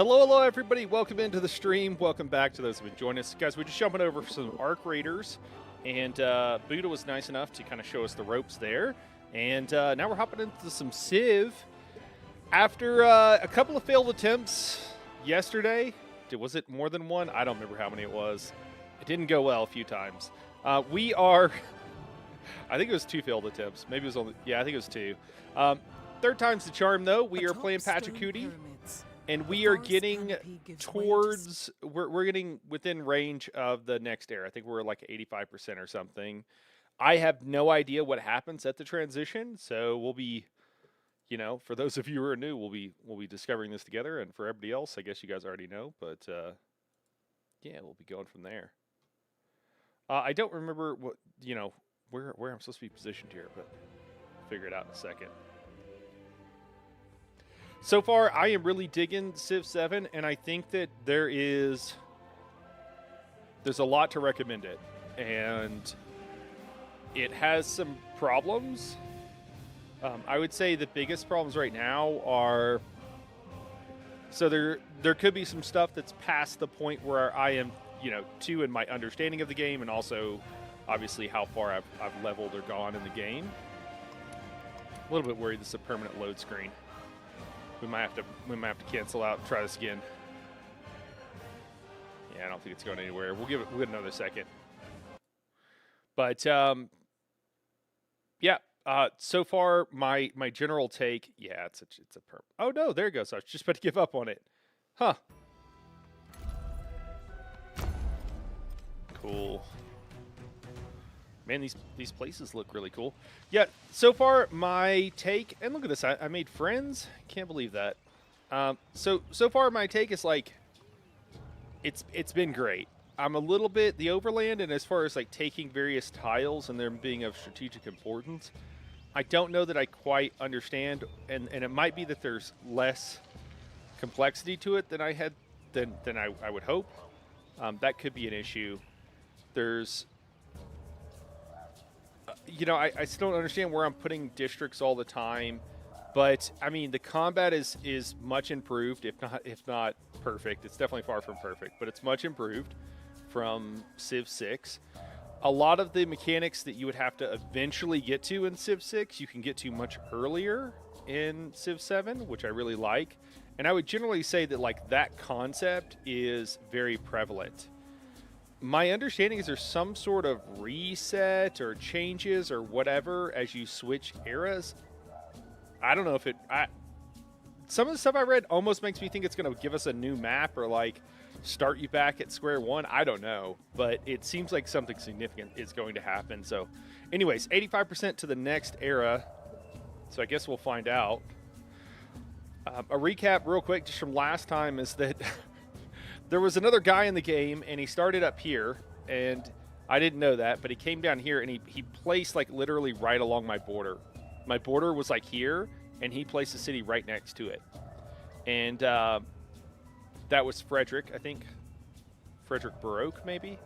Hello, everybody. Welcome into the stream. Welcome back to those who have been joining us. Guys, we're just jumping over some Arc Raiders, and Buddha was nice enough to kind of show us the ropes there. And now we're hopping into some Civ. After a couple of failed attempts yesterday, was it more than one? I don't remember how many it was. It didn't go well a few times. We are, I think it was 2 failed attempts. Maybe it was only, yeah, I think it was 2. Third time's the charm, though. We are playing Pachacuti. And we are getting towards, we're getting within range of the next era. I think we're like 85% or something. I have no idea what happens at the transition, so we'll be, you know, for those of you who are new, we'll be discovering this together, and for everybody else, I guess you guys already know, but yeah, we'll be going from there. I don't remember what, you know, where I'm supposed to be positioned here, but I'll figure it out in a second. So far, I am really digging Civ 7, and I think that there's a lot to recommend it, and it has some problems. I would say the biggest problems right now are, so there could be some stuff that's past the point where I am, you know, too in my understanding of the game, and also obviously how far I've leveled or gone in the game. A little bit worried this is a permanent load screen. We might have to cancel out and try this again. Yeah, I don't think it's going anywhere. We'll give it another second. But yeah. So far my general take, yeah, it's a perp. Oh no, there it goes. I was just about to give up on it. Huh. Cool. Man, these places look really cool. Yeah, so far my take, and look at this, I made friends. Can't believe that. So far my take is like, it's been great. I'm a little bit the overland, and as far as like taking various tiles and them being of strategic importance, I don't know that I quite understand, and it might be that there's less complexity to it than I had than I would hope. That could be an issue. There's you know, I still don't understand where I'm putting districts all the time, but I mean the combat is much improved, if not perfect. It's definitely far from perfect, but it's much improved from Civ 6. A lot of the mechanics that you would have to eventually get to in Civ 6, you can get to much earlier in Civ 7, which I really like. And I would generally say that like that concept is very prevalent. My understanding is there's some sort of reset or changes or whatever as you switch eras. I don't know if some of the stuff I read almost makes me think it's going to give us a new map or like start you back at square one. I don't know, but it seems like something significant is going to happen. So anyways, 85% to the next era. So I guess we'll find out. A recap real quick just from last time is that there was another guy in the game, and he started up here, and I didn't know that, but he came down here, and he placed, like, literally right along my border. My border was, like, here, and he placed a city right next to it. And that was Frederick, I think. Frederick Baroque, maybe.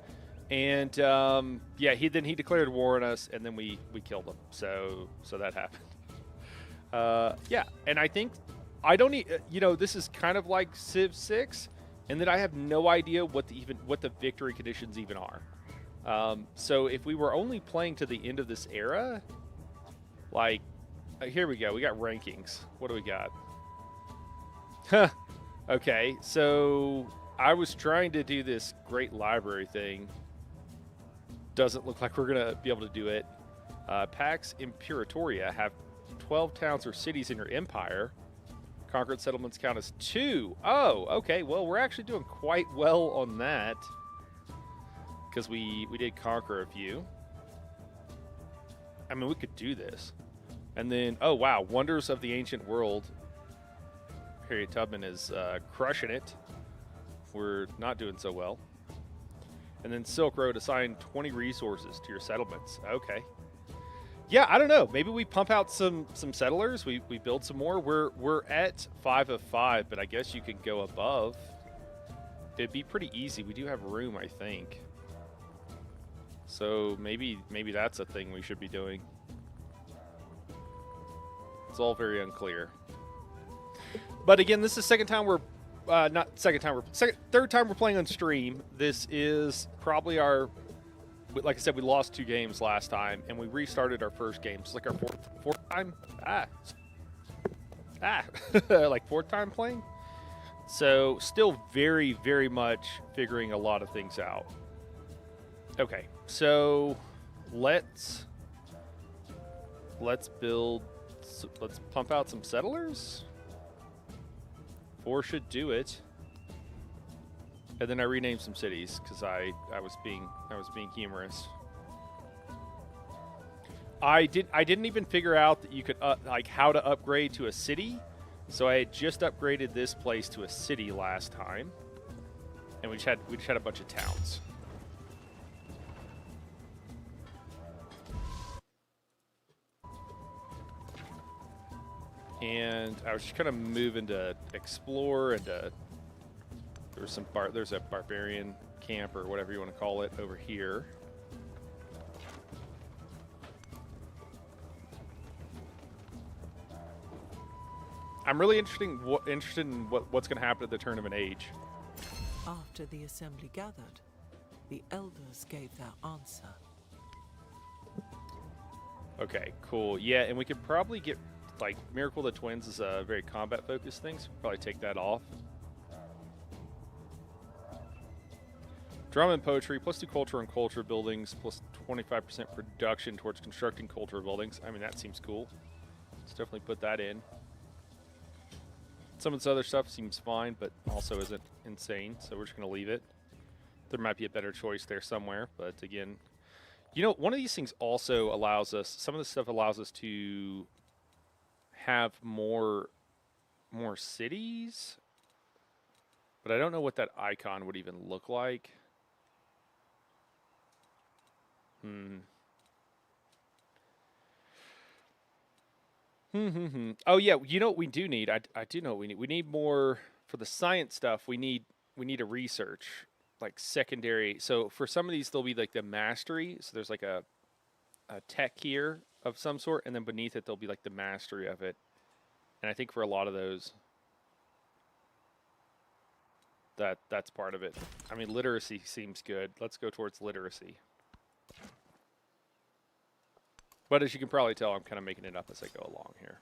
And, yeah, he declared war on us, and then we killed him. So that happened. Yeah, and I think, I don't need, you know, this is kind of like Civ 6, and that I have no idea what the victory conditions even are. So if we were only playing to the end of this era, like, here we go. We got rankings. What do we got? Huh. Okay, so I was trying to do this great library thing. Doesn't look like we're going to be able to do it. Pax Imperatoria have 12 towns or cities in your empire. Conquered settlements count as 2. Oh, okay. Well, we're actually doing quite well on that because we did conquer a few. I mean, we could do this. And then, oh, wow. Wonders of the Ancient World. Harriet Tubman is crushing it. We're not doing so well. And then Silk Road assigned 20 resources to your settlements. Okay. Yeah, I don't know. Maybe we pump out some settlers. We build some more. We're at 5 of 5, but I guess you could go above. It'd be pretty easy. We do have room, I think. So maybe that's a thing we should be doing. It's all very unclear. But again, this is the second time we're not second time. Third time we're playing on stream. This is probably our. Like I said, we lost 2 games last time, and we restarted our first game. It's like our fourth time. Like 4th time playing. So still very, very much figuring a lot of things out. Okay, so let's build. Let's pump out some settlers. 4 should do it. And then I renamed some cities because I was being humorous. I didn't even figure out that you could like how to upgrade to a city. So I had just upgraded this place to a city last time, and we just had a bunch of towns. And I was just kind of moving to explore, and there's a barbarian camp or whatever you want to call it over here. I'm really interested in what's going to happen at the Tournament Age. After the assembly gathered, the elders gave their answer. Okay, cool. Yeah, and we could probably get, like, Miracle of the Twins is a very combat-focused thing, so we'll probably take that off. Drama and poetry, +2 culture and culture buildings, +25% production towards constructing culture buildings. I mean, that seems cool. Let's definitely put that in. Some of this other stuff seems fine, but also isn't insane, so we're just going to leave it. There might be a better choice there somewhere, but again, you know, one of these things also allows us, some of this stuff allows us to have more cities, but I don't know what that icon would even look like. Oh yeah, you know what we do need? I do know what we need. We need more for the science stuff. We need a research, like secondary. So for some of these, there'll be like the mastery. So there's like a tech here of some sort, and then beneath it there'll be like the mastery of it. And I think for a lot of those, that's part of it. I mean, literacy seems good. Let's go towards literacy. But as you can probably tell, I'm kind of making it up as I go along here.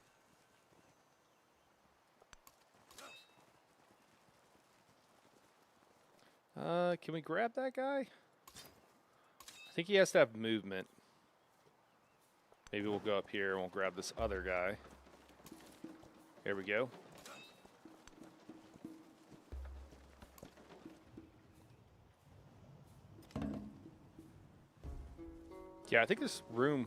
Can we grab that guy? I think he has to have movement. Maybe we'll go up here and we'll grab this other guy. There we go. Yeah, I think there's room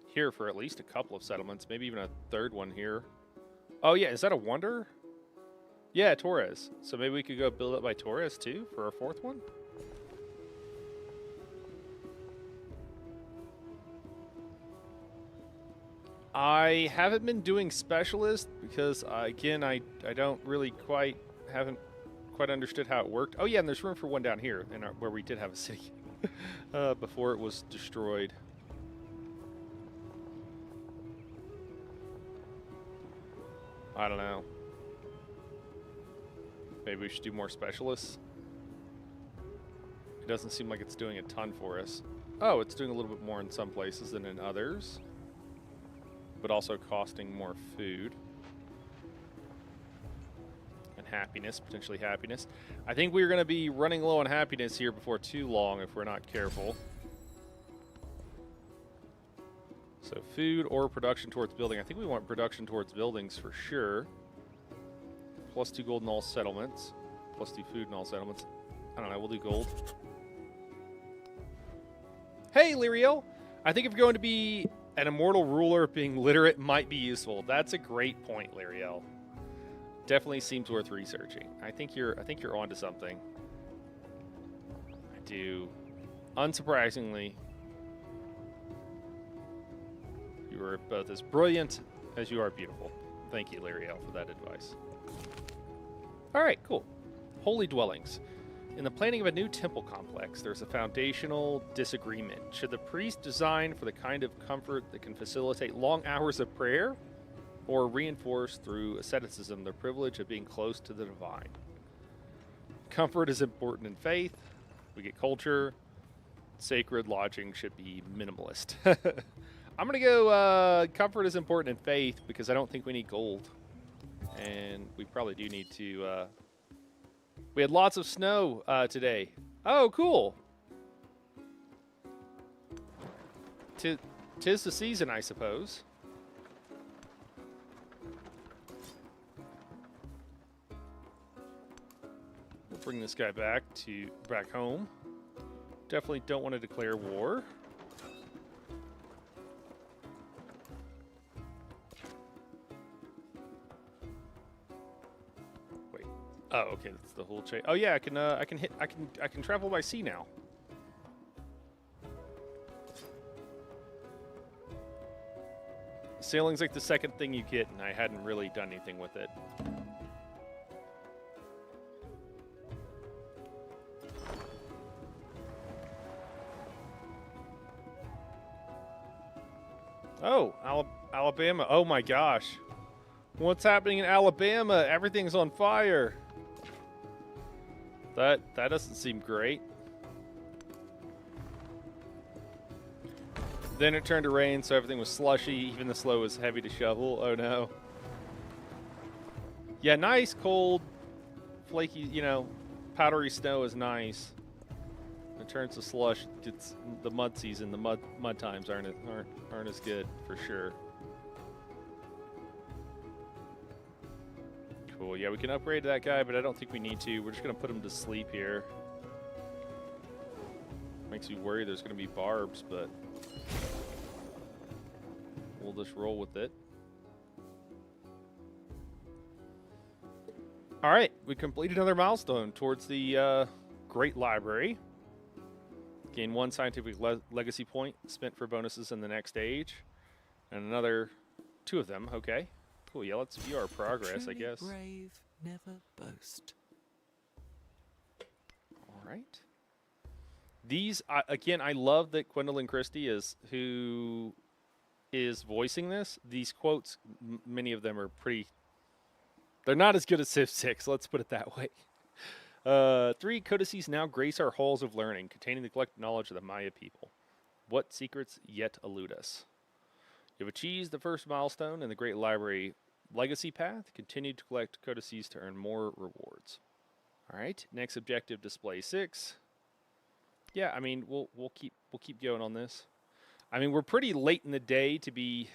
here for at least a couple of settlements, maybe even a third one here. Oh yeah, is that a wonder? Yeah, Torres. So maybe we could go build it by Torres too for our 4th one? I haven't been doing specialist because again, I don't really haven't quite understood how it worked. Oh yeah, and there's room for one down here where we did have a city before it was destroyed. I don't know. Maybe we should do more specialists. It doesn't seem like it's doing a ton for us. Oh, it's doing a little bit more in some places than in others, but also costing more food. And happiness, potentially happiness. I think we're going to be running low on happiness here before too long if we're not careful. So food or production towards building. I think we want production towards buildings for sure. +2 gold in all settlements. +2 food in all settlements. I don't know, we'll do gold. Hey, Lyriel! I think if you're going to be an immortal ruler, being literate might be useful. That's a great point, Lyriel. Definitely seems worth researching. I think you're onto something. I do. Unsurprisingly, you are both as brilliant as you are beautiful. Thank you, Lyriel, for that advice. All right, cool. Holy dwellings. In the planning of a new temple complex, there's a foundational disagreement. Should the priest design for the kind of comfort that can facilitate long hours of prayer, or reinforce through asceticism the privilege of being close to the divine. Comfort is important in faith. We get culture. Sacred lodging should be minimalist. I'm going to go comfort is important in faith because I don't think we need gold. And we probably do need to... we had lots of snow today. Oh, cool. Tis the season, I suppose. We'll bring this guy back home. Definitely don't want to declare war. Wait. Oh, okay, that's the whole chain. Oh yeah, I can travel by sea now. Sailing's like the second thing you get, and I hadn't really done anything with it. Oh, Alabama. Oh my gosh. What's happening in Alabama? Everything's on fire. That doesn't seem great. Then it turned to rain, so everything was slushy. Even the snow was heavy to shovel. Oh no. Yeah, nice, cold, flaky, you know, powdery snow is nice. It turns to slush. It's the mud season. The mud times aren't as good for sure. Cool. Yeah, we can upgrade that guy, but I don't think we need to. We're just gonna put him to sleep here. Makes me worry there's gonna be barbs, but we'll just roll with it. All right, we completed another milestone towards the Great Library. Gain 1 scientific legacy point spent for bonuses in the next stage. And another 2 of them. Okay. Cool. Yeah, let's view our progress, I guess. Brave, never boast. All right. These, again, I love that Gwendolyn Christie is who is voicing this. These quotes, many of them are pretty... They're not as good as Civ 6, let's put it that way. 3 codices now grace our halls of learning, containing the collected knowledge of the Maya people. What secrets yet elude us? You've achieved the first milestone in the Great Library Legacy Path. Continue to collect codices to earn more rewards. All right, next objective, display 6. Yeah, I mean we'll keep going on this. I mean we're pretty late in the day to be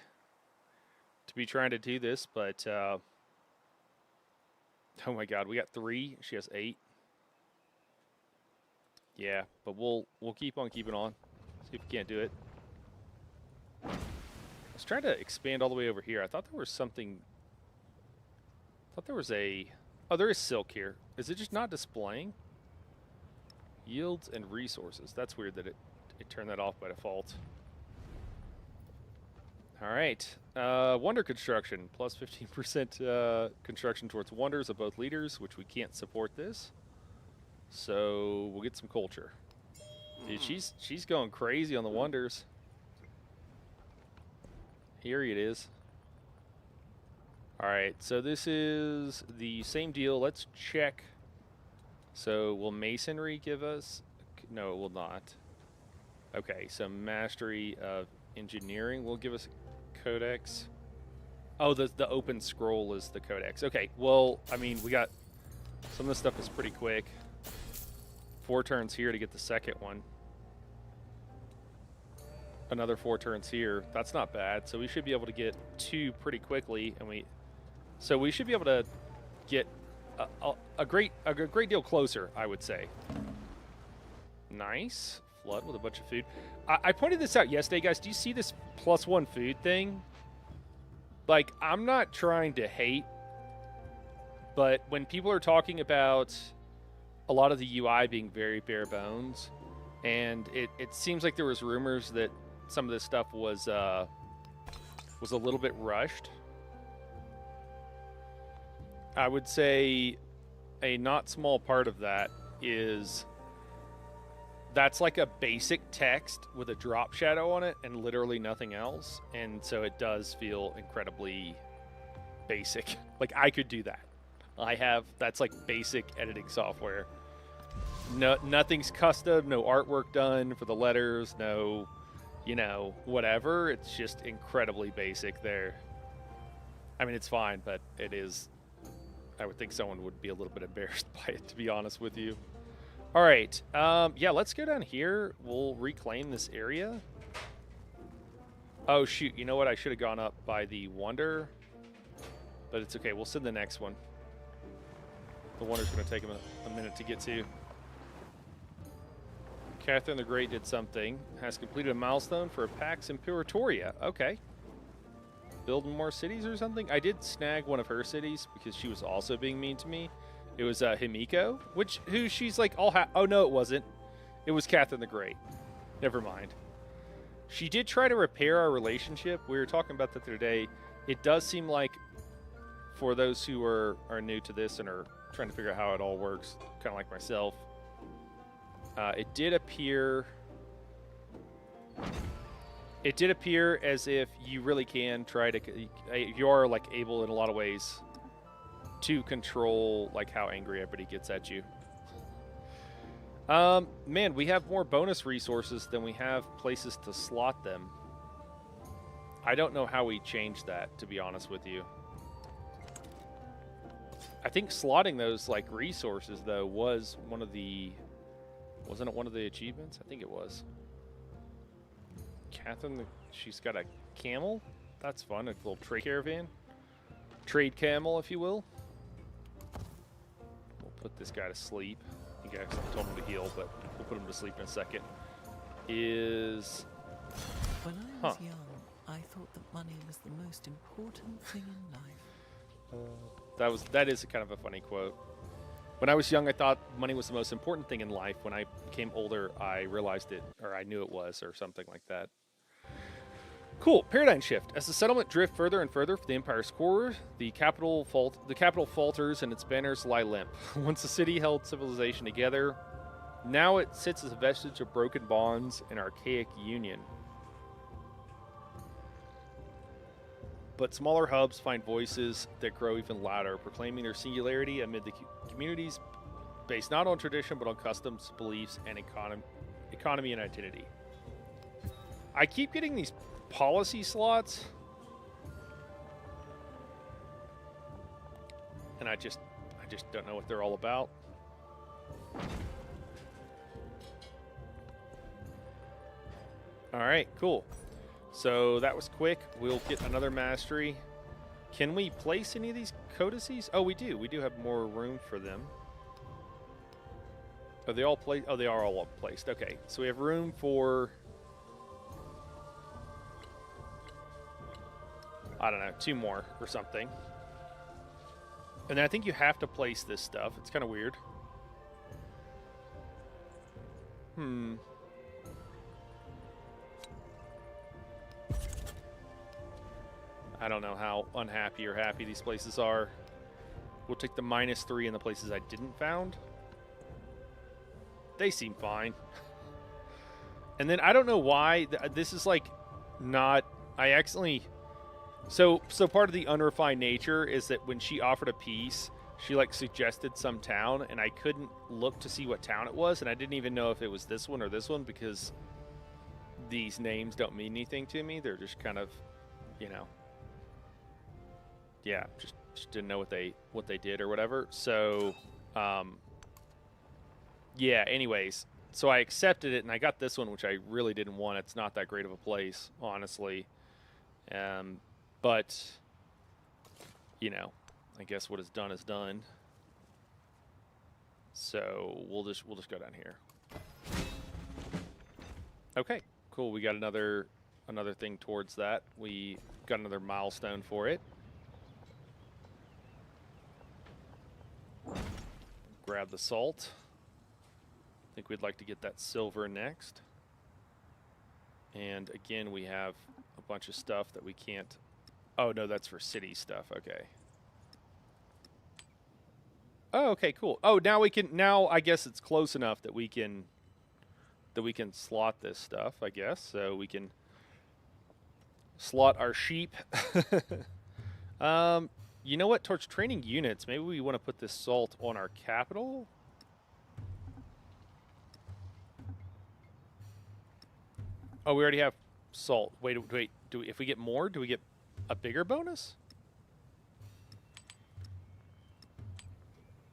trying to do this, but oh my God, we got 3. She has 8. Yeah, but we'll keep on keeping on. See if we can't do it. Let's try to expand all the way over here. I thought there was something. I thought there was a. Oh, there is silk here. Is it just not displaying? Yields and resources. That's weird that it turned that off by default. All right. Wonder construction. Plus 15% construction towards wonders of both leaders, which we can't support this. So we'll get some culture. Dude, she's going crazy on the wonders. Here it is. All right, so this is the same deal. Let's check. So will masonry give us? No, it will not. Okay, so mastery of engineering will give us a codex. Oh, the open scroll is the codex. Okay, well, I mean, we got some of this stuff is pretty quick. 4 turns here to get the second one. Another 4 turns here. That's not bad. So we should be able to get 2 pretty quickly, and we should be able to get a great deal closer, I would say. Nice. Flood with a bunch of food. I pointed this out yesterday, guys. Do you see this +1 food thing? Like, I'm not trying to hate, but when people are talking about a lot of the UI being very bare bones, and it seems like there was rumors that some of this stuff was a little bit rushed. I would say a not small part of that is that's like a basic text with a drop shadow on it and literally nothing else, and so it does feel incredibly basic. Like, I could do that. That's like basic editing software. No, nothing's custom, no artwork done for the letters, no, whatever. It's just incredibly basic there. I mean, it's fine, but it is. I would think someone would be a little bit embarrassed by it, to be honest with you. All right. Yeah, let's go down here. We'll reclaim this area. Oh, shoot. You know what? I should have gone up by the Wonder. But it's okay. We'll send the next one. The Wonder's going to take him a minute to get to. Catherine the Great did something. Has completed a milestone for a Pax Imperatoria. Okay. Building more cities or something? I did snag one of her cities because she was also being mean to me. It was Himiko, who she's like, oh no, it wasn't. It was Catherine the Great. Never mind. She did try to repair our relationship. We were talking about that the other day. It does seem like, for those who are new to this and are trying to figure out how it all works, kind of like myself, it did appear as if you really can try to, you are like able in a lot of ways to control like how angry everybody gets at you. Man, we have more bonus resources than we have places to slot them. I don't know how we changed that, to be honest with you. I think slotting those like resources though was wasn't it one of the achievements? I think it was. Catherine, she's got a camel. That's fun, a little trade caravan. Trade camel, if you will. We'll put this guy to sleep. I think I actually told him to heal, but we'll put him to sleep in a second. When I was young, I thought that money was the most important thing in life. That is kind of a funny quote. When I was young, I thought money was the most important thing in life. When I became older, I realized it, or I knew it was, or something like that. Cool. Paradigm shift. As the settlement drift further and further from the Empire's core, the capital falters and its banners lie limp. Once the city held civilization together, now it sits as a vestige of broken bonds and archaic union. But smaller hubs find voices that grow even louder, proclaiming their singularity amid the communities based not on tradition but on customs, beliefs, and economy and identity. I keep getting these policy slots, and I just don't know what they're all about. All right, cool. So that was quick. We'll get another mastery. Can we place any of these codices? Oh, we do. We do have more room for them. Are they all placed? Oh, they are all placed. Okay, so we have room for, I don't know, 2 more or something. And then I think you have to place this stuff. It's kind of weird. I don't know how unhappy or happy these places are. We'll take the -3 in the places I didn't found. They seem fine. And then I don't know why this is like not. I accidentally. So part of the unrefined nature is that when she offered a piece, she like suggested some town, and I couldn't look to see what town it was, and I didn't even know if it was this one or this one because these names don't mean anything to me. They're just kind of, yeah, just didn't know what they did or whatever. So, yeah. Anyways, so I accepted it, and I got this one, which I really didn't want. It's not that great of a place, honestly. But I guess what is done is done. So we'll just go down here. Okay, cool. We got another thing towards that. We got another milestone for it. Grab the salt. I think we'd like to get that silver next. And again, we have a bunch of stuff that we can't. Oh no, that's for city stuff. Okay. Oh, okay, cool. Oh, now we can. Now I guess it's close enough that we can slot this stuff. I guess so. We can slot our sheep. You know what? Towards training units, maybe we want to put this salt on our capital. Oh, we already have salt. Wait. If we get more, do we get a bigger bonus?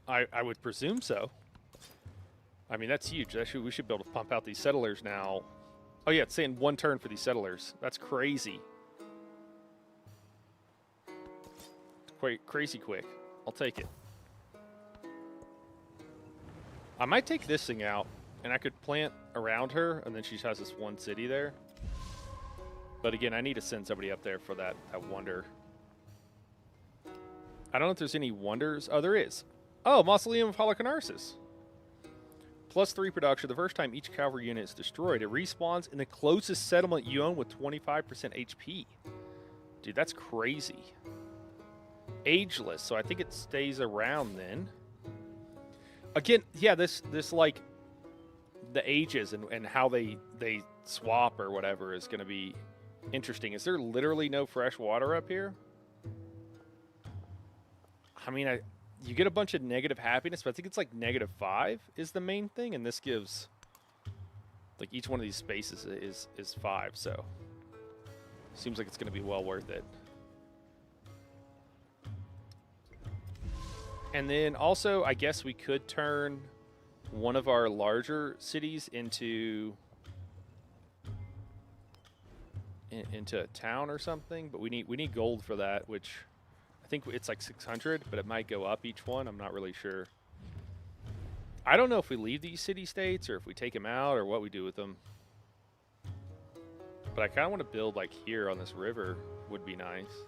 I would presume so. I mean, that's huge. Actually, we should be able to pump out these settlers now. Oh, yeah, it's saying 1 turn for these settlers. That's crazy. Quite crazy quick. I'll take it. I might take this thing out, and I could plant around her, and then she has this 1 city there. But again, I need to send somebody up there for that wonder. I don't know if there's any wonders. Oh, there is. Oh, Mausoleum of Holocarnassus. +3 production. The first time each cavalry unit is destroyed, it respawns in the closest settlement you own with 25% HP. Dude, that's crazy. Ageless, so I think it stays around then. Again, yeah, this like the ages and how they swap or whatever is going to be interesting. Is there literally no fresh water up here? I mean, you get a bunch of negative happiness, but I think it's like -5 is the main thing, and this gives like each one of these spaces is 5, so seems like it's going to be well worth it. And then also, I guess we could turn one of our larger cities into a town or something, but we need gold for that, which I think it's like 600, but it might go up each one. I'm not really sure. I don't know if we leave these city-states or if we take them out or what we do with them. But I kind of want to build like here on this river would be nice.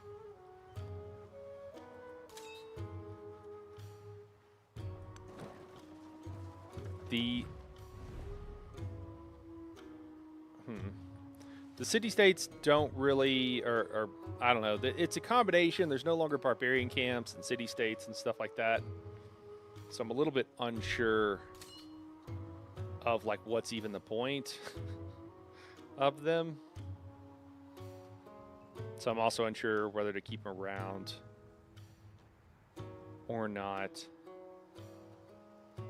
The city-states don't really, or I don't know. It's a combination. There's no longer barbarian camps and city-states and stuff like that. So I'm a little bit unsure of like what's even the point of them. So I'm also unsure whether to keep them around or not.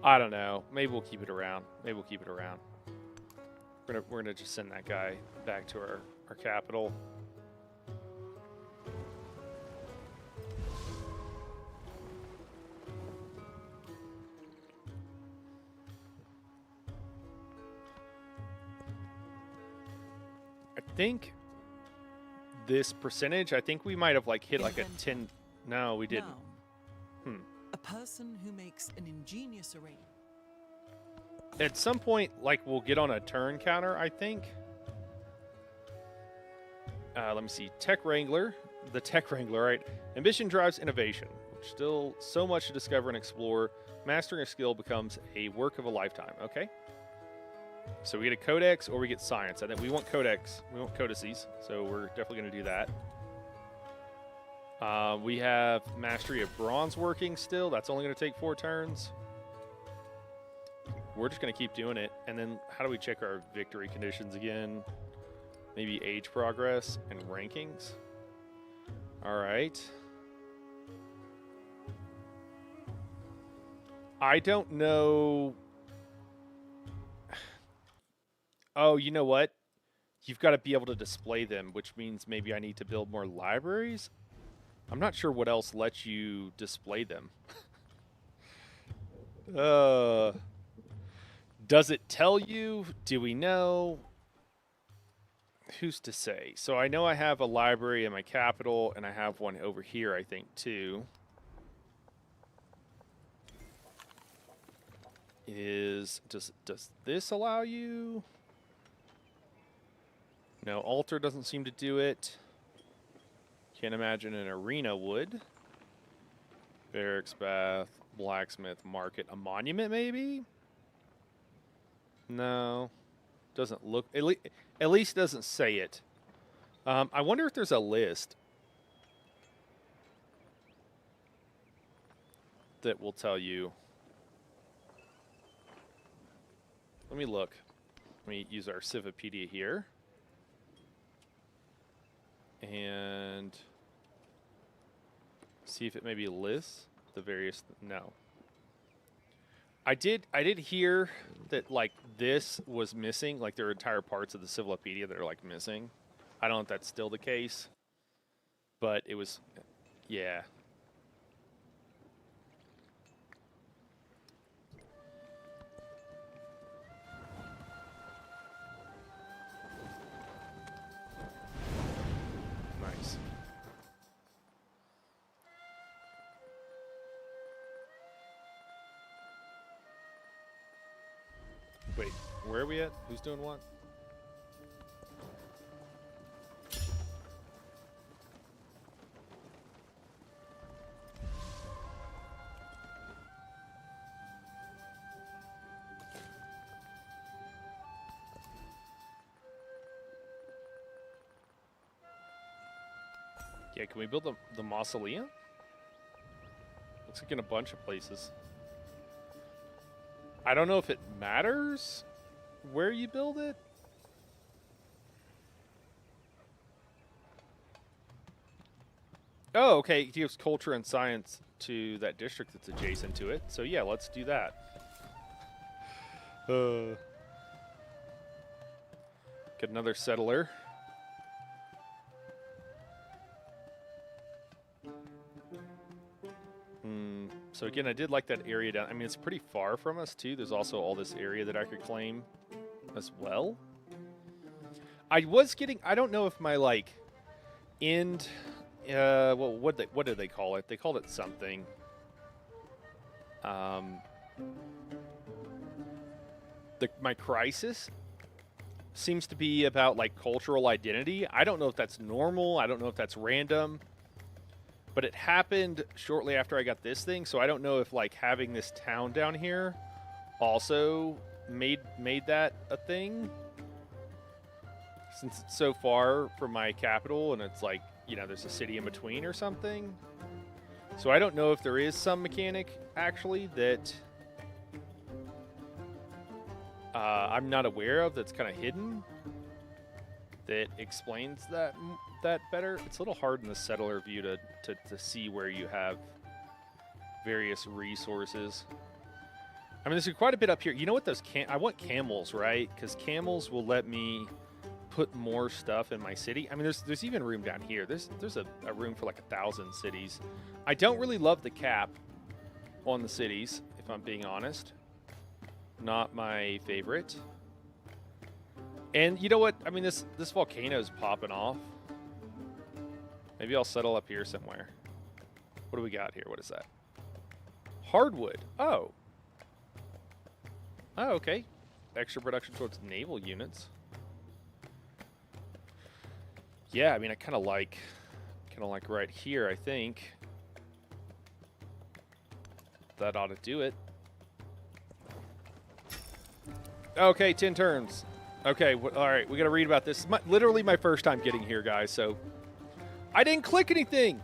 I don't know. Maybe we'll keep it around. We're gonna just send that guy back to our capital. I think this percentage, I think we might have like hit like a 10. No, we didn't. A person who makes an ingenious arrangement. At some point, like, we'll get on a turn counter, I think. Let me see. Tech Wrangler. The Tech Wrangler, right? Ambition drives innovation. Still so much to discover and explore. Mastering a skill becomes a work of a lifetime. Okay. So we get a codex or we get science. I think we want codex. We want codices. So we're definitely going to do that. We have mastery of bronze working still. That's only going to take 4 turns. We're just going to keep doing it. And then how do we check our victory conditions again? Maybe age progress and rankings. All right. I don't know. Oh, you know what? You've got to be able to display them, which means maybe I need to build more libraries. I'm not sure what else lets you display them. Does it tell you? Do we know? Who's to say? So I know I have a library in my capital, and I have one over here, I think, too. Does this allow you? No, altar doesn't seem to do it. Can't imagine an arena would. Barracks, bath, blacksmith, market, a monument maybe? No, doesn't look, at least doesn't say it. I wonder if there's a list that will tell you. Let me look. Let me use our Civipedia here. See if it maybe lists the various. No. I did hear that like this was missing. Like there are entire parts of the Civilopedia that are like missing. I don't know if that's still the case, but it was. Yeah. Nice. Wait, where are we at? Who's doing what? Yeah, can we build the mausoleum? Looks like in a bunch of places. I don't know if it matters where you build it. Oh, okay. It gives culture and science to that district that's adjacent to it. So yeah, let's do that. Get another settler. So again, I did like that area down. I mean, it's pretty far from us too. There's also all this area that I could claim as well. I was getting. I don't know if my like end. Well, what did they call it? They called it something. My crisis seems to be about like cultural identity. I don't know if that's normal. I don't know if that's random. But it happened shortly after I got this thing, so I don't know if like having this town down here also made that a thing. Since it's so far from my capital and it's like, you know, there's a city in between or something. So I don't know if there is some mechanic actually that I'm not aware of that's kind of hidden that explains that better. It's a little hard in the settler view to see where you have various resources. I mean, there's quite a bit up here. You know what? I want camels, right? Because camels will let me put more stuff in my city. I mean, there's even room down here. There's a room for like 1,000 cities. I don't really love the cap on the cities, if I'm being honest. Not my favorite. And you know what? I mean, this volcano is popping off. Maybe I'll settle up here somewhere. What do we got here? What is that? Hardwood. Oh. Oh, okay. Extra production towards naval units. Yeah, I mean, I kind of like right here, I think. That ought to do it. Okay, 10 turns. Okay, all right, we got to read about this. It's literally my first time getting here, guys, so... I didn't click anything.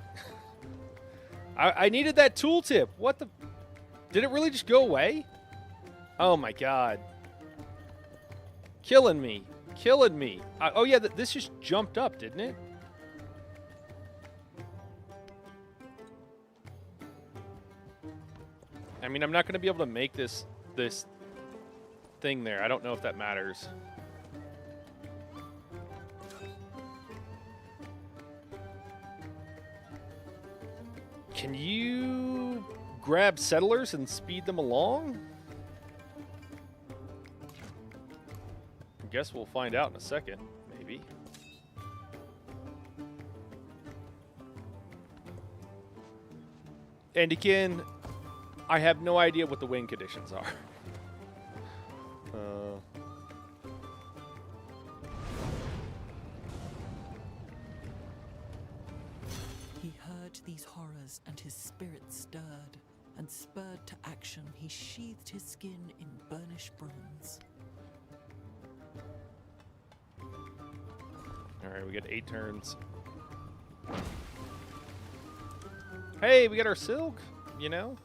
I needed that tooltip. What the... Did it really just go away? Oh, my God. Killing me. Killing me. Oh, yeah, this just jumped up, didn't it? I mean, I'm not going to be able to make this thing there. I don't know if that matters. Can you grab settlers and speed them along? I guess we'll find out in a second, maybe. And again, I have no idea what the wind conditions are. He heard these horrors and his spirit stirred, and spurred to action he sheathed his skin in burnished bronze. Alright, we got 8 turns. Hey, we got our silk, you know?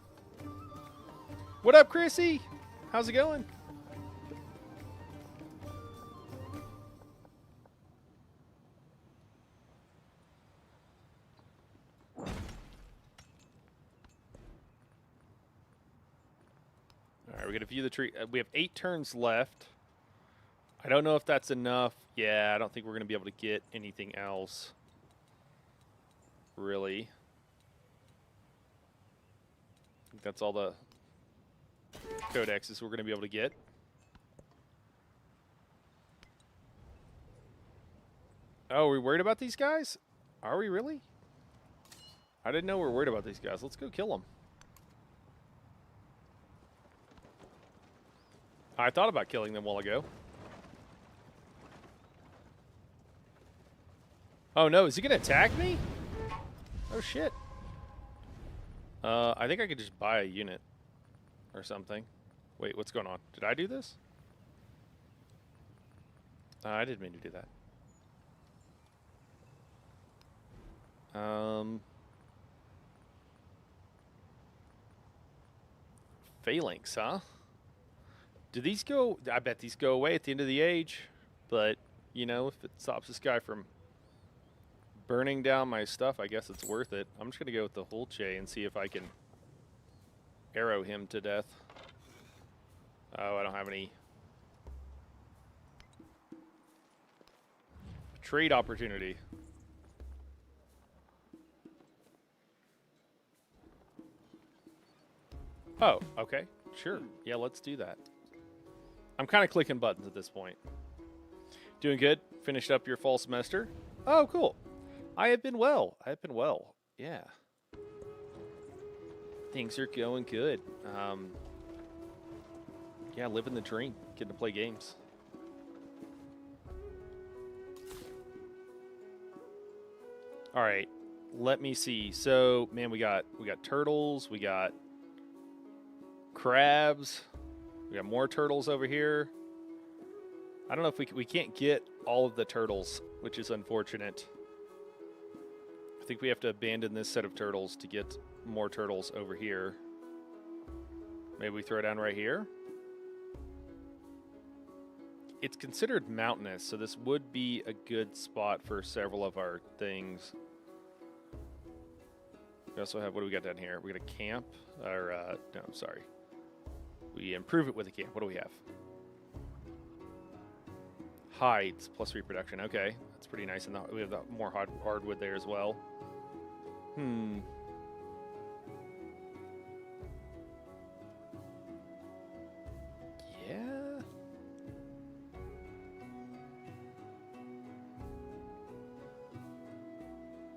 What up, Chrissy? How's it going? All right, we're gonna view the tree. We have 8 turns left. I don't know if that's enough. Yeah, I don't think we're gonna be able to get anything else. Really. I think that's all the codexes we're gonna be able to get. Oh, are we worried about these guys? Are we really? I didn't know we were worried about these guys. Let's go kill them. I thought about killing them a while ago. Oh no, is he gonna attack me? Oh shit. I think I could just buy a unit or something. Wait, what's going on? Did I do this? I didn't mean to do that. Phalanx, huh? Do these go? I bet these go away at the end of the age. But, you know, if it stops this guy from burning down my stuff, I guess it's worth it. I'm just going to go with the Hulche and see if I can arrow him to death. Oh, I don't have any trade opportunity. Oh, okay. Sure. Yeah, let's do that. I'm kind of clicking buttons at this point. Doing good. Finished up your fall semester. Oh, cool. I have been well. I have been well. Yeah. Things are going good. Yeah, living the dream. Getting to play games. All right. Let me see. So, man, we got turtles. We got crabs. We got more turtles over here. I don't know if we can't get all of the turtles, which is unfortunate. I think we have to abandon this set of turtles to get more turtles over here. Maybe we throw it down right here. It's considered mountainous, so this would be a good spot for several of our things. We also have, what do we got down here? We got a camp, or, no, I'm sorry. We improve it with a camp. What do we have? Hides plus reproduction. Okay, that's pretty nice. And we have the more hardwood there as well. Yeah.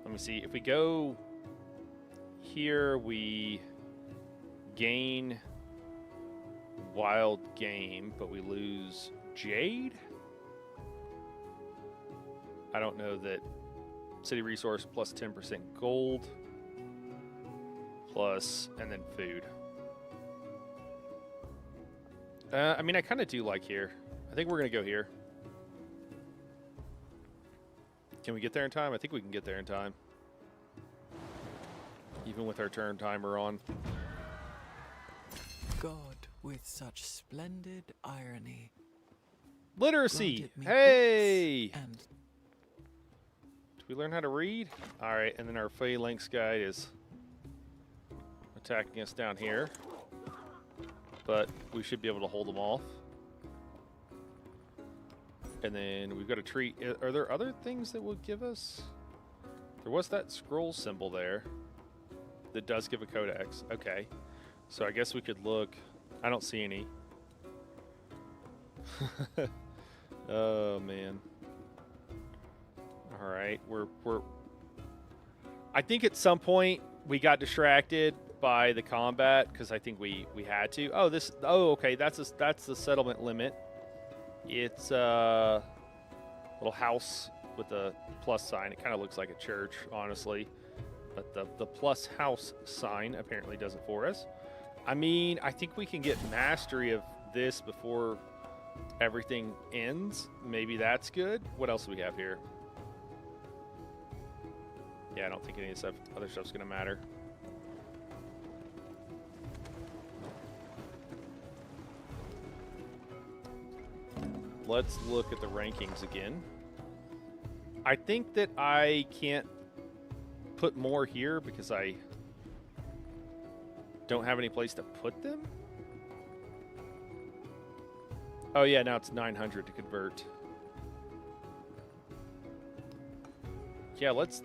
Let me see. If we go here, we gain wild game, but we lose jade. I don't know that city resource plus 10% gold plus, and then food. I mean, I kind of do like here. I think we're going to go here. Can we get there in time? I think we can get there in time. Even with our turn timer on. God, with such splendid irony. Literacy! granted me Hey! books and Did we learn how to read? Alright, and then our Phalanx guy is attacking us down here. But we should be able to hold them off. And then we've got a tree. Are there other things that will give us? There was that scroll symbol there that does give a codex. Okay. So I guess we could look. I don't see any. Oh, man. All right. We're I think at some point we got distracted by the combat because I think we had to. Oh, okay, that's the settlement limit. It's a little house with a plus sign. It kind of looks like a church, honestly. But the plus house sign apparently does it for us. I mean, I think we can get mastery of this before everything ends. Maybe that's good. What else do we have here? Yeah, I don't think any of this other stuff's going to matter. Let's look at the rankings again. I think that I can't put more here because I don't have any place to put them. Oh yeah, now it's 900 to convert. Yeah, let's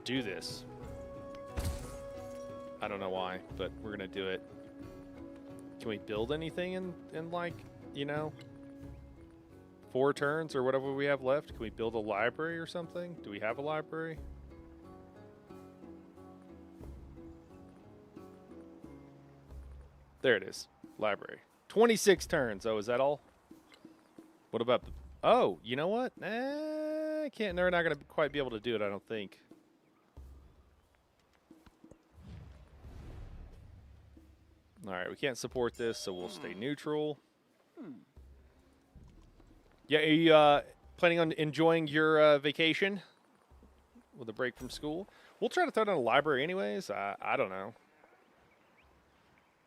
do this. I don't know why, but we're gonna do it. Can we build anything in like, you know, 4 turns or whatever we have left? Can we build a library or something? Do we have a library? There it is. Library. 26 turns. Oh, is that all? What about the... Oh, you know what? I can't... They're not going to quite be able to do it, I don't think. All right, we can't support this, so we'll stay neutral. Yeah, are you planning on enjoying your vacation with a break from school? We'll try to throw down a library anyways. I don't know.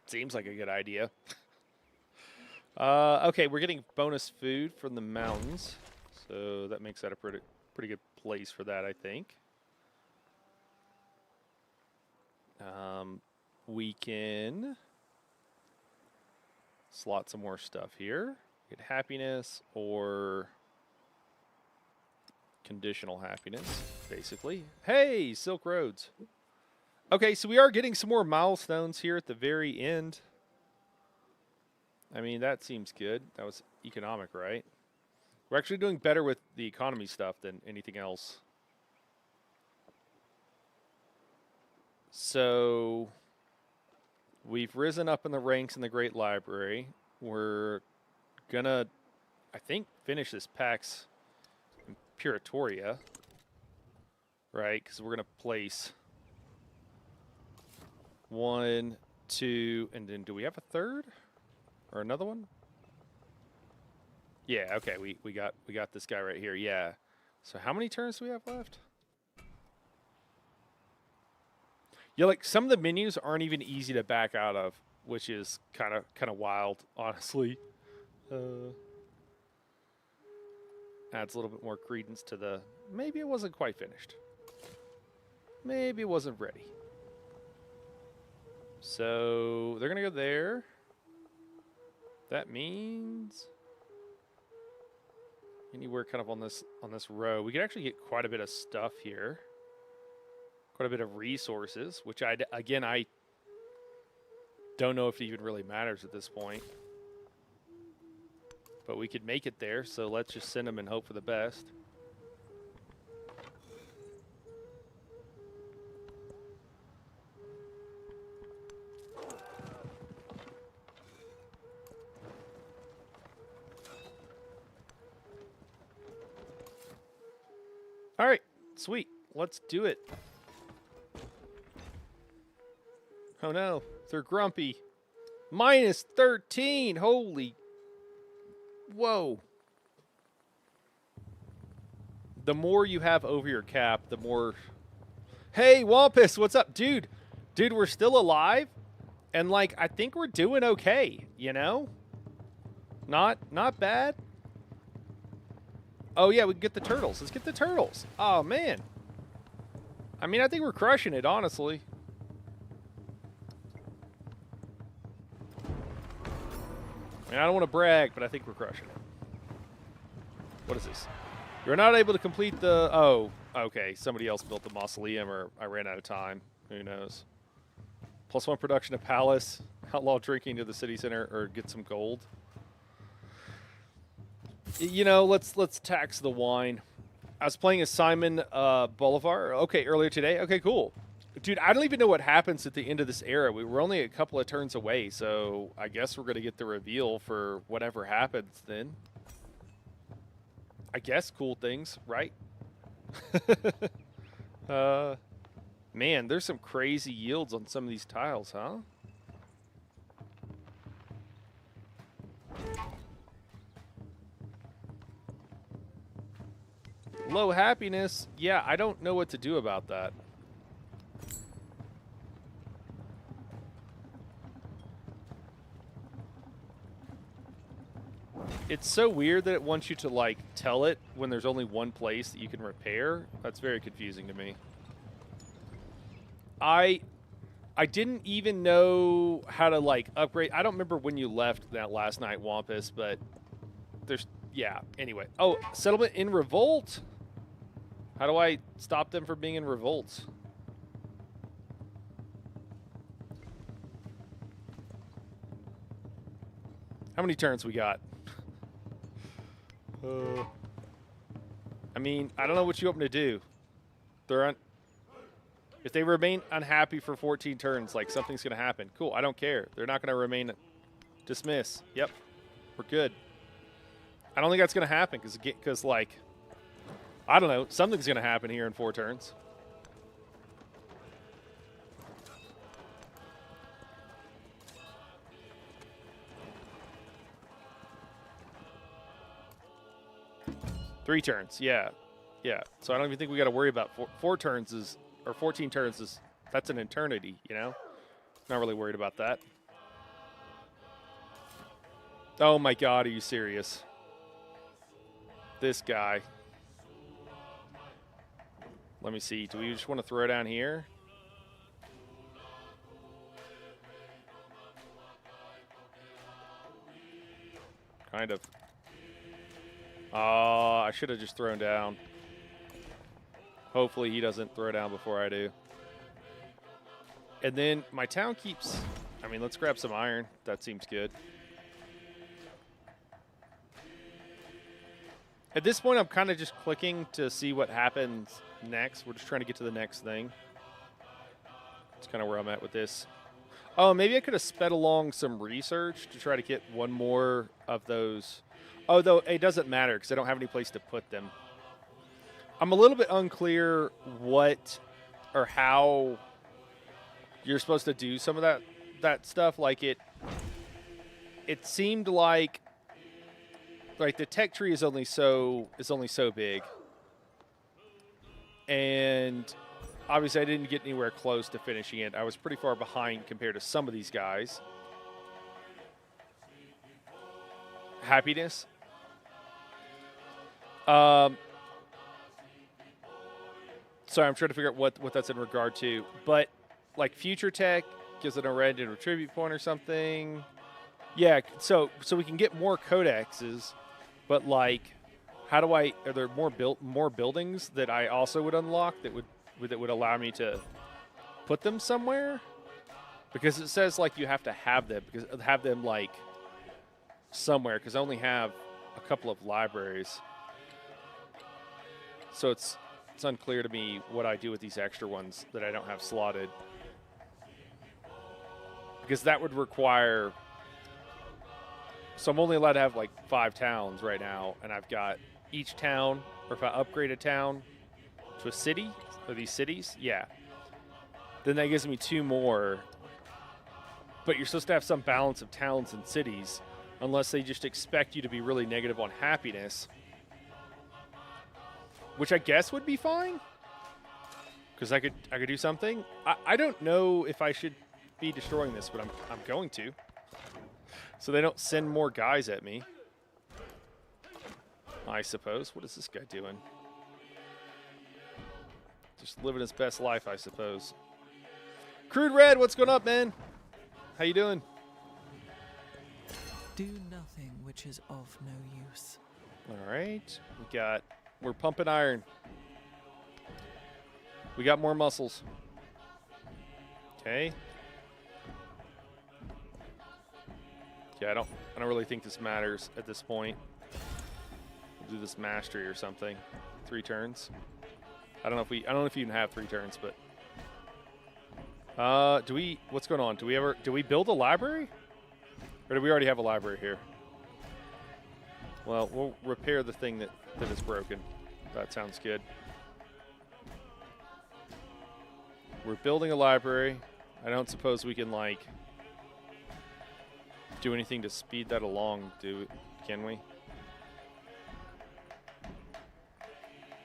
Seems like a good idea. Okay, we're getting bonus food from the mountains, so that makes that a pretty good place for that, I think. We can slot some more stuff here. Get happiness or conditional happiness, basically. Hey, Silk Roads. Okay, so we are getting some more milestones here at the very end. I mean, that seems good. That was economic, right? We're actually doing better with the economy stuff than anything else. So we've risen up in the ranks in the Great Library. We're gonna, I think, finish this PAX Imperatorium, right? Because we're gonna place 1, 2, and then do we have a third or another one? Yeah, okay, we got this guy right here. Yeah. So how many turns do we have left? Yeah, like some of the menus aren't even easy to back out of, which is kind of wild, honestly. Adds a little bit more credence to the maybe it wasn't quite finished. Maybe it wasn't ready. So they're gonna go there. That means anywhere kind of on this row, we could actually get quite a bit of stuff here. Quite a bit of resources, which I don't know if it even really matters at this point. But we could make it there, so let's just send them and hope for the best. All right, sweet. Let's do it. Oh no, they're grumpy. Minus 13. Holy. Whoa. The more you have over your cap, the more... Hey, Wampus, what's up? Dude, we're still alive. And, like, I think we're doing okay, you know? Not bad. Oh, yeah, we can get the turtles. Let's get the turtles. Oh, man. I mean, I think we're crushing it, honestly. I mean, I don't want to brag, but I think we're crushing it. What is this? You're not able to complete the... Oh, okay. Somebody else built the mausoleum, or I ran out of time. Who knows? +1 production of Palace. Outlaw drinking to the city center, or get some gold. You know, let's tax the wine. I was playing as Simon Bolivar. Okay, earlier today. Okay, cool. Dude, I don't even know what happens at the end of this era. We were only a couple of turns away, so I guess we're going to get the reveal for whatever happens then. I guess cool things, right? Man, there's some crazy yields on some of these tiles, huh? Low happiness. Yeah, I don't know what to do about that. It's so weird that it wants you to, like, tell it when there's only one place that you can repair. That's very confusing to me. I didn't even know how to, like, upgrade. I don't remember when you left that last night, Wampus, but there's yeah. Anyway, oh, settlement in revolt. How do I stop them from being in revolt? How many turns we got? I mean, I don't know what you want me to do. If they remain unhappy for 14 turns, like something's gonna happen. Cool, I don't care. They're not gonna remain. Dismiss. Yep, we're good. I don't think that's gonna happen because like, I don't know, something's gonna happen here in 4 turns. Three turns, yeah. So I don't even think we got to worry about 4 turns or 14 turns is, that's an eternity, you know? Not really worried about that. Oh my God, are you serious? This guy. Let me see, do we just want to throw down here? Kind of. I should have just thrown down. Hopefully he doesn't throw down before I do. And then my town keeps... I mean, let's grab some iron. That seems good. At this point, I'm kind of just clicking to see what happens next. We're just trying to get to the next thing. That's kind of where I'm at with this. Oh, maybe I could have sped along some research to try to get one more of those... Oh, though it doesn't matter because I don't have any place to put them. I'm a little bit unclear what or how you're supposed to do some of that stuff. Like it seemed like the tech tree is only so big, and obviously I didn't get anywhere close to finishing it. I was pretty far behind compared to some of these guys. Happiness. Sorry, I'm trying to figure out what that's in regard to. But, like, future tech gives it a red and retribute point or something. Yeah, so we can get more codexes, but, like, how do I... Are there more buildings that I also would unlock that would allow me to put them somewhere? Because it says, like, you have to have them, like, somewhere, because I only have a couple of libraries. So it's unclear to me what I do with these extra ones that I don't have slotted. Because that would require... So I'm only allowed to have like 5 towns right now, and I've got each town, or if I upgrade a town to a city, or these cities, yeah. Then that gives me 2 more. But you're supposed to have some balance of towns and cities, unless they just expect you to be really negative on happiness. Which I guess would be fine, because I could do something. I don't know if I should be destroying this, but I'm going to, so they don't send more guys at me. I suppose. What is this guy doing? Just living his best life, I suppose. Crude Red, what's going up, man? How you doing? Do nothing which is of no use. All right, we're pumping iron. We got more muscles. Okay. Yeah, I don't really think this matters at this point. We'll do this mastery or something. 3 turns. I don't know if you can have 3 turns, but what's going on? Do we build a library? Or do we already have a library here? Well, we'll repair the thing that is broken. That sounds good. We're building a library. I don't suppose we can, like, do anything to speed that along, can we?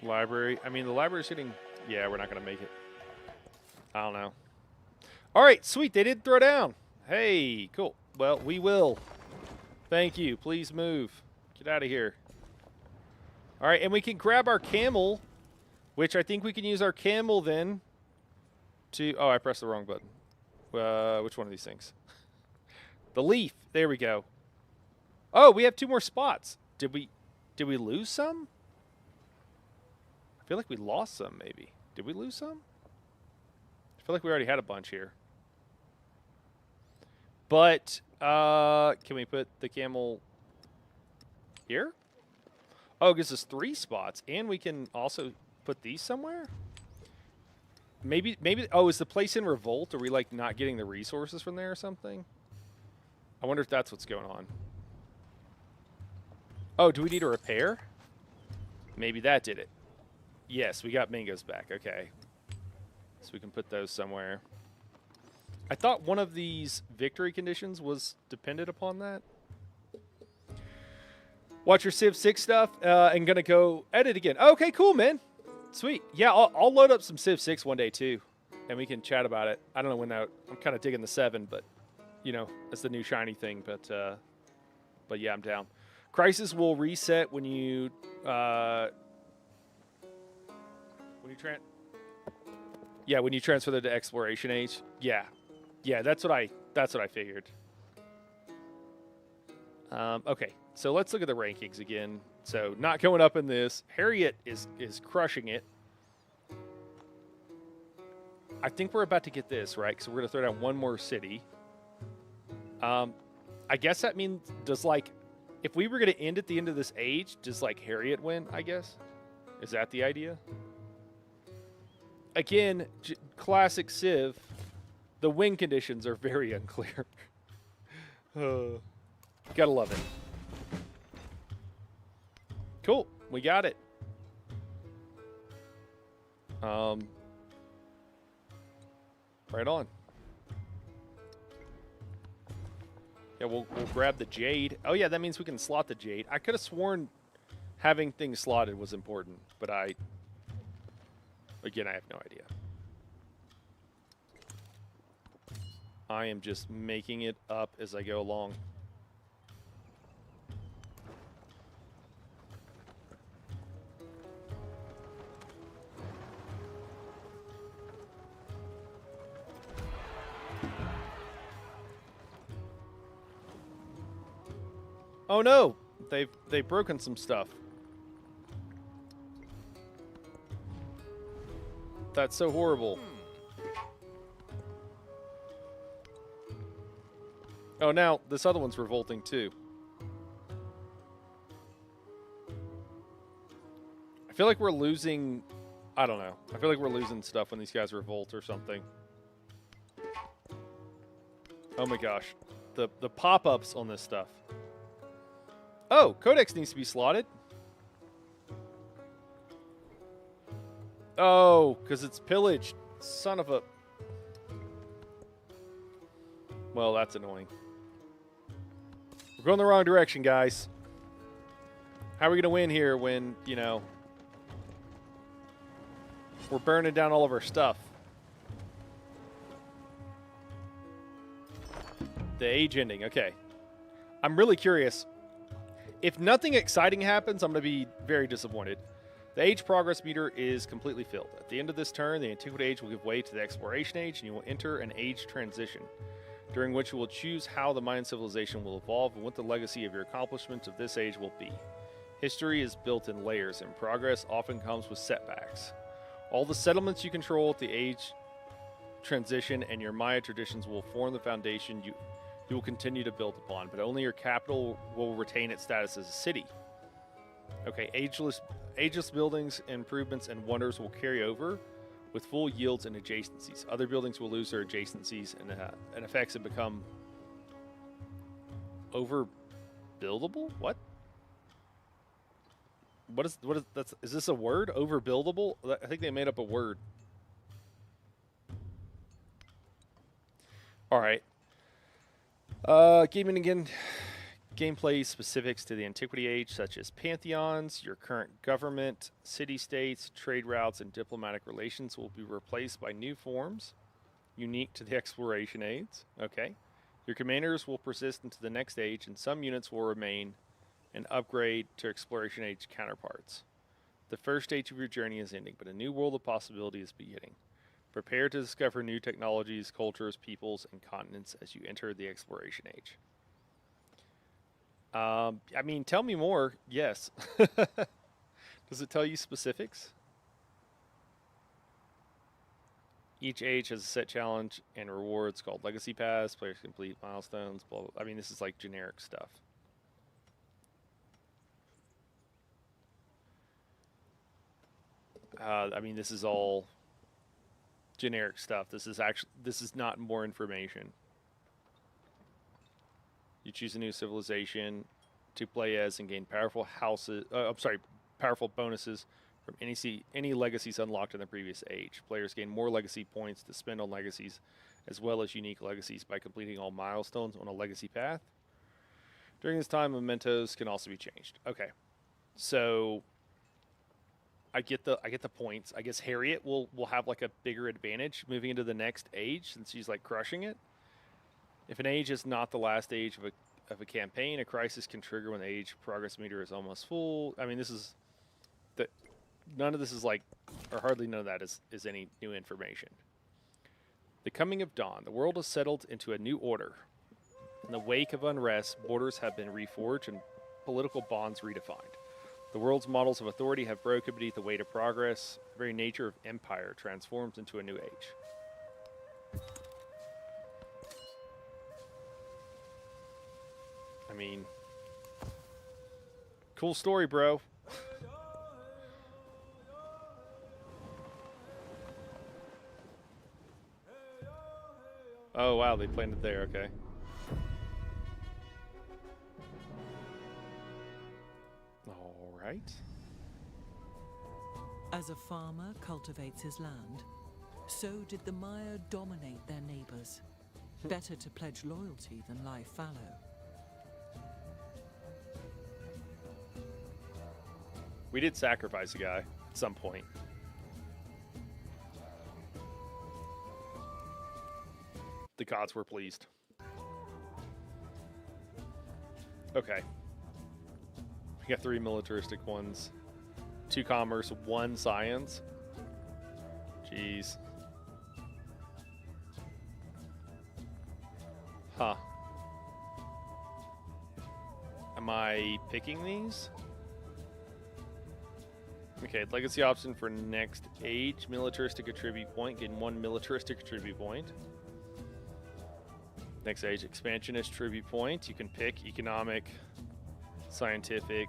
Library. I mean, the library's getting... Yeah, we're not going to make it. I don't know. All right, sweet. They did throw down. Hey, cool. Well, we will. Thank you. Please move. Get out of here. All right, and we can grab our camel, which I think we can use our camel then to... Oh, I pressed the wrong button. Which one of these things? The leaf. There we go. Oh, we have 2 more spots. Did we lose some? I feel like we lost some, maybe. Did we lose some? I feel like we already had a bunch here. But, can we put the camel here? Oh, it gives us 3 spots. And we can also put these somewhere? Maybe, oh, is the place in revolt? Are we, like, not getting the resources from there or something? I wonder if that's what's going on. Oh, do we need a repair? Maybe that did it. Yes, we got mangoes back. Okay. So we can put those somewhere. I thought one of these victory conditions was dependent upon that. Watch your Civ 6 stuff and going to go edit again. Okay, cool, man. Sweet. Yeah, I'll load up some Civ 6 one day, too. And we can chat about it. I don't know when that... I'm kind of digging the 7, but, you know, that's the new shiny thing. But yeah, I'm down. Crisis will reset when you... when you transfer to exploration age. Yeah. Yeah, that's what I figured. Okay, so let's look at the rankings again. So not going up in this. Harriet is crushing it. I think we're about to get this, right? So we're going to throw down one more city. I guess that means, does, like, if we were going to end at the end of this age, does, like, Harriet win, I guess? Is that the idea? Again, classic Civ, the win conditions are very unclear. Gotta love it. Cool, we got it. Right on. Yeah, we'll grab the jade. Oh yeah, that means we can slot the jade. I could have sworn having things slotted was important, but again, I have no idea. I am just making it up as I go along. Oh no, they've broken some stuff. That's so horrible. Oh, now this other one's revolting too. I feel like we're losing... I don't know. I feel like we're losing stuff when these guys revolt or something. Oh my gosh. The pop-ups on this stuff. Oh, Codex needs to be slotted. Oh, because it's pillaged. Son of a... Well, that's annoying. We're going the wrong direction, guys. How are we going to win here when, you know, we're burning down all of our stuff? The age ending, okay. I'm really curious. If nothing exciting happens, I'm going to be very disappointed. The age progress meter is completely filled. At the end of this turn, the Antiquity Age will give way to the Exploration Age, and you will enter an age transition, during which you will choose how the Mayan civilization will evolve and what the legacy of your accomplishments of this age will be. History is built in layers, and progress often comes with setbacks. All the settlements you control at the age transition and your Maya traditions will form the foundation you will continue to build upon, but only your capital will retain its status as a city. Okay, ageless buildings, improvements, and wonders will carry over with full yields and adjacencies. Other buildings will lose their adjacencies and effects and become overbuildable? What? What is that's? Is this a word? Overbuildable? I think they made up a word. All right. Gaming again. Gameplay specifics to the Antiquity Age, such as pantheons, your current government, city-states, trade routes, and diplomatic relations will be replaced by new forms unique to the Exploration Age. Okay. Your commanders will persist into the next age, and some units will remain and upgrade to Exploration Age counterparts. The first stage of your journey is ending, but a new world of possibility is beginning. Prepare to discover new technologies, cultures, peoples, and continents as you enter the Exploration Age. I mean, tell me more. Yes. Does it tell you specifics? Each age has a set challenge and rewards called Legacy Pass. Players complete milestones. Blah, blah. I mean, this is like generic stuff. I mean, this is all generic stuff. This is not more information. You choose a new civilization to play as and gain powerful houses. Powerful bonuses from any legacies unlocked in the previous age. Players gain more legacy points to spend on legacies, as well as unique legacies by completing all milestones on a legacy path. During this time, mementos can also be changed. Okay, so I get the points. I guess Harriet will have like a bigger advantage moving into the next age since she's like crushing it. If an age is not the last age of a campaign, a crisis can trigger when the age progress meter is almost full. I mean, this is none of this is like, or hardly none of that is any new information. The coming of dawn. The world has settled into a new order. In the wake of unrest, borders have been reforged and political bonds redefined. The world's models of authority have broken beneath the weight of progress. The very nature of empire transforms into a new age. I mean, cool story, bro. Oh, wow, they planted there, okay. All right. As a farmer cultivates his land, so did the Maya dominate their neighbors. Better to pledge loyalty than lie fallow. We did sacrifice a guy at some point. The gods were pleased. Okay. We got 3 militaristic ones. 2 commerce, 1 science. Jeez. Huh. Am I picking these? Okay, legacy option for next age. Militaristic attribute point. Getting 1 militaristic attribute point. Next age, expansionist tribute point. You can pick economic, scientific,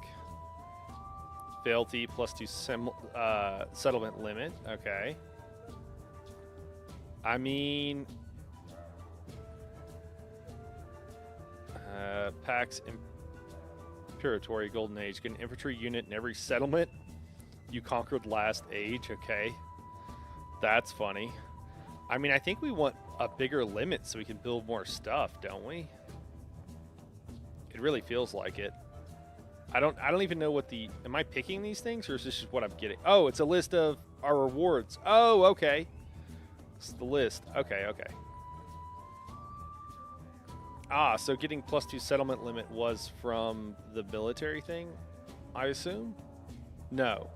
fealty plus 2 settlement limit. Okay. I mean, Pax Imperatori Golden Age. Get an infantry unit in every settlement you conquered last age. Okay. That's funny. I mean, I think we want a bigger limit so we can build more stuff, don't we? It really feels like it. I don't even know what the... Am I picking these things, or is this just what I'm getting? Oh, it's a list of our rewards. Oh, okay. It's the list. Okay, okay. Ah, so getting plus 2 settlement limit was from the military thing, I assume? No.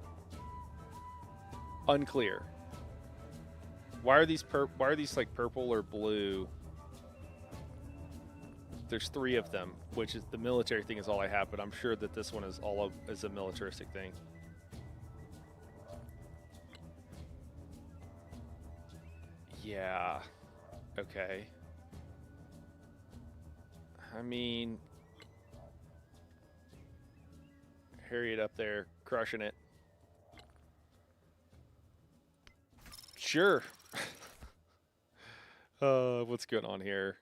Unclear. Why are these like purple or blue? There's 3 of them, which is the military thing is all I have, but I'm sure that this one is is a militaristic thing. Yeah. Okay. I mean, Harriet up there crushing it. Sure. What's going on here?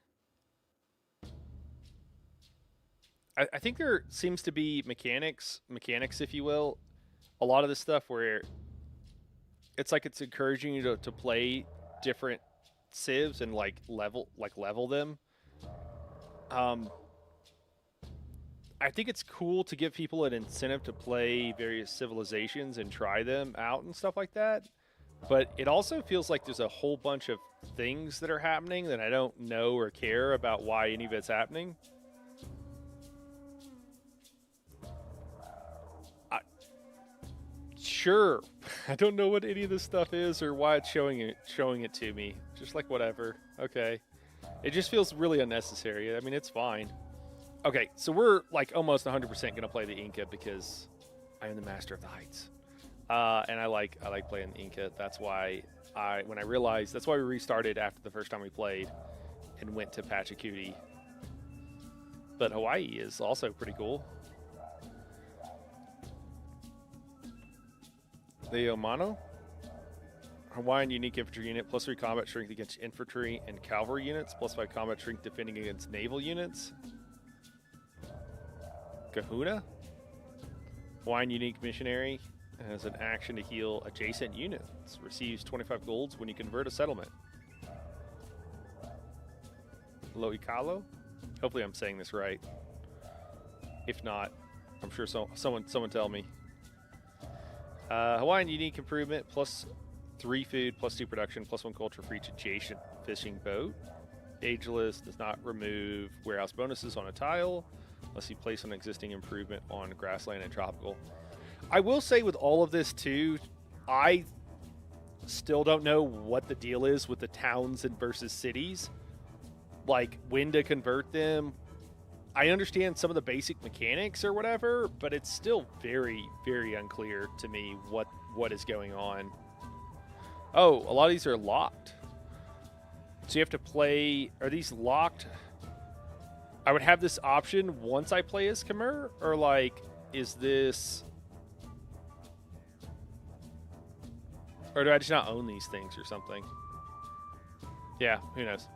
I think there seems to be mechanics, if you will. A lot of this stuff where it's like it's encouraging you to play different civs and like level them. I think it's cool to give people an incentive to play various civilizations and try them out and stuff like that. But it also feels like there's a whole bunch of things that are happening that I don't know or care about why any of it's happening. Sure. I don't know what any of this stuff is or why it's showing it to me. Just like whatever. Okay. It just feels really unnecessary. I mean, it's fine. Okay, so we're like almost 100% going to play the Inca because I am the master of the heights, and I like playing the Inca. That's why when I realized that's why we restarted after the first time we played and went to Pachacuti. But Hawaii is also pretty cool. The Omano Hawaiian unique infantry unit, +3 combat strength against infantry and cavalry units, +5 combat strength defending against naval units. Kahuna Hawaiian unique missionary has an action to heal adjacent units. Receives 25 golds when you convert a settlement. Loikalo? Hopefully I'm saying this right. If not, I'm sure someone tell me. Hawaiian unique improvement, +3 food, +2 production, +1 culture for each adjacent fishing boat. Ageless does not remove warehouse bonuses on a tile unless you place an existing improvement on grassland and tropical. I will say with all of this too, I still don't know what the deal is with the towns and versus cities. Like when to convert them. I understand some of the basic mechanics or whatever, but it's still very, very unclear to me what is going on. Oh, a lot of these are locked. So you have to play. Are these locked? I would have this option once I play as Khmer, or like, is this, or do I just not own these things or something? Yeah, who knows?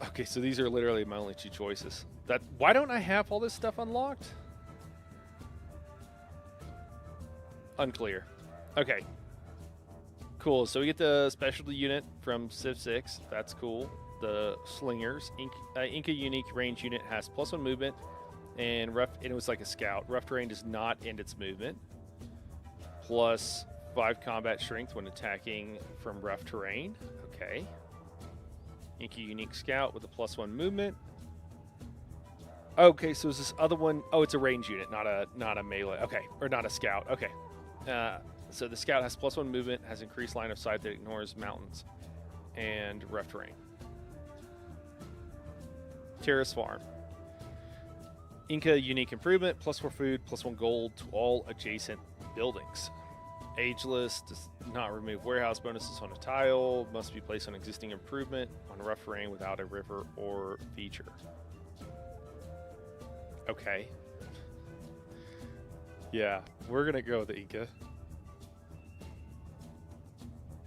Okay, so these are literally my only two choices. Why don't I have all this stuff unlocked? Unclear. Okay. Cool, so we get the specialty unit from Civ 6. That's cool. The Slingers. Inca unique range unit has +1 movement, and it was like a scout. Rough terrain does not end its movement. +5 combat strength when attacking from rough terrain. Okay. Inca unique scout with a +1 movement. Okay, so is this other one? Oh, it's a range unit, not a melee. Okay, or not a scout. Okay. So the scout has +1 movement, has increased line of sight that ignores mountains and rough terrain. Terrace Farm. Inca unique improvement, +4 food, +1 gold to all adjacent buildings. Ageless does not remove warehouse bonuses on a tile, must be placed on existing improvement on rough terrain without a river or feature. Okay. Yeah, we're gonna go with the Inca.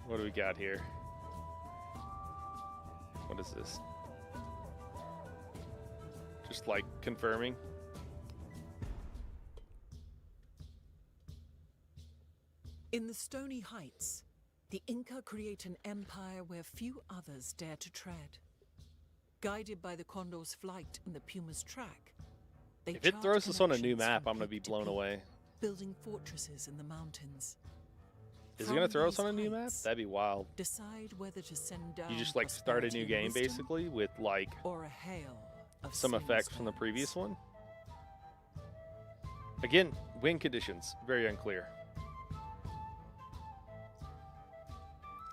What do we got here? What is this? Just like confirming. In the Stony Heights, the Inca create an empire where few others dare to tread. Guided by the Condor's flight and the Puma's track, they if it chart throws us on a new connections map, from I'm going to be peak blown peak, away. building fortresses in the mountains. Is it going to throw us From on a these new map? heights, That'd be wild. decide whether to send down You just like start a new prosperity game and wisdom, basically with like or a hail of some sin effects from the spells. previous one. Again, win conditions, very unclear.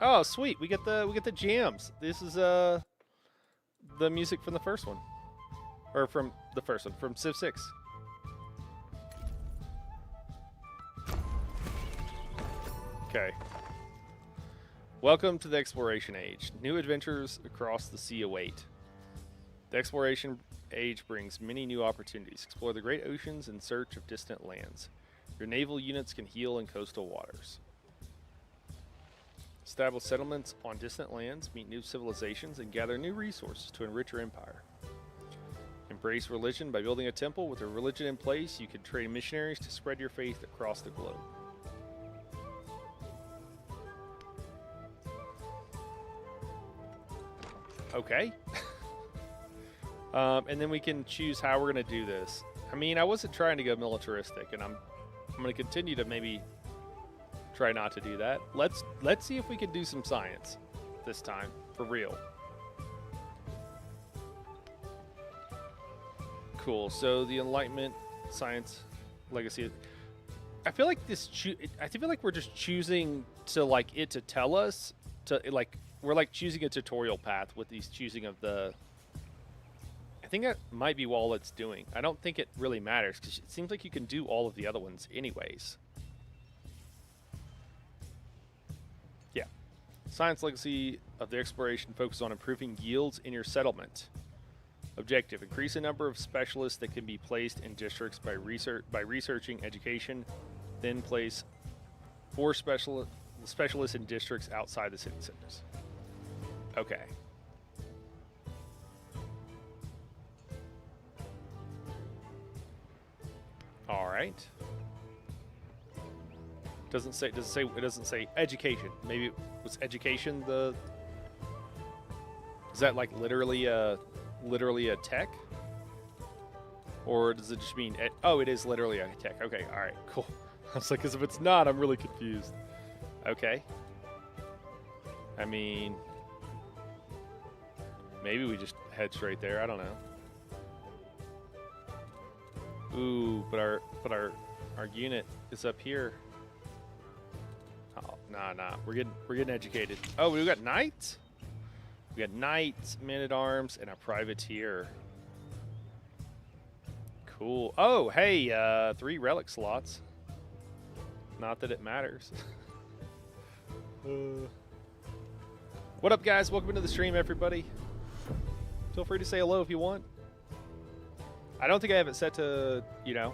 Oh, sweet. We get the jams. This is the music from the first one. Or from the first one, from Civ 6. Okay. Welcome to the Exploration Age. New adventures across the sea await. The Exploration Age brings many new opportunities. Explore the great oceans in search of distant lands. Your naval units can heal in coastal waters. Establish settlements on distant lands, meet new civilizations, and gather new resources to enrich your empire. Embrace religion by building a temple. With a religion in place, you can train missionaries to spread your faith across the globe. Okay. And then we can choose how we're going to do this. I mean, I wasn't trying to go militaristic, and I'm going to continue to maybe try not to do that. Let's see if we can do some science this time, for real. Cool. So the Enlightenment, Science, Legacy. I feel like I feel like we're just choosing to like it to tell us to like we're like choosing a tutorial path with these choosing of the. think that might be all it's doing. I don't think it really matters because it seems like you can do all of the other ones anyways. Yeah. Science legacy of the exploration focuses on improving yields in your settlement. Objective: increase the number of specialists that can be placed in districts by researching education. Then place 4 specialists in districts outside the city centers. Okay. All right. It doesn't say education. Maybe it was education the. Is that like literally a tech? Or does it just mean oh, it is literally a tech. Okay, all right, cool. I was like, because if it's not, I'm really confused. Okay. I mean, maybe we just head straight there. I don't know. Ooh, but our unit is up here. Oh, nah. We're getting educated. Oh, we got knights? We got knights, men-at-arms, and a privateer. Cool. Oh, hey, 3 relic slots. Not that it matters. What up, guys? Welcome into the stream, everybody. Feel free to say hello if you want. I don't think I have it set to, you know,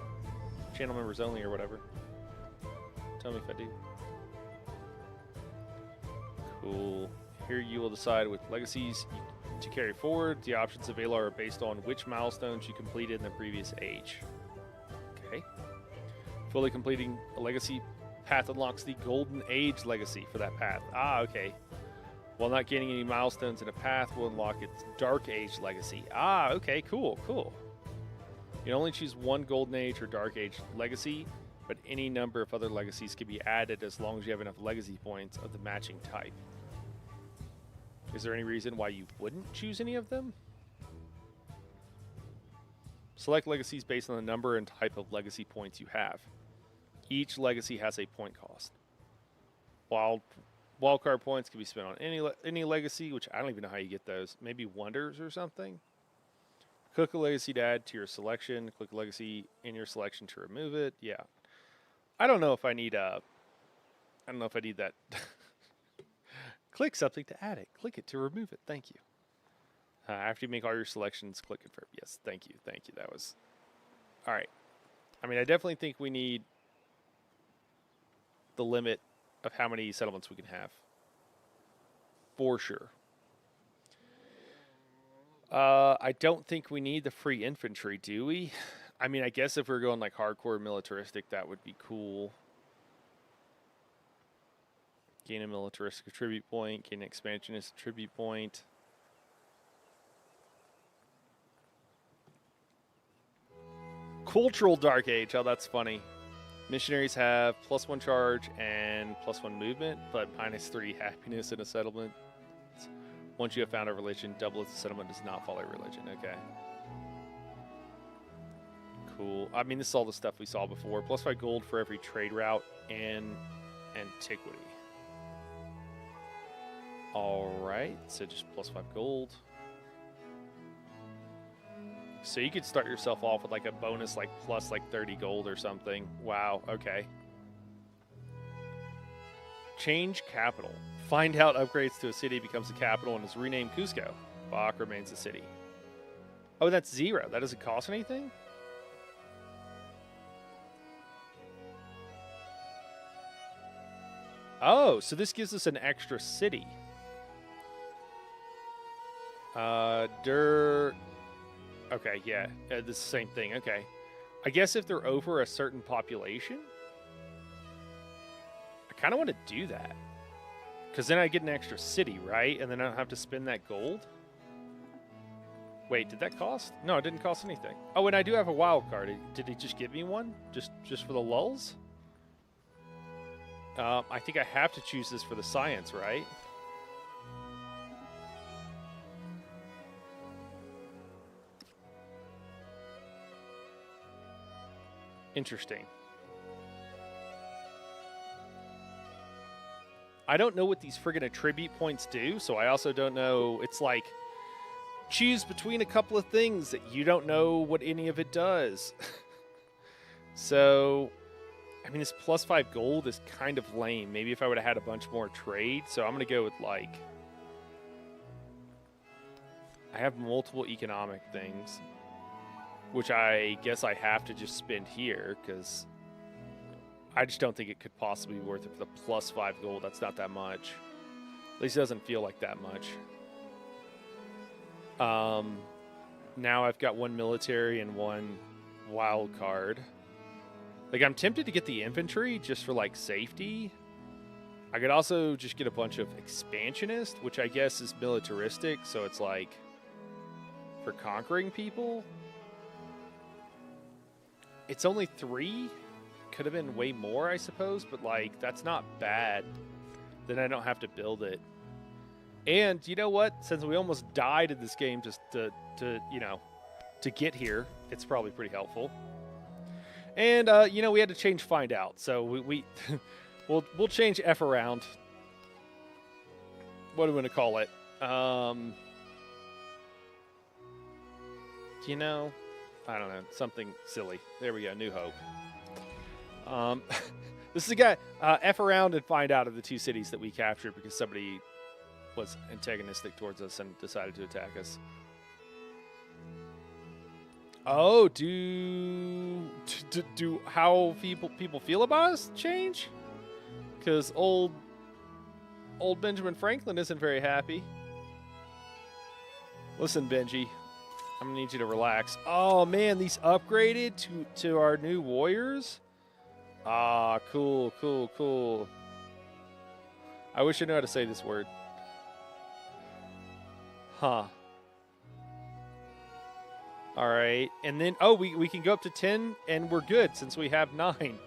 channel members only or whatever. Tell me if I do. Cool. Here you will decide which legacies to carry forward. The options available are based on which milestones you completed in the previous age. Okay. Fully completing a legacy path unlocks the Golden Age legacy for that path. Ah, okay. While not gaining any milestones in a path will unlock its Dark Age legacy. Ah, okay, cool. You can only choose one Golden Age or Dark Age legacy, but any number of other legacies can be added as long as you have enough legacy points of the matching type. Is there any reason why you wouldn't choose any of them? Select legacies based on the number and type of legacy points you have. Each legacy has a point cost. Wildcard points can be spent on any legacy, which I don't even know how you get those. Maybe wonders or something? Click a legacy to add to your selection. Click a legacy in your selection to remove it. Yeah. I don't know if I need that. Click something to add it. Click it to remove it. Thank you. After you make all your selections, click confirm. Yes, thank you. That was... All right. I mean, I definitely think we need the limit of how many settlements we can have. For sure. I don't think we need the free infantry, do we? I mean, I guess if we're going like hardcore militaristic, that would be cool. Gain a militaristic tribute point, gain an expansionist tribute point. Cultural Dark Age, oh, that's funny. Missionaries have +1 charge and +1 movement, but -3 happiness in a settlement. Once you have found a religion, double its settlement does not follow religion. Okay. Cool. I mean, this is all the stuff we saw before. +5 gold for every trade route in antiquity. All right. So just +5 gold. So you could start yourself off with like a bonus, like plus like 30 gold or something. Wow. Okay. Change capital. Find out upgrades to a city becomes the capital and is renamed Cusco. Bach remains the city. Oh, that's 0. That doesn't cost anything? Oh, so this gives us an extra city. Okay, yeah. This is the same thing. Okay. I guess if they're over a certain population, I kind of want to do that. Because then I get an extra city, right? And then I don't have to spend that gold? Wait, did that cost? No, it didn't cost anything. Oh, and I do have a wild card. Did he just give me one? Just for the lulz? I think I have to choose this for the science, right? Interesting. I don't know what these friggin' attribute points do, so I also don't know. It's like choose between a couple of things that you don't know what any of it does. So, I mean, this +5 gold is kind of lame. Maybe if I would have had a bunch more trade. So I'm going to go with, like, I have multiple economic things, which I guess I have to just spend here because I just don't think it could possibly be worth it for the +5 gold. That's not that much. At least it doesn't feel like that much. Now I've got 1 military and 1 wild card. Like, I'm tempted to get the infantry just for, like, safety. I could also just get a bunch of expansionist, which I guess is militaristic, so it's, like, for conquering people. It's only 3. Could have been way more, I suppose, but, like, that's not bad. Then I don't have to build it. And you know what? Since we almost died in this game just to get here, it's probably pretty helpful. And we had to change find out, so we'll change F around. What are we gonna call it? I don't know, something silly. There we go, New Hope. This is a guy. F around and find out of the 2 cities that we captured because somebody was antagonistic towards us and decided to attack us. Oh, do how people feel about us change? Because old Benjamin Franklin isn't very happy. Listen, Benji, I'm gonna need you to relax. Oh man, these upgraded to our new warriors. Ah, cool. I wish I knew how to say this word. Huh. All right, and then, we can go up to 10, and we're good since we have 9.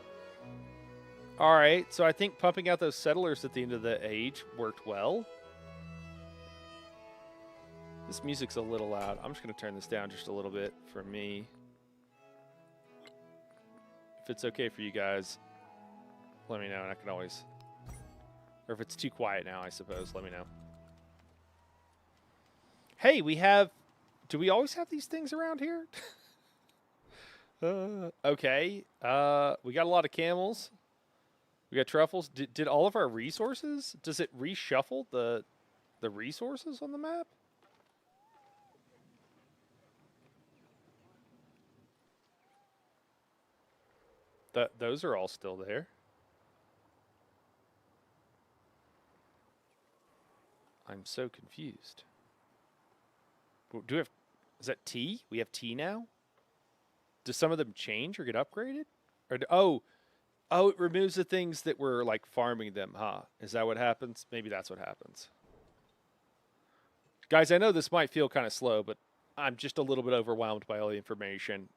All right, so I think pumping out those settlers at the end of the age worked well. This music's a little loud. I'm just going to turn this down just a little bit for me. If it's okay for you guys, let me know, and I can always... Or if it's too quiet now, I suppose, let me know. Hey, we have... Do we always have these things around here? Okay. We got a lot of camels. We got truffles. Did all of our resources... Does it reshuffle the resources on the map? Those are all still there. I'm so confused. Do we have... Is that tea? We have tea now? Do some of them change or get upgraded? Or it removes the things that were like farming them, huh? Is that what happens? Maybe that's what happens. Guys, I know this might feel kind of slow, but I'm just a little bit overwhelmed by all the information.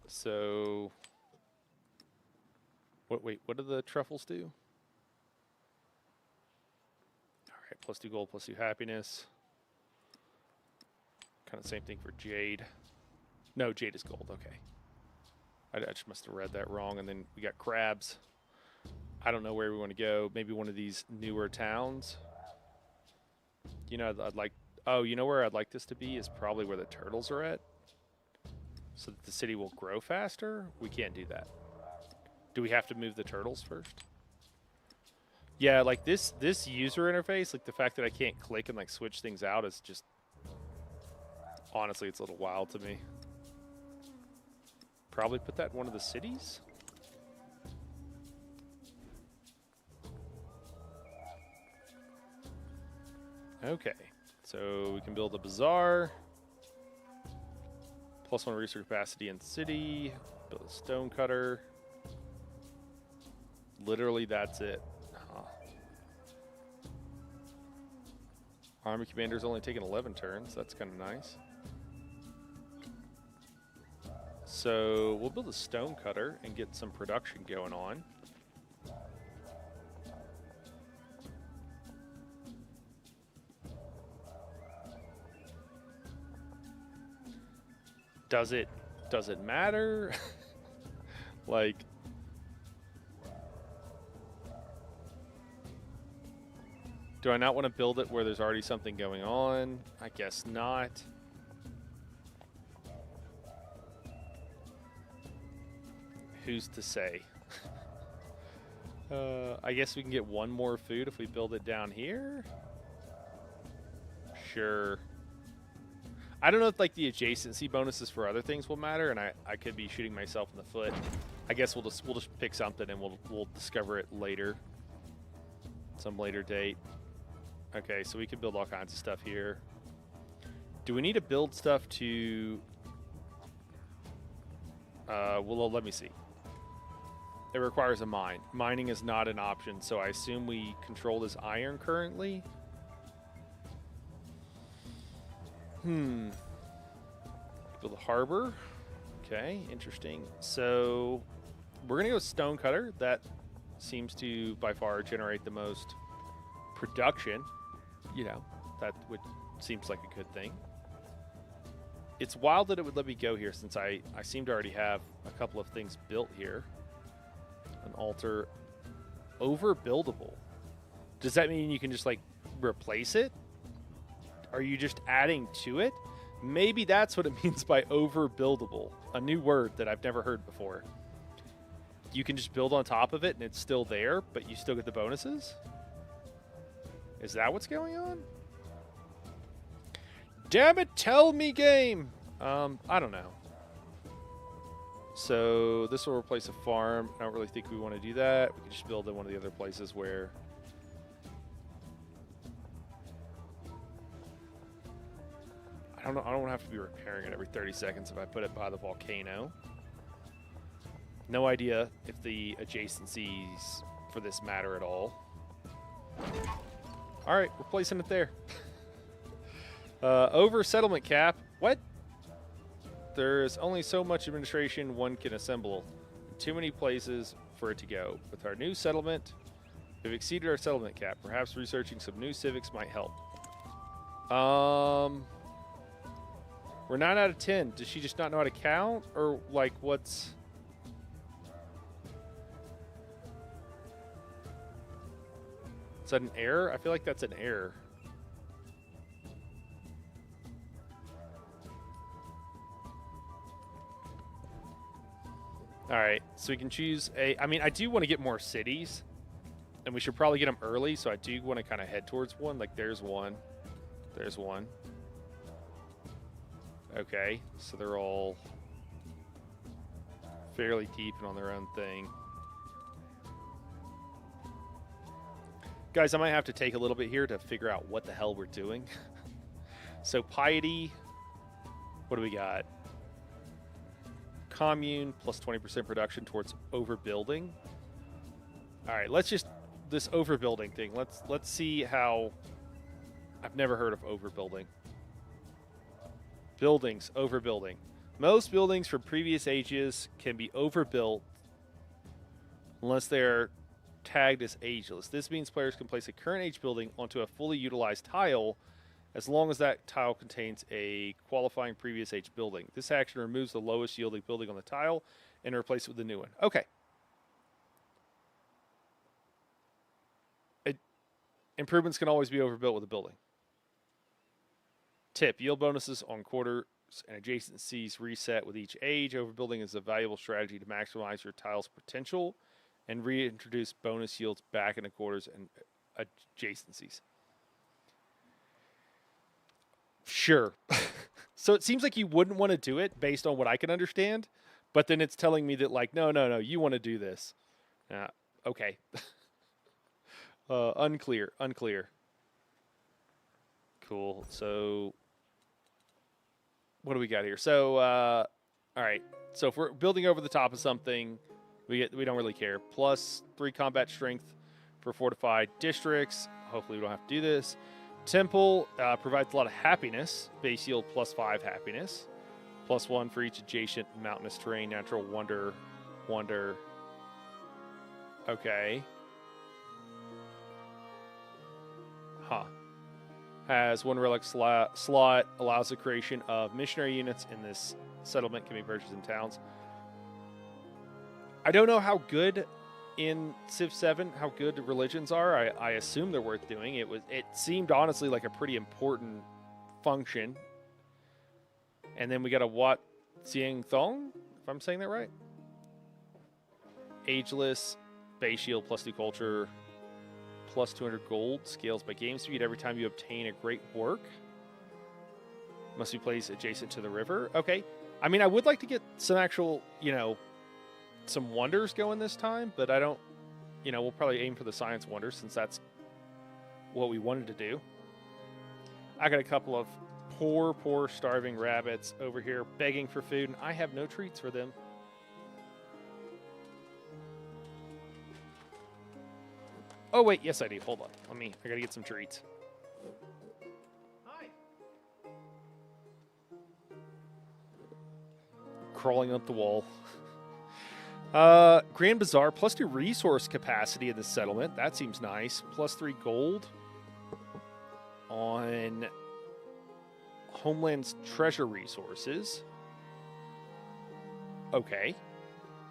So, what do the truffles do? All right, +2 gold, +2 happiness. Kind of same thing for jade. No, jade is gold, okay. I just must have read that wrong, and then we got crabs. I don't know where we want to go. Maybe one of these newer towns. You know, you know where I'd like this to be is probably where the turtles are at. So that the city will grow faster? We can't do that. Do we have to move the turtles first? Yeah, like this user interface, like the fact that I can't click and like switch things out is just... Honestly, it's a little wild to me. Probably put that in one of the cities? Okay, so we can build a bazaar. +1 resource capacity in city. Build a stone cutter. Literally, that's it. Huh. Army commander's only taking 11 turns. That's kind of nice. So we'll build a stone cutter and get some production going on. Does it matter? Like, do I not want to build it where there's already something going on? I guess not. Who's to say? I guess we can get one more food if we build it down here. Sure. I don't know if like the adjacency bonuses for other things will matter, and I could be shooting myself in the foot. I guess we'll just pick something and we'll discover it later, some later date. Okay, so we can build all kinds of stuff here. Do we need to build stuff to? Well, let me see. It requires a mine. Mining is not an option, so I assume we control this iron currently. Build a harbor. Okay, interesting. So we're gonna go stonecutter. That seems to by far generate the most production. You know, that would seems like a good thing. It's wild that it would let me go here since I seem to already have a couple of things built here. An altar overbuildable. Does that mean you can just like replace it? Are you just adding to it? Maybe that's what it means by overbuildable. A new word that I've never heard before. You can just build on top of it and it's still there, but you still get the bonuses? Is that what's going on? Damn it, tell me, game! I don't know. So this will replace a farm. I don't really think we want to do that. We can just build in one of the other places where... I don't have to be repairing it every 30 seconds if I put it by the volcano. No idea if the adjacencies for this matter at all. All right, we're placing it there. Over settlement cap. What? There's only so much administration one can assemble. Too many places for it to go. With our new settlement, we've exceeded our settlement cap. Perhaps researching some new civics might help. We're 9 out of 10. Does she just not know how to count? Or, like, what's... Is that an error? I feel like that's an error. All right, so we can choose a... I mean, I do want to get more cities. And we should probably get them early, so I do want to kind of head towards one. Like, there's one. There's one. Okay, so they're all fairly deep and on their own thing. Guys, I might have to take a little bit here to figure out what the hell we're doing. So piety, what do we got? Commune plus 20% production towards overbuilding. All right, let's just this overbuilding thing. Let's see how. I've never heard of overbuilding. Buildings, overbuilding. Most buildings from previous ages can be overbuilt unless they're tagged as ageless. This means players can place a current age building onto a fully utilized tile as long as that tile contains a qualifying previous age building. This action removes the lowest yielding building on the tile and replaces it with a new one. Okay. Improvements can always be overbuilt with a building. Tip, yield bonuses on quarters and adjacencies reset with each age. Overbuilding is a valuable strategy to maximize your tile's potential and reintroduce bonus yields back into quarters and adjacencies. Sure. So it seems like you wouldn't want to do it based on what I can understand, but then it's telling me that, like, no, you want to do this. Okay. Unclear. Cool. So what do we got here? So, all right. So if we're building over the top of something, we don't really care. Plus 3 combat strength for fortified districts. Hopefully we don't have to do this. Temple provides a lot of happiness. Base yield plus 5 happiness. Plus 1 for each adjacent mountainous terrain. Natural wonder. Okay. Huh. Has 1 relic slot. Allows the creation of missionary units in this settlement. Can be purchased in towns. I don't know how good in Civ 7, how good the religions are. I assume they're worth doing. It seemed honestly like a pretty important function. And then we got a Wat Xiang Thong, if I'm saying that right. Ageless, base shield, +2 culture, +200 gold, scales by game speed every time you obtain a great work. Must be placed adjacent to the river. Okay. I mean, I would like to get some actual, some wonders going this time, but I don't, we'll probably aim for the science wonders since that's what we wanted to do. I got a couple of poor, starving rabbits over here begging for food, and I have no treats for them. Oh, wait, yes, I do. Hold on. I gotta get some treats. Hi. Crawling up the wall. Grand Bazaar, +2 resource capacity in this settlement. That seems nice. +3 gold on Homeland's treasure resources. Okay.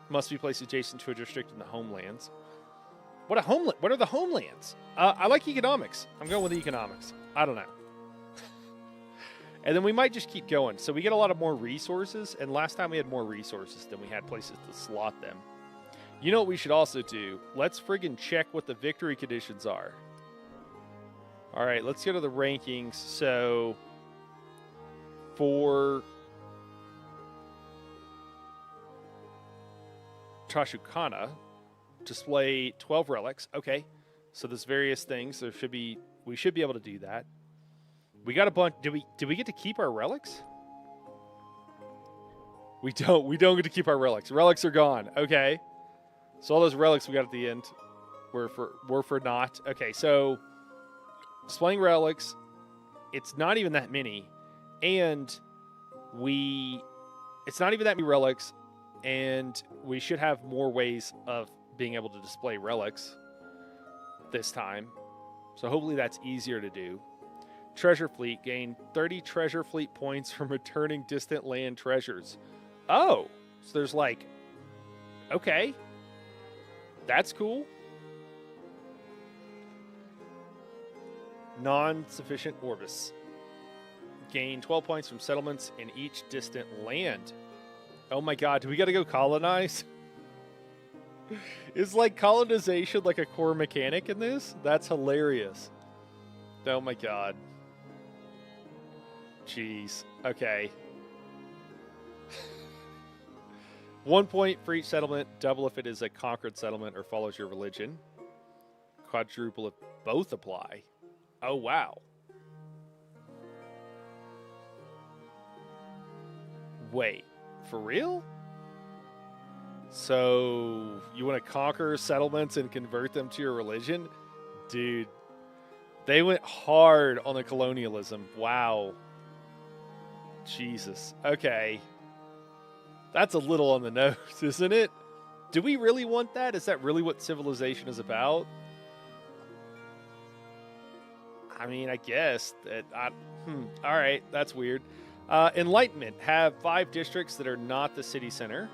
Must be placed adjacent to a district in the Homelands. What are the Homelands? I like economics. I'm going with economics. I don't know. And then we might just keep going. So we get a lot of more resources, and last time we had more resources than we had places to slot them. You know what we should also do? Let's friggin' check what the victory conditions are. All right, let's go to the rankings. So for Tashukana, display 12 relics. Okay, so there's various things. We should be able to do that. We got a bunch. Did we get to keep our relics? We don't get to keep our relics. Relics are gone. Okay, so all those relics we got at the end were for naught. Okay, so displaying relics, it's not even that many, and it's not even that many relics, and we should have more ways of being able to display relics this time. So hopefully that's easier to do. Treasure Fleet, gain 30 Treasure Fleet points from returning distant land treasures. Oh, so there's okay. That's cool. Non-sufficient Orbis. Gain 12 points from settlements in each distant land. Oh my god, do we gotta go colonize? Is colonization like a core mechanic in this? That's hilarious. Oh my god. Jeez. Okay. 1 point for each settlement. Double if it is a conquered settlement or follows your religion. Quadruple if both apply. Oh, wow. Wait. For real? So, you want to conquer settlements and convert them to your religion? Dude. They went hard on the colonialism. Wow. Jesus. Okay. That's a little on the nose, isn't it? Do we really want that? Is that really what civilization is about? I mean, I guess. All right. That's weird. Enlightenment. Have 5 districts that are not the city center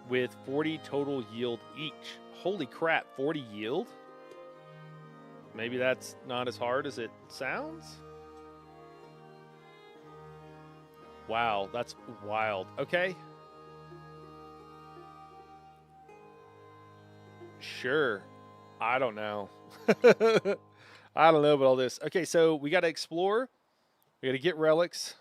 with 40 total yield each. Holy crap. 40 yield? Maybe that's not as hard as it sounds? Wow, that's wild. Okay. Sure. I don't know. I don't know about all this. Okay, so we got to explore. We got to get relics.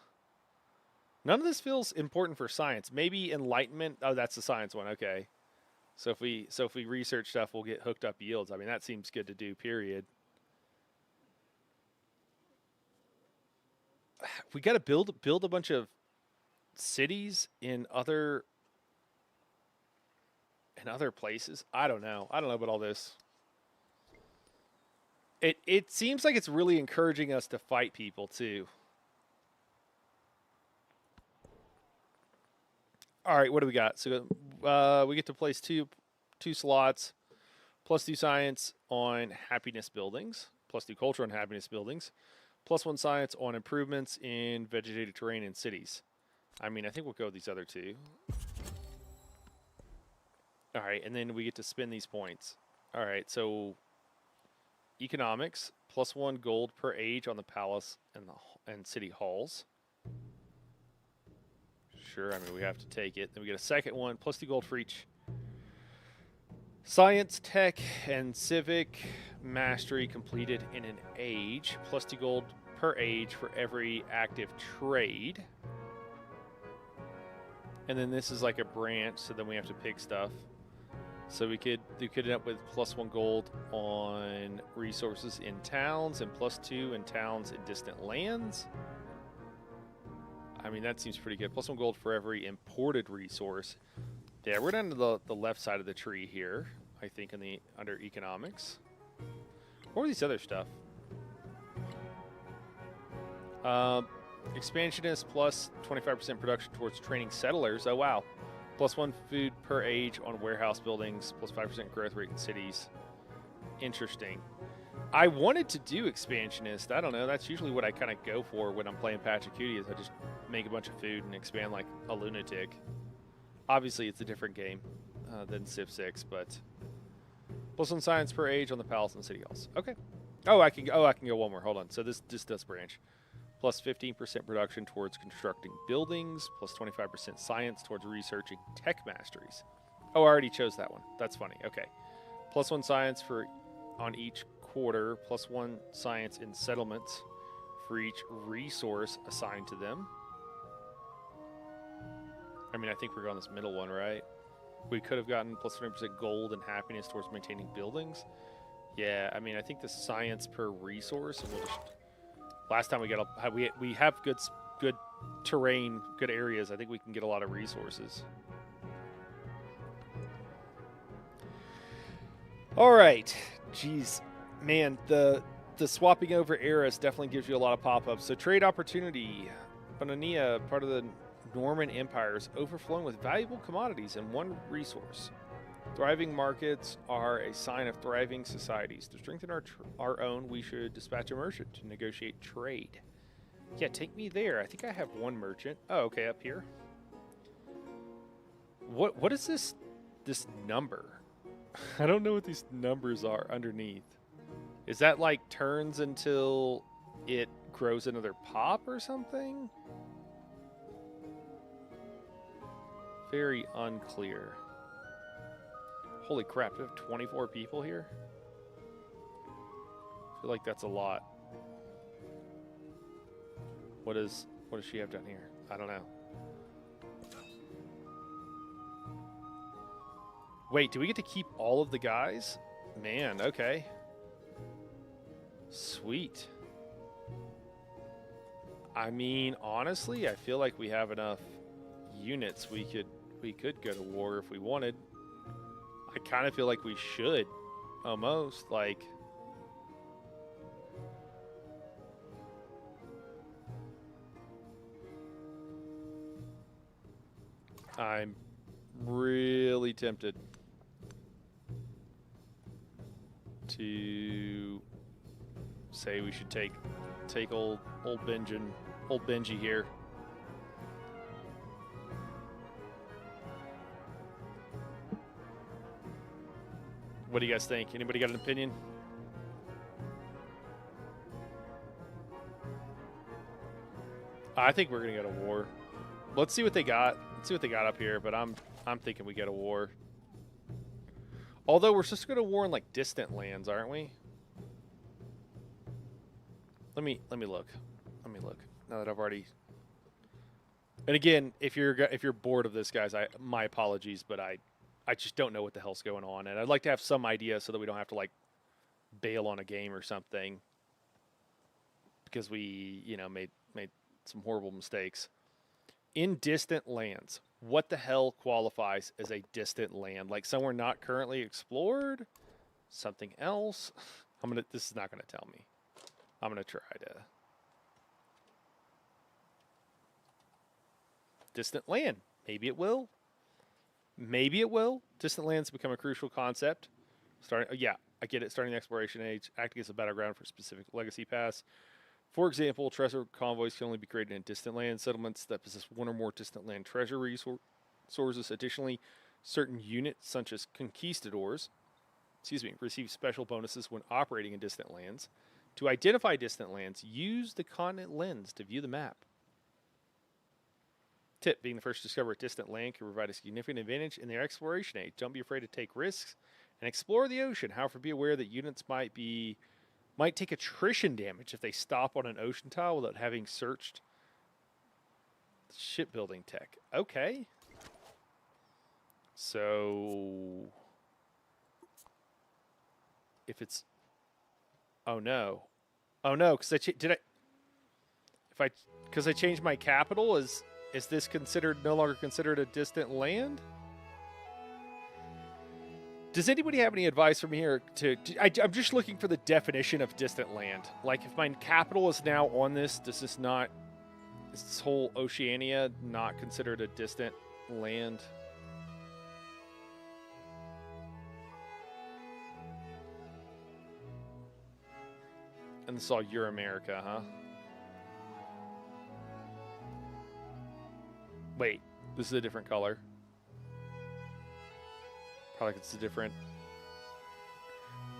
None of this feels important for science. Maybe enlightenment. Oh, that's the science one. Okay. So if we research stuff, we'll get hooked up yields. I mean, that seems good to do, period. We got to build a bunch of cities in other places. I don't know about all this. It seems like it's really encouraging us to fight people too. All right, what do we got? So we get to place two slots, +2 science on happiness buildings, +2 culture on happiness buildings, +1 science on improvements in vegetated terrain in cities. I mean, I think we'll go with these other two. All right, and then we get to spend these points. All right, so economics, +1 gold per age on the palace and city halls. Sure, I mean, we have to take it. Then we get a second one, +2 gold for each science, tech, and civic mastery completed in an age, +2 gold per age for every active trade. And then this is like a branch, so then we have to pick stuff. So we could end up with +1 gold on resources in towns and +2 in towns in distant lands. I mean, that seems pretty good. +1 gold for every imported resource. Yeah, we're down to the left side of the tree here, I think, under economics. What were these other stuff? Expansionist plus 25% production towards training settlers. Oh, wow. +1 food per age on warehouse buildings, +5% growth rate in cities. Interesting. I wanted to do expansionist. I don't know. That's usually what I kind of go for when I'm playing Pachacuti, is I just make a bunch of food and expand like a lunatic. Obviously, it's a different game than Civ 6, but +1 science per age on the palace and city halls. Okay. I can go one more. Hold on. So this does branch. +15% production towards constructing buildings, +25% science towards researching tech masteries. Oh, I already chose that one. That's funny. Okay. +1 science on each quarter, +1 science in settlements for each resource assigned to them. I mean, I think we're going this middle one, right? We could have gotten +20% gold and happiness towards maintaining buildings. Yeah, I mean, I think the science per resource, and we'll just... Last time we have good terrain, good areas. I think we can get a lot of resources. All right, geez, man, the swapping over eras definitely gives you a lot of pop-ups. So trade opportunity, Pannonia, part of the Norman Empire, is overflowing with valuable commodities and one resource. Thriving markets are a sign of thriving societies. To strengthen our own, we should dispatch a merchant to negotiate trade. Yeah, take me there. I think I have one merchant. Oh, okay, up here. What is this number? I don't know what these numbers are underneath. Is that like turns until it grows another pop or something? Very unclear. Holy crap, we have 24 people here? I feel like that's a lot. What does she have down here? I don't know. Wait, do we get to keep all of the guys? Man, okay. Sweet. I mean, honestly, I feel like we have enough units. We could go to war if we wanted. I kind of feel like we should, almost, like... I'm really tempted to say we should take old Benji here. What do you guys think? Anybody got an opinion? I think we're gonna go to war. Let's see what they got. Let's see what they got up here. But I'm thinking we go to war. Although we're just going to war in like distant lands, aren't we? Let me look. Let me look. Now that I've already. And again, if you're bored of this, guys, my apologies, but I just don't know what the hell's going on, and I'd like to have some idea so that we don't have to like bail on a game or something because we made some horrible mistakes. In distant lands, what the hell qualifies as a distant land? Like somewhere not currently explored? Something else? This is not gonna tell me. I'm gonna try to. Distant land. Maybe it will. Maybe it will. Distant lands become a crucial concept. Yeah, I get it. Starting the exploration age, acting as a battleground for specific legacy paths. For example, treasure convoys can only be created in distant land settlements that possess one or more distant land treasure resources. Additionally, Certain units, such as conquistadors, receive special bonuses when operating in distant lands. To identify distant lands, use the continent lens to view the map. Tip: being the first to discover a distant land can provide a significant advantage in their exploration age. Don't be afraid to take risks and explore the ocean. However, be aware that units might take attrition damage if they stop on an ocean tile without having searched shipbuilding tech. Okay. So if it's oh no, because I changed my capital, is this no longer considered a distant land? Does anybody have any advice from here? I'm just looking for the definition of distant land. Like, if my capital is now on this, is this whole Oceania not considered a distant land? And this is all Euramerica, huh? Wait, this is a different color. Probably it's a different...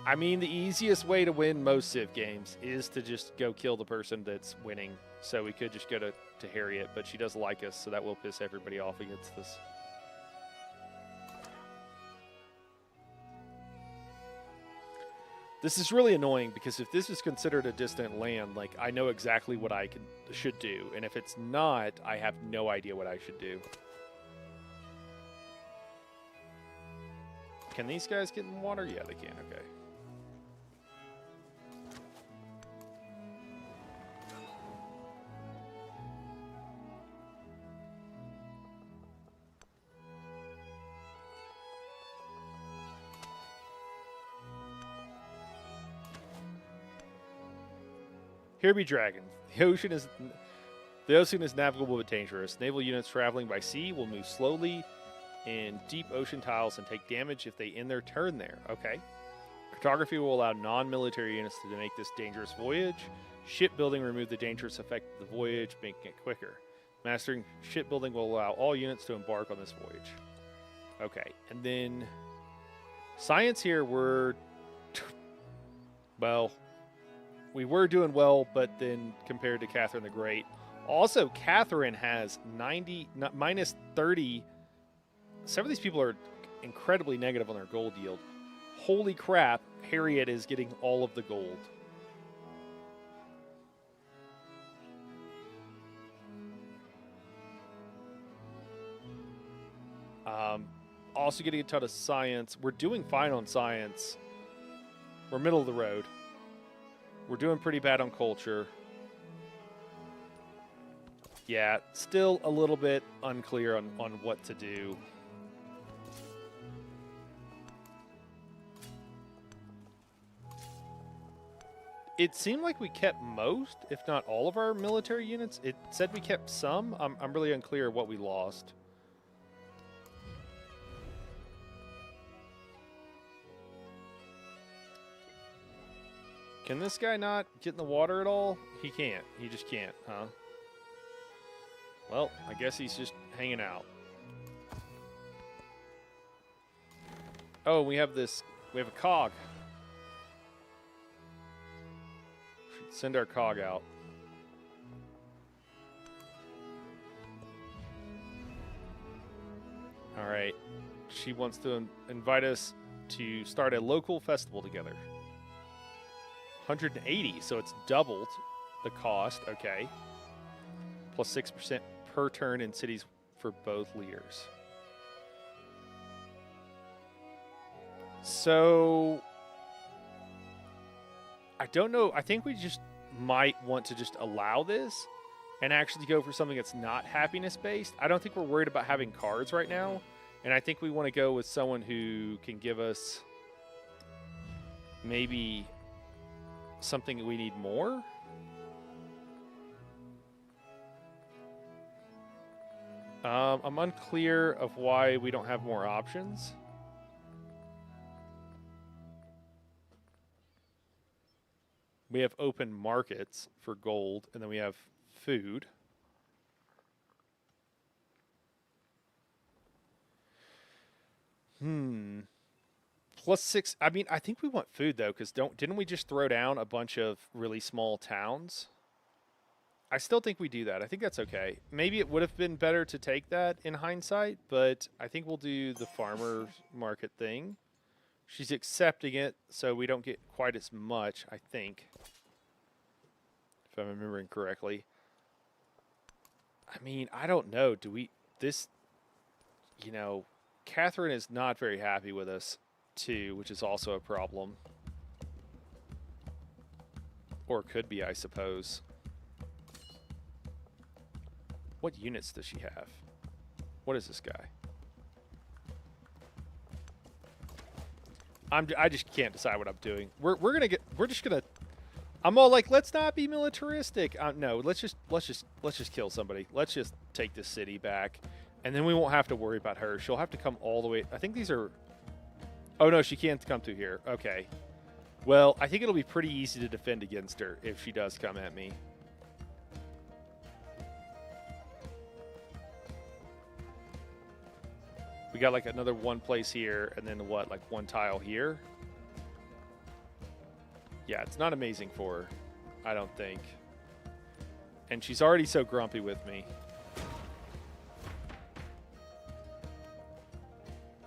I mean, the easiest way to win most Civ games is to just go kill the person that's winning. So we could just go to Harriet, but she does like us, so that will piss everybody off against this. This is really annoying, because if this is considered a distant land, like, I know exactly what I should do. And if it's not, I have no idea what I should do. Can these guys get in water? Yeah, they can. Okay. Here be dragons. The ocean is navigable but dangerous. Naval units traveling by sea will move slowly in deep ocean tiles and take damage if they end their turn there. Okay. Cartography will allow non-military units to make this dangerous voyage. Shipbuilding will remove the dangerous effect of the voyage, making it quicker. Mastering shipbuilding will allow all units to embark on this voyage. Okay. And then science here, we were doing well, but then compared to Catherine the Great. Also, Catherine has minus 30. Some of these people are incredibly negative on their gold yield. Holy crap, Harriet is getting all of the gold. Also getting a ton of science. We're doing fine on science. We're middle of the road. We're doing pretty bad on culture. Yeah, still a little bit unclear on what to do. It seemed like we kept most, if not all of our military units. It said we kept some. I'm really unclear what we lost. Can this guy not get in the water at all? He can't. He just can't, huh? Well, I guess he's just hanging out. Oh, we have a cog. Should send our cog out. All right. She wants to invite us to start a local festival together. 180, so it's doubled the cost. Okay. Plus 6% per turn in cities for both leaders. So I don't know. I think we just might want to just allow this and actually go for something that's not happiness based. I don't think we're worried about having cards right now. And I think we want to go with someone who can give us maybe something we need more. I'm unclear of why we don't have more options. We have open markets for gold, and then we have food. +6. I mean, I think we want food though, because didn't we just throw down a bunch of really small towns? I still think we do that. I think that's okay. Maybe it would have been better to take that in hindsight, but I think we'll do the farmer's market thing. She's accepting it, so we don't get quite as much, I think. If I'm remembering correctly. I mean, I don't know. Do we... This... You know, Catherine is not very happy with us, too, which is also a problem. Or could be, I suppose. What units does she have? What is this guy? I just can't decide what I'm doing. We're just gonna. I'm all like, let's not be militaristic. No, let's just kill somebody. Let's just take this city back, and then we won't have to worry about her. She'll have to come all the way. I think these are. Oh no, she can't come through here. Okay. Well, I think it'll be pretty easy to defend against her if she does come at me. We got like another one place here, and then what, like one tile here? Yeah, it's not amazing for her, I don't think. And she's already so grumpy with me.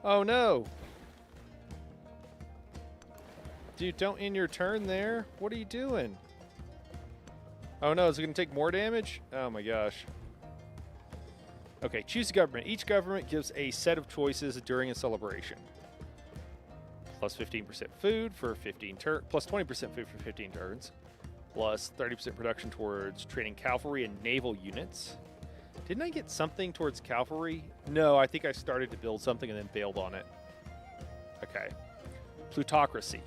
Oh no! Dude, don't end your turn there. What are you doing? Oh no, is it going to take more damage? Oh my gosh. Okay, choose a government. Each government gives a set of choices during a celebration. Plus 15% food for 15 turns. Plus 20% food for 15 turns. Plus 30% production towards training cavalry and naval units. Didn't I get something towards cavalry? No, I think I started to build something and then bailed on it. Okay. Plutocracy.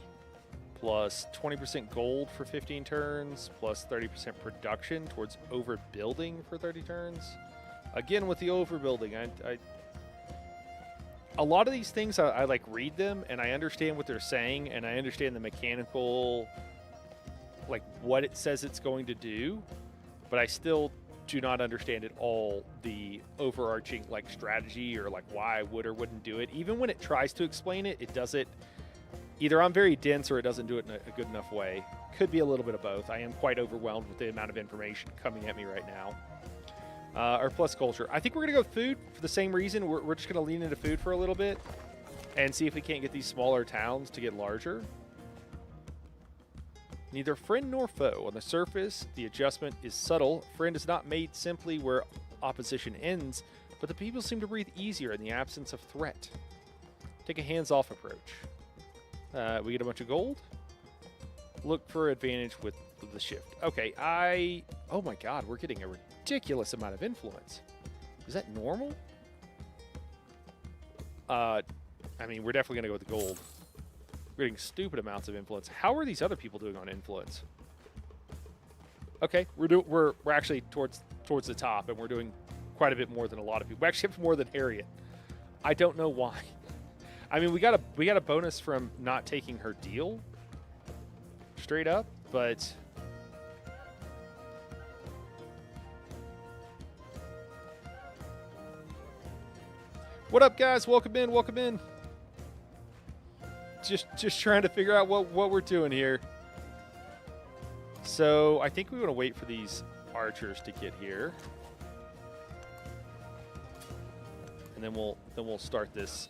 Plus 20% gold for 15 turns. Plus 30% production towards overbuilding for 30 turns. Again, with the overbuilding, a lot of these things, I like read them, and I understand what they're saying, and I understand the mechanical, like, what it says it's going to do, but I still do not understand at all the overarching, like, strategy or, like, why I would or wouldn't do it. Even when it tries to explain it, it does it, either I'm very dense or it doesn't do it in a good enough way. Could be a little bit of both. I am quite overwhelmed with the amount of information coming at me right now. Or plus culture. I think we're going to go food for the same reason. We're just going to lean into food for a little bit and see if we can't get these smaller towns to get larger. Neither friend nor foe. On the surface, the adjustment is subtle. Friend is not made simply where opposition ends, but the people seem to breathe easier in the absence of threat. Take a hands-off approach. We get a bunch of gold. Look for advantage with the shift. Okay, oh my god, we're getting a ridiculous amount of influence. Is that normal? I mean, we're definitely going to go with the gold. We're getting stupid amounts of influence. How are these other people doing on influence? Okay, we're actually towards the top, and we're doing quite a bit more than a lot of people. We actually have more than Harriet. I don't know why. I mean, we got a bonus from not taking her deal straight up, but what up, guys? Welcome in. Welcome in. Just trying to figure out what we're doing here. So I think we want to wait for these archers to get here, and then we'll start this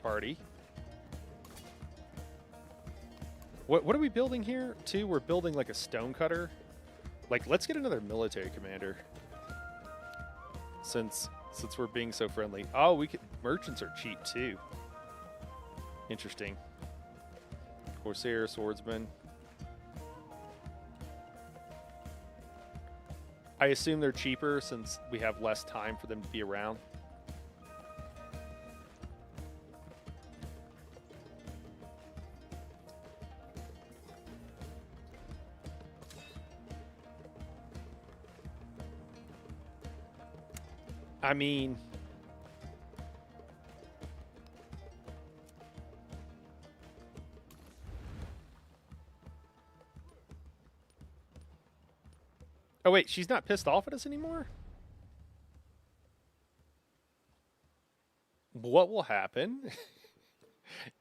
party. What are we building here, too? We're building like a stonecutter. Like, let's get another military commander. Since we're being so friendly. Oh, merchants are cheap, too. Interesting. Corsair, swordsman. I assume they're cheaper since we have less time for them to be around. I mean, oh wait, she's not pissed off at us anymore? what will happen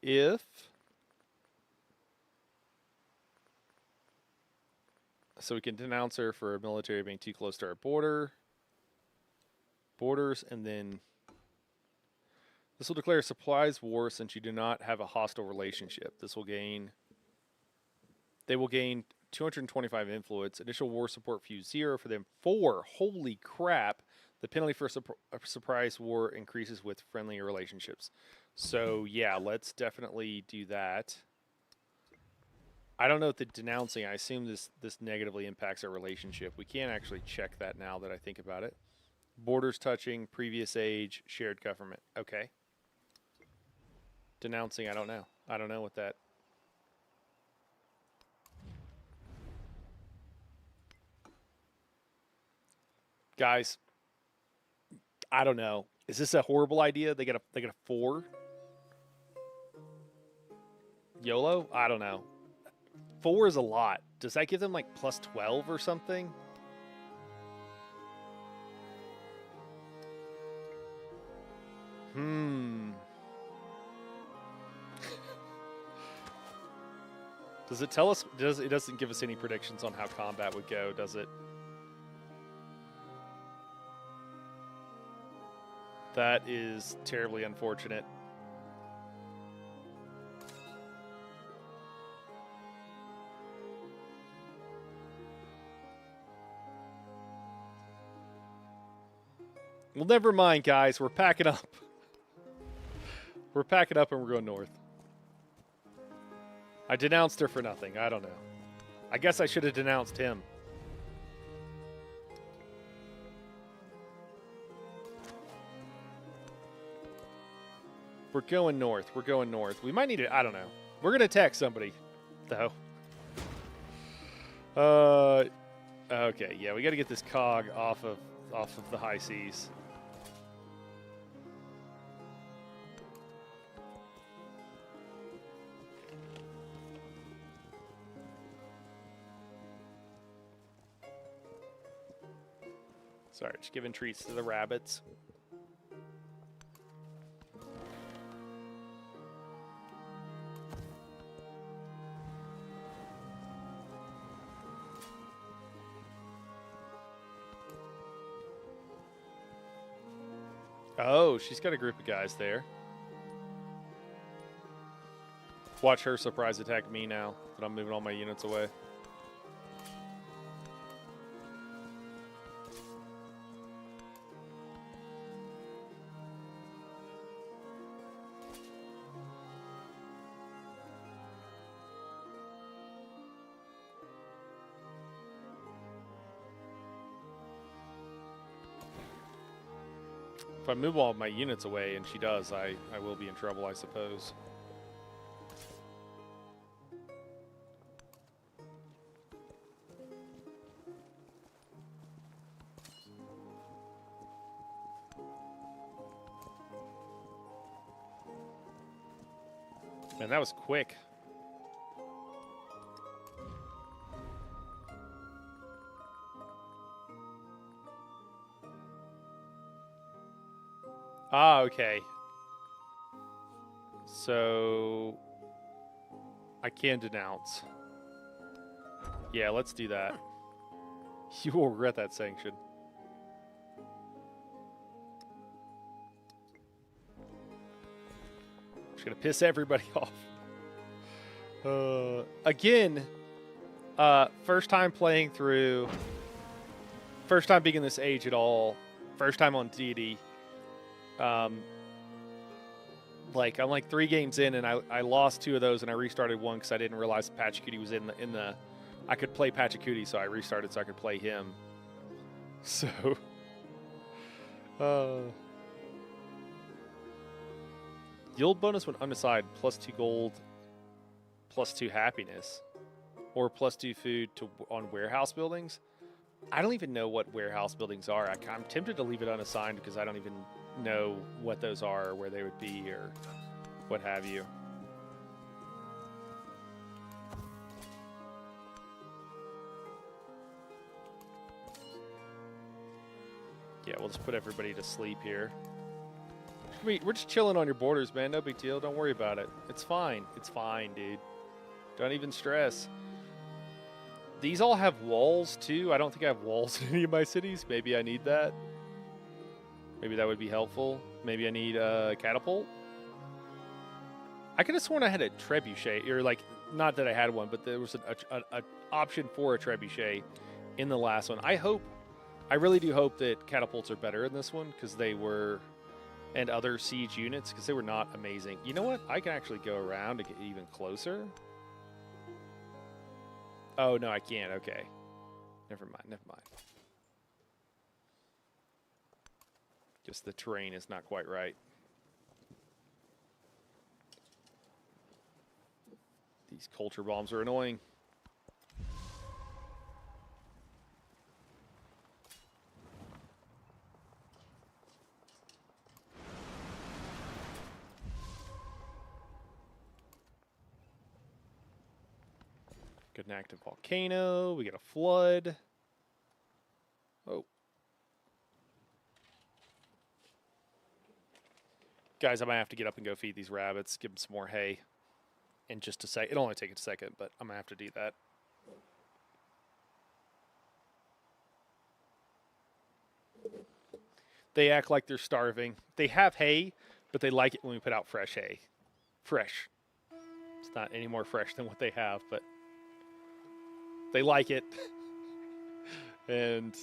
if... So we can denounce her for military being too close to our borders, and then this will declare supplies war since you do not have a hostile relationship. They will gain 225 influence. Initial war support for you 0, for them 4. Holy crap. The penalty for a surprise war increases with friendly relationships. So yeah, let's definitely do that. I don't know if the denouncing, I assume this negatively impacts our relationship. We can't actually check that now that I think about it. Borders touching, previous age, shared government. Okay. Denouncing, I don't know. I don't know what that... Guys, I don't know. Is this a horrible idea? They get a 4? YOLO? I don't know. 4 is a lot. Does that give them like plus 12 or something? Does it tell us? It doesn't give us any predictions on how combat would go, does it? That is terribly unfortunate. Well, never mind, guys. We're packing up. We're packing up and we're going north. I denounced her for nothing. I don't know. I guess I should have denounced him. We're going north. We're going north. We might need to... I don't know. We're going to attack somebody, though. Okay, yeah, we got to get this cog off of the high seas. Sorry, just giving treats to the rabbits. Oh, she's got a group of guys there. Watch her surprise attack me now that I'm moving all my units away. If I move all of my units away, and she does, I will be in trouble, I suppose. Man, that was quick. Ah, okay. So I can denounce. Yeah, let's do that. You will regret that sanction. Just gonna piss everybody off. Again, first time playing through. First time being in this age at all. First time on Deity. Like I'm like 3 games in, and I lost 2 of those, and I restarted one because I didn't realize Pachacuti was in the. I could play Pachacuti, so I restarted so I could play him. So, yield bonus when undecided, +2 gold, +2 happiness, or +2 food on warehouse buildings. I don't even know what warehouse buildings are. I'm tempted to leave it unassigned because I don't even know what those are or where they would be or what have you. Yeah, we'll just put everybody to sleep here. We're just chilling on your borders, man. No big deal. Don't worry about it. It's fine. It's fine, dude. Don't even stress. These all have walls, too. I don't think I have walls in any of my cities. Maybe I need that. Maybe that would be helpful. Maybe I need a catapult. I could have sworn I had a trebuchet. Or, like, not that I had one, but there was an option for a trebuchet in the last one. I really do hope that catapults are better in this one, because they were... And other siege units, because they were not amazing. You know what? I can actually go around to get even closer. Oh, no, I can't. Okay. Never mind. Never mind. Just the terrain is not quite right. These culture bombs are annoying. Got an active volcano. We got a flood. Oh. Guys, I might have to get up and go feed these rabbits, give them some more hay in just a sec. It'll only take a second, but I'm going to have to do that. They act like they're starving. They have hay, but they like it when we put out fresh hay. Fresh. It's not any more fresh than what they have, but... They like it. And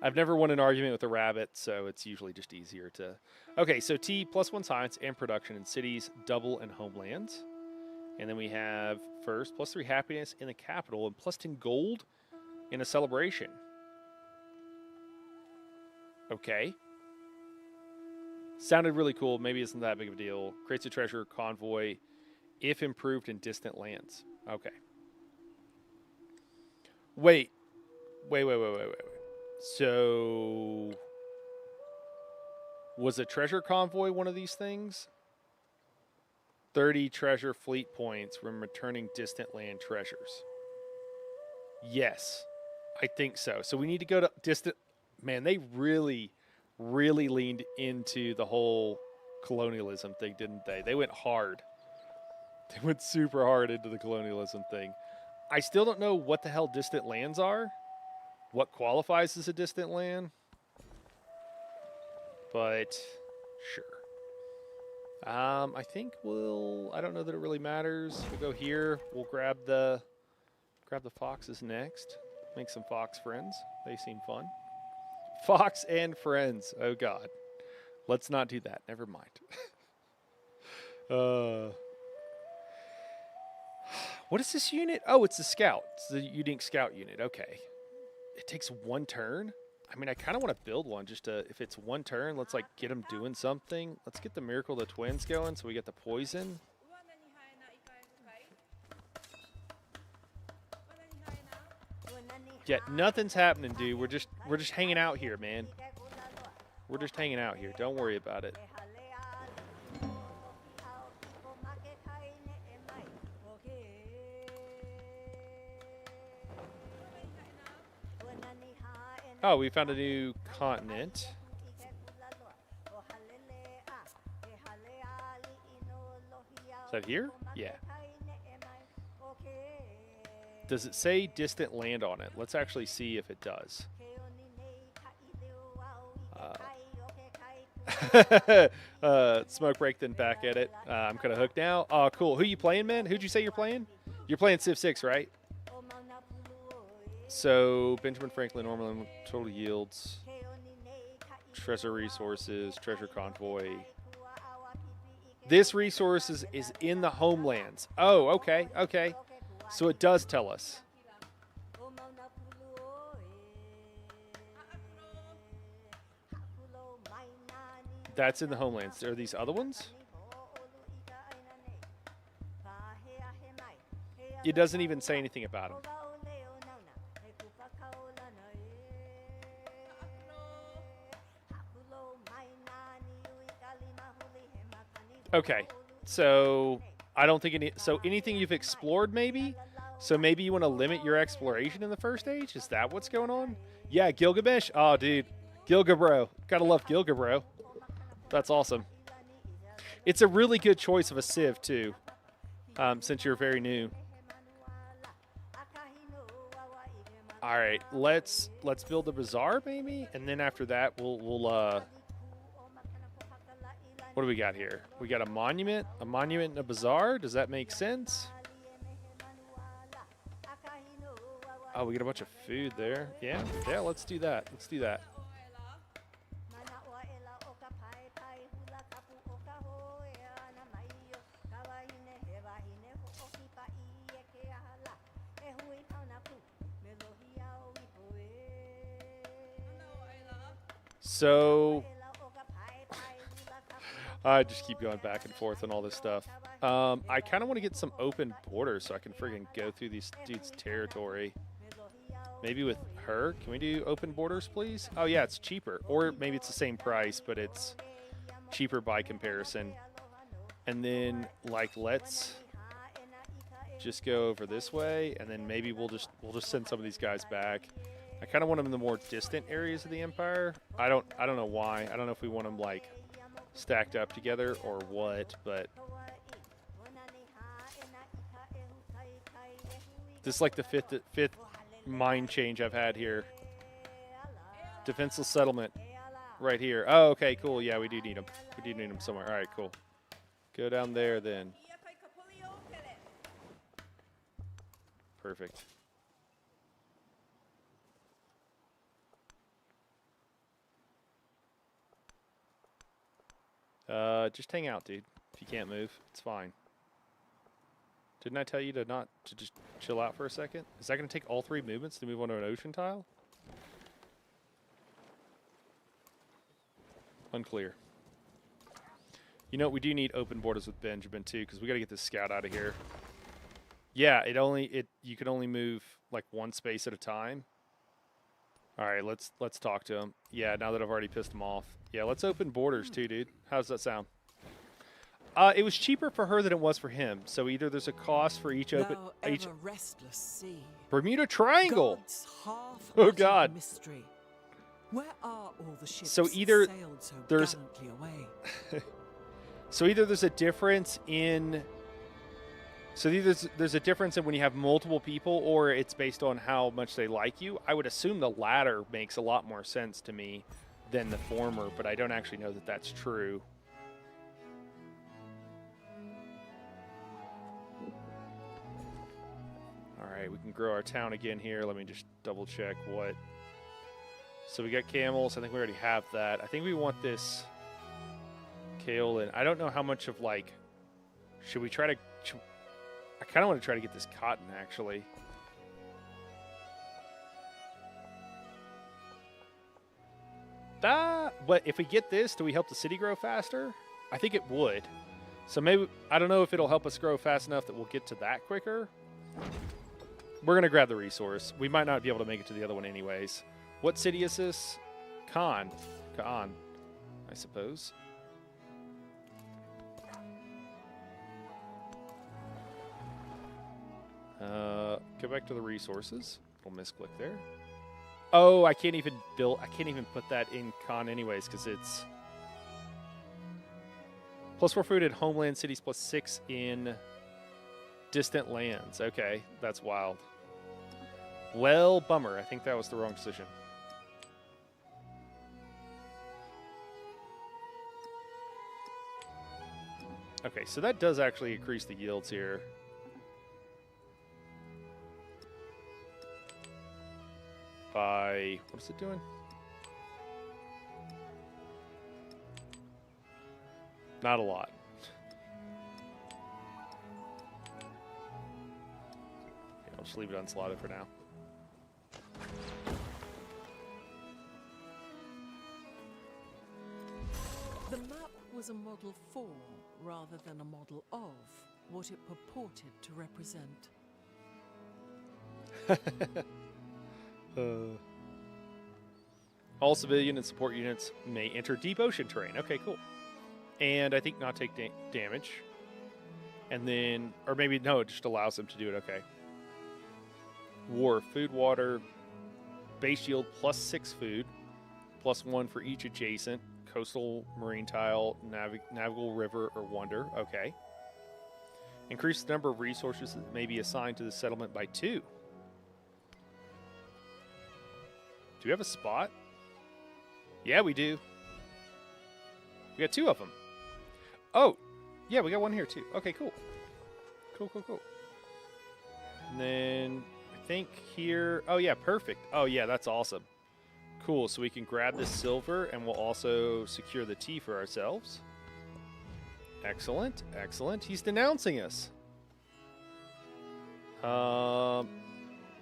I've never won an argument with a rabbit, so it's usually just easier to... Okay, so T, +1 science and production in cities, double and homelands. And then we have first, +3 happiness in the capital, and +10 gold in a celebration. Okay. Sounded really cool. Maybe isn't that big of a deal. Creates a treasure convoy if improved in distant lands. Okay. Wait. So, was a treasure convoy one of these things? 30 treasure fleet points when returning distant land treasures. Yes, I think so. So we need to go to distant... Man, they really leaned into the whole colonialism thing, didn't they? They went hard. They went super hard into the colonialism thing. I still don't know what the hell distant lands are. What qualifies as a distant land. But, sure. I think we'll... I don't know that it really matters. We'll go here. We'll grab the foxes next. Make some fox friends. They seem fun. Fox and friends. Oh, God. Let's not do that. Never mind. What is this unit? Oh, it's the scout. It's the unique scout unit. Okay. It takes one turn? I mean, I kind of want to build one just to, if it's one turn, let's like get them doing something. Let's get the Miracle of the Twins going so we get the poison. Yeah, nothing's happening, dude. We're just hanging out here, man. We're just hanging out here. Don't worry about it. Oh, we found a new continent. Is that here? Yeah. Does it say distant land on it? Let's actually see if it does. Smoke break, then back at it. I'm kind of hooked now. Oh, cool. Who you playing, man? Who'd you say you're playing? You're playing Civ 6, right? So, Benjamin Franklin, Norman, total yields, treasure resources, treasure convoy. This resource is in the homelands. Oh, okay, okay. So it does tell us. That's in the homelands. Are these other ones? It doesn't even say anything about them. Okay, so I don't think anything you've explored maybe? So maybe you want to limit your exploration in the first stage? Is that what's going on? Yeah, Gilgamesh? Oh, dude. Gilga bro. Gotta love Gilga bro. That's awesome. It's a really good choice of a civ too, since you're very new. All right, let's build a bazaar maybe, and then after that we'll what do we got here? We got a monument and a bazaar. Does that make sense? Oh, we got a bunch of food there. Yeah, let's do that. Let's do that. So I just keep going back and forth on all this stuff. I kind of want to get some open borders so I can friggin' go through these dudes' territory. Maybe with her. Can we do open borders, please? Oh, yeah, it's cheaper. Or maybe it's the same price, but it's cheaper by comparison. And then, like, let's just go over this way, and then maybe we'll just send some of these guys back. I kind of want them in the more distant areas of the empire. I don't know why. I don't know if we want them like stacked up together or what, but this is like the fifth mind change I've had here. Defenseless settlement right here. Oh, okay, cool. Yeah, we do need them. We do need them somewhere. All right, cool. Go down there then. Perfect. Just hang out, dude. If you can't move, it's fine. Didn't I tell you to just chill out for a second? Is that going to take all 3 movements to move onto an ocean tile? Unclear. You know what? We do need open borders with Benjamin too, because we got to get this scout out of here. Yeah, you can only move like 1 space at a time. All right, let's talk to him. Yeah, now that I've already pissed him off. Yeah, let's open borders too, dude. How does that sound? It was cheaper for her than it was for him. So either there's a cost for each open each restless sea. Bermuda Triangle. Oh God. Mystery. Where are all the ships So either sailed so there's gallantly away? so either there's a difference in there's a difference in when you have multiple people, or it's based on how much they like you. I would assume the latter makes a lot more sense to me than the former, but I don't actually know that that's true. All right, we can grow our town again here. Let me just double check what. So we got camels. I think we already have that. I think we want this kale, and I don't know how much of like. Should we try to? I kind of want to try to get this cotton actually. But if we get this, do we help the city grow faster? I think it would. So maybe, I don't know if it'll help us grow fast enough that we'll get to that quicker. We're going to grab the resource. We might not be able to make it to the other one anyways. What city is this? Khan, I suppose. Go back to the resources. We'll misclick there. Oh, I can't even put that in Khan anyways because it's +4 food in homeland cities, +6 in distant lands. Okay, that's wild. Well, bummer. I think that was the wrong decision. Okay, so that does actually increase the yields here. By, what is it doing? Not a lot. Okay, I'll just leave it unslotted for now. The map was a model for, rather than a model of, what it purported to represent. All civilian and support units may enter deep ocean terrain. Okay, cool. And I think not take damage. And then, or maybe, no, it just allows them to do it. Okay. War, food, water, base yield +6 food, +1 for each adjacent. coastal marine tile, navigable river, or wonder. Okay. Increase the number of resources that may be assigned to the settlement by 2. Do we have a spot? Yeah, we do. We got 2 of them. Oh, yeah, we got one here too. Okay, cool. Cool. And then I think here, oh yeah, perfect. Oh yeah, that's awesome. Cool, so we can grab this silver and we'll also secure the tea for ourselves. Excellent. He's denouncing us.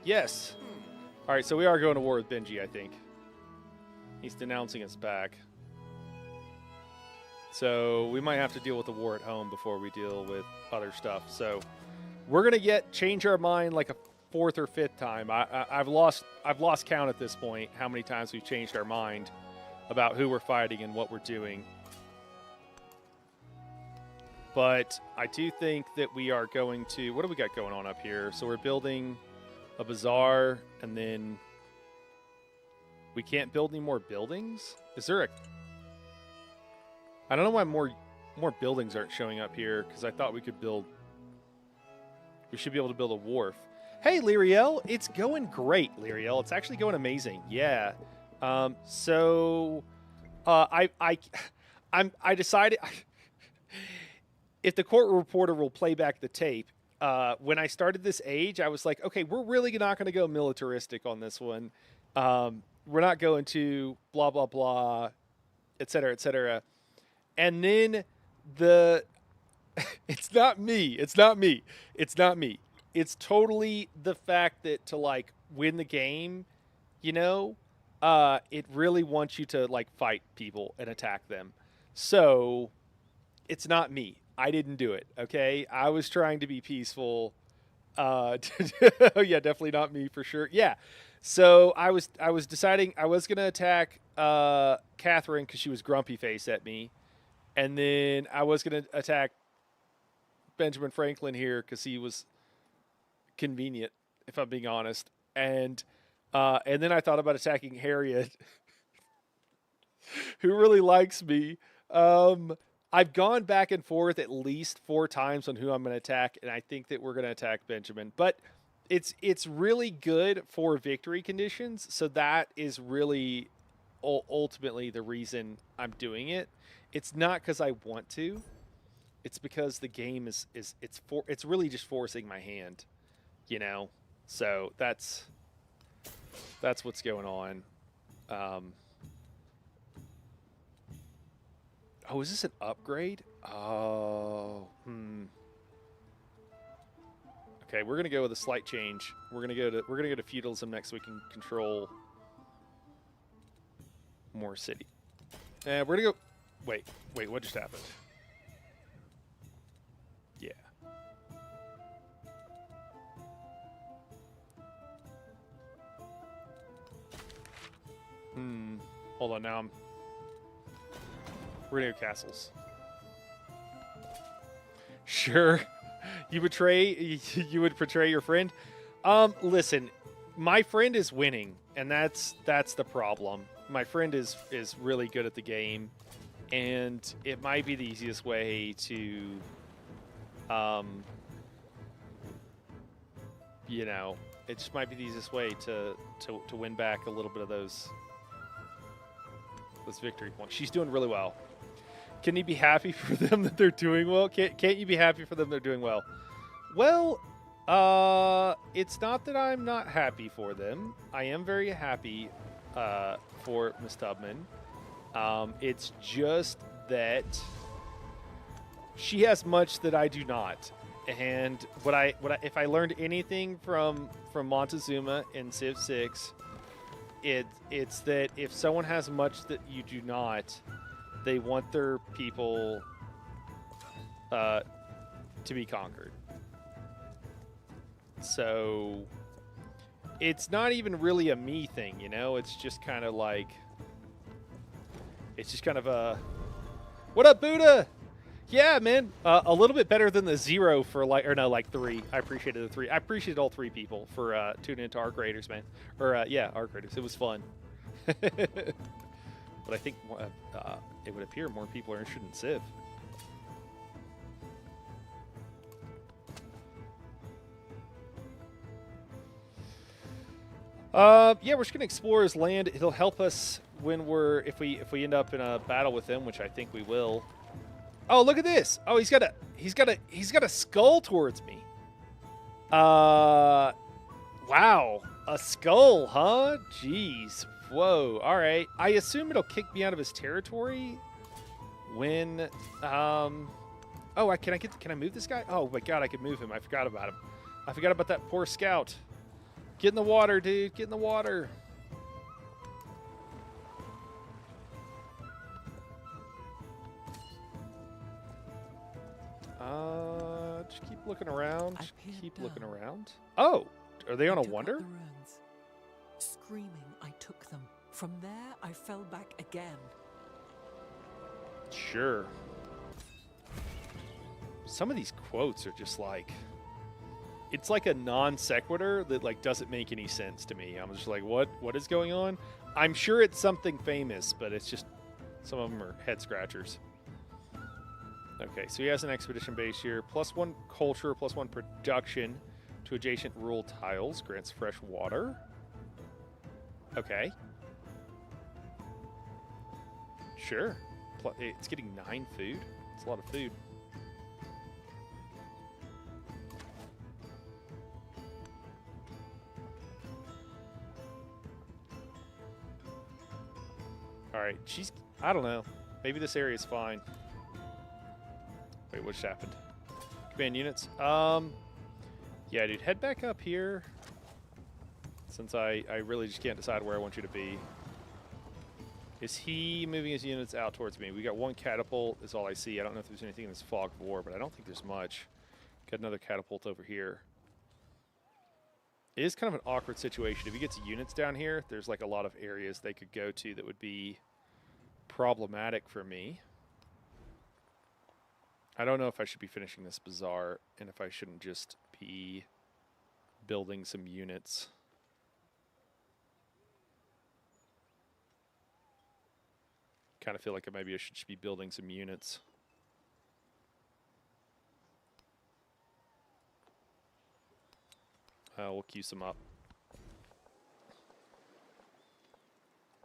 Yes. All right, so we are going to war with Benji, I think. He's denouncing us back. So we might have to deal with the war at home before we deal with other stuff. So we're gonna change our mind like a 4th or 5th time. I've lost count at this point how many times we've changed our mind about who we're fighting and what we're doing. But I do think that we are going to... What do we got going on up here? So we're building a bazaar, and then we can't build any more buildings? Is there a... I don't know why more buildings aren't showing up here, because I thought we could build... We should be able to build a wharf. Hey, Lyriel, it's going great, Lyriel. It's actually going amazing. Yeah. I decided... If the court reporter will play back the tape, when I started this age, I was like, okay, we're really not going to go militaristic on this one. We're not going to blah, blah, blah, et cetera, et cetera. And then it's not me. It's totally the fact that to, like, win the game, you know, it really wants you to, like, fight people and attack them. So it's not me. I didn't do it, okay? I was trying to be peaceful. Yeah, definitely not me for sure. Yeah. So I was deciding I was going to attack Catherine because she was grumpy face at me. And then I was going to attack Benjamin Franklin here because he was convenient, if I'm being honest. And then I thought about attacking Harriet, who really likes me. I've gone back and forth at least 4 times on who I'm going to attack, and I think that we're going to attack Benjamin. But it's really good for victory conditions, so that is really ultimately the reason I'm doing it. It's not because I want to. It's because the game it's really just forcing my hand, you know. So that's what's going on. Oh, is this an upgrade? Oh, Okay, we're gonna go with a slight change. We're gonna go to feudalism next, so we can control more city. And we're gonna go. Wait, what just happened? Yeah. Hold on, now we're gonna go castles. Sure. You would betray your friend? Listen, my friend is winning, and that's the problem. My friend is really good at the game, and it might be the easiest way to you know, it just might be the easiest way to win back a little bit of those victory points. She's doing really well. Can you be happy for them that they're doing well? Can't you be happy for them they're doing well? Well, it's not that I'm not happy for them. I am very happy for Miss Tubman. It's just that she has much that I do not. And if I learned anything from Montezuma in Civ 6, it's that if someone has much that you do not, they want their people to be conquered. So it's not even really a me thing, you know? It's just kind of like... It's just kind of a... What up, Buddha? Yeah, man. A little bit better than the 0 for like... Or no, like 3. I appreciated the 3. I appreciated all 3 people for tuning into Arc Raiders, man. Or, yeah, Arc Raiders. It was fun. But I think it would appear more people are interested in Civ. Yeah, we're just gonna explore his land. It'll help us when if we end up in a battle with him, which I think we will. Oh, look at this! Oh, he's got a skull towards me. Wow, a skull, huh? Jeez, whoa. All right, I assume it'll kick me out of his territory when Oh, can I move this guy? Oh my God, I could move him. I forgot about him. I forgot about that poor scout. Get in the water, dude. Get in the water. Just keep looking around. Keep looking around. Oh, are they on a wonder? The ruins. Screaming, I took them. From there, I fell back again. Sure. Some of these quotes are just like, it's like a non sequitur that like doesn't make any sense to me. I'm just like, what is going on? I'm sure it's something famous, but it's just, some of them are head scratchers. Okay, so he has an expedition base here. +1 culture, +1 production to adjacent rural tiles. Grants fresh water. Okay. Sure. It's getting 9 food. It's a lot of food. Alright, I don't know. Maybe this area is fine. Wait, what just happened? Command units. Yeah, dude, head back up here. Since I really just can't decide where I want you to be. Is he moving his units out towards me? We got 1 catapult, is all I see. I don't know if there's anything in this fog of war, but I don't think there's much. Got another catapult over here. It is kind of an awkward situation. If he gets units down here, there's like a lot of areas they could go to that would be problematic for me. I don't know if I should be finishing this bazaar and if I shouldn't just be building some units. Kind of feel like maybe I should just be building some units. We'll queue some up.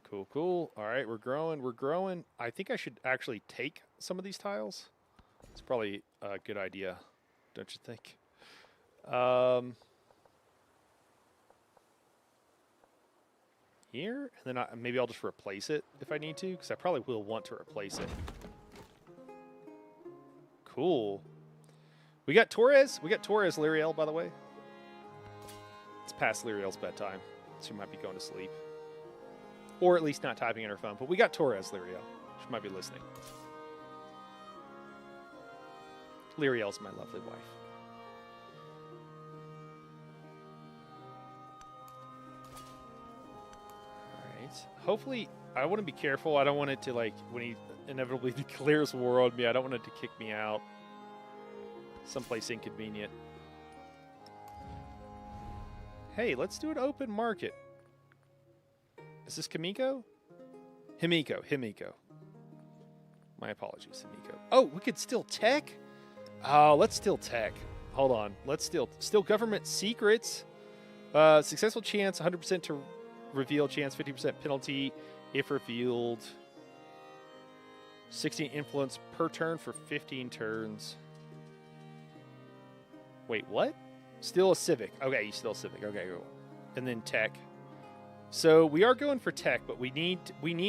Cool, cool. All right, we're growing, we're growing. I think I should actually take some of these tiles. It's probably a good idea, don't you think? Here, and then maybe I'll just replace it if I need to, because I probably will want to replace it. Cool. We got Torres. We got Torres Lyriel, by the way. It's past Lyriel's bedtime. She might be going to sleep. Or at least not typing in her phone. But we got Torres Lyriel. She might be listening. Lyriel's my lovely wife. Alright. Hopefully, I want to be careful. I don't want it to, like, when he inevitably declares war on me, I don't want it to kick me out. Someplace inconvenient. Hey, let's do an open market. Is this Kimiko? Himiko. My apologies, Himiko. Oh, we could steal tech? Oh, let's steal tech. Hold on. Let's steal government secrets. Successful chance, 100% to reveal chance, 50% penalty if revealed. 16 influence per turn for 15 turns. Wait, what? Still a civic. Okay, you still a civic. Okay, cool. And then tech. So we are going for tech, but we need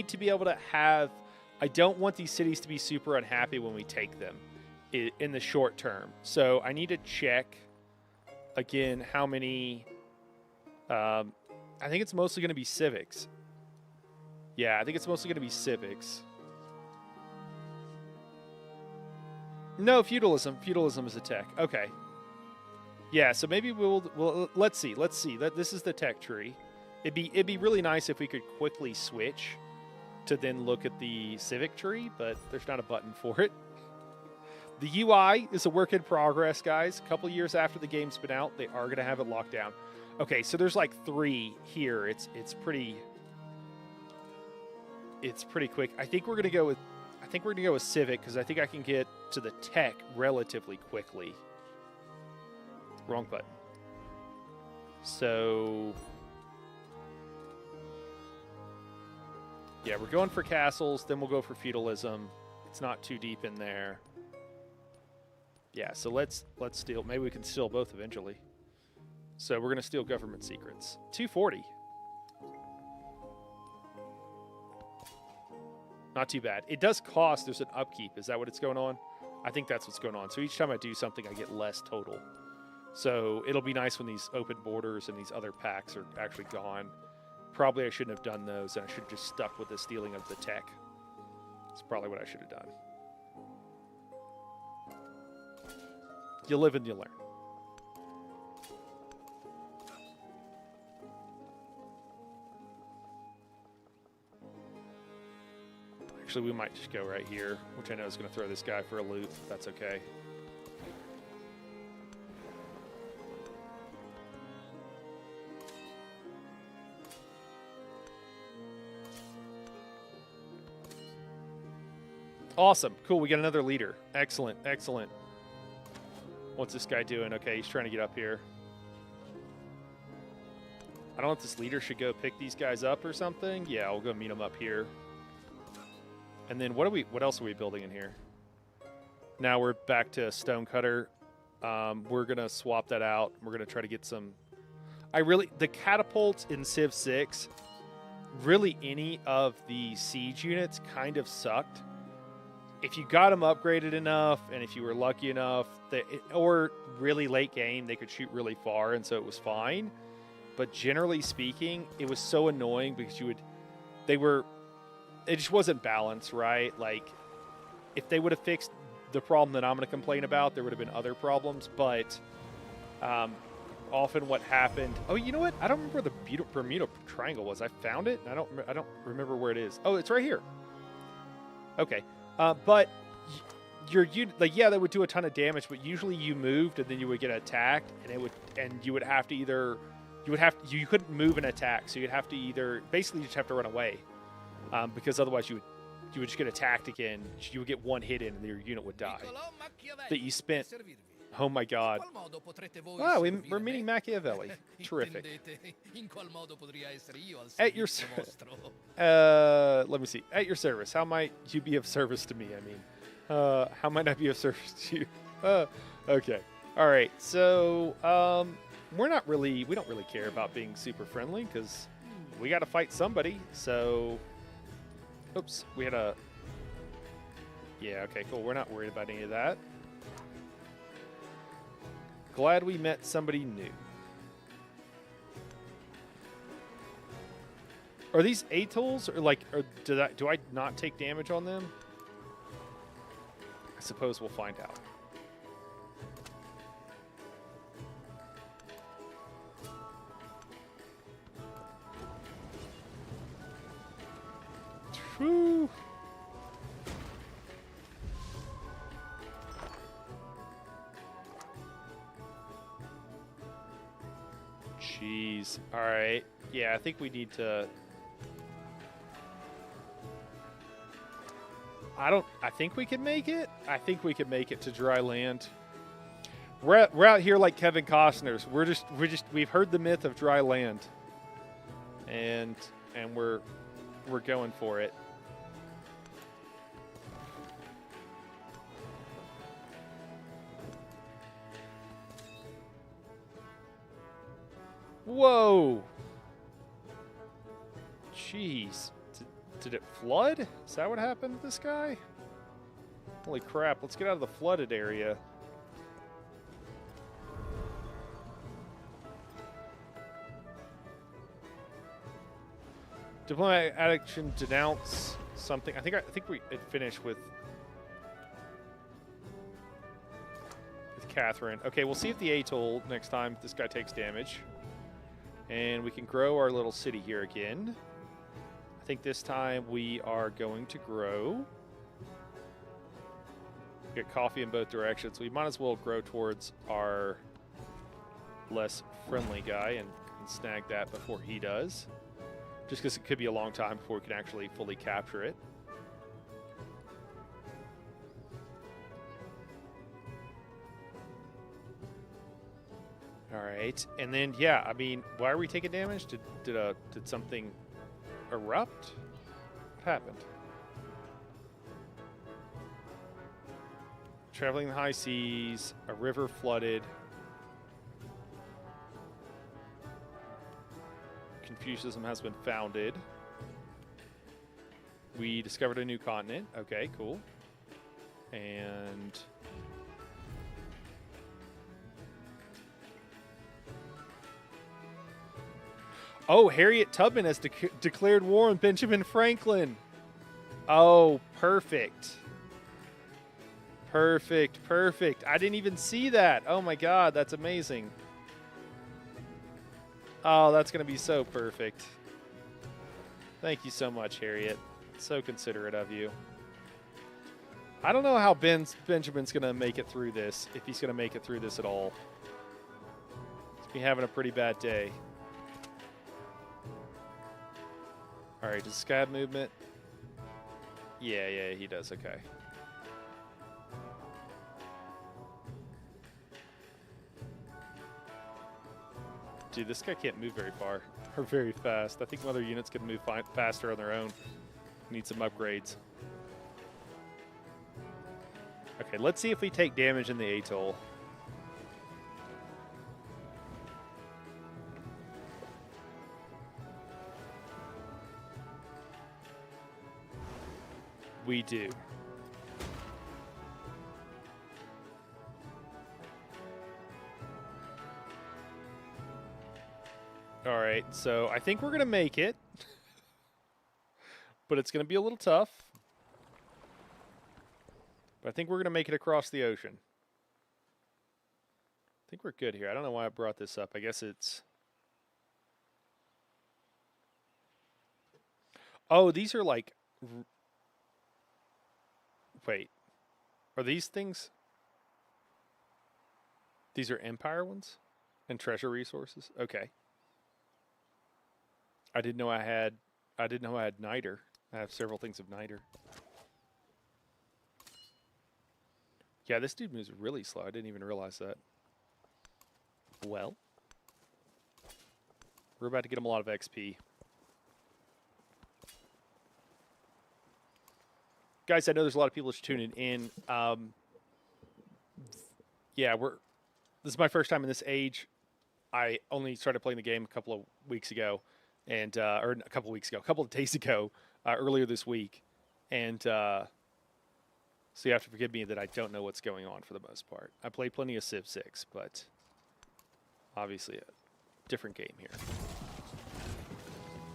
to be able to have. I don't want these cities to be super unhappy when we take them in the short term. So I need to check again how many. I think it's mostly going to be civics. Yeah, I think it's mostly going to be civics. No, feudalism. Feudalism is a tech. Okay. Yeah, so maybe we'll let's see. This is the tech tree. It'd be really nice if we could quickly switch to then look at the civic tree, but there's not a button for it. The UI is a work in progress, guys. A couple years after the game's been out, they are going to have it locked down. Okay, so there's like 3 here. It's pretty quick. I think we're going to go with think we're going to go with Civic because I think I can get to the tech relatively quickly. Wrong button. So, yeah, we're going for castles. Then we'll go for feudalism. It's not too deep in there. Yeah, so let's steal. Maybe we can steal both eventually. So we're going to steal government secrets. 240. Not too bad. It does cost. There's an upkeep. Is that what it's going on? I think that's what's going on. So each time I do something, I get less total. So it'll be nice when these open borders and these other packs are actually gone. Probably I shouldn't have done those, and I should have just stuck with the stealing of the tech. That's probably what I should have done. You live and you learn. Actually, we might just go right here, which I know is going to throw this guy for a loop. That's okay. Awesome. Cool. We got another leader. Excellent. Excellent. What's this guy doing? Okay, he's trying to get up here. I don't know if this leader should go pick these guys up or something. Yeah, I'll go meet them up here. And then what else are we building in here? Now we're back to Stonecutter. We're going to swap that out. We're going to try to get some... the catapults in Civ 6, really any of the siege units kind of sucked. If you got them upgraded enough, and if you were lucky enough, or really late game, they could shoot really far, and so it was fine. But generally speaking, it was so annoying because it just wasn't balanced, right? Like, if they would have fixed the problem that I'm going to complain about, there would have been other problems. But often what happened... Oh, you know what? I don't remember where the Bermuda Triangle was. I found it, and I don't remember where it is. Oh, it's right here. Okay. But your unit, like, yeah, that would do a ton of damage, but usually you moved and then you would get attacked, and you would have to either... You couldn't move and attack, so you'd have to either... Basically, you just have to run away. Because otherwise you would just get attacked again. You would get one hit in and your unit would die. That you spent... Oh my god. Wow, we're meeting Machiavelli. Terrific. At your... let me see. At your service. How might you be of service to me, I mean? How might I be of service to you? Okay. Alright, so... we don't really care about being super friendly, because we got to fight somebody, so... Oops, we had a... Yeah, okay, cool. We're not worried about any of that. Glad we met somebody new. Are these atolls, or like, do I not take damage on them? I suppose we'll find out. Woo. Jeez. All right. Yeah, I think we need to... I think we can make it. I think we can make it to dry land. We're out here like Kevin Costner's. We've heard the myth of dry land. And we're going for it. Whoa! Jeez. Did it flood? Is that what happened to this guy? Holy crap, let's get out of the flooded area. Diplomatic action denounce something. I think it finished with Catherine. Okay, we'll see if the atoll next time this guy takes damage. And we can grow our little city here again. I think this time we are going to grow. Get coffee in both directions. We might as well grow towards our less friendly guy and snag that before he does. Just because it could be a long time before we can actually fully capture it. All right, and then yeah, I mean, why are we taking damage? Did something erupt? What happened? Traveling the high seas, a river flooded. Confucianism has been founded. We discovered a new continent. Okay, cool. And oh, Harriet Tubman has declared war on Benjamin Franklin. Oh, perfect. Perfect, perfect. I didn't even see that. Oh my god, that's amazing. Oh, that's going to be so perfect. Thank you so much, Harriet. So considerate of you. I don't know how Benjamin's going to make it through this, if he's going to make it through this at all. He's been having a pretty bad day. All right, does this guy have movement? Yeah, he does. Okay. Dude, this guy can't move very far or very fast. I think other units can move faster on their own. Need some upgrades. Okay, let's see if we take damage in the atoll. We do. All right, so I think we're going to make it. But it's going to be a little tough. But I think we're going to make it across the ocean. I think we're good here. I don't know why I brought this up. I guess it's... Oh, these are like... Wait. Are these things... These are Empire ones? And treasure resources? Okay. I didn't know I had niter. I have several things of niter. Yeah, this dude moves really slow. I didn't even realize that. Well, we're about to get him a lot of XP. Guys, I know there's a lot of people just tuning in. Yeah, this is my first time in this age. I only started playing the game a couple of weeks ago. And or a couple of days ago, earlier this week, and so you have to forgive me that I don't know what's going on for the most part. I play plenty of Civ 6, but obviously a different game here.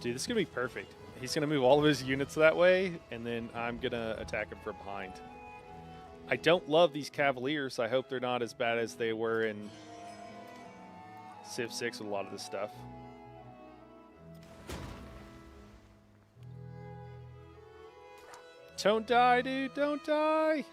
Dude, this is gonna be perfect. He's gonna move all of his units that way, and then I'm gonna attack him from behind. I don't love these Cavaliers. I hope they're not as bad as they were in Civ 6 with a lot of this stuff. Don't die, dude. Don't die.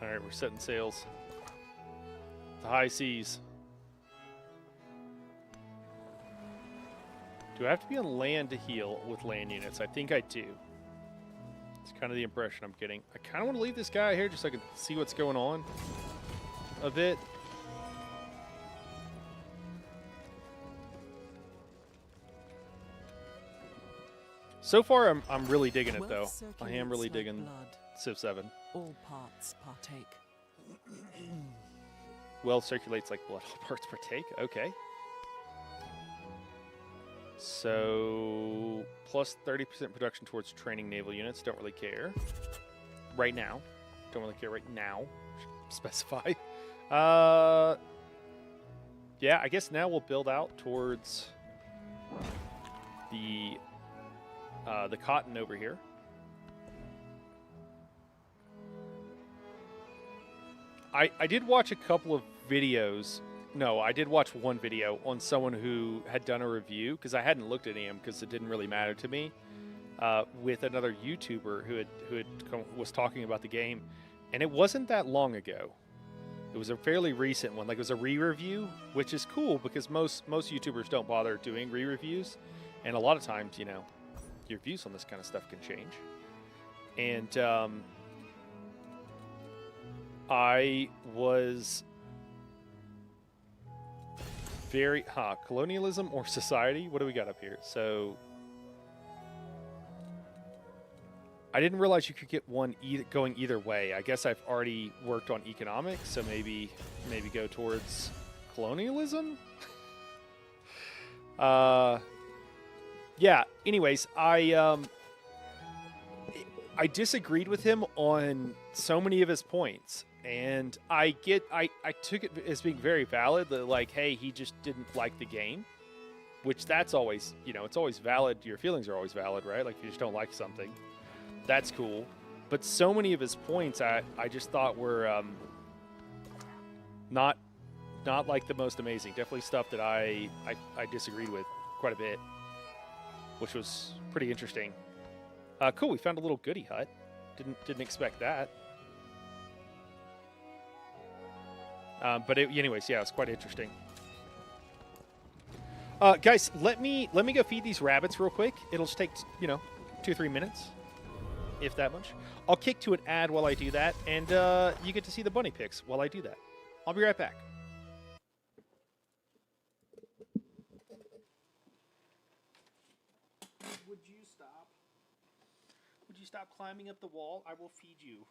All right, we're setting sails. The high seas. Do I have to be on land to heal with land units? I think I do. It's kind of the impression I'm getting. I kind of want to leave this guy here just so I can see what's going on a bit. So far, I'm really digging it, though. I am really digging Civ 7. All parts partake. Well, circulates like blood. All parts partake. Okay. So, plus 30% production towards training naval units. Don't really care. Right now. Don't really care right now. Specify. Yeah, I guess now we'll build out towards the cotton over here. I did watch a couple of videos. No, I did watch one video on someone who had done a review because I hadn't looked at any of them because it didn't really matter to me. With another YouTuber was talking about the game, and it wasn't that long ago. It was a fairly recent one, like it was a re-review, which is cool because most YouTubers don't bother doing re-reviews, and a lot of times, you know, your views on this kind of stuff can change. And I was very colonialism or society. What do we got up here? So I didn't realize you could get one going either way. I guess I've already worked on economics, so maybe go towards colonialism. Yeah. Anyways, I disagreed with him on so many of his points, and I took it as being very valid. That like, hey, he just didn't like the game, which that's always, you know, it's always valid. Your feelings are always valid, right? Like if you just don't like something. That's cool, but so many of his points I just thought were not like the most amazing. Definitely stuff that I disagreed with quite a bit, which was pretty interesting. Cool, we found a little goodie hut. Didn't expect that. Anyways, yeah, it's quite interesting. Guys, let me go feed these rabbits real quick. It'll just take 2-3 minutes. If that much. I'll kick to an ad while I do that, and you get to see the bunny pics while I do that. I'll be right back. Would you stop? Would you stop climbing up the wall? I will feed you.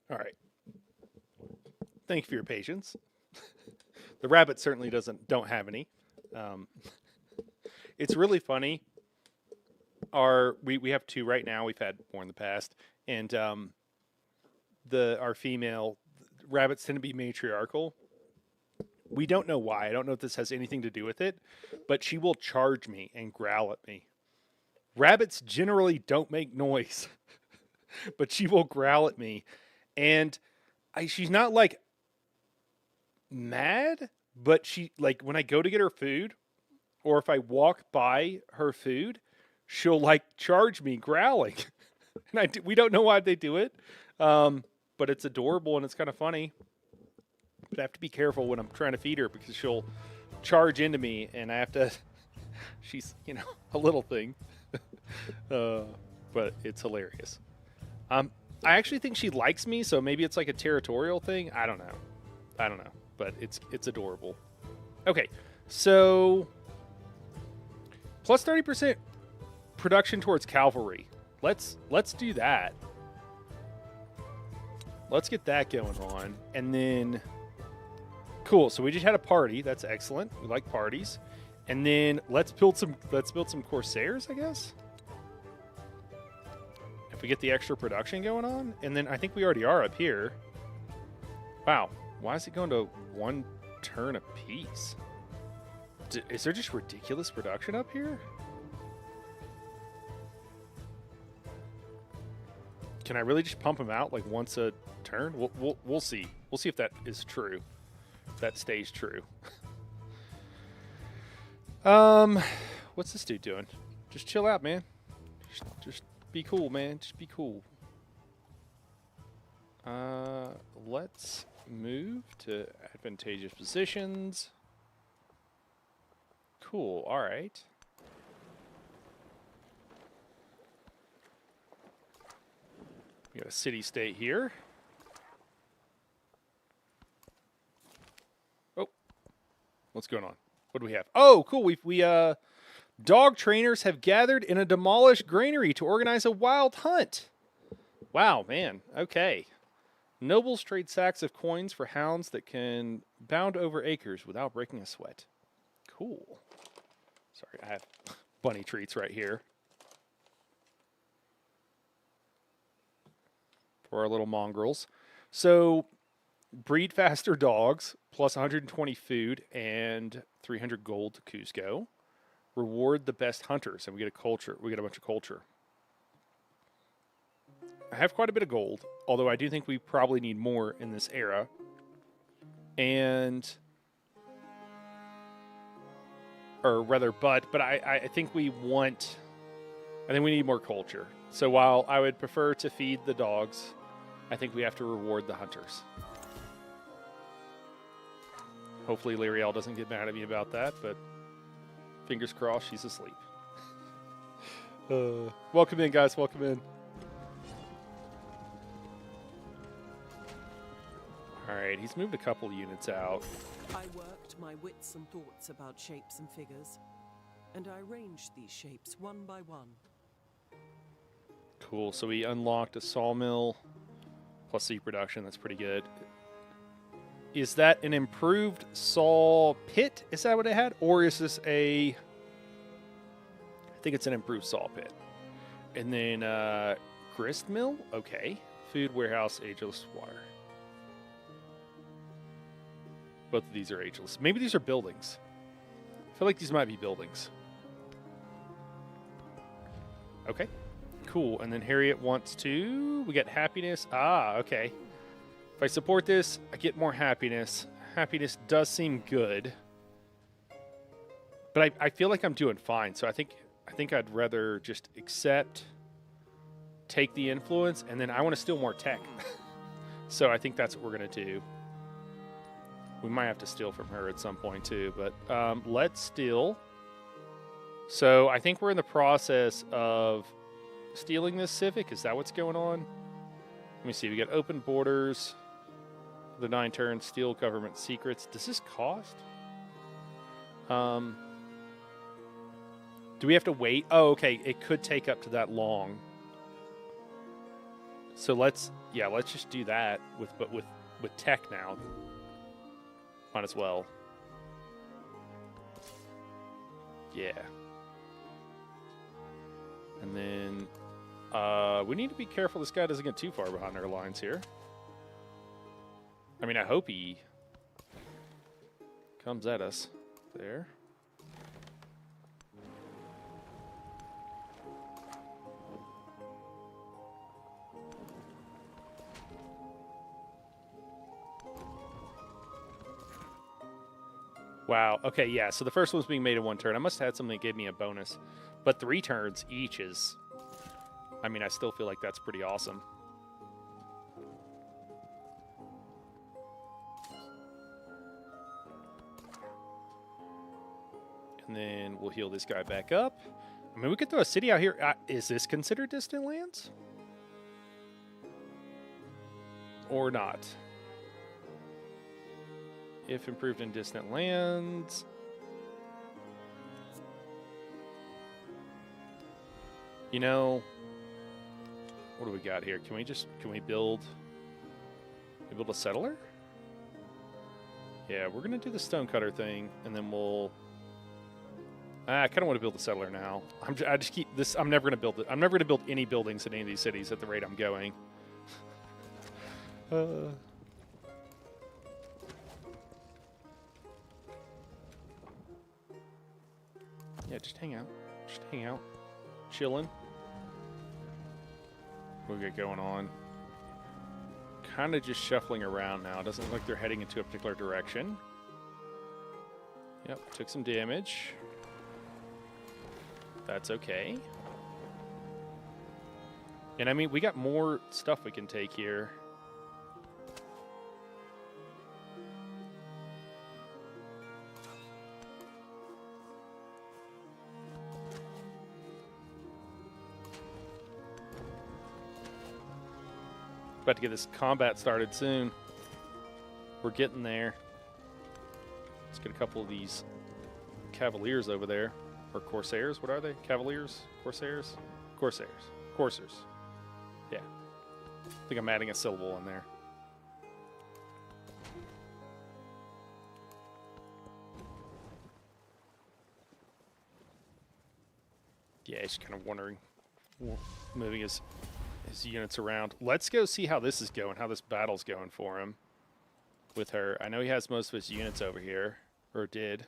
All right. Thank you for your patience. The rabbit certainly don't have any. Um, it's really funny. We have two right now. We've had more in the past, and our female rabbits tend to be matriarchal. We don't know why. I don't know if this has anything to do with it, but she will charge me and growl at me. Rabbits generally don't make noise, but she will growl at me, and she's not like mad, but she like when I go to get her food, or if I walk by her food, she'll like charge me growling, and we don't know why they do it, but it's adorable and it's kind of funny. But I have to be careful when I'm trying to feed her because she'll charge into me, and I have to. She's a little thing, but it's hilarious. I actually think she likes me, so maybe it's like a territorial thing. I don't know, but it's adorable. Okay, so plus 30% production towards cavalry. Let's do that. Let's get that going on, and then cool. So we just had a party. That's excellent. We like parties, and then let's build some Corsairs, I guess. If we get the extra production going on, and then I think we already are up here. Wow, why is it going to 1 turn a piece? Is there just ridiculous production up here? Can I really just pump them out like once a turn? We'll see. We'll see if that is true. If that stays true. What's this dude doing? Just chill out, man. Just be cool, man. Just be cool. Let's move to advantageous positions. Cool. All right. We got a city-state here. Oh, what's going on? What do we have? Oh, cool. We dog trainers have gathered in a demolished granary to organize a wild hunt. Wow, man. Okay. Nobles trade sacks of coins for hounds that can bound over acres without breaking a sweat. Cool. Sorry, I have bunny treats right here for our little mongrels. So, breed faster dogs, plus 120 food and 300 gold to Cusco. Reward the best hunters, and we get a culture. We get a bunch of culture. I have quite a bit of gold, although I do think we probably need more in this era. But I think we need more culture. So while I would prefer to feed the dogs, I think we have to reward the hunters. Hopefully Lyriel doesn't get mad at me about that, but fingers crossed she's asleep. Welcome in, guys. Welcome in. All right, he's moved a couple units out. I worked my wits and thoughts about shapes and figures, and I arranged these shapes one by one. Cool, so we unlocked a sawmill plus seed production. That's pretty good. Is that an improved saw pit? Is that what it had? Or is this I think it's an improved saw pit. And then grist mill? Okay. Food warehouse, ageless water. Both of these are ageless. Maybe these are buildings. I feel like these might be buildings. Okay. Cool. And then Harriet wants to... We get happiness. Ah, okay. If I support this, I get more happiness. Happiness does seem good. But I feel like I'm doing fine. So I think I'd rather just accept, take the influence, and then I want to steal more tech. So I think that's what we're going to do. We might have to steal from her at some point too, but let's steal. So I think we're in the process of stealing this civic. Is that what's going on? Let me see. We got open borders. The 9 turns, steal government secrets. Does this cost? Do we have to wait? Oh, okay. It could take up to that long. So let's just do that with tech now. Might as well. Yeah. And then we need to be careful this guy doesn't get too far behind our lines here. I mean, I hope he comes at us there. Wow. Okay, yeah. So the first one's being made in 1 turn. I must have had something that gave me a bonus. But 3 turns each is... I mean, I still feel like that's pretty awesome. And then we'll heal this guy back up. I mean, we could throw a city out here. Is this considered distant lands? Or not? If improved in distant lands. You know, what do we got here? Can we build a settler? Yeah, we're gonna do the stonecutter thing, and then we'll. I kind of want to build a settler now. I just keep this. I'm never gonna build it. I'm never gonna build any buildings in any of these cities at the rate I'm going. Yeah, just hang out. Just hang out. Chilling. What we got going on? Kind of just shuffling around now. Doesn't look like they're heading into a particular direction. Yep, took some damage. That's okay. And I mean, we got more stuff we can take here. About to get this combat started soon. We're getting there. Let's get a couple of these cavaliers over there. Or corsairs, what are they? Cavaliers? Corsairs? Corsairs. Coursers. Yeah. I think I'm adding a syllable in there. Yeah, he's kind of wondering, moving his units around. Let's go see how this is going, how this battle's going for him with her. I know he has most of his units over here, or did.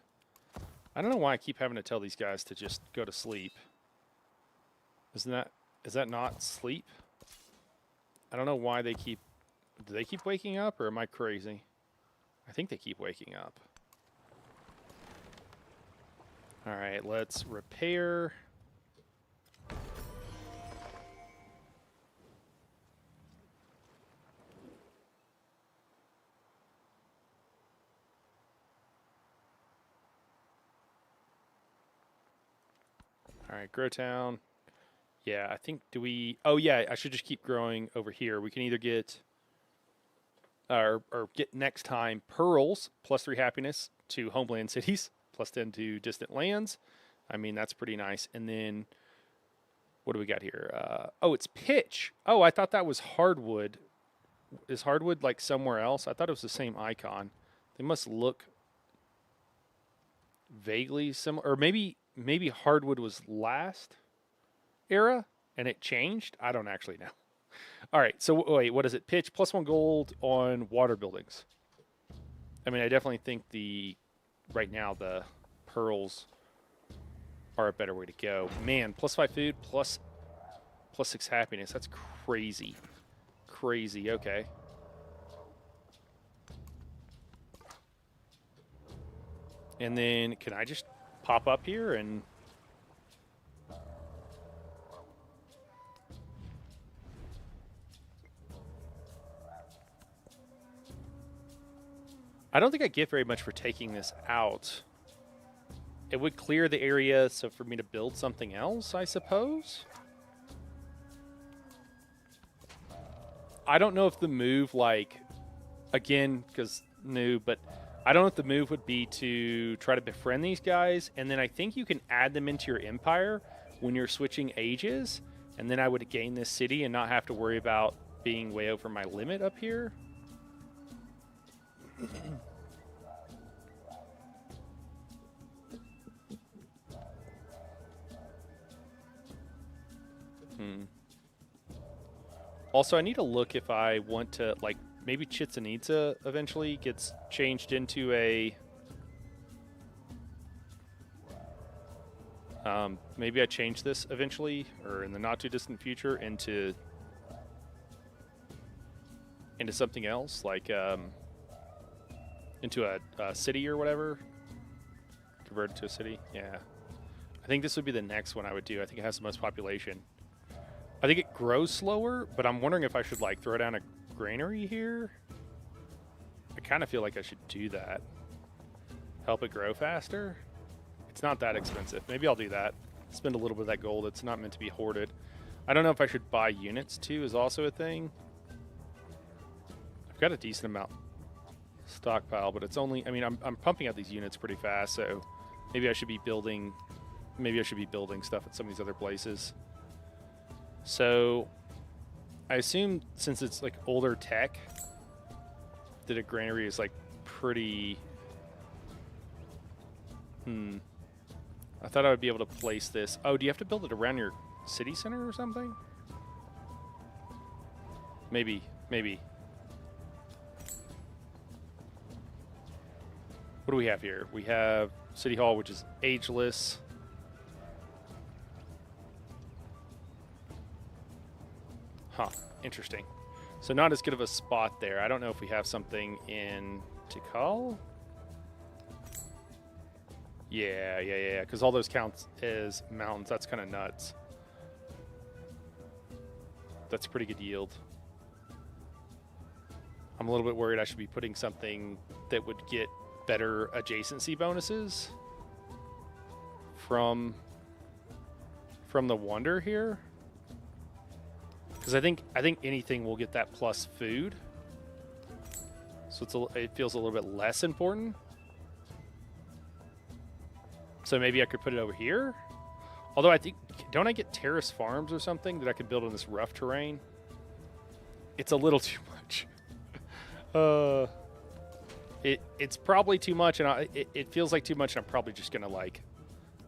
I don't know why I keep having to tell these guys to just go to sleep. Is that not sleep? I don't know why they keep... Do they keep waking up, or am I crazy? I think they keep waking up. All right, let's repair... All right, grow town. Yeah, I think, do we... Oh, yeah, I should just keep growing over here. We can either get... or get next time pearls, +3 happiness to homeland cities, +10 to distant lands. I mean, that's pretty nice. And then, what do we got here? Oh, it's pitch. Oh, I thought that was hardwood. Is hardwood, like, somewhere else? I thought it was the same icon. They must look vaguely similar. Or maybe hardwood was last era and it changed. I don't actually know. All right, so wait, what is it? Pitch +1 gold on water buildings. I mean, I definitely think right now the pearls are a better way to go. Man, +5 food, +6 happiness. That's crazy. Crazy, okay. And then can I just pop up here and... I don't think I get very much for taking this out. It would clear the area so for me to build something else, I suppose. I don't know if the move, like, again, because new, but I don't know if the move would be to try to befriend these guys, and then I think you can add them into your empire when you're switching ages, and then I would gain this city and not have to worry about being way over my limit up here. Also, I need to look if I want to, like, maybe Chichen Itza eventually gets changed into a... maybe I change this eventually, or in the not-too-distant future, into something else, like into a city or whatever. Convert it to a city, yeah. I think this would be the next one I would do. I think it has the most population. I think it grows slower, but I'm wondering if I should, like, throw down a granary here. I kind of feel like I should do that. Help it grow faster. It's not that expensive. Maybe I'll do that. Spend a little bit of that gold. It's not meant to be hoarded. I don't know if I should buy units, too, is also a thing. I've got a decent amount stockpile, but it's only... I mean, I'm pumping out these units pretty fast, so maybe I should be building... Maybe I should be building stuff at some of these other places. So, I assume since it's like older tech, that a granary is like pretty... I thought I would be able to place this. Oh, do you have to build it around your city center or something? Maybe. What do we have here? We have City Hall, which is ageless. Huh, interesting. So not as good of a spot there. I don't know if we have something in Tikal. Yeah, because all those counts as mountains. That's kind of nuts. That's pretty good yield. I'm a little bit worried I should be putting something that would get better adjacency bonuses from the Wonder here. Because I think anything will get that plus food, so it feels a little bit less important. So maybe I could put it over here. Although I think, don't I get terrace farms or something that I could build on this rough terrain? It's a little too much. It's probably too much, and it feels like too much, and I'm probably just gonna like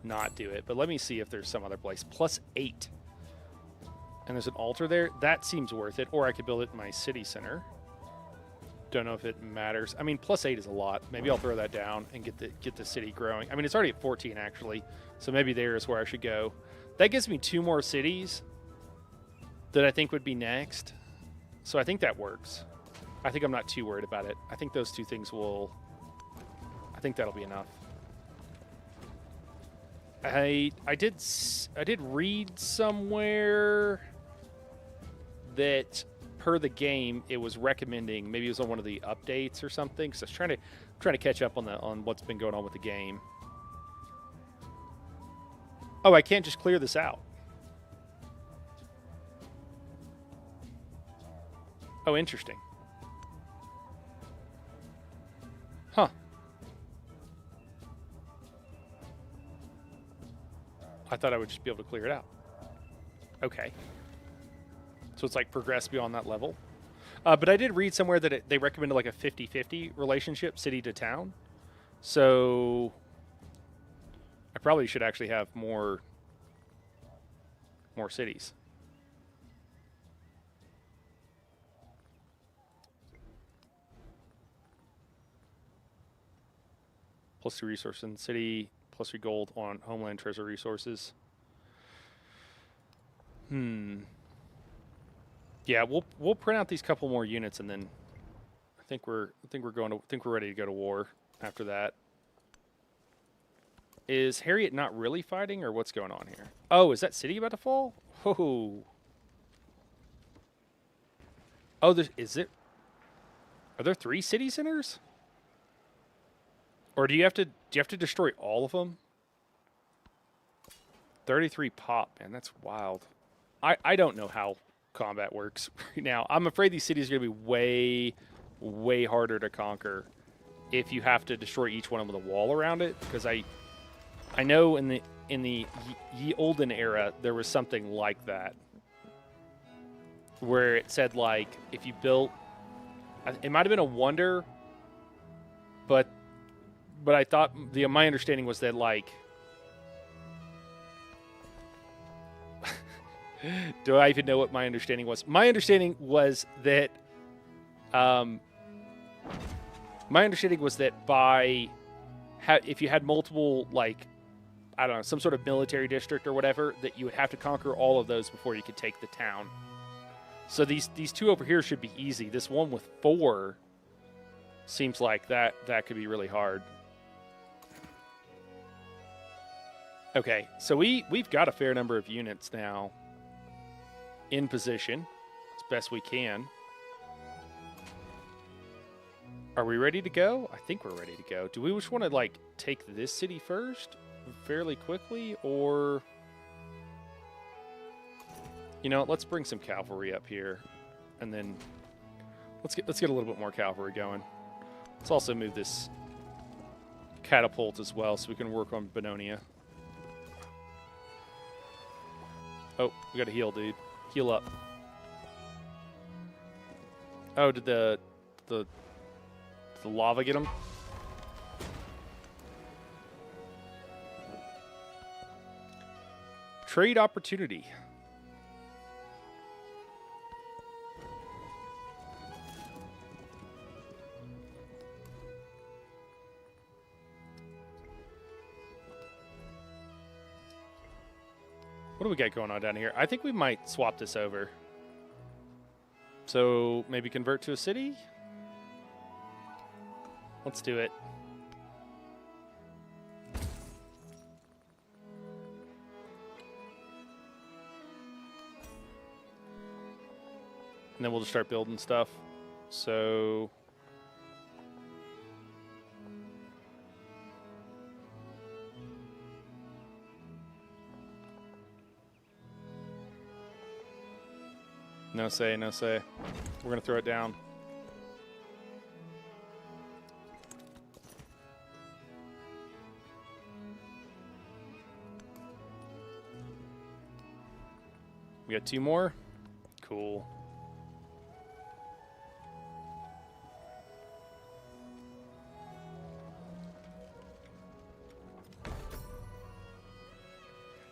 not do it. But let me see if there's some other place. +8. And there's an altar there. That seems worth it. Or I could build it in my city center. Don't know if it matters. I mean, +8 is a lot. Maybe I'll throw that down and get the city growing. I mean, it's already at 14 actually, so maybe there is where I should go. That gives me 2 more cities that I think would be next. So I think that works. I think I'm not too worried about it. I think those 2 things will... I think that'll be enough. I did read somewhere that per the game it was recommending, maybe it was on one of the updates or something, because I was trying to catch up on what's been going on with the game. Oh, I can't just clear this out. Oh, interesting. Huh. I thought I would just be able to clear it out. Okay. So it's like progress beyond that level. But I did read somewhere that they recommended like a 50-50 relationship, city to town. So I probably should actually have more cities. +2 resource in city, +3 gold on homeland treasure resources. Yeah, we'll print out these couple more units, and then I think we're ready to go to war after that. Is Harriet not really fighting, or what's going on here? Oh, is that city about to fall? Oh. Oh, are there 3 city centers? Or do you have to destroy all of them? 33 pop, man, that's wild. I don't know how combat works right now. I'm afraid these cities are going to be way, way harder to conquer if you have to destroy each one with a wall around it. Because I know in the ye olden era there was something like that. where it said like if you built, it might have been a wonder, but I thought my understanding was that like, do I even know what my understanding was? My understanding was that, by if you had multiple, like, I don't know, some sort of military district or whatever, that you would have to conquer all of those before you could take the town. So these two over here should be easy. This one with 4 seems like that could be really hard. Okay, so we've got a fair number of units now in position as best we can. Are we ready to go? I think we're ready to go. Do we just want to like take this city first fairly quickly, or you know, let's bring some cavalry up here, and then let's get a little bit more cavalry going. Let's also move this catapult as well, so we can work on Bononia. Oh, we got to heal, dude. Heal up. Oh, did the lava get him? Trade opportunity. What do we got going on down here? I think we might swap this over. So maybe convert to a city? Let's do it. And then we'll just start building stuff. So no say, no say. We're going to throw it down. We got 2 more. Cool.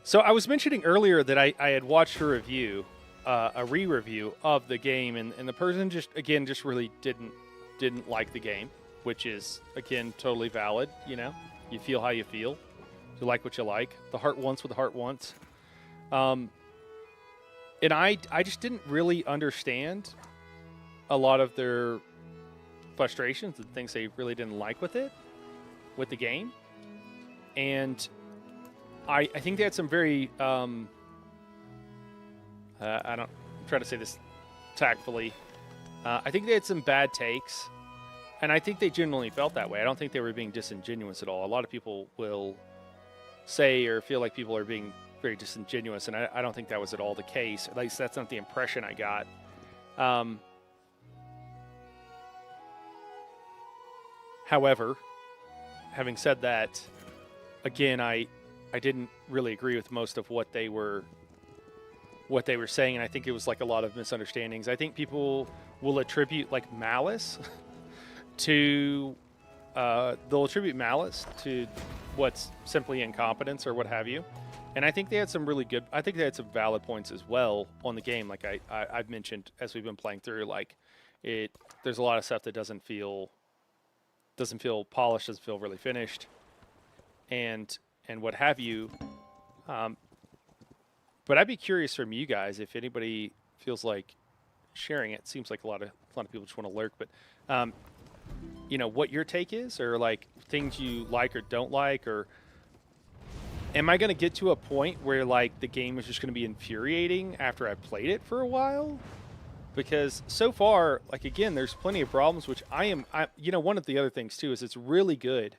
So I was mentioning earlier that I had watched a review, a re-review of the game, and the person just really didn't like the game, which is, again, totally valid. You know, you feel how you feel. You like what you like. The heart wants what the heart wants. And I just didn't really understand a lot of their frustrations and things they really didn't like with the game. And I think they had some very, I'm trying to say this tactfully. I think they had some bad takes, and I think they genuinely felt that way. I don't think they were being disingenuous at all. A lot of people will say or feel like people are being very disingenuous, and I don't think that was at all the case. At least that's not the impression I got. However, having said that, again, I didn't really agree with most of what they were saying, and I think it was like a lot of misunderstandings. I think people will attribute like malice to they'll attribute malice to what's simply incompetence or what have you. And I think they had some valid points as well on the game. Like I've mentioned as we've been playing through, like there's a lot of stuff that doesn't feel polished, doesn't feel really finished, and what have you. But I'd be curious from you guys if anybody feels like sharing it. Seems like a lot of people just want to lurk, but you know what your take is, or like things you like or don't like, or am I going to get to a point where like the game is just going to be infuriating after I've played it for a while? Because so far, like again, there's plenty of problems, which one of the other things too is it's really good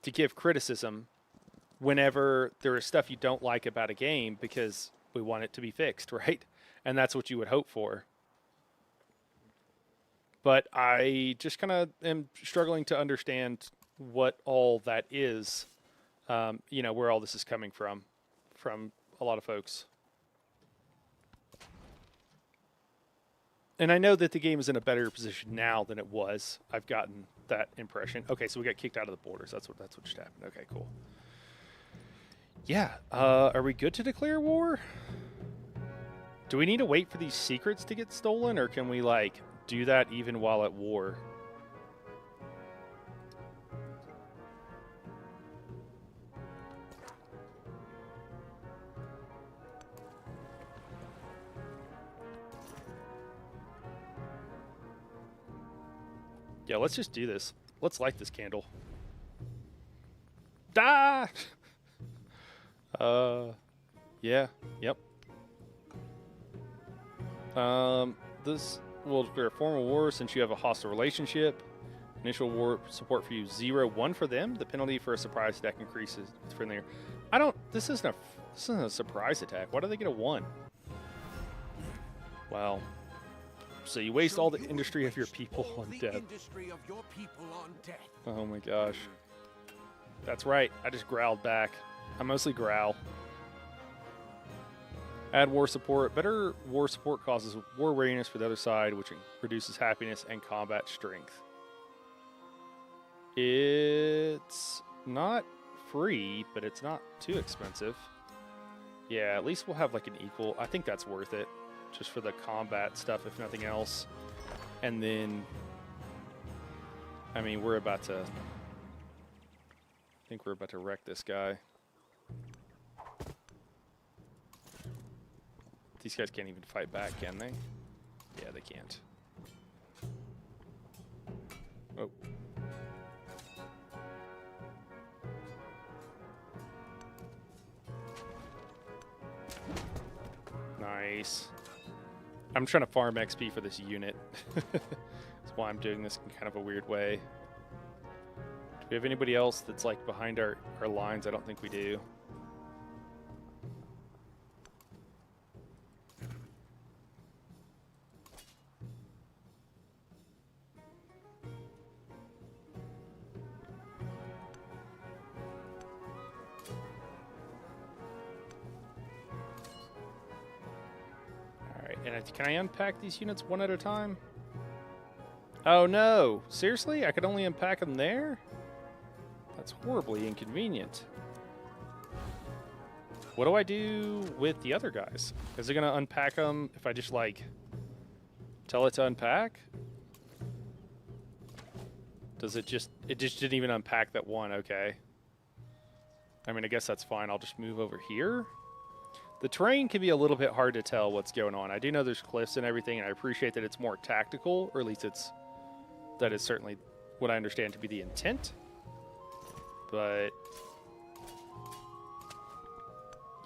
to give criticism whenever there is stuff you don't like about a game, because we want it to be fixed, right? And that's what you would hope for. But I just kind of am struggling to understand what all that is, where all this is coming from a lot of folks. And I know that the game is in a better position now than it was. I've gotten that impression. Okay, so we got kicked out of the borders. That's what just happened. Okay, cool. Yeah. Are we good to declare war? Do we need to wait for these secrets to get stolen, or can we like do that even while at war? Yeah, let's just do this. Let's light this candle. Ah! Yeah, yep. This will declare a formal war since you have a hostile relationship. Initial war support for you 0-1 for them. The penalty for a surprise attack increases with friendly. This isn't a surprise attack. Why do they get a 1? Wow. So you waste all the industry of your people on death. Oh my gosh. That's right. I just growled back. I mostly growl. Add war support. Better war support causes war readiness for the other side, which reduces happiness and combat strength. It's not free, but it's not too expensive. Yeah, at least we'll have like an equal. I think that's worth it. Just for the combat stuff, if nothing else. And then, I mean, I think we're about to wreck this guy. These guys can't even fight back, can they? Yeah, they can't. Oh. Nice. I'm trying to farm XP for this unit. That's why I'm doing this in kind of a weird way. Do we have anybody else that's like behind our lines? I don't think we do. And can I unpack these units one at a time? Oh no! Seriously? I could only unpack them there? That's horribly inconvenient. What do I do with the other guys? Is it going to unpack them if I just, like, tell it to unpack? Does it just... It just didn't even unpack that one, okay. I mean, I guess that's fine. I'll just move over here. The terrain can be a little bit hard to tell what's going on. I do know there's cliffs and everything, and I appreciate that it's more tactical, or at least that is certainly what I understand to be the intent. But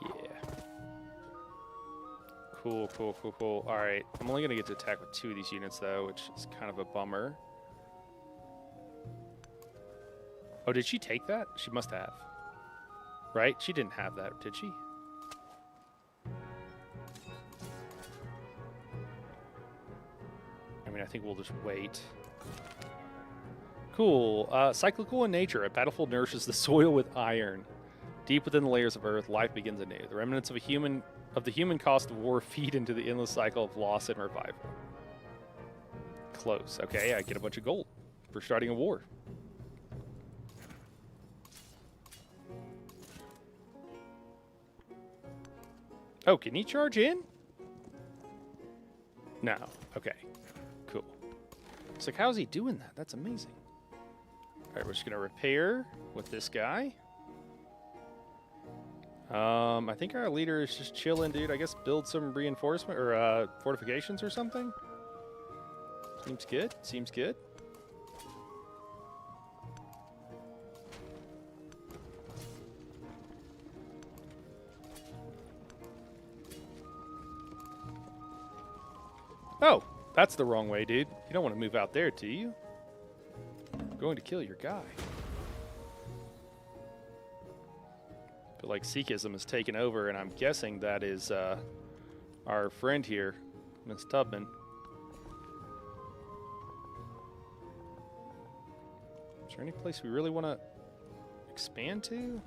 yeah. Cool. All right. I'm only going to get to attack with 2 of these units, though, which is kind of a bummer. Oh, did she take that? She must have. Right? She didn't have that, did she? I think we'll just wait. Cool. Cyclical in nature. A battlefield nourishes the soil with iron. Deep within the layers of earth, life begins anew. The remnants of the human cost of war feed into the endless cycle of loss and revival. Close. Okay, I get a bunch of gold for starting a war. Oh, can he charge in? No. Okay. Cool. It's like, how's he doing that? That's amazing. All right, we're just going to repair with this guy. I think our leader is just chilling, dude. I guess build some reinforcement or fortifications or something. Seems good. Seems good. Oh, that's the wrong way, dude. You don't want to move out there, do you? I'm going to kill your guy. But like Sikhism has taken over, and I'm guessing that is our friend here, Miss Tubman. Is there any place we really want to expand to?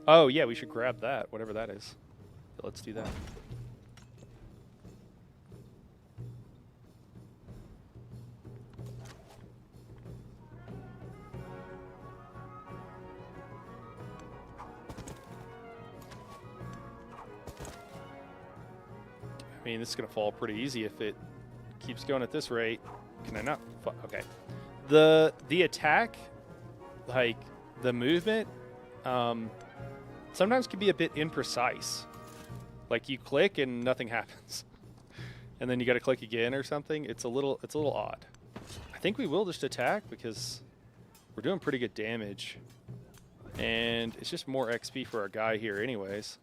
Oh, yeah, we should grab that, whatever that is. So let's do that. mean, this is going to fall pretty easy if it keeps going at this rate. Can I not? Okay. The attack, like the movement, sometimes can be a bit imprecise. Like you click and nothing happens, and then you got to click again or something. It's a little odd. I think we will just attack because we're doing pretty good damage, and it's just more XP for our guy here, anyways.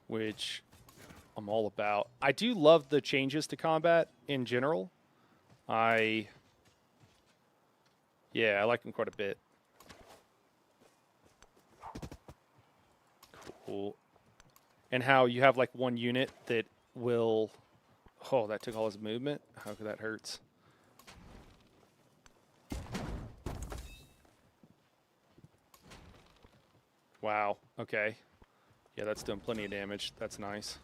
Which I'm all about. I do love the changes to combat in general. I like them quite a bit. Cool. And how you have like one unit that will... Oh, that took all his movement? How could that hurts? Wow, okay. Yeah, that's doing plenty of damage. That's nice.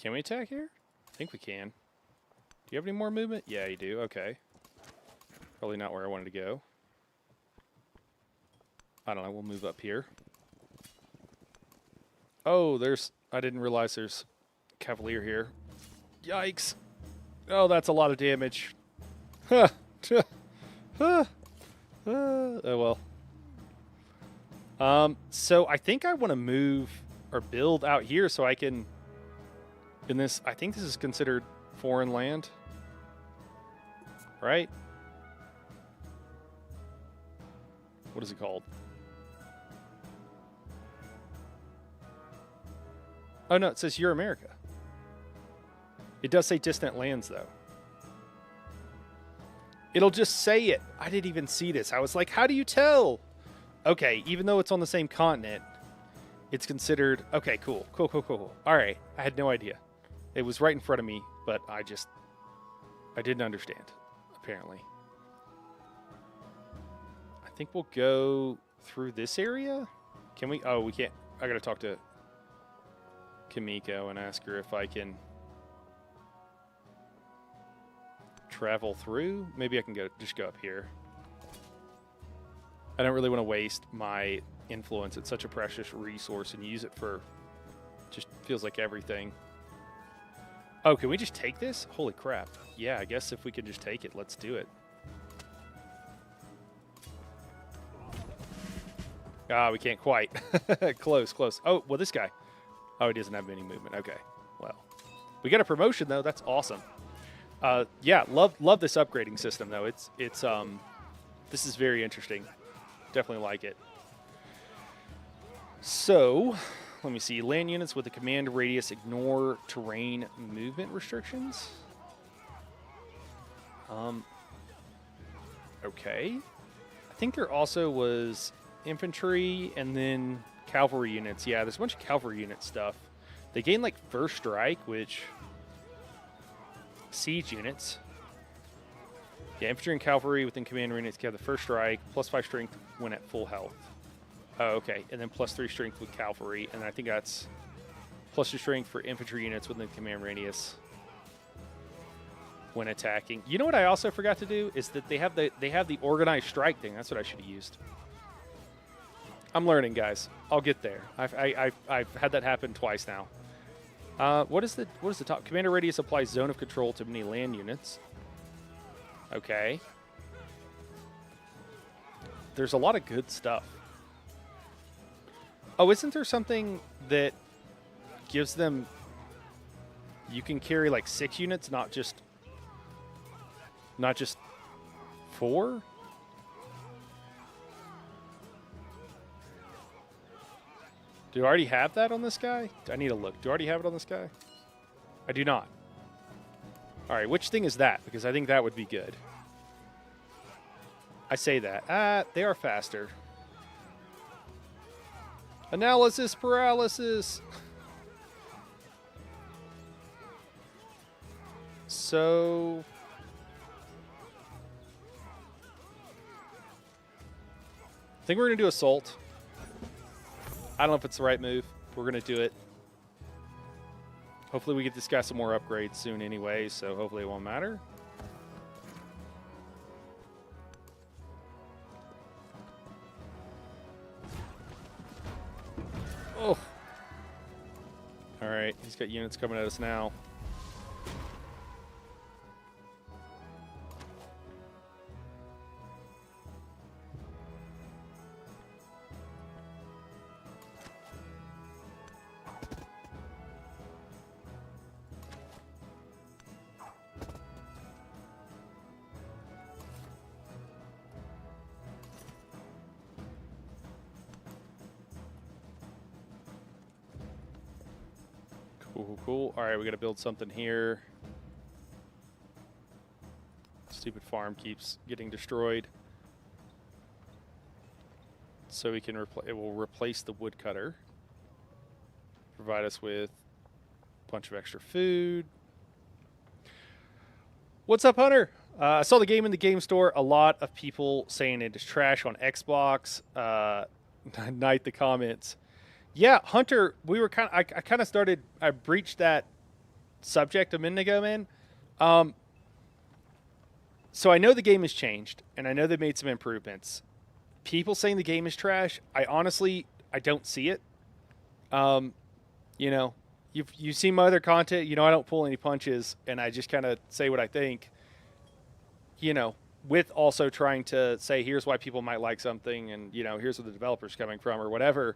Can we attack here? I think we can. Do you have any more movement? Yeah, you do. Okay. Probably not where I wanted to go. I don't know. We'll move up here. Oh, there's... I didn't realize there's Cavalier here. Yikes. Oh, that's a lot of damage. Huh. Oh, well. So I think I want to move or build out here so I can... In this, I think this is considered foreign land, right? What is it called? Oh, no, it says You're America. It does say distant lands, though. It'll just say it. I didn't even see this. I was like, how do you tell? Okay, even though it's on the same continent, it's considered... Okay, cool. Cool. All right, I had no idea. It was right in front of me, but I didn't understand, apparently. I think we'll go through this area. Can we? Oh, we can't. I got to talk to Kimiko and ask her if I can travel through. Maybe I can just go up here. I don't really want to waste my influence. It's such a precious resource and use it for just feels like everything. Oh, can we just take this? Holy crap. Yeah, I guess if we can just take it, let's do it. Ah, we can't quite. Close. Oh, well, this guy. Oh, he doesn't have any movement. Okay, well. We got a promotion, though. That's awesome. Yeah, love this upgrading system, though. This is very interesting. Definitely like it. So... Let me see. Land units with a command radius ignore terrain movement restrictions. Okay. I think there also was infantry and then cavalry units. Yeah, there's a bunch of cavalry unit stuff. They gain like first strike, which... Siege units. Yeah, infantry and cavalry within command units have the first strike, +5 strength when at full health. Oh, okay, and then +3 strength with cavalry, and I think that's +2 strength for infantry units within the command radius when attacking. You know what I also forgot to do is that they have the organized strike thing. That's what I should have used. I'm learning, guys. I'll get there. I've had that happen twice now. What is the top? Commander radius applies zone of control to many land units. Okay. There's a lot of good stuff. Oh, isn't there something that gives them... You can carry like 6 units, not just 4? Do I already have that on this guy? I need to look. Do I already have it on this guy? I do not. All right, which thing is that? Because I think that would be good. I say that. They are faster. Analysis paralysis. So... I think we're going to do assault. I don't know if it's the right move. We're going to do it. Hopefully we get this guy some more upgrades soon anyway, so hopefully it won't matter. He's got units coming at us now. Cool. All right, we got to build something here. Stupid farm keeps getting destroyed. So we can it will replace the woodcutter. Provide us with a bunch of extra food. What's up, Hunter? I saw the game in the game store. A lot of people saying it is trash on Xbox. Night the comments. Yeah, Hunter, we were I breached that subject a minute ago, man. So I know the game has changed, and I know they made some improvements. People saying the game is trash, I don't see it. You know, you've seen my other content. You know, I don't pull any punches, and I just kind of say what I think. You know, with also trying to say, here's why people might like something, and, you know, here's where the developer's coming from or whatever.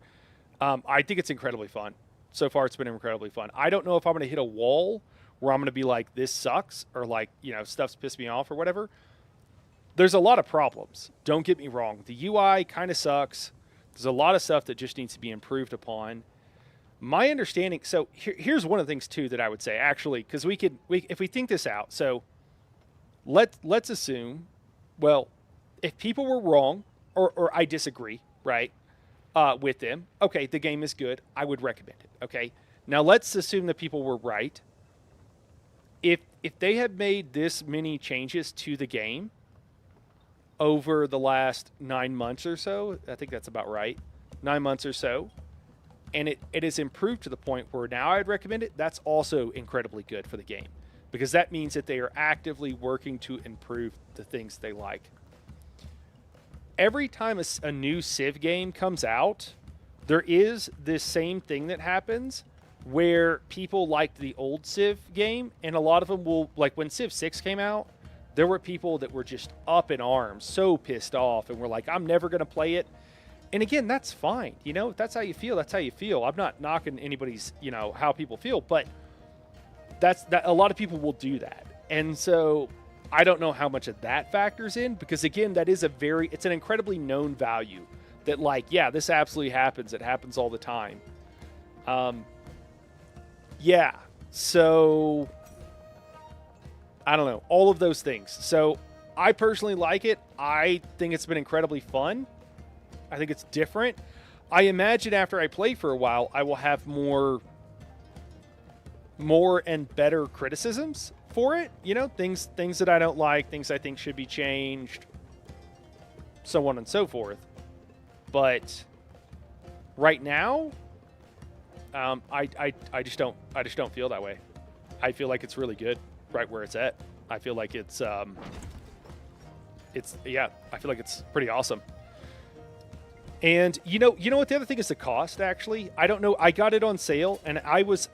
I think it's incredibly fun. So far, it's been incredibly fun. I don't know if I'm going to hit a wall where I'm going to be like, this sucks, or like, you know, stuff's pissed me off or whatever. There's a lot of problems. Don't get me wrong. The UI kind of sucks. There's a lot of stuff that just needs to be improved upon. My understanding, so here's one of the things, too, that I would say, actually, because if we think this out, so let's assume, well, if people were wrong, or I disagree, right? With them. Okay, the game is good. I would recommend it. Okay. Now let's assume that people were right. If they had made this many changes to the game over the last 9 months or so, I think that's about right. 9 months or so, and it has improved to the point where now I'd recommend it, that's also incredibly good for the game. Because that means that they are actively working to improve the things they like. Every time a new Civ game comes out, there is this same thing that happens where people liked the old Civ game, and a lot of them will, like when Civ 6 came out, there were people that were just up in arms, so pissed off, and were like, I'm never going to play it. And again, that's fine. You know, if that's how you feel, that's how you feel. I'm not knocking anybody's, you know, how people feel, but that a lot of people will do that. And so I don't know how much of that factors in, because again, that is it's an incredibly known value that, like, yeah, this absolutely happens. It happens all the time. Yeah. So I don't know, all of those things. So I personally like it. I think it's been incredibly fun. I think it's different. I imagine after I play for a while, I will have more and better criticisms for it, you know, things that I don't like, things I think should be changed, so on and so forth. But right now, I just don't feel that way. I feel like it's really good right where it's at. I feel like I feel like it's pretty awesome. And you know what the other thing is, the cost, actually. I don't know. I got it on sale, and I was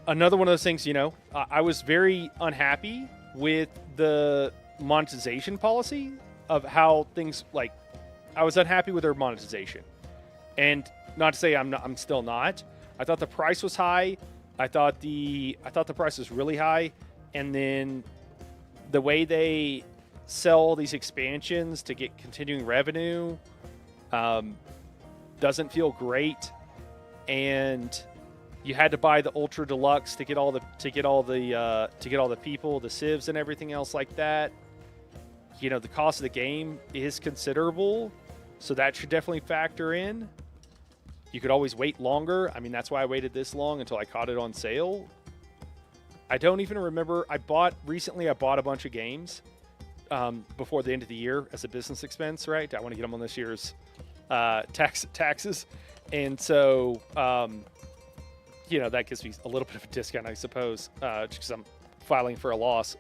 another one of those things, you know, I was very unhappy with the monetization policy of how things, like, I was unhappy with their monetization. And not to say I'm still not. I thought the price was high. I thought the price was really high. And then the way they sell these expansions to get continuing revenue doesn't feel great. And you had to buy the Ultra Deluxe to get all the people, the civs, and everything else like that. You know, the cost of the game is considerable, so that should definitely factor in. You could always wait longer. I mean, that's why I waited this long until I caught it on sale. I don't even remember. I bought a bunch of games before the end of the year as a business expense, right? I want to get them on this year's taxes, and so. You know, that gives me a little bit of a discount, I suppose, just because I'm filing for a loss.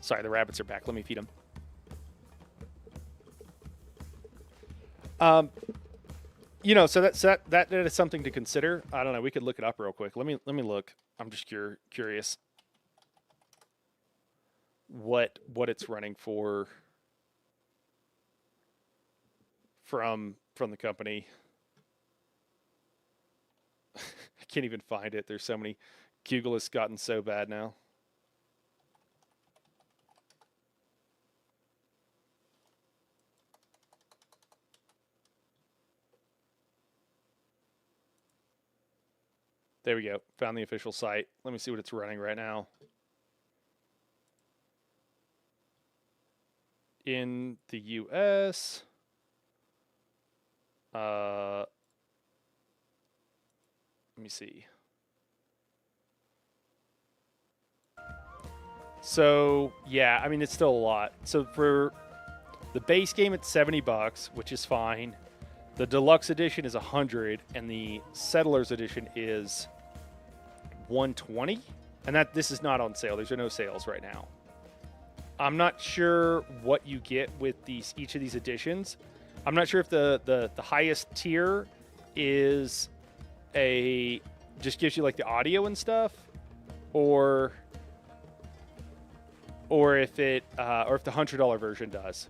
Sorry, the rabbits are back. Let me feed them. you know, so that is something to consider. I don't know. We could look it up real quick. Let me look. I'm just curious what it's running for from the company. I can't even find it. There's so many. Google has gotten so bad now. There we go. Found the official site. Let me see what it's running right now. In the US, let me see. So, yeah, I mean, it's still a lot. So for the base game, it's $70, which is fine. The deluxe edition is $100, and the Settlers edition is $120. And this is not on sale. There's no sales right now. I'm not sure what you get with each of these editions. I'm not sure if the highest tier is just gives you like the audio and stuff, or if the $100 version does.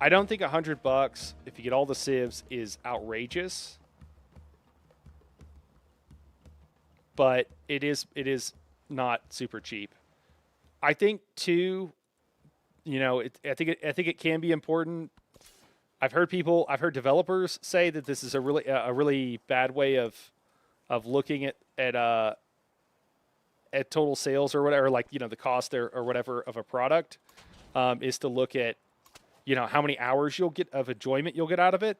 I don't think $100 if you get all the civs is outrageous, but it is not super cheap. I think too. You know, I think it can be important. I've heard developers say that this is a really bad way of looking at total sales or whatever, like, you know, the cost or whatever of a product, is to look at, you know, how many hours you'll get of enjoyment you'll get out of it.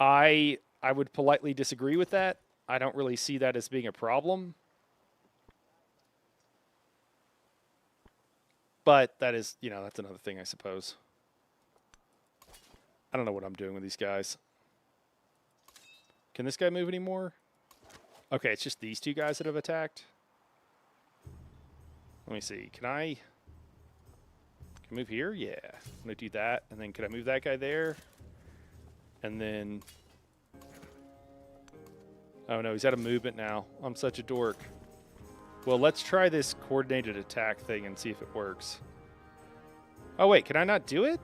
I would politely disagree with that. I don't really see that as being a problem. But that is, you know, that's another thing, I suppose. I don't know what I'm doing with these guys. Can this guy move anymore? Okay, it's just these two guys that have attacked. Let me see. Can I move here? Yeah. I'm going to do that. And then could I move that guy there? And then... Oh, no, he's out of movement now. I'm such a dork. Well, let's try this coordinated attack thing and see if it works. Oh, wait, can I not do it?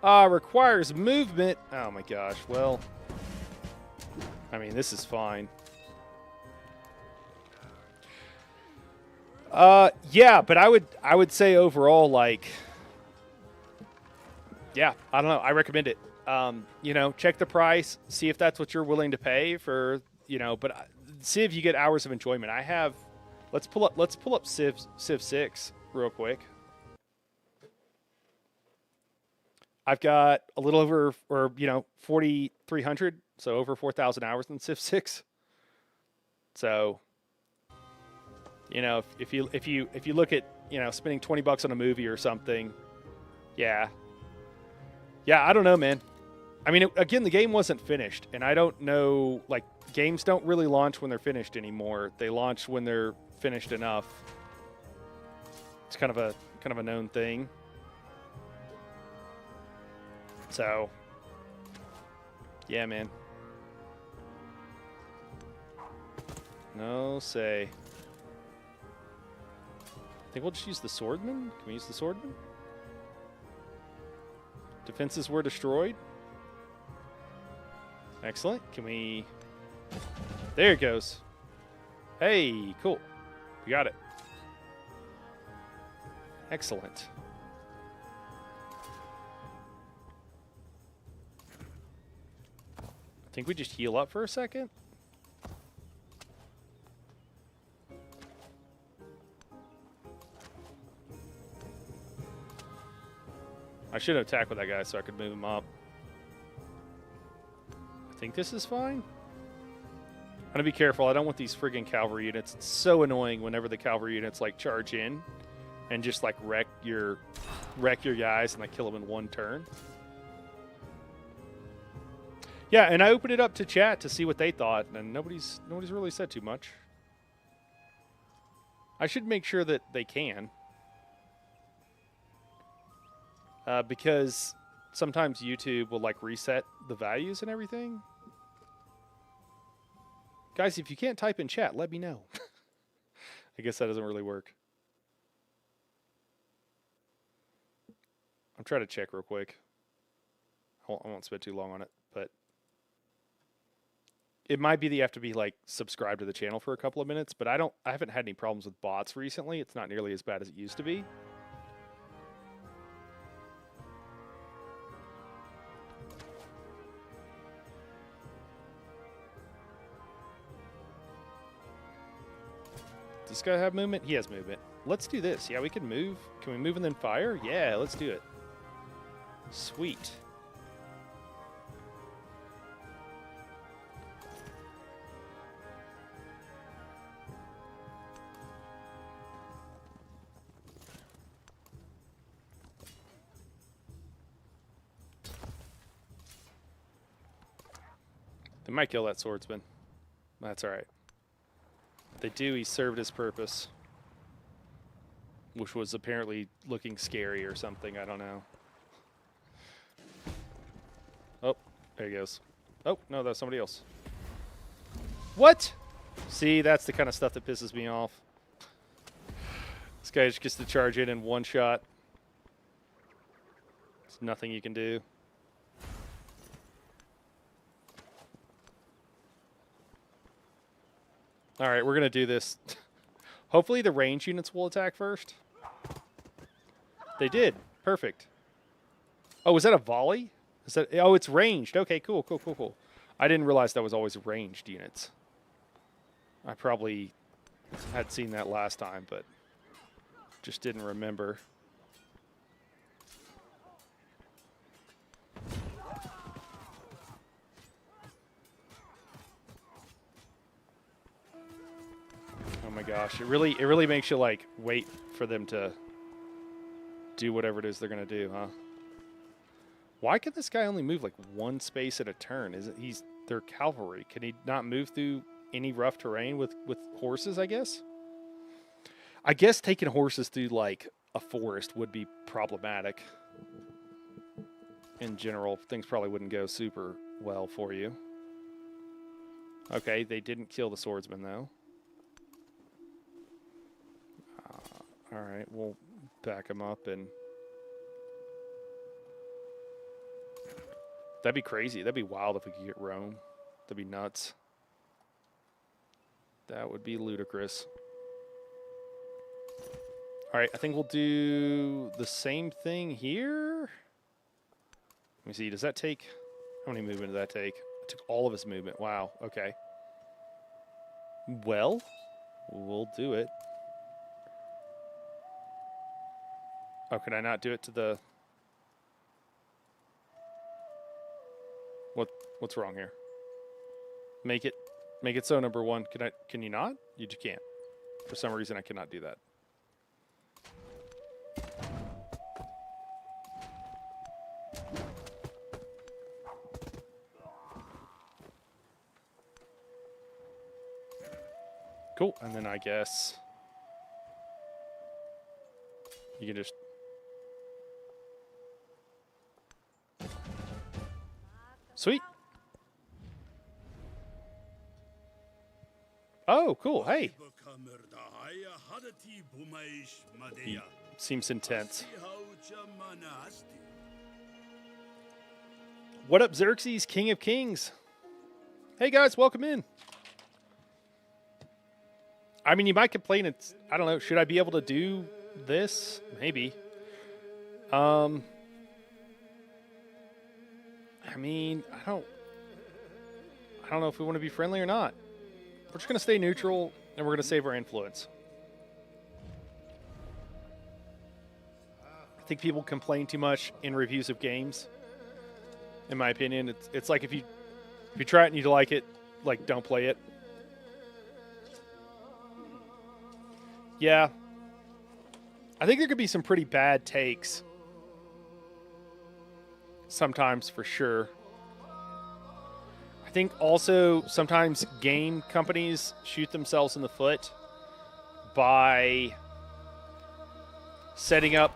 Requires movement. Oh, my gosh. Well, I mean, this is fine. Yeah, but I would say overall, like, yeah, I don't know. I recommend it. You know, check the price, see if that's what you're willing to pay for, you know, but see if you get hours of enjoyment. Let's pull up Civ 6 real quick. I've got a little over, or, you know, 4,300, so over 4,000 hours in Civ 6. So, you know, if you look at, you know, spending $20 on a movie or something, yeah, I don't know, man. I mean, again, the game wasn't finished, and I don't know, like, games don't really launch when they're finished anymore. They launch when they're finished enough. It's kind of a known thing. So, yeah, man. No say. I think we'll just use the swordman. Can we use the swordman? Defenses were destroyed. Excellent. Can we... There it goes. Hey, cool. We got it. Excellent. I think we just heal up for a second. I should have attacked with that guy so I could move him up. I think this is fine. I'm gonna be careful. I don't want these friggin' cavalry units. It's so annoying whenever the cavalry units like charge in and just like wreck your guys and like kill them in one turn. Yeah, and I opened it up to chat to see what they thought, and nobody's really said too much. I should make sure that they can. Because sometimes YouTube will like reset the values and everything. Guys, if you can't type in chat, let me know. I guess that doesn't really work. I'm trying to check real quick. I won't spend too long on it, but it might be that you have to be like subscribed to the channel for a couple of minutes, but I haven't had any problems with bots recently. It's not nearly as bad as it used to be. Does this guy have movement? He has movement. Let's do this. Yeah, we can move. Can we move and then fire? Yeah, let's do it. Sweet. They might kill that swordsman. That's alright. If they do, he served his purpose. Which was apparently looking scary or something, I don't know. Oh, there he goes. Oh, no, that's somebody else. What? See, that's the kind of stuff that pisses me off. This guy just gets to charge in one shot. There's nothing you can do. All right, we're going to do this. Hopefully the range units will attack first. They did. Perfect. Oh, was that a volley? Is that? Oh, it's ranged. Okay, cool. I didn't realize that was always ranged units. I probably had seen that last time, but just didn't remember. Oh my gosh, it really makes you like wait for them to do whatever it is they're gonna do, huh? Why can this guy only move like one space at a turn? They're cavalry. Can he not move through any rough terrain with horses, I guess? I guess taking horses through like a forest would be problematic. In general, things probably wouldn't go super well for you. Okay, they didn't kill the swordsman though. All right, we'll back him up and... That'd be crazy. That'd be wild if we could get Rome. That'd be nuts. That would be ludicrous. All right, I think we'll do the same thing here. Let me see. Does that take... How many movement did that take? It took all of his movement. Wow. Okay. Well, we'll do it. Oh, can I not do it to the... What's wrong here? Make it so, number one. Can you not? You just can't. For some reason I cannot do that. Cool, and then I guess you can just... Sweet. Oh, cool. Hey. He seems intense. What up, Xerxes, King of Kings? Hey, guys, welcome in. I mean, you might complain it's... I don't know. Should I be able to do this? Maybe. I mean, I don't know if we want to be friendly or not. We're just going to stay neutral, and we're going to save our influence. I think people complain too much in reviews of games. In my opinion, it's like if you try it and you like it, like don't play it. Yeah. I think there could be some pretty bad takes. Sometimes, for sure. I think also sometimes game companies shoot themselves in the foot by setting up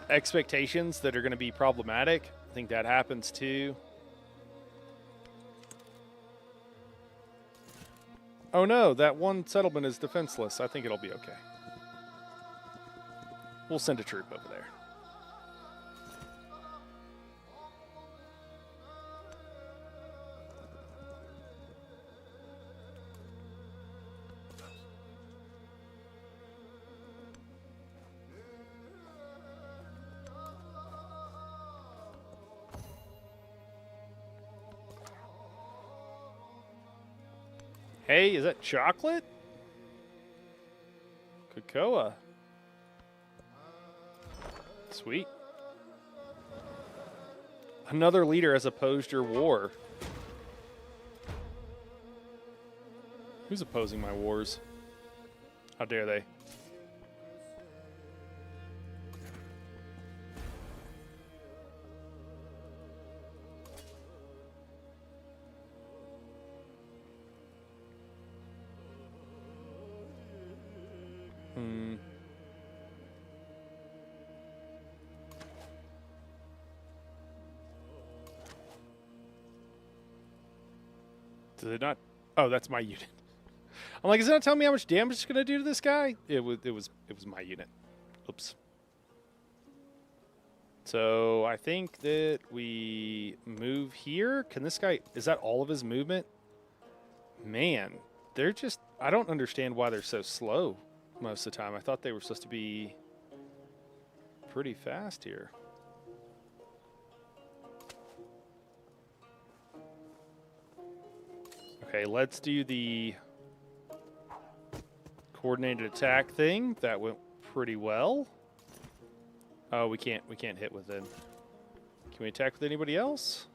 expectations that are going to be problematic I think that happens too. Oh no, that one settlement is defenseless. I think it'll be okay. We'll send a troop over there. Hey, is that chocolate? Cocoa. Sweet. Another leader has opposed your war. Who's opposing my wars? How dare they? Did it not? Oh, that's my unit. I'm like, is it not telling me how much damage it's gonna do to this guy? It was my unit. Oops. So I think that we move here. Can this guy? Is that all of his movement? Man, they're just. I don't understand why they're so slow most of the time. I thought they were supposed to be pretty fast here. Okay, let's do the coordinated attack thing. That went pretty well. Oh, we can't hit with them. Can we attack with anybody else?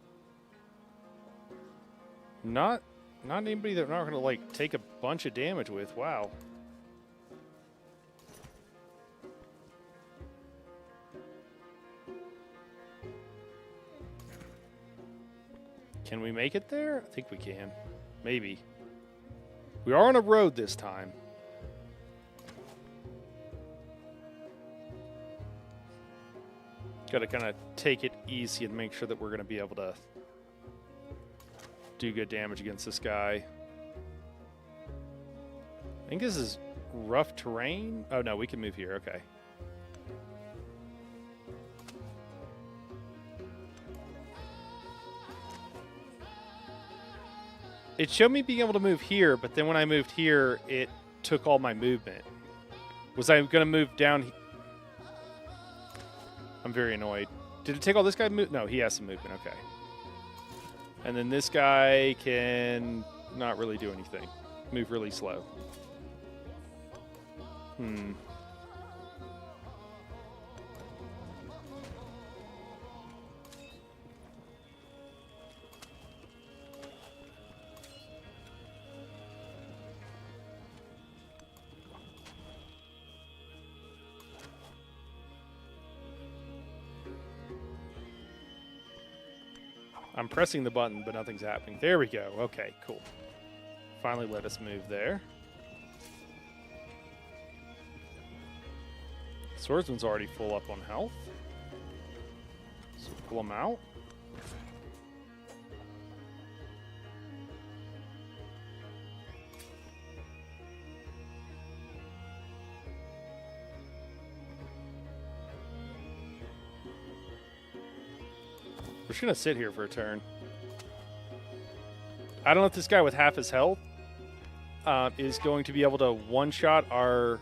Not anybody that we're not gonna like take a bunch of damage with. Wow. Can we make it there? I think we can. Maybe. We are on a road this time. Got to kind of take it easy and make sure that we're going to be able to do good damage against this guy. I think this is rough terrain. Oh, no, we can move here. Okay. It showed me being able to move here, but then when I moved here, it took all my movement. Was I going to move down? I'm very annoyed. Did it take all this guy? No, he has some movement. Okay. And then this guy can not really do anything. Move really slow. I'm pressing the button, but nothing's happening. There we go. Okay, cool. Finally let us move there. Swordsman's already full up on health. So pull him out. We're just going to sit here for a turn. I don't know if this guy with half his health is going to be able to one-shot our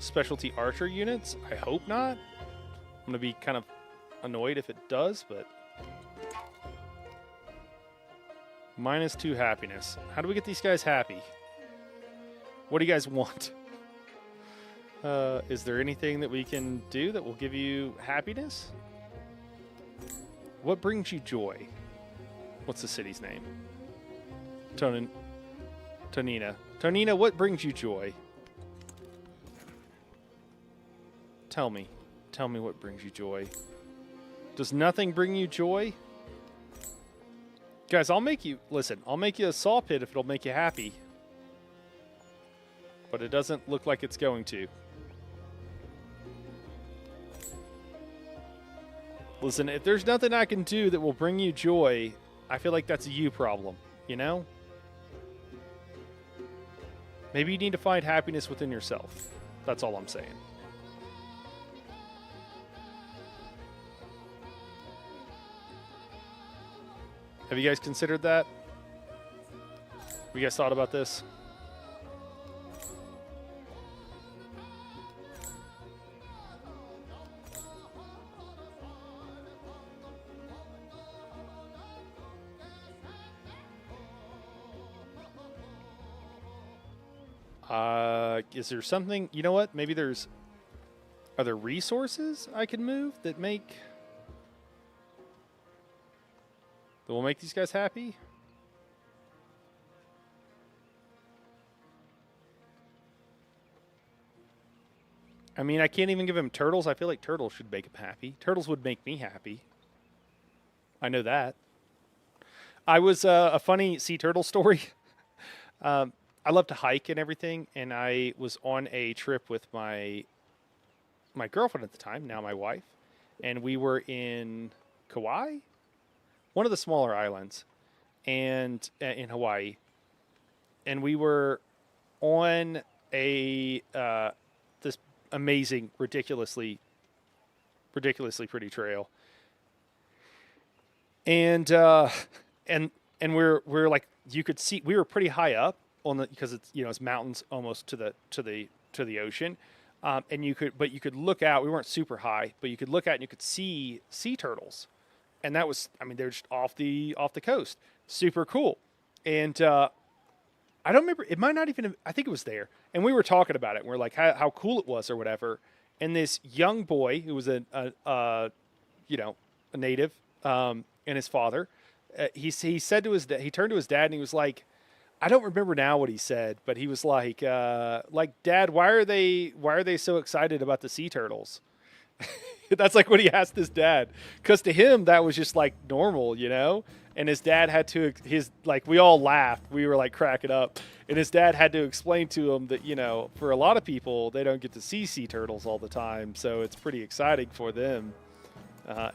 specialty archer units. I hope not. I'm going to be kind of annoyed if it does, but... -2 happiness. How do we get these guys happy? What do you guys want? Is there anything that we can do that will give you happiness? What brings you joy? What's the city's name? Tonina. Tonina, what brings you joy? Tell me. Tell me what brings you joy. Does nothing bring you joy? Guys, I'll make you... Listen, I'll make you a saw pit if it'll make you happy. But it doesn't look like it's going to. Listen, if there's nothing I can do that will bring you joy, I feel like that's a you problem, you know? Maybe you need to find happiness within yourself. That's all I'm saying. Have you guys considered that? Have you guys thought about this? Is there something, you know what? Maybe there's, are there resources I can move that will make these guys happy? I mean, I can't even give him turtles. I feel like turtles should make him happy. Turtles would make me happy. I know that. I was a funny sea turtle story. I love to hike and everything, and I was on a trip with my girlfriend at the time, now my wife, and we were in Kauai, one of the smaller islands, and in Hawaii, and we were on a this amazing, ridiculously pretty trail, and we're like, you could see we were pretty high up on the, because it's, you know, it's mountains almost to the ocean, and you could look out. We weren't super high, but you could look out and you could see sea turtles, and that was, I mean, they're just off the coast, super cool. And I don't remember, it might not even, I think it was there, and we were talking about it, and we're like how cool it was or whatever. And this young boy who was a native, and his father, he said to his dad, he turned to his dad and he was like, I don't remember now what he said, but he was like, Dad, why are they so excited about the sea turtles? That's like what he asked his dad, because to him that was just like normal, you know. And his dad had to, we all laughed, we were like cracking up, and his dad had to explain to him that, you know, for a lot of people they don't get to see sea turtles all the time, so it's pretty exciting for them.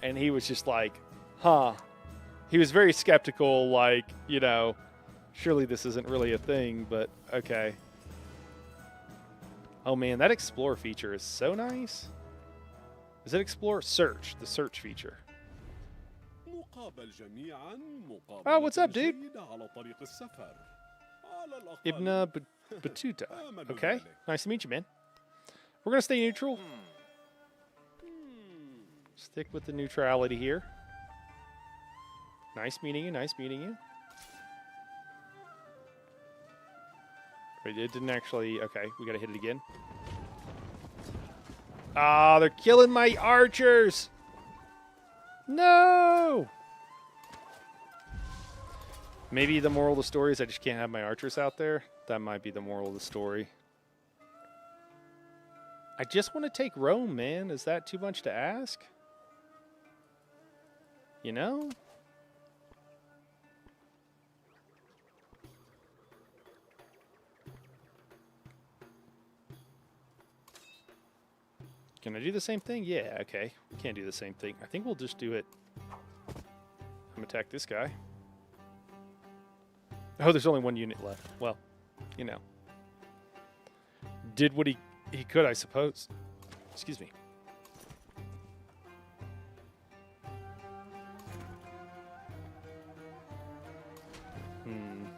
And he was just like, huh. He was very skeptical, like, you know, surely this isn't really a thing, but okay. Oh man, that explore feature is so nice. Is it explore? Search, the search feature. Oh, what's up, dude? Ibn Battuta. Okay, nice to meet you, man. We're gonna stay neutral. Stick with the neutrality here. Nice meeting you, nice meeting you. Wait, it didn't actually, okay, we gotta hit it again. Ah, they're killing my archers! No! Maybe the moral of the story is I just can't have my archers out there. That might be the moral of the story. I just want to take Rome, man. Is that too much to ask? You know? Can I do the same thing? Yeah, okay. We can't do the same thing. I think we'll just do it. I'm gonna attack this guy. Oh, there's only one unit left. Well, you know. Did what he could, I suppose. Excuse me. Can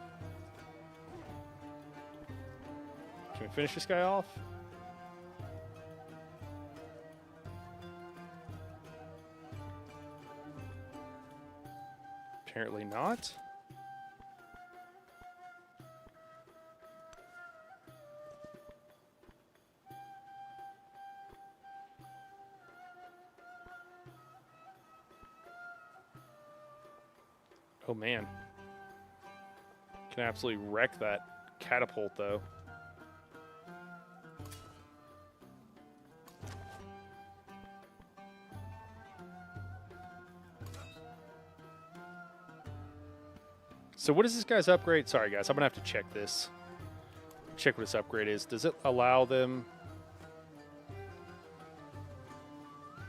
we finish this guy off? Apparently not. Oh man. Can absolutely wreck that catapult though. So what is this guy's upgrade? Sorry guys, I'm gonna have to check this. Check what his upgrade is. Does it allow them?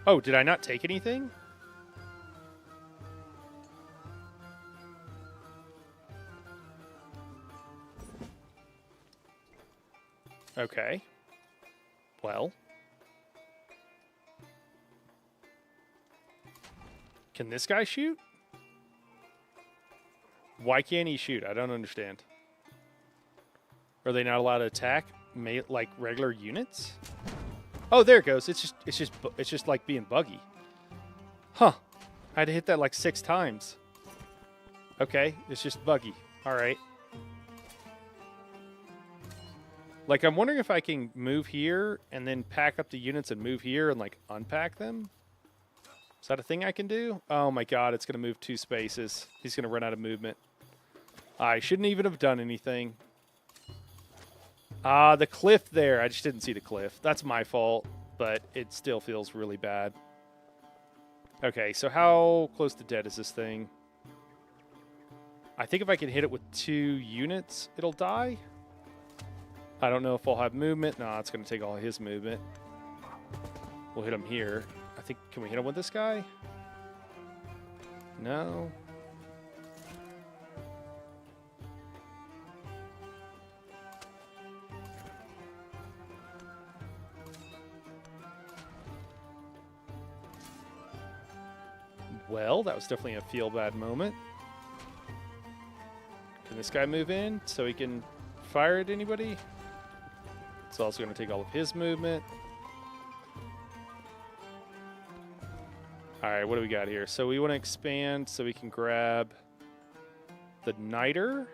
Oh, did I not take anything? Okay. Well. Can this guy shoot? Why can't he shoot? I don't understand. Are they not allowed to attack like regular units? Oh, there it goes. It's just like being buggy. Huh. I had to hit that like 6 times. Okay, it's just buggy. All right. Like, I'm wondering if I can move here and then pack up the units and move here and like unpack them. Is that a thing I can do? Oh my god, it's going to move 2 spaces. He's going to run out of movement. I shouldn't even have done anything. The cliff there. I just didn't see the cliff. That's my fault, but it still feels really bad. Okay, so how close to dead is this thing? I think if I can hit it with 2 units, it'll die. I don't know if I'll have movement. No, it's going to take all his movement. We'll hit him here. I think, can we hit him with this guy? No. Well, that was definitely a feel bad moment. Can this guy move in so he can fire at anybody? It's also going to take all of his movement. All right, what do we got here? So we want to expand so we can grab the Niter.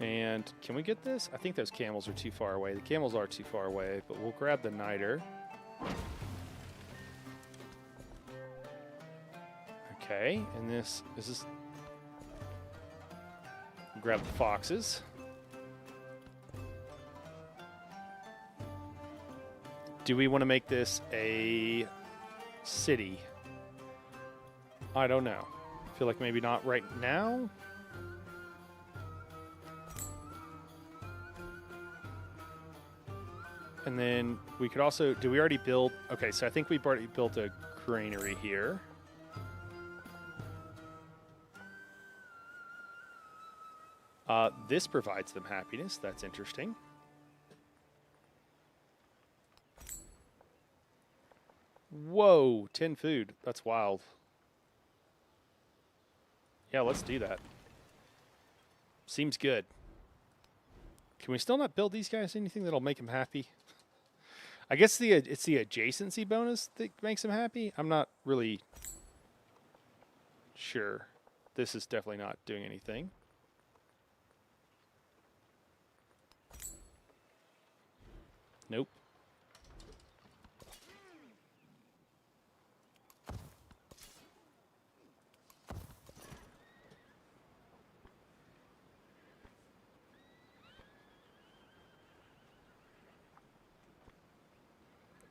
And can we get this? I think those camels are too far away. The camels are too far away, but we'll grab the Niter. Okay, and this is grab the foxes. Do we want to make this a city? I don't know. I feel like maybe not right now. And then we could also, do we already build? Okay, so I think we've already built a granary here. This provides them happiness. That's interesting. Whoa, 10 food. That's wild. Yeah, let's do that. Seems good. Can we still not build these guys anything that'll make them happy? I guess it's the adjacency bonus that makes them happy. I'm not really sure. This is definitely not doing anything. Nope.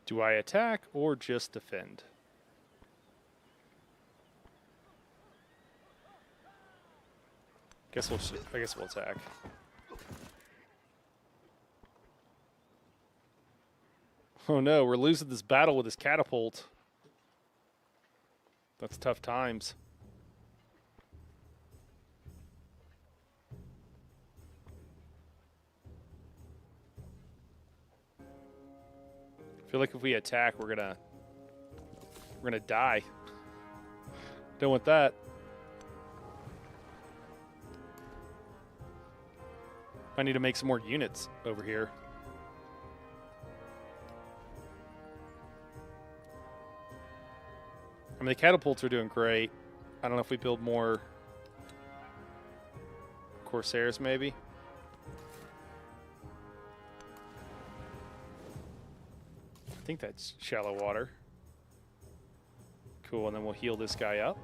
Do I attack or just defend? I guess we'll attack. Oh no, we're losing this battle with this catapult. That's tough times. I feel like if we attack, we're gonna die. Don't want that. I need to make some more units over here. I mean, the catapults are doing great. I don't know if we build more Corsairs, maybe. I think that's shallow water. Cool, and then we'll heal this guy up.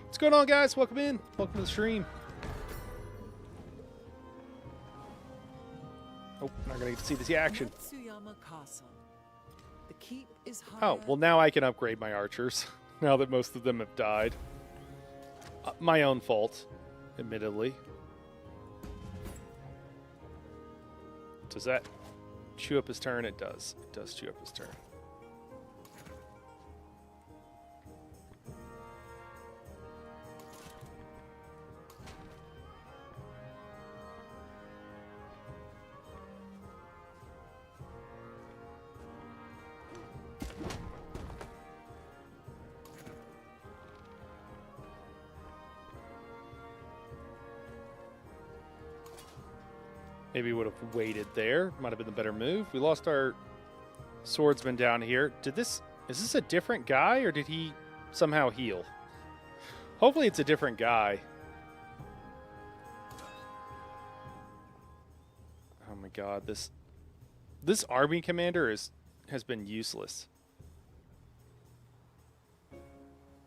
What's going on, guys? Welcome in. Welcome to the stream. Oh, not gonna get to see this action. Matsuyama Castle. The keep is Oh, well, now I can upgrade my archers, now that most of them have died. My own fault, admittedly. Does that chew up his turn? It does. It does chew up his turn. Maybe would have waited there. Might have been the better move. We lost our swordsman down here. Is this a different guy, or did he somehow heal? Hopefully it's a different guy. Oh my god, this army commander has been useless.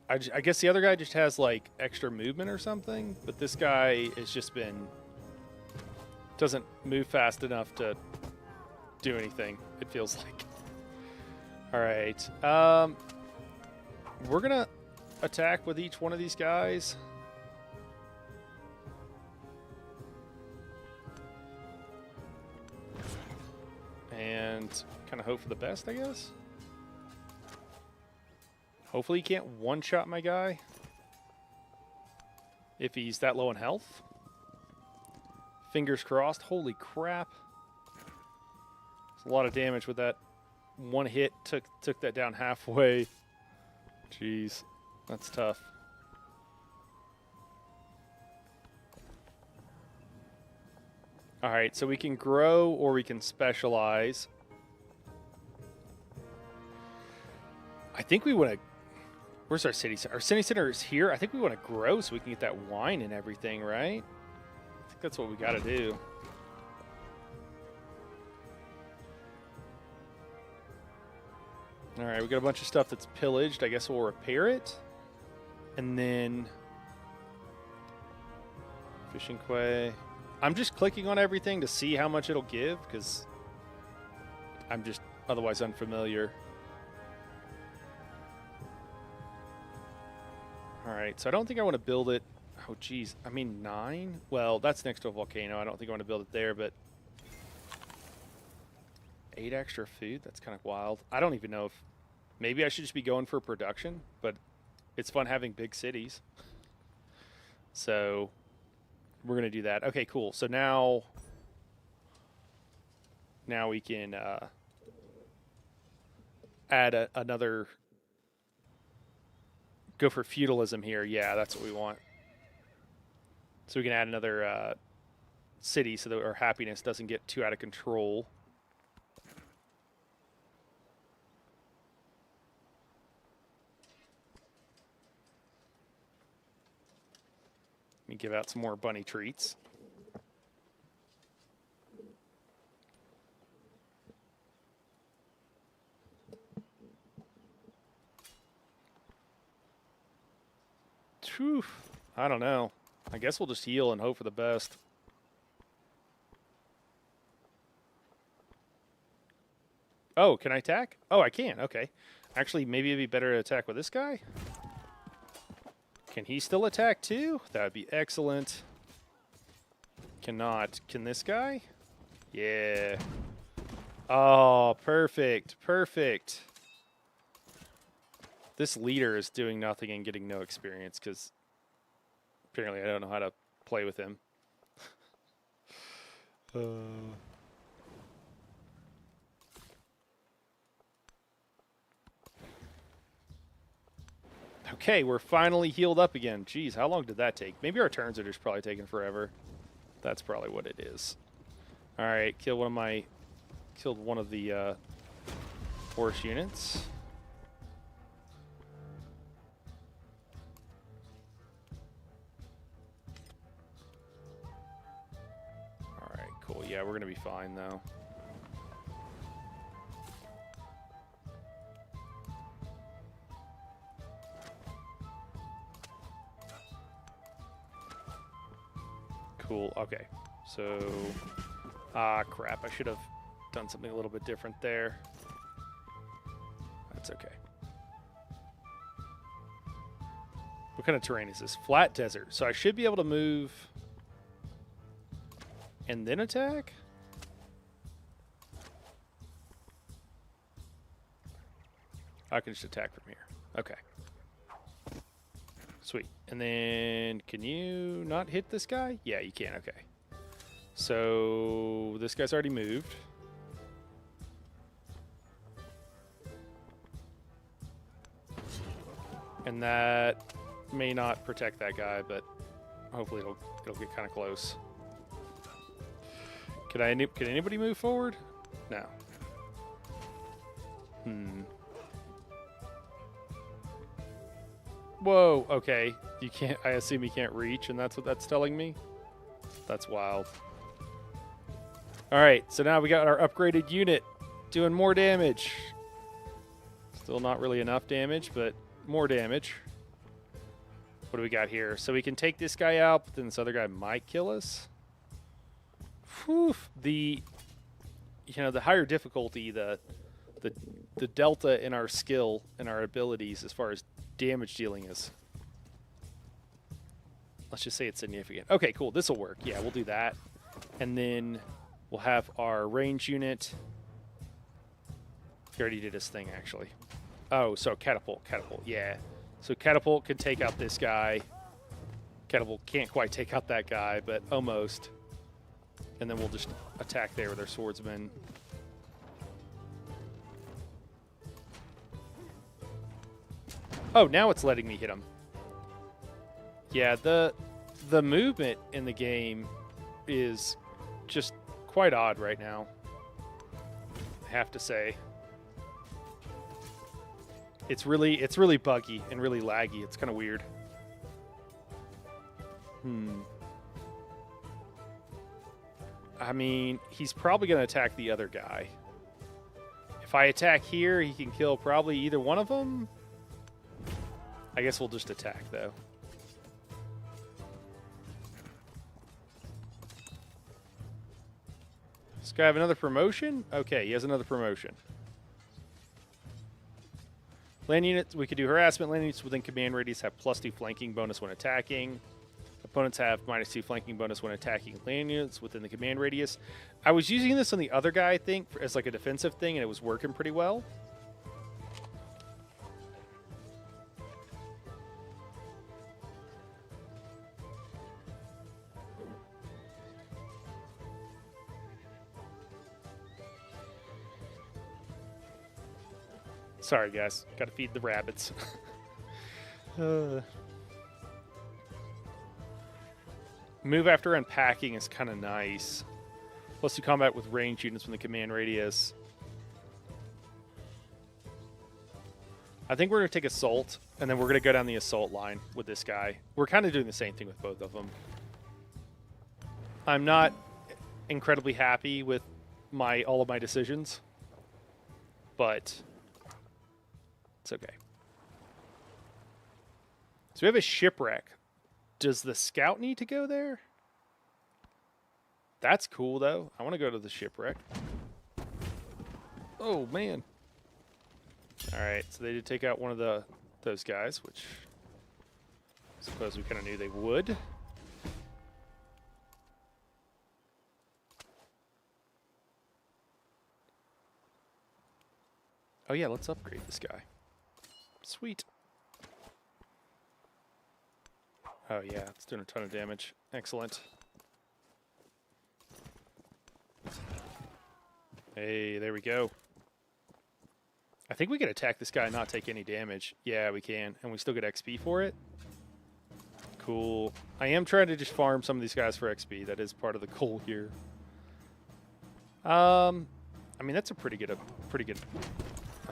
I guess the other guy just has like extra movement or something, but this guy has just been doesn't move fast enough to do anything, it feels like. All right. We're going to attack with each one of these guys. And kind of hope for the best, I guess. Hopefully he can't one-shot my guy if he's that low in health. Fingers crossed. Holy crap. It's a lot of damage with that one hit. Took that down halfway. Jeez. That's tough. All right, so we can grow or we can specialize. I think we want to... Where's our city center? Our city center is here. I think we want to grow so we can get that wine and everything, right? I think that's what we got to do. All right, we got a bunch of stuff that's pillaged. I guess we'll repair it. And then... Fishing quay. I'm just clicking on everything to see how much it'll give, because I'm just otherwise unfamiliar. All right, so I don't think I want to build it. Oh, geez. I mean, 9? Well, that's next to a volcano. I don't think I want to build it there, but 8 extra food? That's kind of wild. I don't even know if... Maybe I should just be going for production, but it's fun having big cities. So we're going to do that. Okay, cool. So now we can add another... Go for feudalism here. Yeah, that's what we want. So we can add another city so that our happiness doesn't get too out of control. Let me give out some more bunny treats. Whew, I don't know. I guess we'll just heal and hope for the best. Oh, can I attack? Oh, I can. Okay. Actually, maybe it'd be better to attack with this guy. Can he still attack too? That would be excellent. Cannot. Can this guy? Yeah. Oh, perfect. Perfect. This leader is doing nothing and getting no experience because apparently I don't know how to play with him. Okay, we're finally healed up again. Jeez, how long did that take? Maybe our turns are just probably taking forever. That's probably what it is. All right, killed one of the horse units. All right, cool. Yeah, we're gonna be fine though. Cool. Okay. So, crap. I should have done something a little bit different there. That's okay. What kind of terrain is this? Flat desert. So I should be able to move and then attack? I can just attack from here. Okay. Sweet. And then, can you not hit this guy? Yeah, you can. Okay. So, this guy's already moved. And that may not protect that guy, but hopefully it'll get kind of close. Can anybody move forward? No. Whoa, okay. You can't, I assume you can't reach, and that's what that's telling me? That's wild. Alright, so now we got our upgraded unit doing more damage. Still not really enough damage, but more damage. What do we got here? So we can take this guy out, but then this other guy might kill us. Whew. The higher difficulty, the delta in our skill and our abilities as far as damage dealing is. Let's just say it's significant. Okay, cool. This will work. Yeah, we'll do that. And then we'll have our range unit. He already did his thing, actually. Oh, so catapult. Yeah. So catapult can take out this guy. Catapult can't quite take out that guy, but almost. And then we'll just attack there with our swordsman. Oh, now it's letting me hit him. Yeah, the movement in the game is just quite odd right now, I have to say. It's really buggy and really laggy. It's kind of weird. I mean, he's probably going to attack the other guy. If I attack here, he can kill probably either one of them. I guess we'll just attack, though. This guy have another promotion? Okay, he has another promotion. Land units, we could do harassment. Land units within command radius have +2 flanking bonus when attacking. Opponents have -2 flanking bonus when attacking land units within the command radius. I was using this on the other guy, I think, as like a defensive thing, and it was working pretty well. Sorry, guys. Got to feed the rabbits. Move after unpacking is kind of nice. +2 combat with range units from the command radius. I think we're going to take assault, and then we're going to go down the assault line with this guy. We're kind of doing the same thing with both of them. I'm not incredibly happy with all of my decisions, but it's okay. So we have a shipwreck. Does the scout need to go there? That's cool, though. I want to go to the shipwreck. Oh, man. All right, so they did take out one of those guys, which I suppose we kind of knew they would. Oh, yeah, let's upgrade this guy. Sweet. Oh, yeah, it's doing a ton of damage. Excellent. Hey, there we go. I think we can attack this guy and not take any damage. Yeah, we can. And we still get XP for it. Cool. I am trying to just farm some of these guys for XP. That is part of the goal here. I mean, that's a pretty good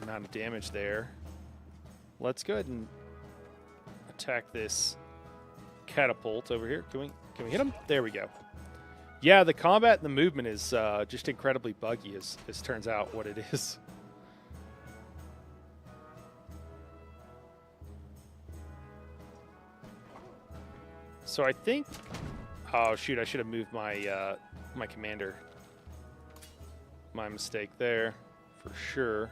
amount of damage there. Let's go ahead and attack this catapult over here. Can we hit him? There we go. Yeah, the combat and the movement is just incredibly buggy, as turns out what it is. So I think... Oh, shoot, I should have moved my my commander. My mistake there, for sure.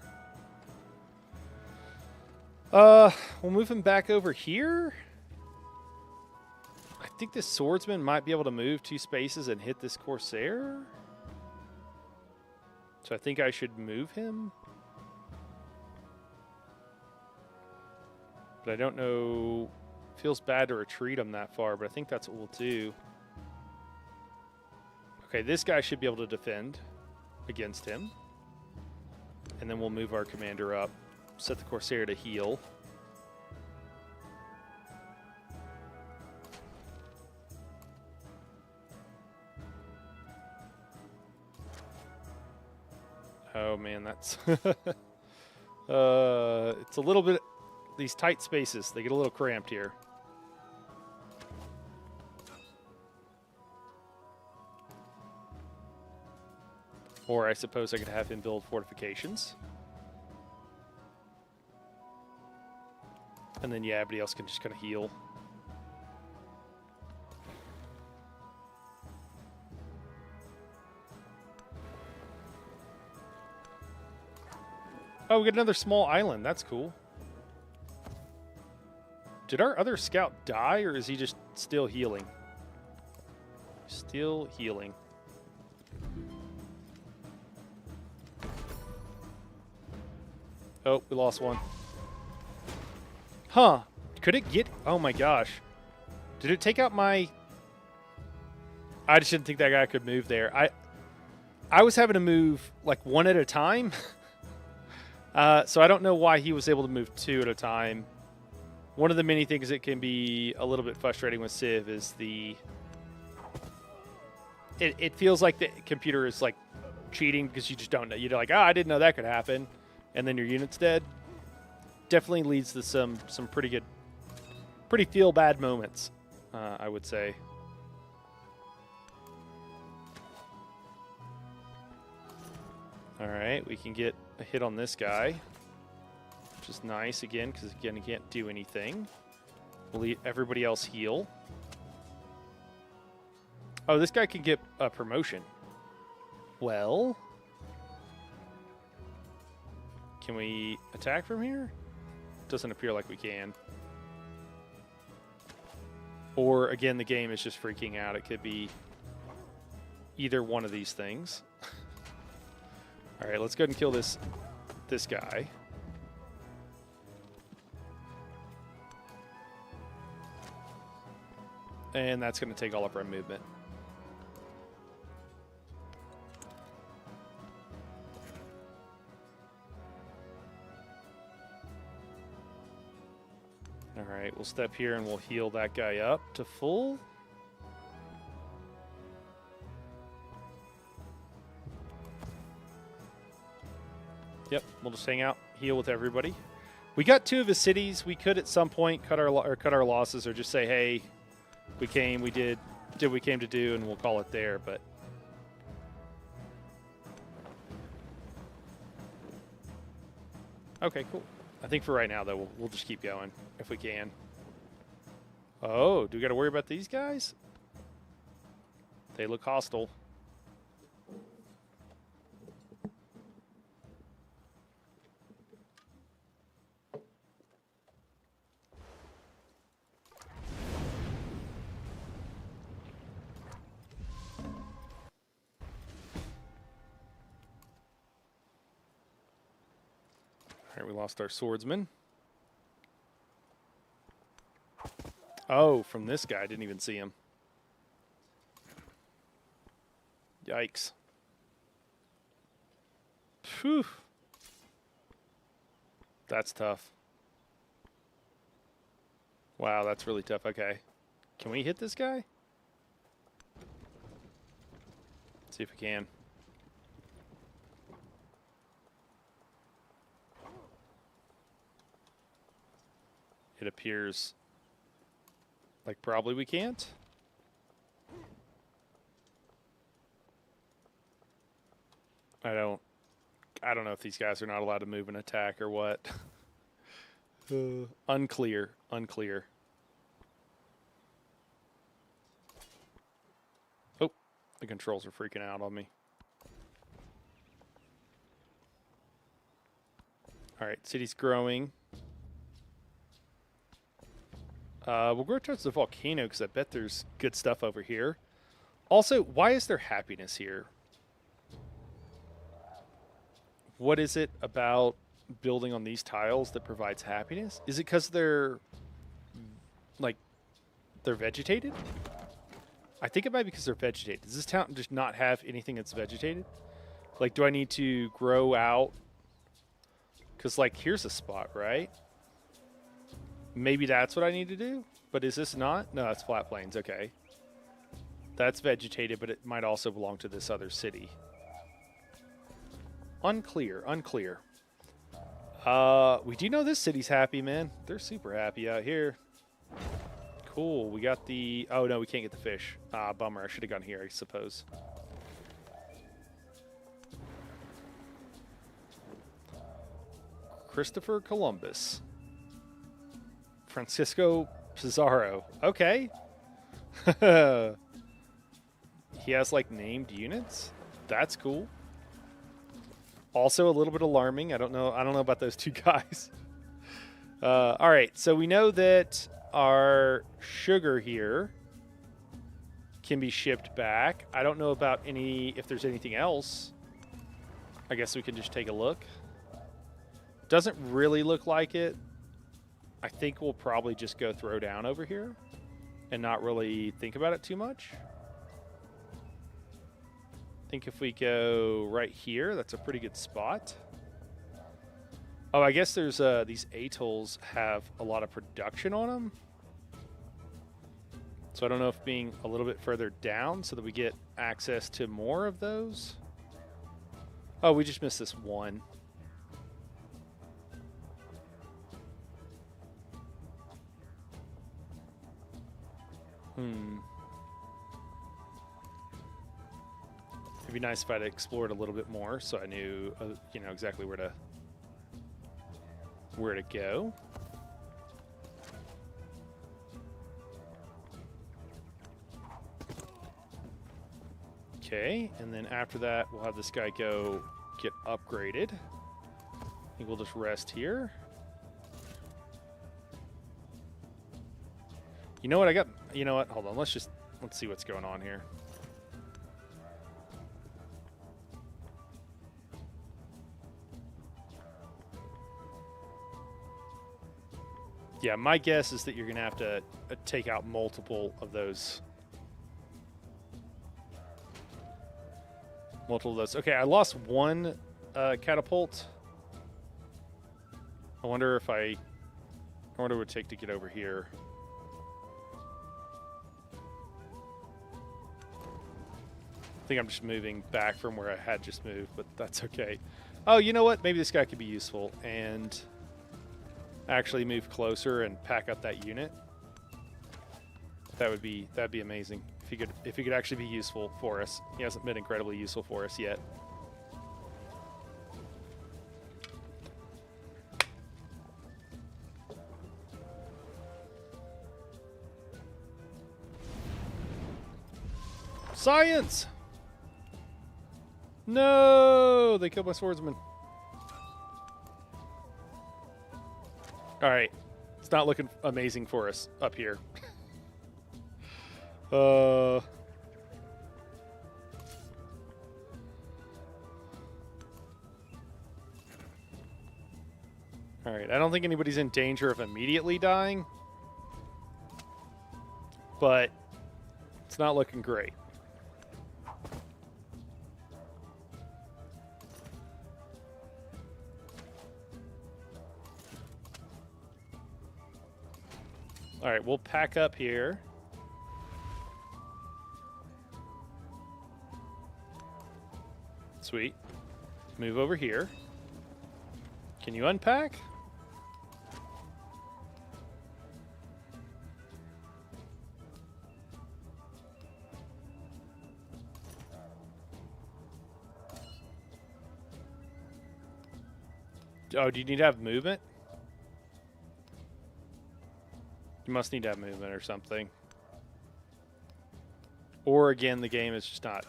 We'll move him back over here. I think this swordsman might be able to move 2 spaces and hit this corsair. So I think I should move him. But I don't know. Feels bad to retreat him that far, but I think that's what we'll do. Okay, this guy should be able to defend against him. And then we'll move our commander up. Set the corsair to heal. Oh man, that's it's a little bit, these tight spaces, they get a little cramped here. Or I suppose I could have him build fortifications. And then, yeah, everybody else can just kind of heal. Oh, we got another small island. That's cool. Did our other scout die, or is he just still healing? Still healing. Oh, we lost one. Huh. Could it get... Oh, my gosh. Did it take out my... I just didn't think that guy could move there. I was having to move, like, one at a time. So I don't know why he was able to move two at a time. One of the many things that can be a little bit frustrating with Civ is the... It feels like the computer is, like, cheating because you just don't know. You're like, I didn't know that could happen. And then your unit's dead. Definitely leads to some pretty feel bad moments, I would say. All right, we can get a hit on this guy, which is nice again because again he can't do anything. We'll let everybody else heal. Oh, this guy can get a promotion. Well, can we attack from here? Doesn't appear like we can. Or, again, the game is just freaking out. It could be either one of these things. All right, let's go ahead and kill this guy. And that's going to take all of our movement. Alright, we'll step here and we'll heal that guy up to full. Yep, we'll just hang out, heal with everybody. We got two of his cities. We could at some point cut our losses or just say, hey, we came, we did what we came to do, and we'll call it there, but... Okay, cool. I think for right now, though, we'll just keep going if we can. Oh, do we got to worry about these guys? They look hostile. All right, we lost our swordsman. Oh, from this guy. I didn't even see him. Yikes. Phew. That's tough. Wow, that's really tough. Okay. Can we hit this guy? See if we can. It appears like probably we can't. I don't know if these guys are not allowed to move and attack or what. Unclear. Oh, the controls are freaking out on me. All right, city's growing. We'll go towards the volcano because I bet there's good stuff over here. Also, why is there happiness here? What is it about building on these tiles that provides happiness? Is it because they're vegetated? I think it might be because they're vegetated. Does this town just not have anything that's vegetated? Like, do I need to grow out? Because, like, here's a spot, right? Maybe that's what I need to do? But is this not? No, it's flat plains. Okay. That's vegetated, but it might also belong to this other city. Unclear. We do know this city's happy, man. They're super happy out here. Cool. We got the... Oh, no, we can't get the fish. Ah, bummer. I should have gone here, I suppose. Christopher Columbus. Francisco Pizarro. Okay. He has, like, named units? That's cool. Also a little bit alarming. I don't know about those two guys. All right, so we know that our sugar here can be shipped back. I don't know about if there's anything else. I guess we can just take a look. Doesn't really look like it. I think we'll probably just go throw down over here and not really think about it too much. I think if we go right here, that's a pretty good spot. Oh, I guess there's these atolls have a lot of production on them. So I don't know if being a little bit further down so that we get access to more of those. Oh, we just missed this one. It'd be nice if I'd explored a little bit more, so I knew, exactly where to go. Okay, and then after that, we'll have this guy go get upgraded. I think we'll just rest here. You know what? Hold on. Let's see what's going on here. Yeah, my guess is that you're going to have to take out multiple of those. Okay, I lost one catapult. I wonder what it would take to get over here. I think I'm just moving back from where I had just moved, but that's okay. Oh, you know what? Maybe this guy could be useful and actually move closer and pack up that unit. That'd be amazing if he could actually be useful for us. He hasn't been incredibly useful for us yet. Science! No! They killed my swordsman. Alright. It's not looking amazing for us up here. Alright, I don't think anybody's in danger of immediately dying. But it's not looking great. All right, we'll pack up here. Sweet. Move over here. Can you unpack? Oh, do you need to have movement? You must need to have movement or something. Or again, the game is just not...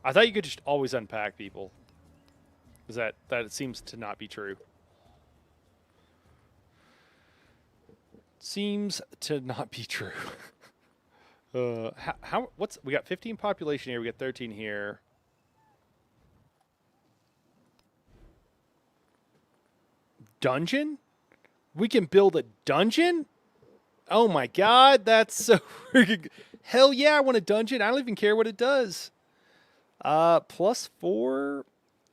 I thought you could just always unpack people. That it seems to not be true. Seems to not be true. We got 15 population here, we got 13 here. Dungeon? We can build a dungeon? Oh my god, that's so freaking... Hell yeah, I want a dungeon. I don't even care what it does. +4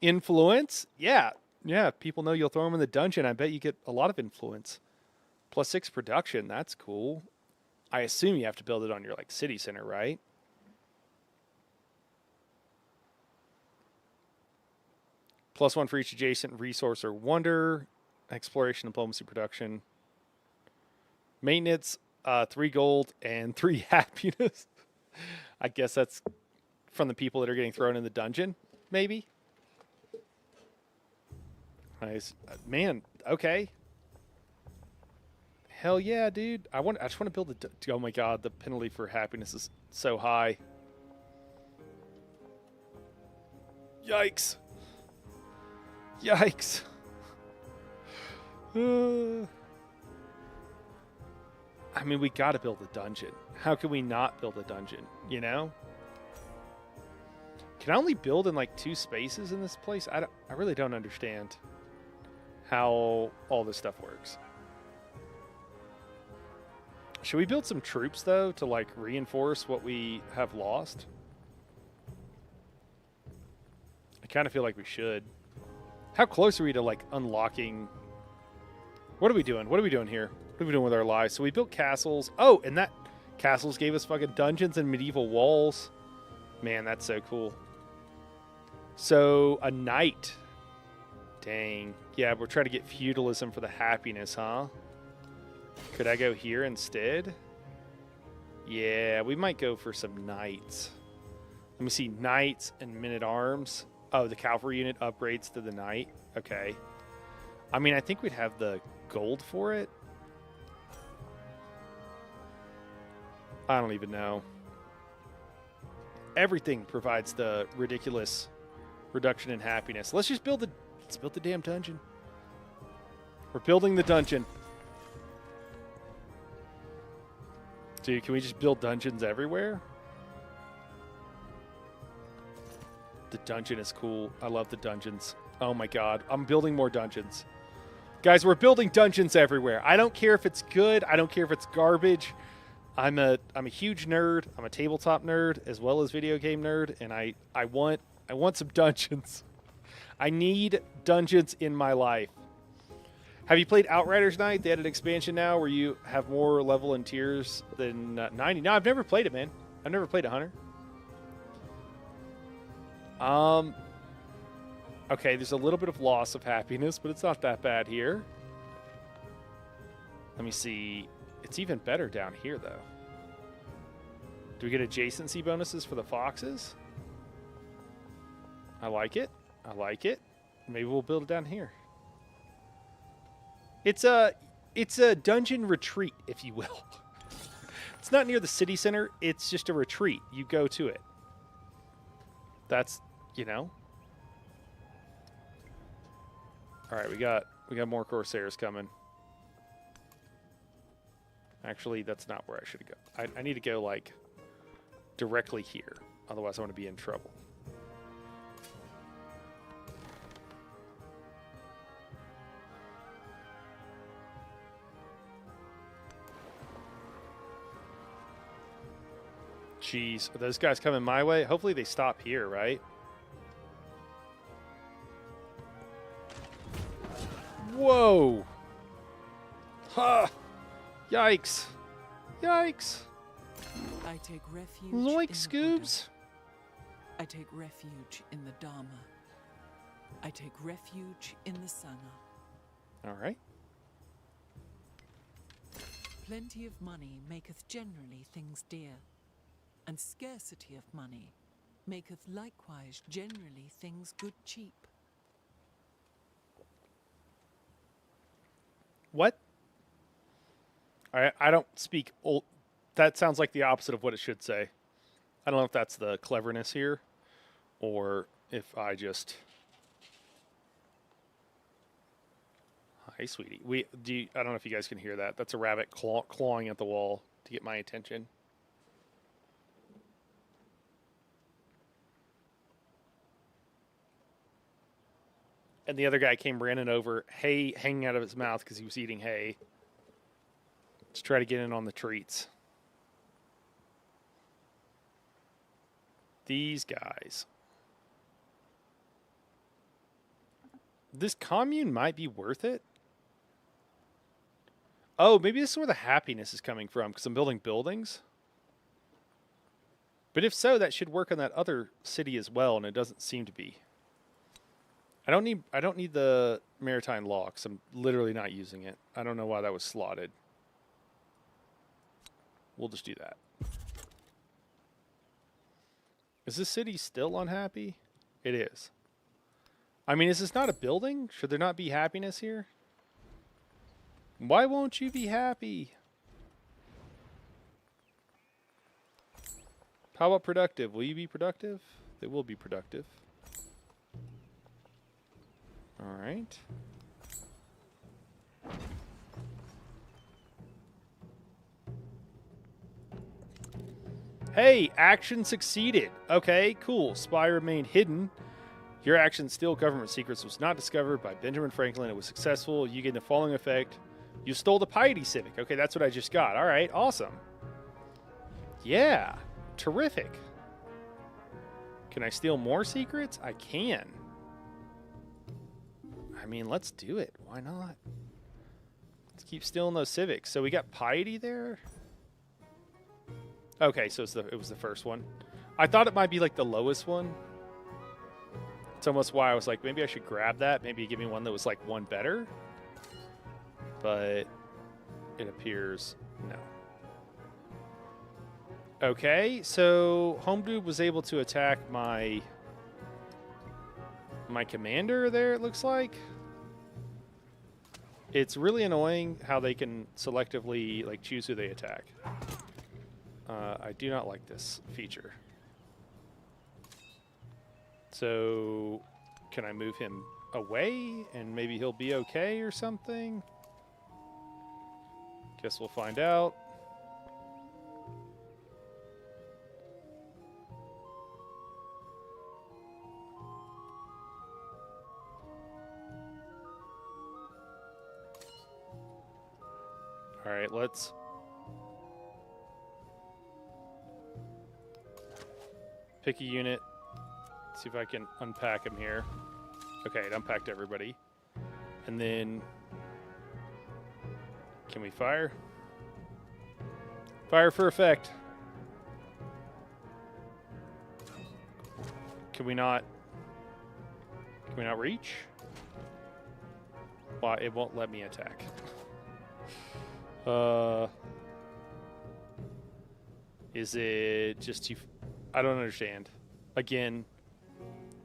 influence. Yeah, people know you'll throw them in the dungeon. I bet you get a lot of influence. +6 production. That's cool. I assume you have to build it on your city center, right? +1 for each adjacent resource or wonder. Exploration, diplomacy, production. Maintenance, 3 gold and 3 happiness. I guess that's from the people that are getting thrown in the dungeon, maybe. Nice. Man, okay. Hell yeah, dude. I just want to build a... Oh my god, the penalty for happiness is so high. Yikes. Yikes. I mean, we got to build a dungeon. How can we not build a dungeon, you know? Can I only build in like 2 spaces in this place? I really don't understand how all this stuff works. Should we build some troops, though, to like reinforce what we have lost? I kind of feel like we should. How close are we to like unlocking? What are we doing? What are we doing here? What are we doing with our lives? So we built castles. Oh, and that castles gave us fucking dungeons and medieval walls. Man, that's so cool. So a knight. Dang. Yeah, we're trying to get feudalism for the happiness, huh? Could I go here instead? Yeah, we might go for some knights. Let me see. Knights and men-at-arms. Oh, the cavalry unit upgrades to the knight. Okay. I mean, I think we'd have the gold for it. I don't even know. Everything provides the ridiculous reduction in happiness. Let's just build the damn dungeon. We're building the dungeon. Dude, can we just build dungeons everywhere? The dungeon is cool. I love the dungeons. Oh my god. I'm building more dungeons. Guys, we're building dungeons everywhere. I don't care if it's good. I don't care if it's garbage. I'm a huge nerd. I'm a tabletop nerd as well as video game nerd, and I want some dungeons. I need dungeons in my life. Have you played Outriders Night? They had an expansion now where you have more level and tiers than 90. No, I've never played it, man. I've never played a hunter. Okay, there's a little bit of loss of happiness, but it's not that bad here. Let me see. It's even better down here, though. Do we get adjacency bonuses for the foxes? I like it. I like it. Maybe we'll build it down here. It's a dungeon retreat, if you will. It's not near the city center. It's just a retreat. You go to it. That's, you know. All right, we got more Corsairs coming. Actually, that's not where I should go. I need to go, like, directly here. Otherwise, I'm going to be in trouble. Jeez, are those guys coming my way? Hopefully they stop here, right? Whoa! Ha! Yikes! Yikes! I take refuge Loink, in Scoobs! The I take refuge in the Dharma. I take refuge in the Sangha. All right. Plenty of money maketh generally things dear, and scarcity of money maketh likewise generally things good cheap. What? I don't speak old. That sounds like the opposite of what it should say. I don't know if that's the cleverness here, or if I just... Hi, sweetie. I don't know if you guys can hear that. That's a rabbit clawing at the wall to get my attention. And the other guy came running over, hay hanging out of his mouth because he was eating hay. Let's try to get in on the treats. These guys. This commune might be worth it. Oh, maybe this is where the happiness is coming from because I'm building buildings. But if so, that should work on that other city as well, and it doesn't seem to be. I don't need the maritime law because I'm literally not using it. I don't know why that was slotted. We'll just do that. Is this city still unhappy? It is. I mean, is this not a building? Should there not be happiness here? Why won't you be happy? How about productive? Will you be productive? They will be productive. All right. Hey, action succeeded. Okay, cool. Spy remained hidden. Your action steal government secrets was not discovered by Benjamin Franklin. It was successful. You get the following effect. You stole the Piety Civic. Okay, that's what I just got. All right, awesome. Yeah, terrific. Can I steal more secrets? I can. I mean, let's do it. Why not? Let's keep stealing those civics. So we got Piety there. Okay, so it was the first one. I thought it might be like the lowest one. It's almost why I was like, maybe I should grab that. Maybe give me one that was like one better. But it appears no. Okay, so Home Dude was able to attack my commander there, it looks like. It's really annoying how they can selectively like choose who they attack. I do not like this feature. So, can I move him away and maybe he'll be okay or something? Guess we'll find out. All right, let's pick a unit. See if I can unpack him here. Okay, it unpacked everybody. And then, can we fire? Fire for effect. Can we not reach? Why, it won't let me attack. Is it just too... I don't understand. Again,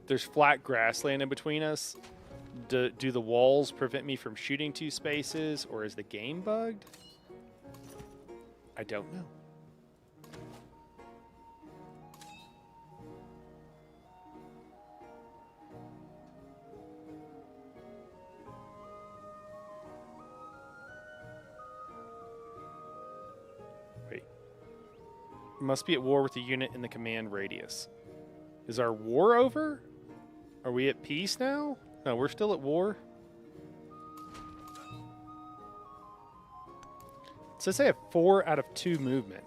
there's flat grassland in between us. Do the walls prevent me from shooting two spaces, or is the game bugged? I don't know. Wait. Must be at war with the unit in the command radius. Is our war over? Are we at peace now? No, we're still at war. It says I have 4 out of 2 movement.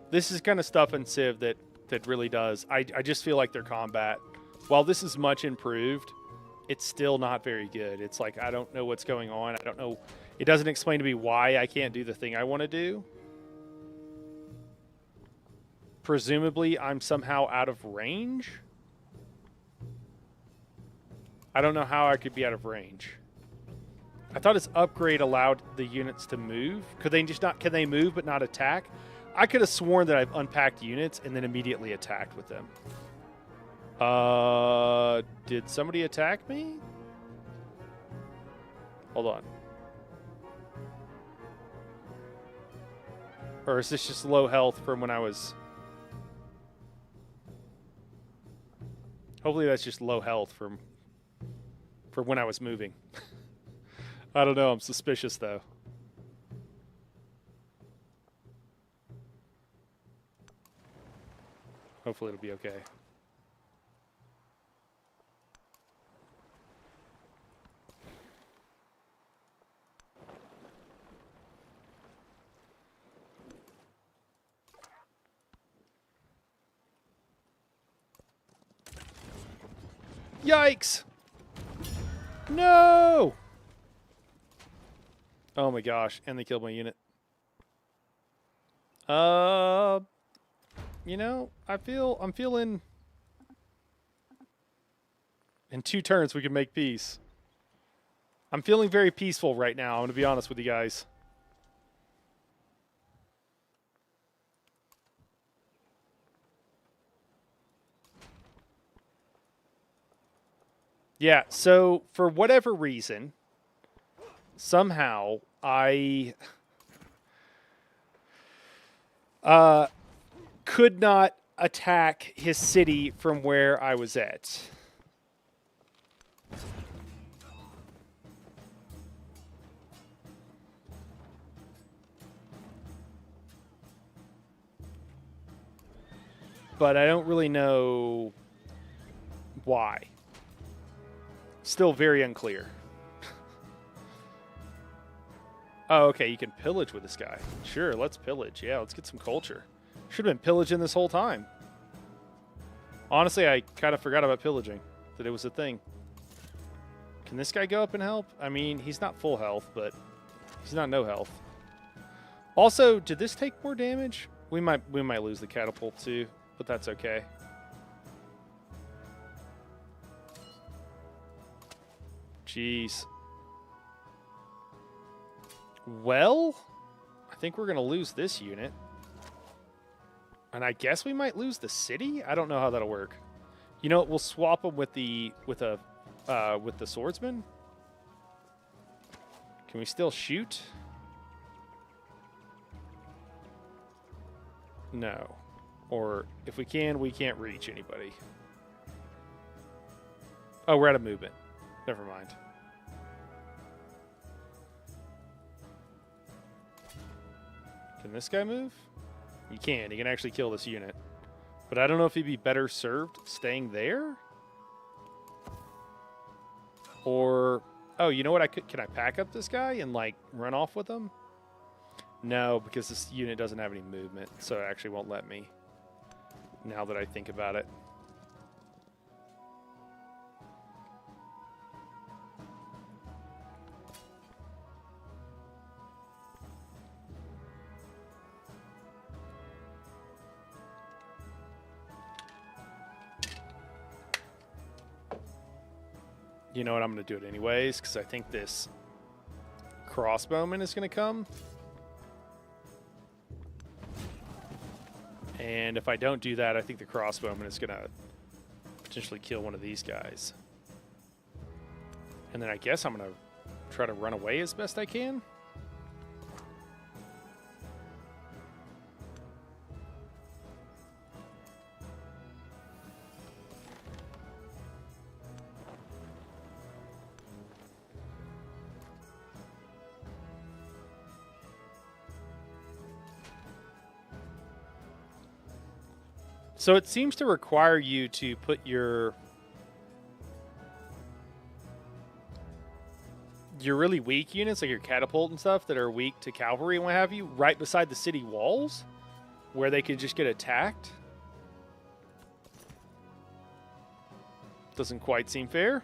This is kind of stuff in Civ that really does. I just feel like their combat, while this is much improved, it's still not very good. It's like, I don't know what's going on. I don't know. It doesn't explain to me why I can't do the thing I want to do. Presumably, I'm somehow out of range. I don't know how I could be out of range. I thought its upgrade allowed the units to move. Could they just not? Can they move but not attack? I could have sworn that I've unpacked units and then immediately attacked with them. Did somebody attack me? Hold on. Or is this just low health from when I was... Hopefully that's just low health from when I was moving. I don't know. I'm suspicious, though. Hopefully it'll be okay. Yikes! No! Oh my gosh, and they killed my unit. Uh, you know, I'm feeling in 2 turns we can make peace. I'm feeling very peaceful right now. I'm going to be honest with you guys. Yeah, so for whatever reason, somehow I could not attack his city from where I was at. But I don't really know why. Still very unclear. Oh, okay, you can pillage with this guy. Sure, let's pillage. Yeah, let's get some culture. Should have been pillaging this whole time. Honestly, I kind of forgot about pillaging, that it was a thing. Can this guy go up and help? I mean, he's not full health, but he's not no health. Also, did this take more damage? We might lose the catapult too, but that's okay. Jeez. Well, I think we're going to lose this unit. And I guess we might lose the city? I don't know how that'll work. You know what? We'll swap them with the swordsman. Can we still shoot? No. Or if we can, we can't reach anybody. Oh, we're out of movement. Never mind. Can this guy move? He can. He can actually kill this unit. But I don't know if he'd be better served staying there? Or... Oh, you know what? Can I pack up this guy and, like, run off with him? No, because this unit doesn't have any movement, so it actually won't let me. Now that I think about it. You know what? I'm going to do it anyways, because I think this crossbowman is going to come. And if I don't do that, I think the crossbowman is going to potentially kill one of these guys. And then I guess I'm going to try to run away as best I can. So it seems to require you to put your really weak units, like your catapult and stuff, that are weak to cavalry and what have you, right beside the city walls, where they could just get attacked. Doesn't quite seem fair.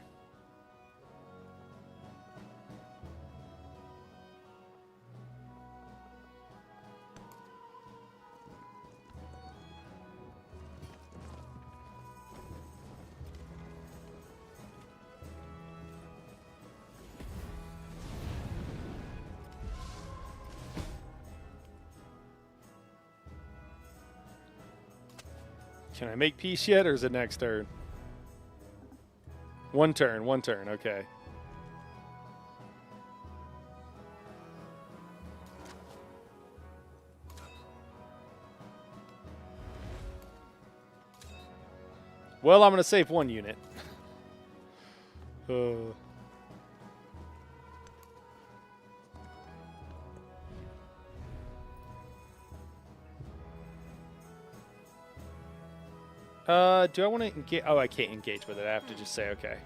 Can I make peace yet, or is it next turn? One turn, okay. Well, I'm going to save one unit. Do I want to engage? Oh, I can't engage with it. I have to just say okay.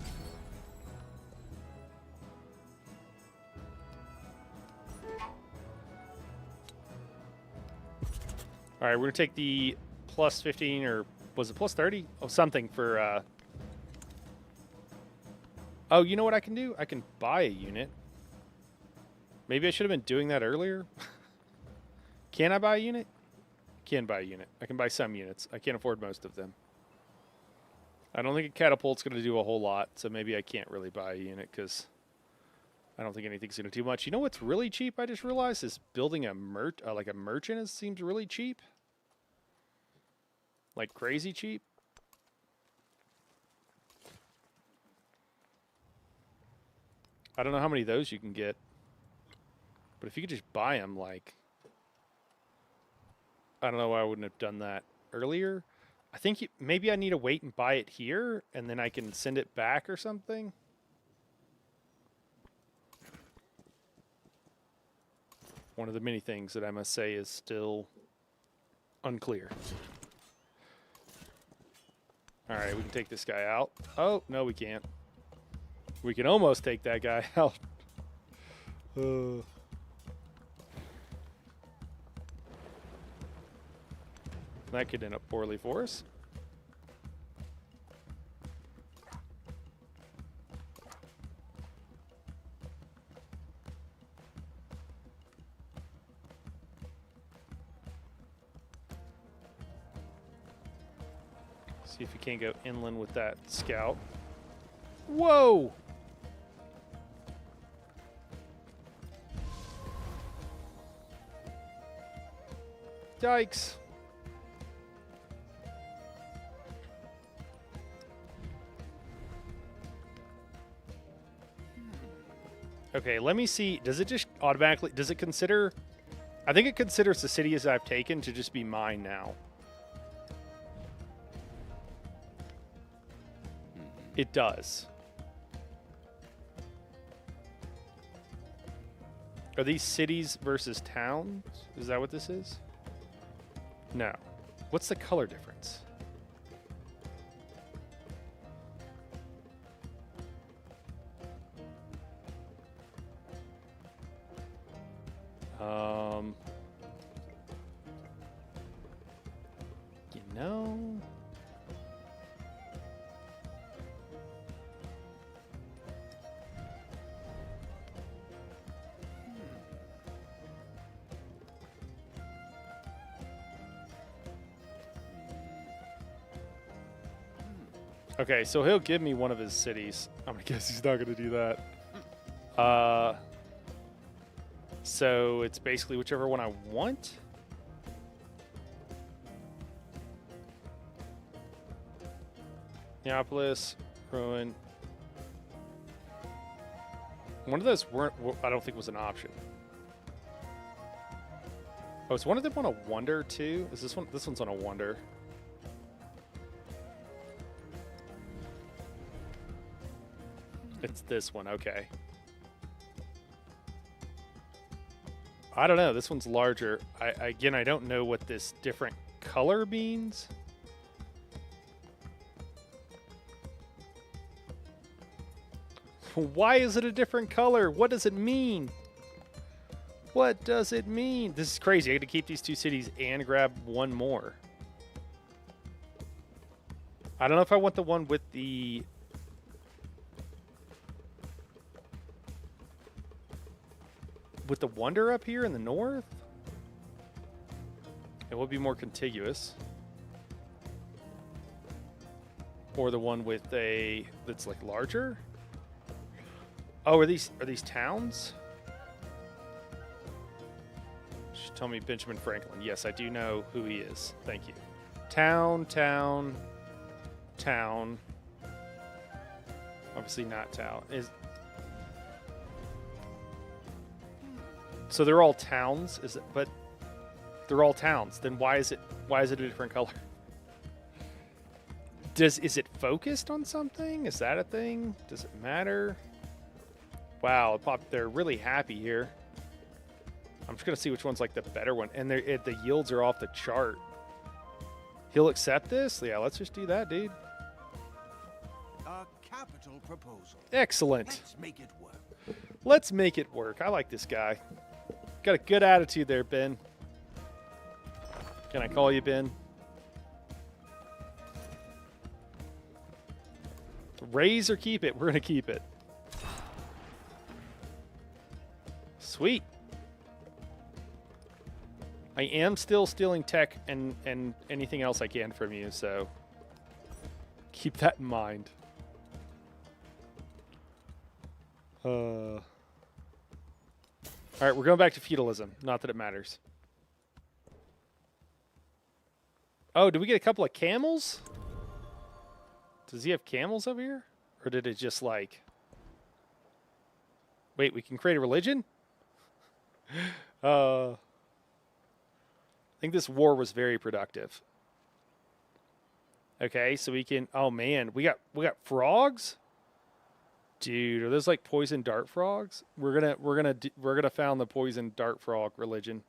All right, we're going to take the plus 15, or was it plus 30? Oh, something for... Oh, you know what I can do? I can buy a unit. Maybe I should have been doing that earlier. Can I buy a unit? Can buy a unit. I can buy some units. I can't afford most of them. I don't think a catapult's going to do a whole lot, so maybe I can't really buy a unit because I don't think anything's going to do much. You know what's really cheap? I just realized is building a like a merchant seems really cheap, like crazy cheap. I don't know how many of those you can get, but if you could just buy them, like, I don't know why I wouldn't have done that earlier. I think maybe I need to wait and buy it here, and then I can send it back or something. One of the many things that I must say is still unclear. All right, we can take this guy out. Oh, no, we can't. We can almost take that guy out. That could end up poorly for us. See if you can't go inland with that scout. Whoa! Dykes. Okay, let me see. Does it just automatically... Does it consider... I think it considers the cities I've taken to just be mine now. It does. Are these cities versus towns? Is that what this is? No. What's the color difference? You know... Okay, so he'll give me one of his cities. I'm gonna guess he's not gonna do that. So it's basically whichever one I want. Neapolis, Ruin. One of those I don't think was an option. Oh, is one of them on a wonder too? Is this one? This one's on a wonder. It's this one, okay. I don't know. This one's larger. Again, I don't know what this different color means. Why is it a different color? What does it mean? What does it mean? This is crazy. I got to keep these two cities and grab one more. I don't know if I want the one with the... with the wonder up here in the north? It would be more contiguous. Or the one with a that's like larger? Oh, are these towns? Should tell me Benjamin Franklin. Yes, I do know who he is. Thank you. Town. Obviously not town. So they're all towns, is it? But they're all towns. Then why is it a different color? Is it focused on something? Is that a thing? Does it matter? Wow, they're really happy here. I'm just gonna see which one's like the better one, and the yields are off the chart. He'll accept this? Yeah, let's just do that, dude. A capital proposal. Excellent. Let's make it work. Let's make it work. I like this guy. Got a good attitude there, Ben. Can I call you Ben? Raise or keep it? We're going to keep it. Sweet. I am still stealing tech and anything else I can from you, so keep that in mind. All right, we're going back to feudalism. Not that it matters. Oh, did we get a couple of camels? Does he have camels over here? Or did it just like... Wait, we can create a religion? I think this war was very productive. Okay, so we can... Oh, man. We got frogs? Dude, are those like poison dart frogs? We're gonna found the poison dart frog religion.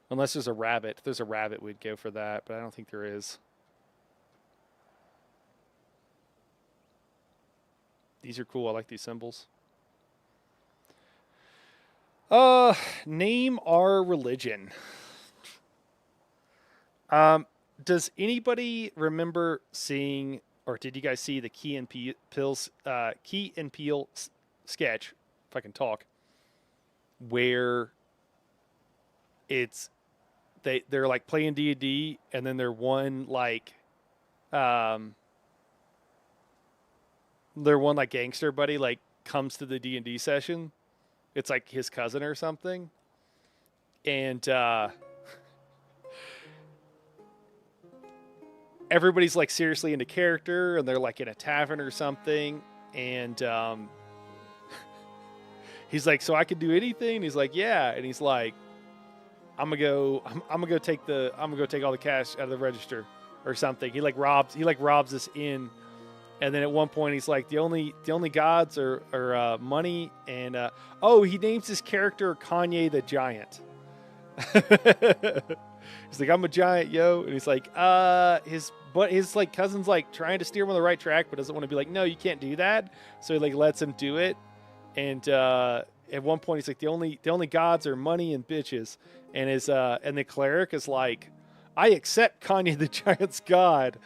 Unless there's a rabbit. If there's a rabbit, we'd go for that, but I don't think there is. These are cool. I like these symbols. Name our religion. Does anybody remember seeing, or did you guys see the Key and Peele sketch, if I can talk, where they're like playing D&D, and then their one gangster buddy like comes to the D&D session. It's like his cousin or something. And everybody's like seriously into character, and they're like in a tavern or something. And he's like, "So I can do anything?" He's like, "Yeah." And he's like, I'm gonna go take all the cash out of the register or something. He robs this inn. And then at one point he's like, the only gods are money and he names his character Kanye the Giant. He's like, I'm a giant, yo. And he's like, his like cousin's like trying to steer him on the right track, but doesn't want to be like, no, you can't do that. So he like lets him do it. And at one point he's like, the only gods are money and bitches. And and the cleric is like, I accept Kanye the Giant's god.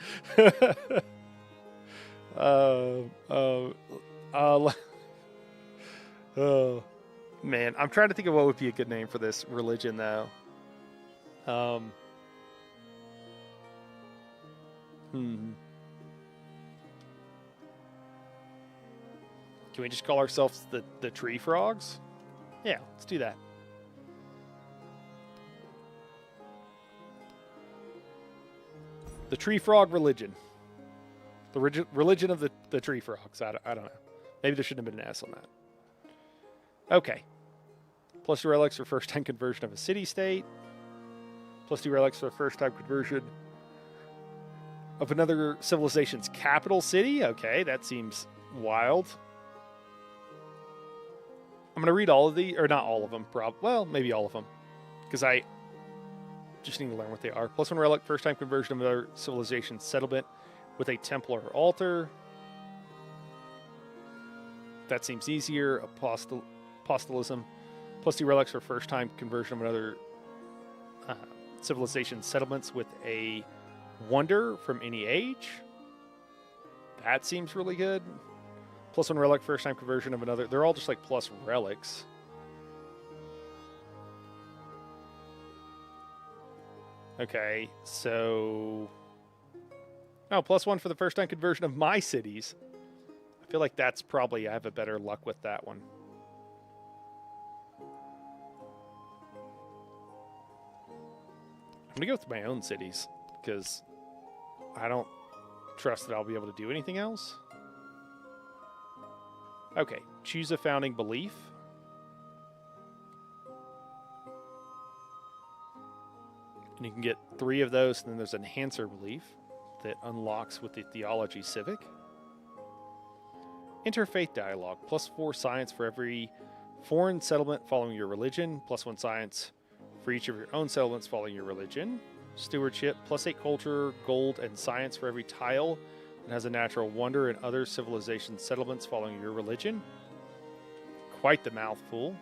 Man, I'm trying to think of what would be a good name for this religion, though. Can we just call ourselves the Tree Frogs? Yeah, let's do that. The Tree Frog religion. The religion of the tree frogs. I don't know. Maybe there shouldn't have been an S on that. Okay. +2 relics for first-time conversion of a city-state. +2 relics for first-time conversion of another civilization's capital city. Okay, that seems wild. I'm going to read all of the, or not all of them. Well, maybe all of them. Because I just need to learn what they are. +1 relic, first-time conversion of another civilization's settlement with a temple or altar. That seems easier. Apostolism. +2 relics for first-time conversion of another civilization settlements with a wonder from any age. That seems really good. +1 relic, first-time conversion of another. They're all just like plus relics. Okay, so... Oh, +1 for the first-time conversion of my cities. I feel like that's probably... I have a better luck with that one. I'm going to go with my own cities, because I don't trust that I'll be able to do anything else. Okay, choose a founding belief. And you can get 3 of those, and then there's enhancer belief that unlocks with the theology civic. Interfaith dialogue, +4 science for every foreign settlement following your religion, +1 science for each of your own settlements following your religion. Stewardship, +8 culture, gold, and science for every tile that has a natural wonder in other civilization settlements following your religion. Quite the mouthful.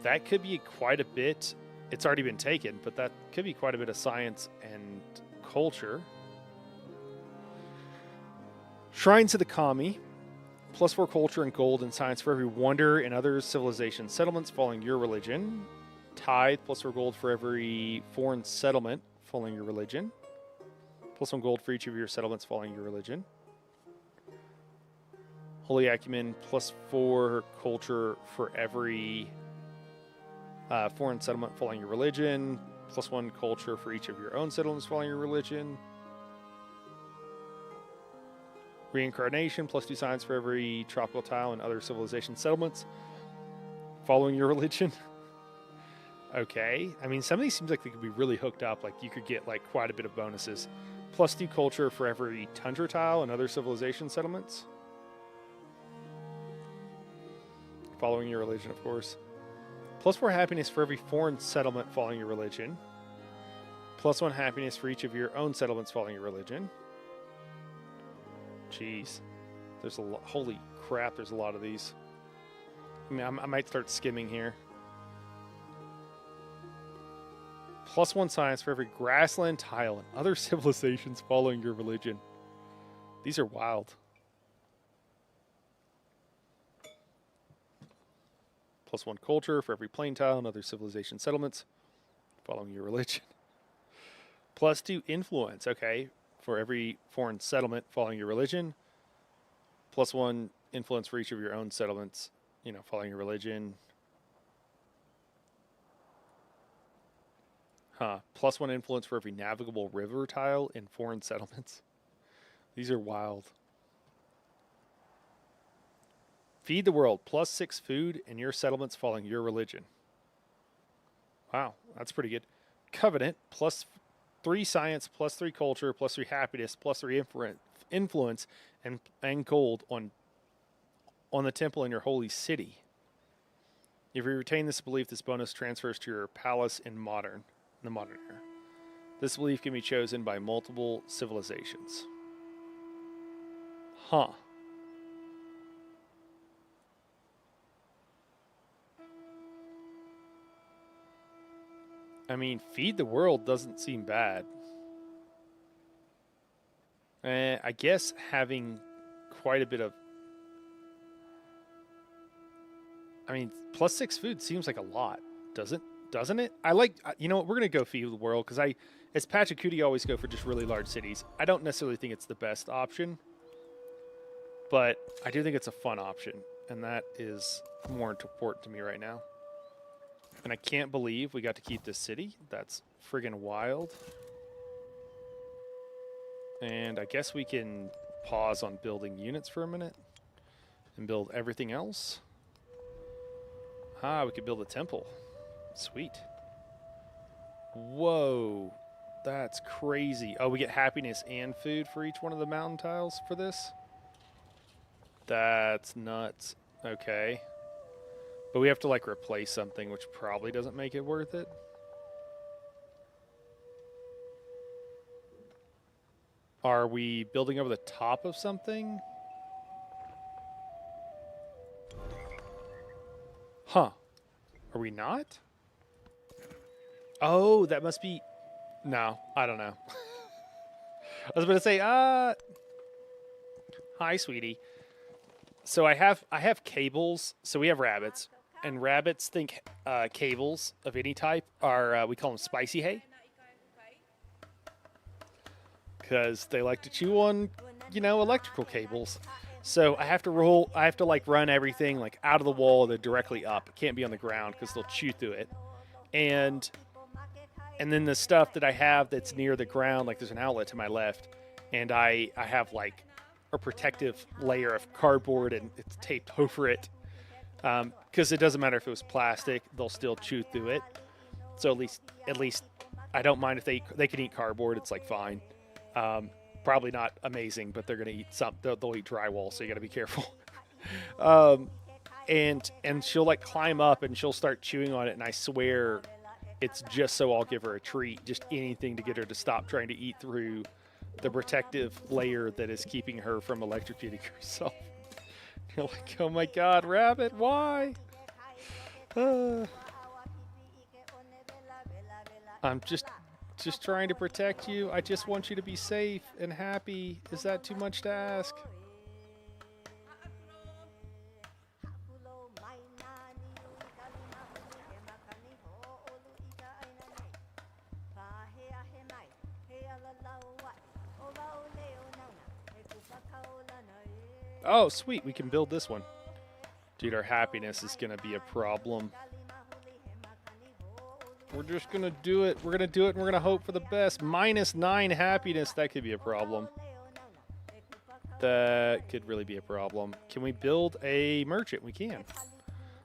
That could be quite a bit. It's already been taken, but that could be quite a bit of science and culture. Shrines of the Kami, +4 culture and gold and science for every wonder in other civilization settlements following your religion. tithe, +4 gold for every foreign settlement following your religion. +1 gold for each of your settlements following your religion. Holy acumen, +4 culture for every foreign settlement following your religion. +1 culture for each of your own settlements following your religion. Reincarnation, +2 science for every tropical tile and other civilization settlements following your religion. Okay. I mean, some of these seems like they could be really hooked up. Like, you could get, like, quite a bit of bonuses. +2 culture for every tundra tile and other civilization settlements following your religion, of course. +4 happiness for every foreign settlement following your religion. +1 happiness for each of your own settlements following your religion. Jeez. There's a lot. Holy crap, there's a lot of these. I mean, I might start skimming here. +1 science for every grassland tile and other civilizations following your religion. These are wild. +1 culture for every plain tile and other civilization settlements following your religion. +2 influence, okay, for every foreign settlement following your religion. +1 influence for each of your own settlements, you know, following your religion. +1 influence for every navigable river tile in foreign settlements. These are wild. Feed the world, +6 food in your settlements following your religion. Wow, that's pretty good. Covenant, +3 science, +3 culture, +3 happiness, +3 influence, and gold on the temple in your holy city. If you retain this belief, this bonus transfers to your palace in the modern era. This belief can be chosen by multiple civilizations. Huh. I mean, feed the world doesn't seem bad. I guess having quite a bit of... I mean, +6 food seems like a lot, doesn't it? I like... You know what? We're going to go feed the world, because as Pachacootie always go for just really large cities. I don't necessarily think it's the best option, but I do think it's a fun option, and that is more important to me right now. And I can't believe we got to keep this city. That's friggin' wild. And I guess we can pause on building units for a minute and build everything else. We could build a temple. Sweet. Whoa. That's crazy. Oh, we get happiness and food for each one of the mountain tiles for this? That's nuts. Okay. But we have to, like, replace something, which probably doesn't make it worth it. Are we building over the top of something? Huh. Are we not? Oh, that must be... No, I don't know. I was about to say, hi, sweetie. So I have cables. So we have rabbits. And rabbits think cables of any type are, we call them spicy hay. Because they like to chew on, you know, electrical cables. So I have to run everything like out of the wall and then directly up. It can't be on the ground because they'll chew through it. And then the stuff that I have that's near the ground, like there's an outlet to my left, and I have like a protective layer of cardboard and it's taped over it. Because it doesn't matter if it was plastic, they'll still chew through it. So at least I don't mind if they can eat cardboard. It's like fine. Probably not amazing, but they're gonna eat they'll eat drywall, so you gotta be careful. And she'll like climb up and she'll start chewing on it, and I swear it's just so I'll give her a treat, just anything to get her to stop trying to eat through the protective layer that is keeping her from electrocuting herself. You're like, oh my god, rabbit, why? I'm just trying to protect you. I just want you to be safe and happy. Is that too much to ask? Oh, sweet. We can build this one. Dude, our happiness is going to be a problem. We're just going to do it. We're going to do it, and we're going to hope for the best. -9 happiness. That could be a problem. That could really be a problem. Can we build a merchant? We can.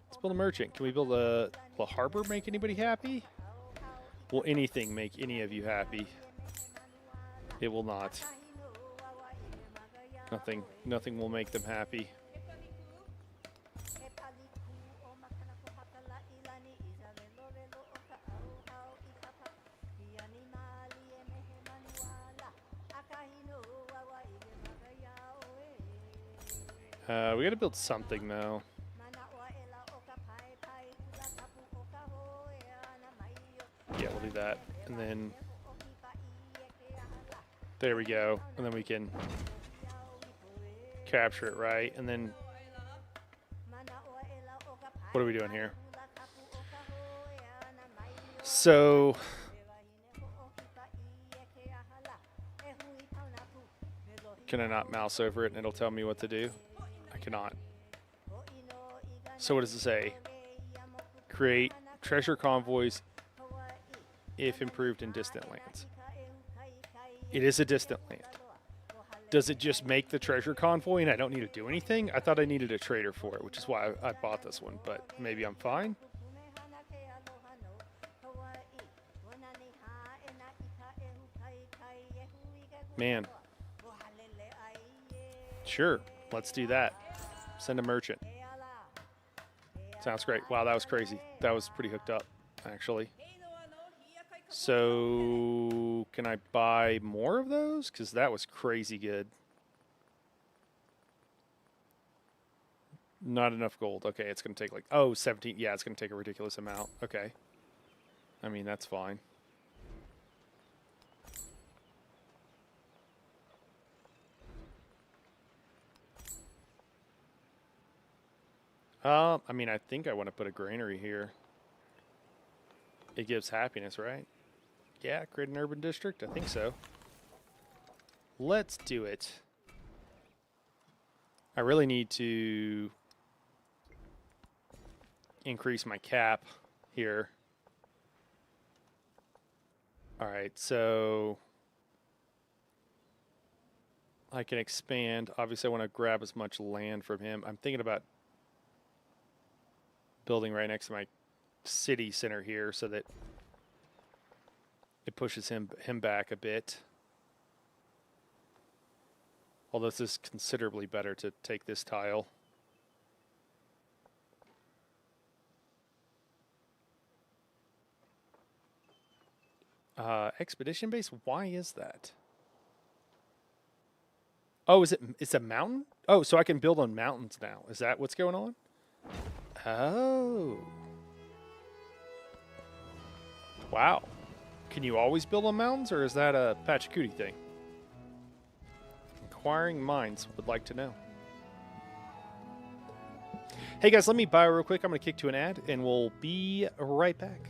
Let's build a merchant. Can we build a... Will a harbor make anybody happy? Will anything make any of you happy? It will not. Nothing will make them happy. We gotta build something though. Yeah, we'll do that. And then there we go. And then we can capture it, right? And then what are we doing here? So can I not mouse over it and it'll tell me what to do? I cannot. So what does it say? Create treasure convoys if improved in distant lands. It is a distant land. Does it just make the treasure convoy and I don't need to do anything? I thought I needed a trader for it, which is why I bought this one, but maybe I'm fine. Man. Sure, let's do that. Send a merchant. Sounds great. Wow, that was crazy. That was pretty hooked up, actually. So, can I buy more of those? Because that was crazy good. Not enough gold. Okay, it's going to take like... Oh, 17. Yeah, it's going to take a ridiculous amount. Okay. I mean, that's fine. I mean, I think I want to put a granary here. It gives happiness, right? Yeah, create an urban district? I think so. Let's do it. I really need to increase my cap here. All right, so I can expand. Obviously, I want to grab as much land from him. I'm thinking about building right next to my city center here so that it pushes him back a bit. Although this is considerably better to take this tile. Expedition base? Why is that? Oh, it's a mountain? Oh, so I can build on mountains now. Is that what's going on? Oh. Wow. Can you always build on mountains, or is that a Pachacuti thing? Inquiring minds would like to know. Hey guys, let me bio real quick. I'm going to kick to an ad, and we'll be right back.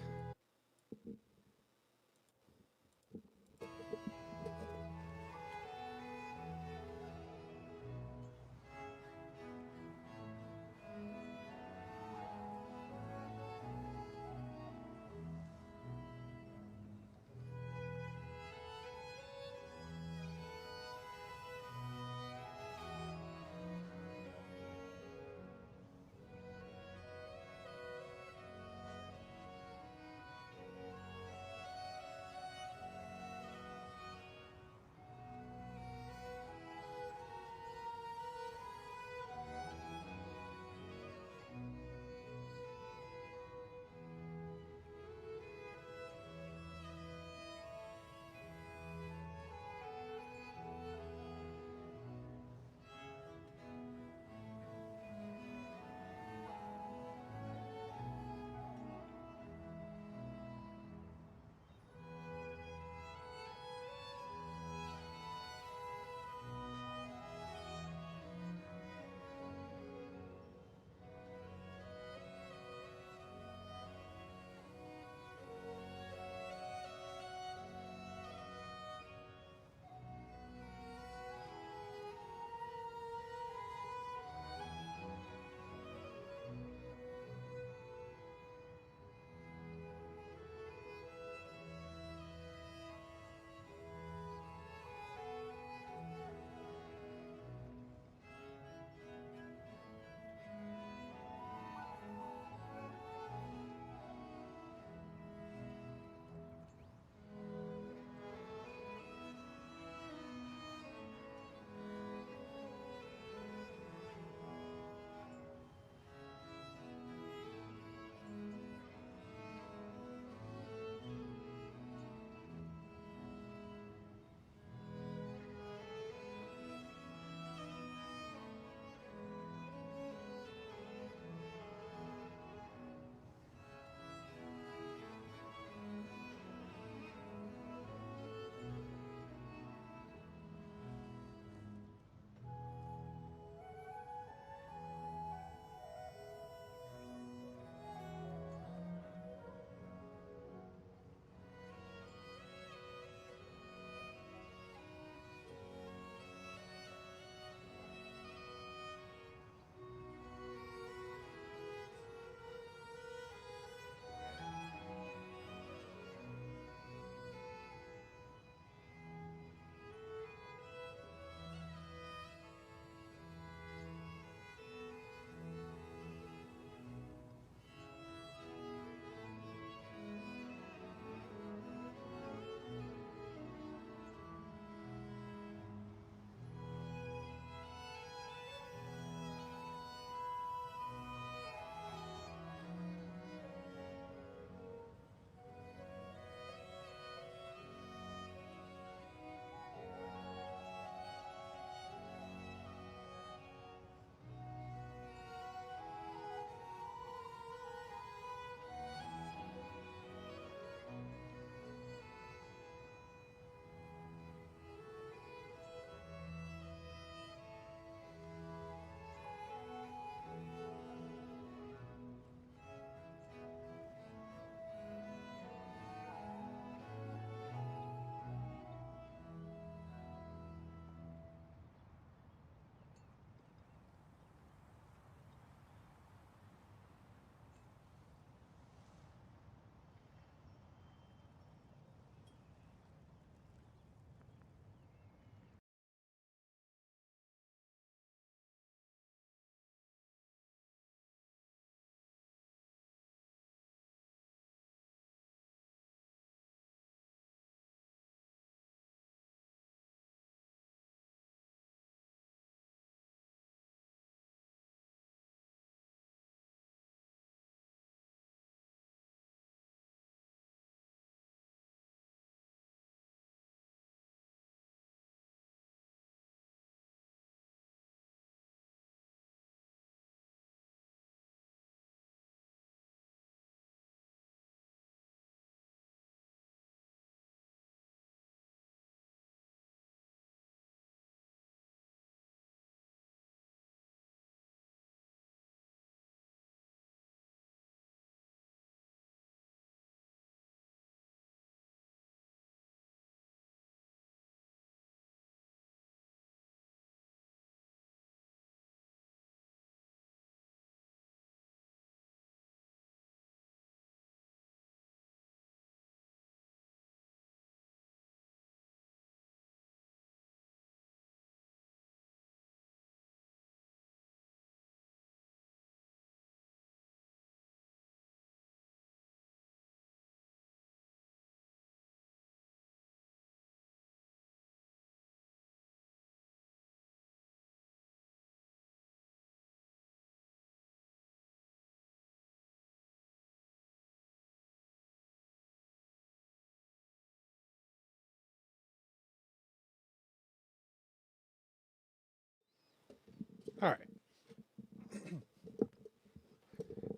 All right.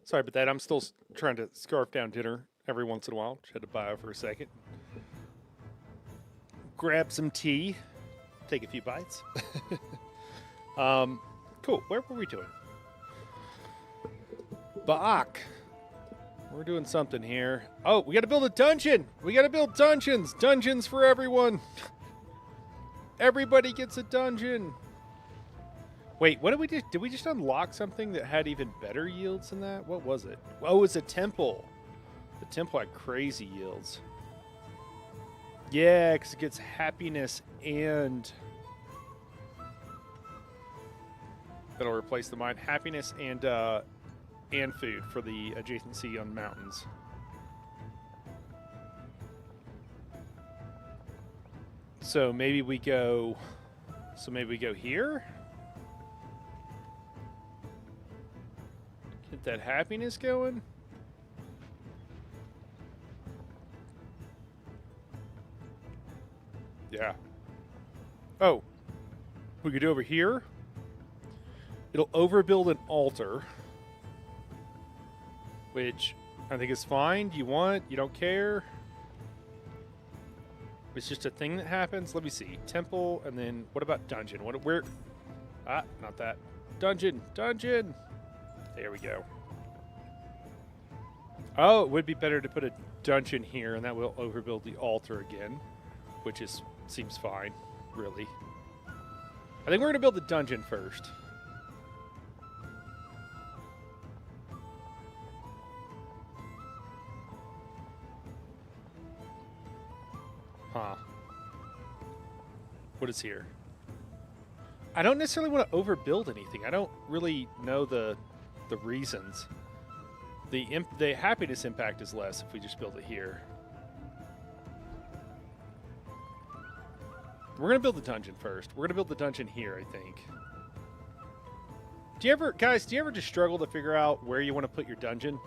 Sorry about that. I'm still trying to scarf down dinner every once in a while. Just had to buy for a second. Grab some tea. Take a few bites. Cool. Where were we doing? Bach. We're doing something here. Oh, we got to build a dungeon. We got to build dungeons. Dungeons for everyone. Everybody gets a dungeon. Wait, what did we do? Did we just unlock something that had even better yields than that? What was it? Oh, it's a temple. The temple had crazy yields. Yeah, because it gets happiness and... That'll replace the mine. Happiness and food for the adjacency on mountains. So maybe we go... So maybe we go here? Get that happiness going? Yeah. Oh. We could do over here. It'll overbuild an altar. Which I think is fine. You want? You don't care? It's just a thing that happens. Let me see. Temple, and then what about dungeon? Where? Ah, not that. Dungeon. Dungeon. There we go. Oh, it would be better to put a dungeon here, and that will overbuild the altar again, which seems fine, really. I think we're going to build the dungeon first. Huh. What is here? I don't necessarily want to overbuild anything. I don't really know the reasons. The happiness impact is less if we just build it here. We're going to build the dungeon first. We're going to build the dungeon here, I think. Do you ever just struggle to figure out where you want to put your dungeon?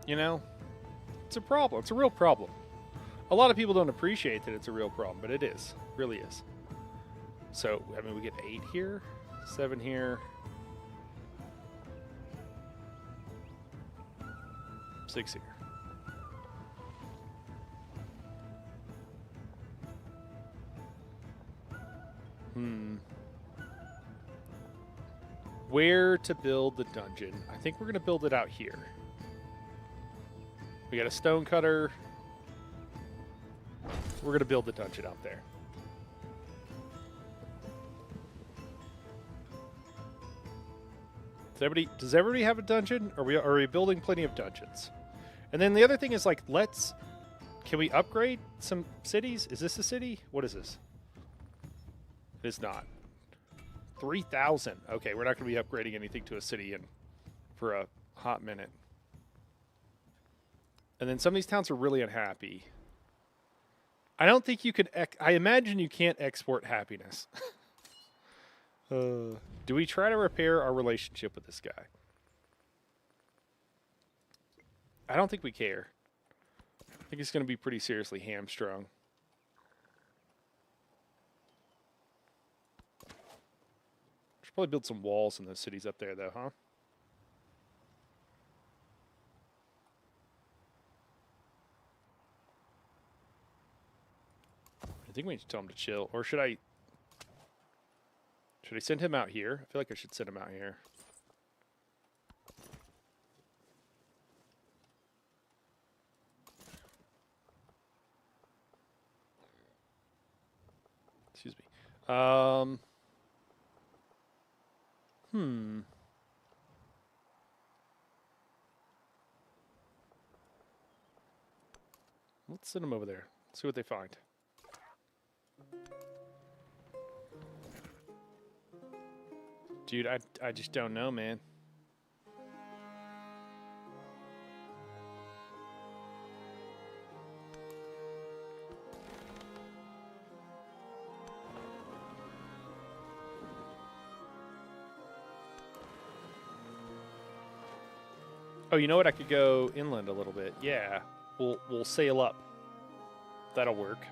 You know? It's a problem. It's a real problem. A lot of people don't appreciate that it's a real problem, but it is. It really is. So, I mean, we get 8 here, 7 here. 6 here. Where to build the dungeon? I think we're going to build it out here. We got a stone cutter. We're going to build the dungeon out there. Does everybody have a dungeon? Are we building plenty of dungeons? And then the other thing is, like, can we upgrade some cities? Is this a city? What is this? It is not. 3,000. Okay, we're not going to be upgrading anything to a city for a hot minute. And then some of these towns are really unhappy. I don't think you could... I imagine you can't export happiness. Do we try to repair our relationship with this guy? I don't think we care. I think it's going to be pretty seriously hamstrung. Should probably build some walls in those cities up there, though, huh? I think we need to tell him to chill. Or should I send him out here? I feel like I should send him out here. Excuse me. Let's send them over there. See what they find. Dude, I just don't know, man. Oh, you know what? I could go inland a little bit. Yeah, we'll sail up. That'll work.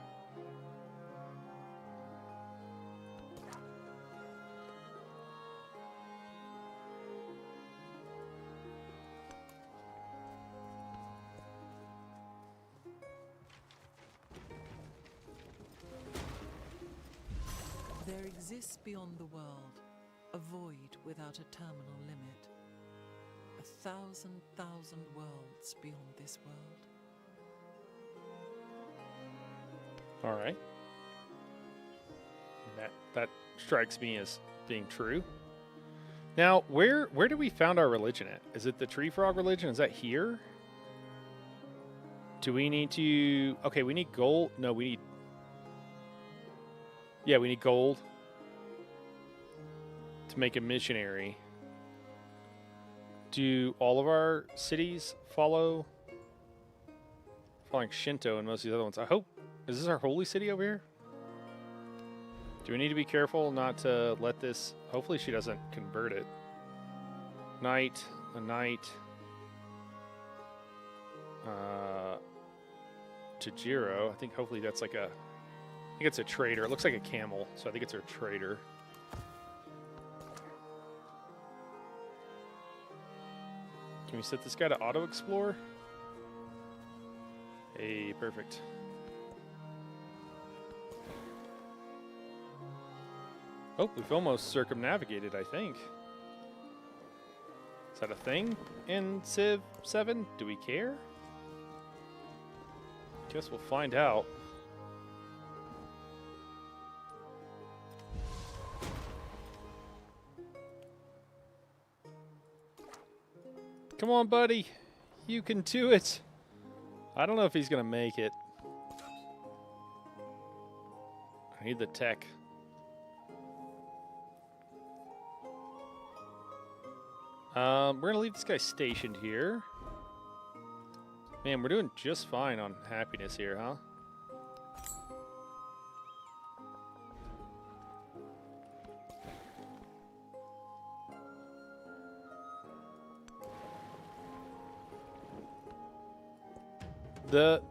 There exists beyond the world a void without a terminal limit. 1,000 worlds beyond this world. All right. That strikes me as being true. Now, where do we found our religion at? Is it the tree frog religion? Is that here? Do we need to... Okay, we need gold. No, we need... Yeah, we need gold to make a missionary. Do all of our cities following Shinto and most of the other ones? I hope... Is this our holy city over here? Do we need to be careful not to let this... Hopefully she doesn't convert it. Knight, a knight. Tajiro. I think hopefully that's like a... I think it's a trader. It looks like a camel, so I think it's a trader. Can we set this guy to auto-explore? Hey, perfect. Oh, we've almost circumnavigated, I think. Is that a thing in Civ 7? Do we care? Guess we'll find out. Come on, buddy. You can do it. I don't know if he's going to make it. I need the tech. We're going to leave this guy stationed here. Man, we're doing just fine on happiness here, huh?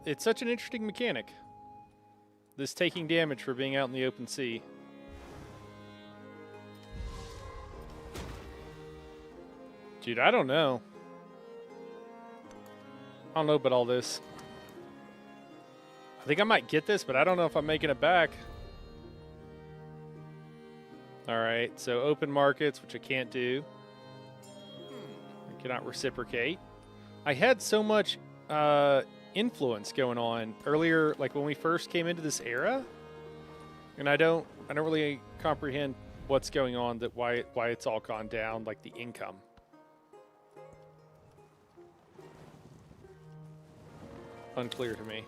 It's such an interesting mechanic. This taking damage for being out in the open sea. Dude, I don't know. I don't know about all this. I think I might get this, but I don't know if I'm making it back. Alright, so open markets, which I can't do. I cannot reciprocate. I had so much influence going on earlier, like when we first came into this era, and I don't really comprehend what's going on, that why it's all gone down, like the income. Unclear to me.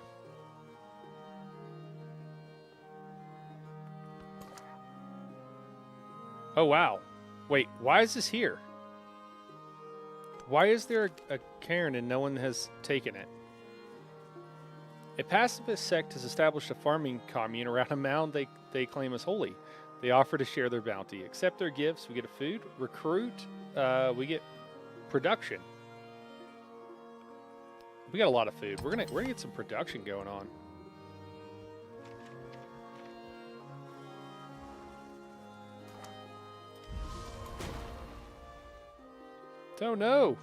Oh, wow. Wait, why is this here? Why is there a cairn and no one has taken it? A pacifist sect has established a farming commune around a mound they claim as holy. They offer to share their bounty. Accept their gifts, we get a food. Recruit, we get production. We got a lot of food. We're gonna get some production going on. Oh no.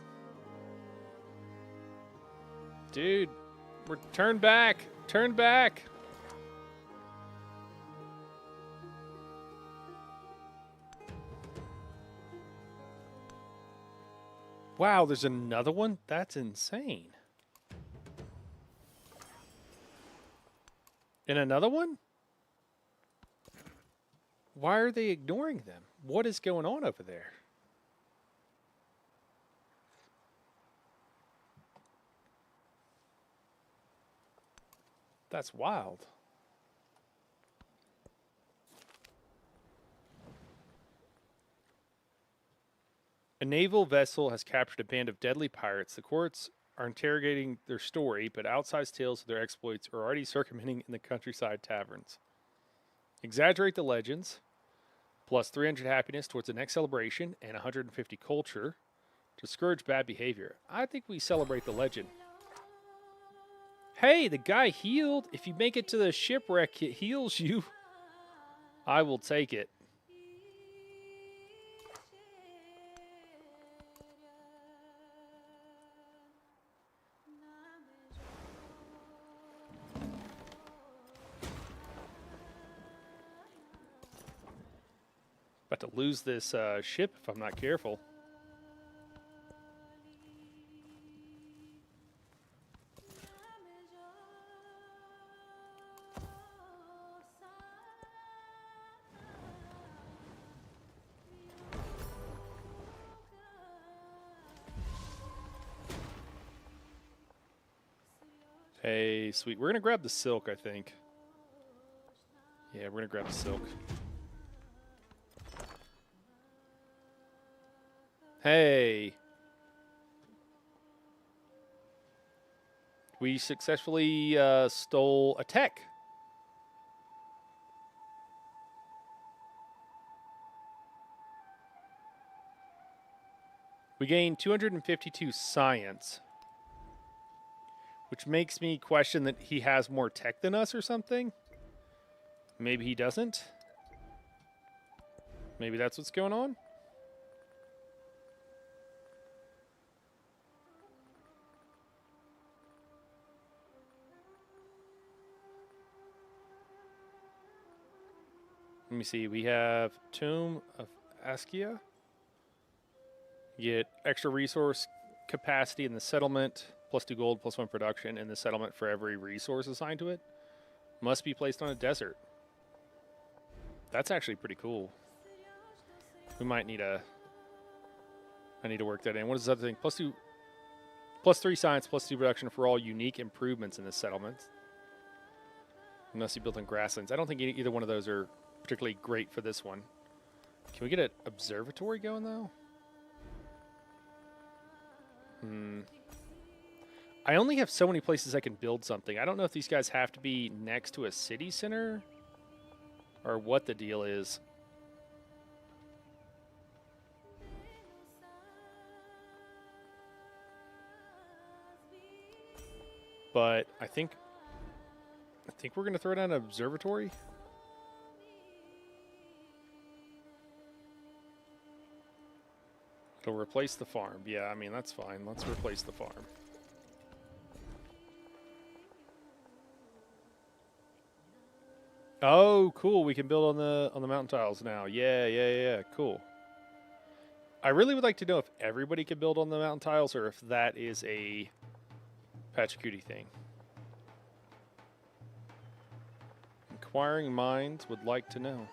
Dude, we're turn back. Turn back. Wow, there's another one? That's insane. And another one? Why are they ignoring them? What is going on over there? That's wild. A naval vessel has captured a band of deadly pirates. The courts are interrogating their story, but outsized tales of their exploits are already circulating in the countryside taverns. Exaggerate the legends, plus 300 happiness towards the next celebration, and 150 culture to discourage bad behavior. I think we celebrate the legend. Hey, the guy healed. If you make it to the shipwreck, it heals you. I will take it. About to lose this ship if I'm not careful. Hey, sweet. We're going to grab the silk, I think. Yeah, we're going to grab the silk. Hey. We successfully stole a tech. We gained 252 science. Which makes me question that he has more tech than us or something. Maybe he doesn't. Maybe that's what's going on. Let me see. We have Tomb of Askia. Get extra resource capacity in the settlement. +2 gold, +1 production in the settlement for every resource assigned to it. Must be placed on a desert. That's actually pretty cool. We might need a... I need to work that in. What is this other thing? +3 science, +2 production for all unique improvements in the settlement. Must be built on grasslands. I don't think either one of those are particularly great for this one. Can we get an observatory going, though? I only have so many places I can build something. I don't know if these guys have to be next to a city center or what the deal is. But I think we're going to throw down an observatory. It'll replace the farm. Yeah, I mean, that's fine. Let's replace the farm. Oh, cool. We can build on the mountain tiles now. Yeah. Cool. I really would like to know if everybody can build on the mountain tiles or if that is a Pachacuti thing. Inquiring minds would like to know.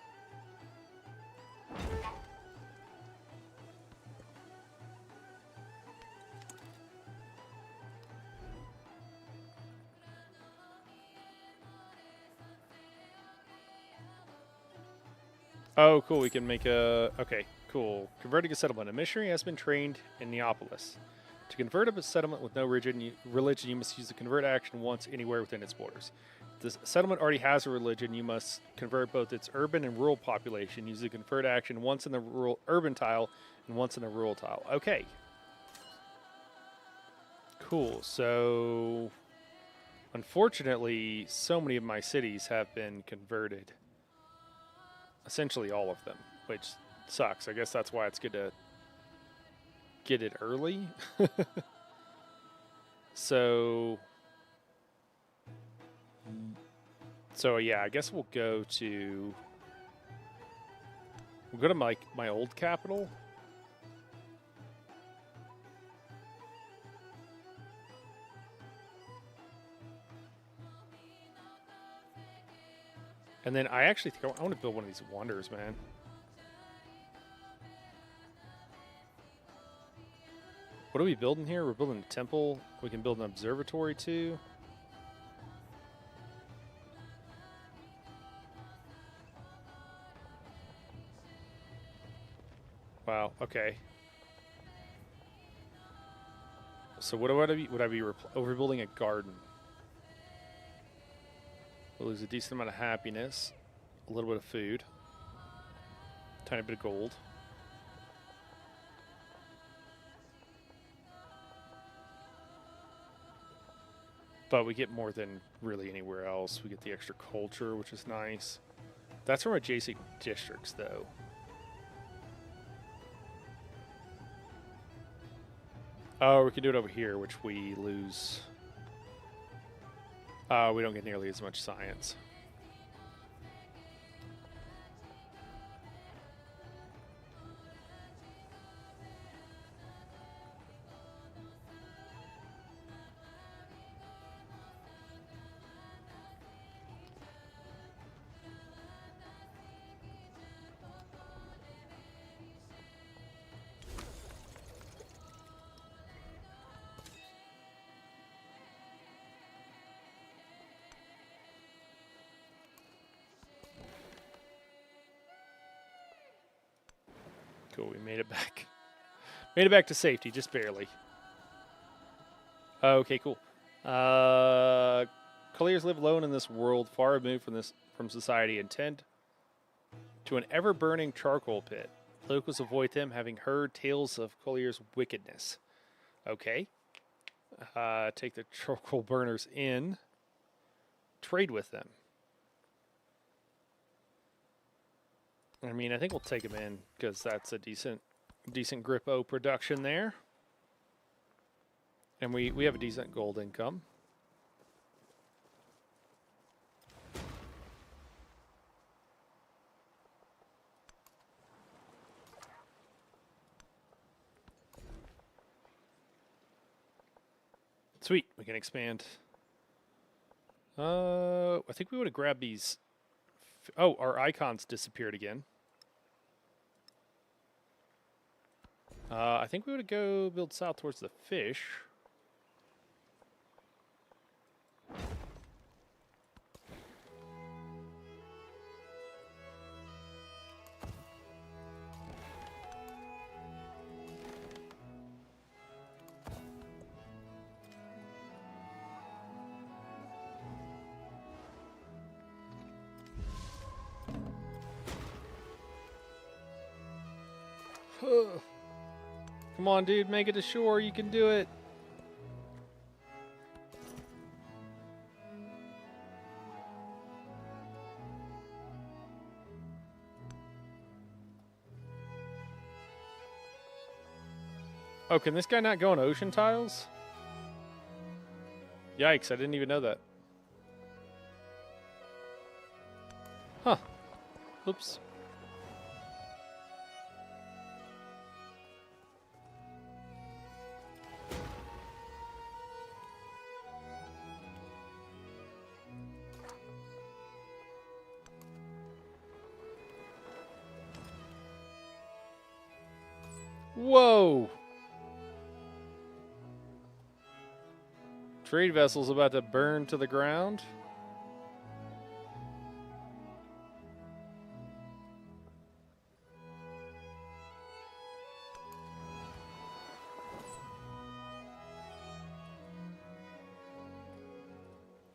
Oh, cool. We can make a... Okay, cool. Converting a settlement. A missionary has been trained in Neapolis. To convert a settlement with no religion, you must use the convert action once anywhere within its borders. If the settlement already has a religion, you must convert both its urban and rural population. Use the convert action once in the urban tile and once in the rural tile. Okay. Cool. So, unfortunately, so many of my cities have been converted. Essentially all of them, which sucks. I guess that's why it's good to get it early. So yeah, I guess we'll go to my old capital. And then I actually think I want to build one of these wonders, man. What are we building here? We're building a temple. We can build an observatory too. Wow, okay. So what would I be overbuilding a garden? We'll lose a decent amount of happiness, a little bit of food, tiny bit of gold. But we get more than really anywhere else. We get the extra culture, which is nice. That's from adjacent districts, though. Oh, we can do it over here, which we lose. We don't get nearly as much science. Cool, we made it back. Made it back to safety, just barely. Okay, cool. Colliers live alone in this world, far removed from society, and tend to an ever-burning charcoal pit. Locals avoid them, having heard tales of Collier's wickedness. Okay. Take the charcoal burners in. Trade with them. I mean, I think we'll take them in because that's a decent Grippo production there. And we have a decent gold income. Sweet, we can expand. I think we would have grabbed these. Oh, our icons disappeared again. I think we would go build south towards the fish. Come on, dude, make it to shore. You can do it. Oh, can this guy not go on ocean tiles? Yikes, I didn't even know that. Huh. Oops. Whoa! Trade vessel's about to burn to the ground.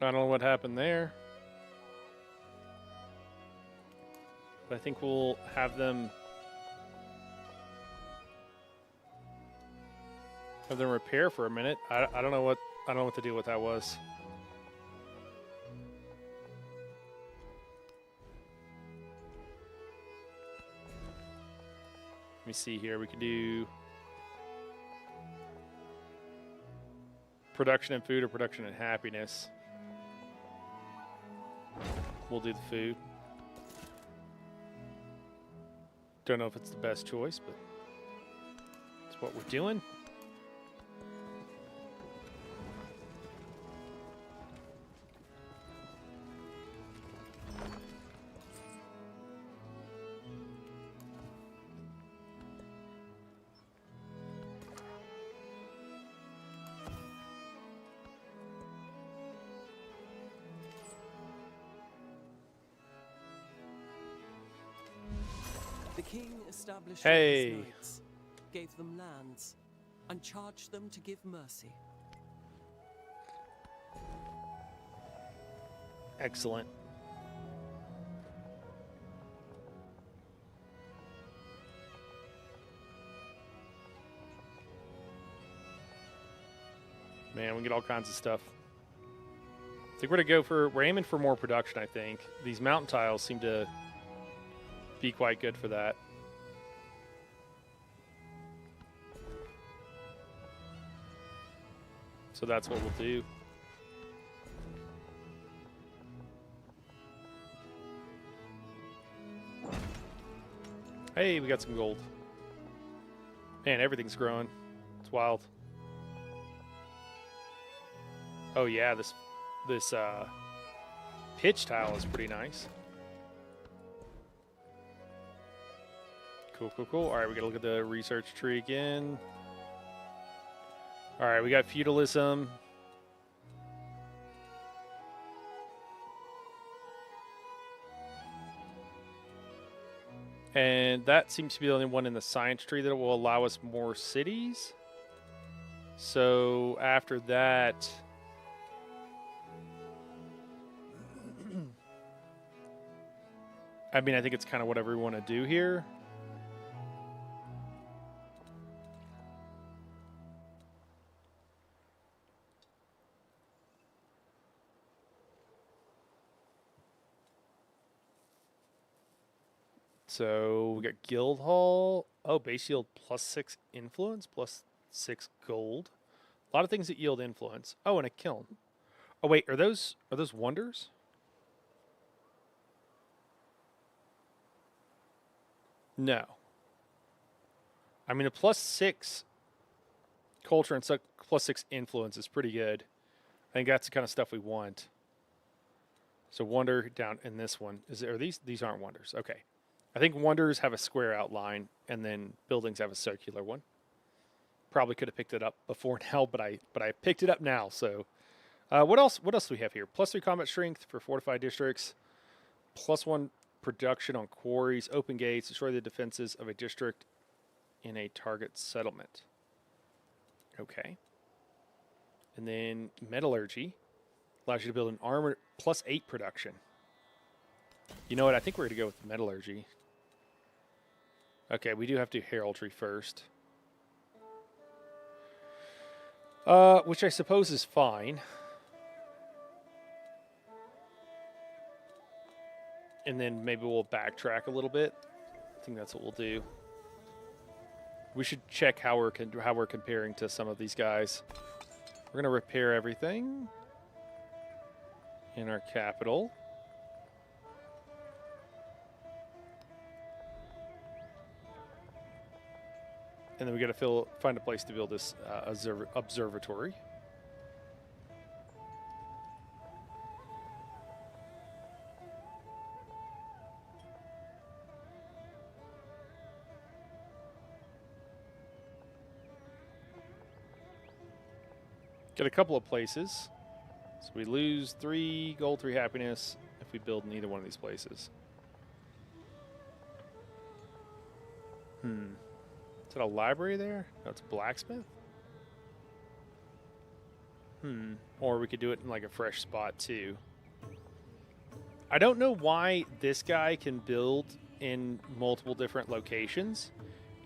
I don't know what happened there. But I think we'll have them repair for a minute. I don't know what the deal with that was. Let me see here. We could do production and food or production and happiness. We'll do the food. Don't know if it's the best choice, but it's what we're doing. The king established Hey. his knights, gave them lands, and charged them to give mercy. Excellent. Man, we get all kinds of stuff. I think we're aiming for more production, I think. These mountain tiles seem to be quite good for that. So that's what we'll do. Hey, we got some gold. Man, everything's growing. It's wild. Oh yeah, this pitch tile is pretty nice. Cool, cool, cool. All right, we gotta look at the research tree again. All right, we got feudalism. And that seems to be the only one in the science tree that will allow us more cities. So after that, I mean, I think it's kind of whatever we want to do here. So we got Guild Hall. Oh, base yield +6 influence, +6 gold. A lot of things that yield influence. Oh, and a kiln. Oh wait, are those wonders? No. I mean, a +6 culture and +6 influence is pretty good. I think that's the kind of stuff we want. So wonder down in this one are these aren't wonders? Okay. I think wonders have a square outline, and then buildings have a circular one. Probably could have picked it up before now, but I picked it up now. So, what else? What else do we have here? +3 combat strength for fortified districts. +1 production on quarries. Open gates. Destroy the defenses of a district in a target settlement. Okay. And then metallurgy allows you to build an armor +8 production. You know what? I think we're going to go with metallurgy. Okay, we do have to do heraldry first. Which I suppose is fine. And then maybe we'll backtrack a little bit. I think that's what we'll do. We should check how we're comparing to some of these guys. We're going to repair everything in our capital. And then we got to find a place to build this observatory. Get a couple of places. So we lose 3 gold, 3 happiness if we build in either one of these places. Is it a library there? No, it's a blacksmith. Or we could do it in like a fresh spot too. I don't know why this guy can build in multiple different locations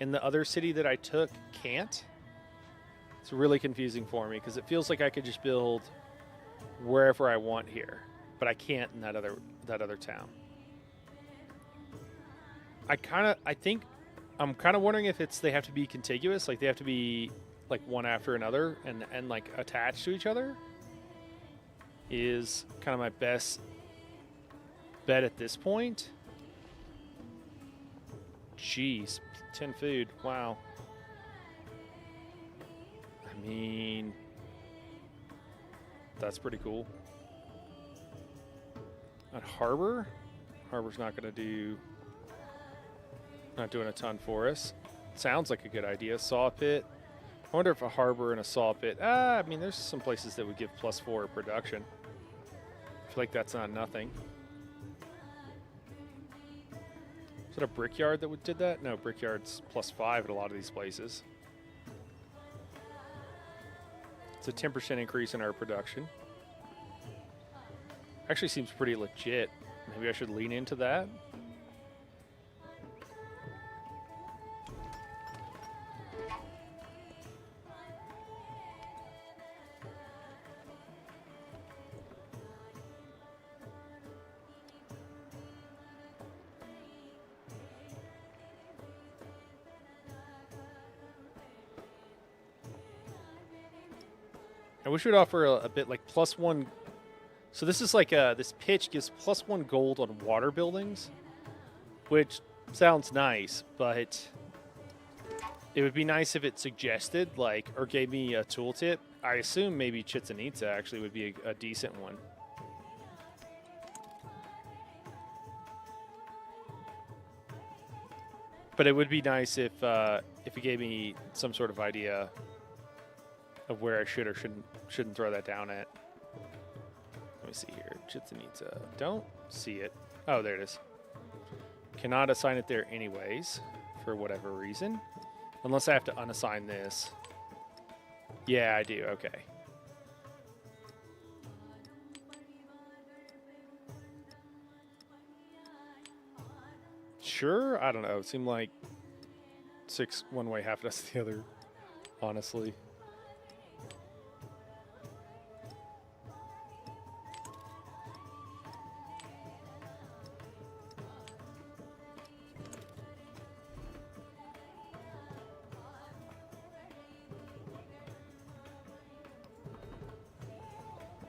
and the other city that I took can't. It's really confusing for me because it feels like I could just build wherever I want here, but I can't in that other town. I'm kind of wondering if they have to be contiguous, like they have to be like one after another and like attached to each other is kind of my best bet at this point. Jeez, 10 food, wow. I mean, that's pretty cool. At Harbor? Harbor's not going to do... Not doing a ton for us. Sounds like a good idea. Saw pit. I wonder if a harbor and a saw pit... I mean, there's some places that would give +4 production. I feel like that's not nothing. Is it a brickyard that did that? No, brickyard's +5 at a lot of these places. It's a 10% increase in our production. Actually seems pretty legit. Maybe I should lean into that. I wish we'd offer a bit like +1. So this is like this pitch gives +1 gold on water buildings, which sounds nice, but it would be nice if it suggested like or gave me a tooltip. I assume maybe Chichen Itza actually would be a decent one. But it would be nice if it gave me some sort of idea of where I should or shouldn't throw that down at. Let me see here. Chichen Itza. Don't see it. Oh, there it is. Cannot assign it there anyways, for whatever reason. Unless I have to unassign this. Yeah, I do. Okay. Sure? I don't know. It seemed like 6 one way, half a dozen the other, honestly.